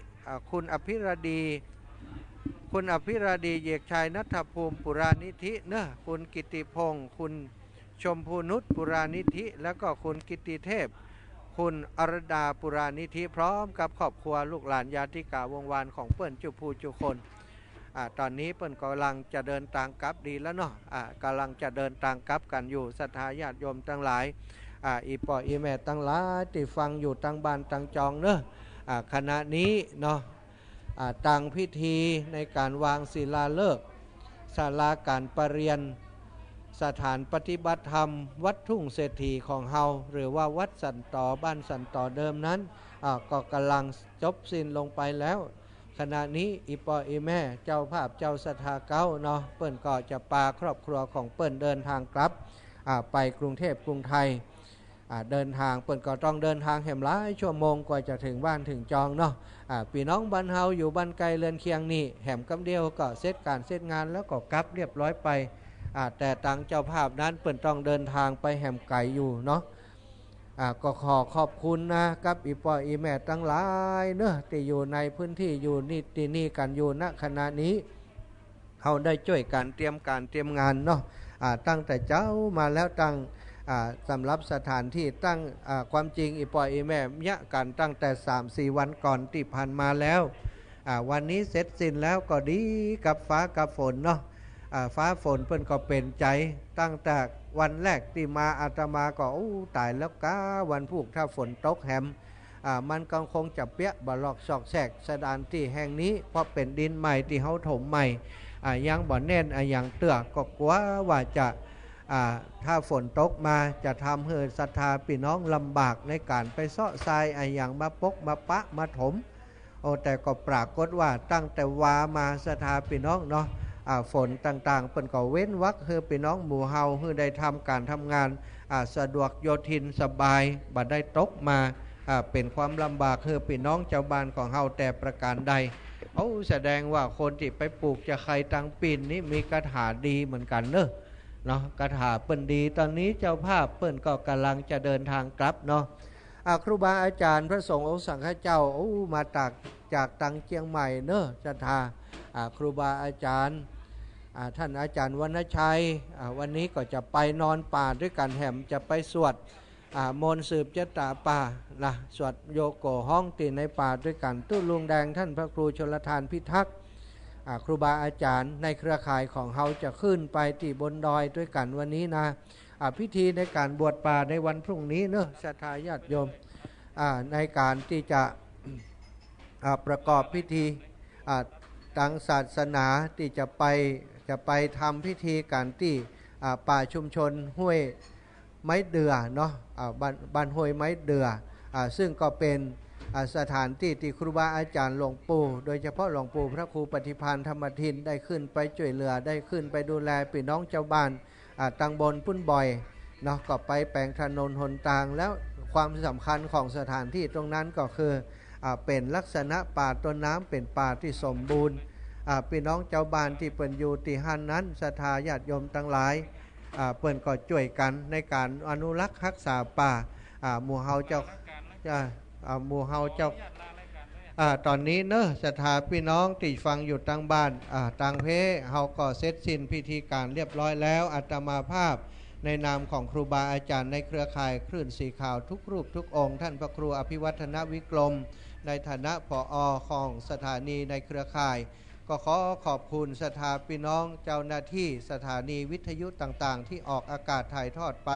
คุณอภิรดีเยกชัยนัทภูมิปุรานิธิเนอะคุณกิติพงษ์คุณชมพูนุชปุรานิธิแล้วก็คุณกิติเทพคุณอรดาปุรานิธิพร้อมกับครอบครัวลูกหลานญาติกาวงวานของเปิ้นจุผู้จุคนตอนนี้เปิ้นกำลังจะเดินทางกลับดีแล้วเนาะกำลังจะเดินทางกลับกันอยู่ศรัทธาญาติโยมทั้งหลายอีป่ออีแม่ตั้งหลายที่ฟังอยู่ตั้งบ้านตั้งจองเนอะขณะนี้เนาะตั้งพิธีในการวางศิลาฤกษ์ศาลาการประเรียนสถานปฏิบัติธรรมวัดทุ่งเศรษฐีของเฮาหรือว่าวัดสันต่อบ้านสันต่อเดิมนั้น ก็กำลังจบสิ้นลงไปแล้วขณะนี้อีปออีแม่เจ้าภาพเจ้าศรัทธาเก้าเนาะเปิ้นก็จะพาครอบครัวของเปิ้นเดินทางกลับไปกรุงเทพกรุงไทยเดินทางเปิ้นก็ต้องเดินทางแหมหลายชั่วโมงกว่าจะถึงบ้านถึงจองเนาะพี่น้องบ้านเฮาอยู่บ้านไกลเรือนเคียงนี่แหมกำเดียวก็เสร็จการเสร็จงานแล้วก็กลับเรียบร้อยไปแต่ตังเจ้าภาพนั้นเปิ้นต้องเดินทางไปแหมไกลอยู่เนาะก็ขอบคุณนะกับอีปออีแม่ทั้งหลายเนอะที่อยู่ในพื้นที่อยู่นี่ที่นี่กันอยู่ณขณะนี้เขาได้ช่วยการเตรียมงานเนาะตั้งแต่เจ้ามาแล้วตั้งสำหรับสถานที่ตั้งความจริงอีปออีแม่ยะกันตั้งแต่ 3-4 วันก่อนที่ผ่านมาแล้ววันนี้เสร็จสิ้นแล้วก็ดีกับฟ้ากับฝนเนาะฟ้าฝนเพิ่นก็เป็นใจตั้งแต่วันแรกที่มาอาตมาก็ตายแล้วก้าวันพุธถ้าฝนตกแหมมันก็คงจะเปียกบลอกซอกแซกสถานที่แห่งนี้เพราะเป็นดินใหม่ที่เขาถมใหม่ยังบ่แน่นอย่างเตื้อก็กลัวว่าจะถ้าฝนตกมาจะทำให้ศรัทธาพี่น้องลำบากในการไปเสาะทรายอย่างมาปกมาปะมาถมแต่ก็ปรากฏว่าตั้งแต่วามาศรัทธาพี่น้องเนาะฝนต่างๆเปิ่นก็เว้นวรรคเพื่อพี่น้องหมู่เฮาเพื่อได้ทำการทำงานสะดวกโยทินสบายบัดได้ตกมาเป็นความลำบากเพื่อพี่น้องเจ้าบ้านของเฮาแต่ประการใดแสดงว่าคนที่ไปปลูกจะใครตังปีนนี้มีคาถาดีเหมือนกันเนอะเนาะคาถาเปิ้นดีตอนนี้เจ้าภาพเปิ้นก็กำลังจะเดินทางกลับเนาะครูบาอาจารย์พระสงฆ์องค์สังฆเจ้ามาจากตังเชียงใหม่เนอะศรัทธาครูบาอาจารย์ท่านอาจารย์วรรณชัยวันนี้ก็จะไปนอนป่าด้วยกันแหมจะไปสวดมนต์สืบเจตาป่านะสวดโยโกห้องตีในป่าด้วยกันตู้ลุงแดงท่านพระครูชลทานพิทักษ์ครูบาอาจารย์ในเครือข่ายของเฮาจะขึ้นไปที่บนดอยด้วยกันวันนี้นะพิธีในการบวชป่าในวันพรุ่งนี้เนอะศรัทธาญาติโยมในการที่จะประกอบพิธีทางศาสนาที่จะไปทำพิธีการที่ป่าชุมชนห้วยไม้เดือเนาะบ้านห้วยไม้เดือซึ่งก็เป็นสถานที่ที่ครูบาอาจารย์หลวงปู่โดยเฉพาะหลวงปู่พระครูปฏิภาณธรรมทินได้ขึ้นไปช่วยเหลือได้ขึ้นไปดูแลพี่น้องเจ้าบ้านตังบนปุ้นบ่อยเนาะก็ไปแปลงถนนหนทางแล้วความสำคัญของสถานที่ตรงนั้นก็คือเป็นลักษณะป่าต้นน้ำเป็นป่าที่สมบูรณ์พี่น้องเจ้าบ้านที่เปิ่นอยู่ที่หันนั้นศรัทธาญาติโยมทั้งหลายเปิ่นก็ช่วยกันในการอนุรักษ์รักษาป่าหมู่เฮาเจ้าหมู่เฮาเจ้าตอนนี้เนอะศรัทธาพี่น้องที่ฟังอยู่ทางบ้านทางเพเฮาก็เสร็จสิ้นพิธีการเรียบร้อยแล้วอาตมาภาพในนามของครูบาอาจารย์ในเครือข่ายคลื่นสีขาวทุกรูปทุกองค์ท่านพระครูอภิวัฒนวิกรมในฐานะผอ.ของสถานีในเครือข่ายก็ขอขอบคุณศรัทธาพี่น้องเจ้าหน้าที่สถานีวิทยุต่างๆที่ออกอากาศถ่ายทอดไป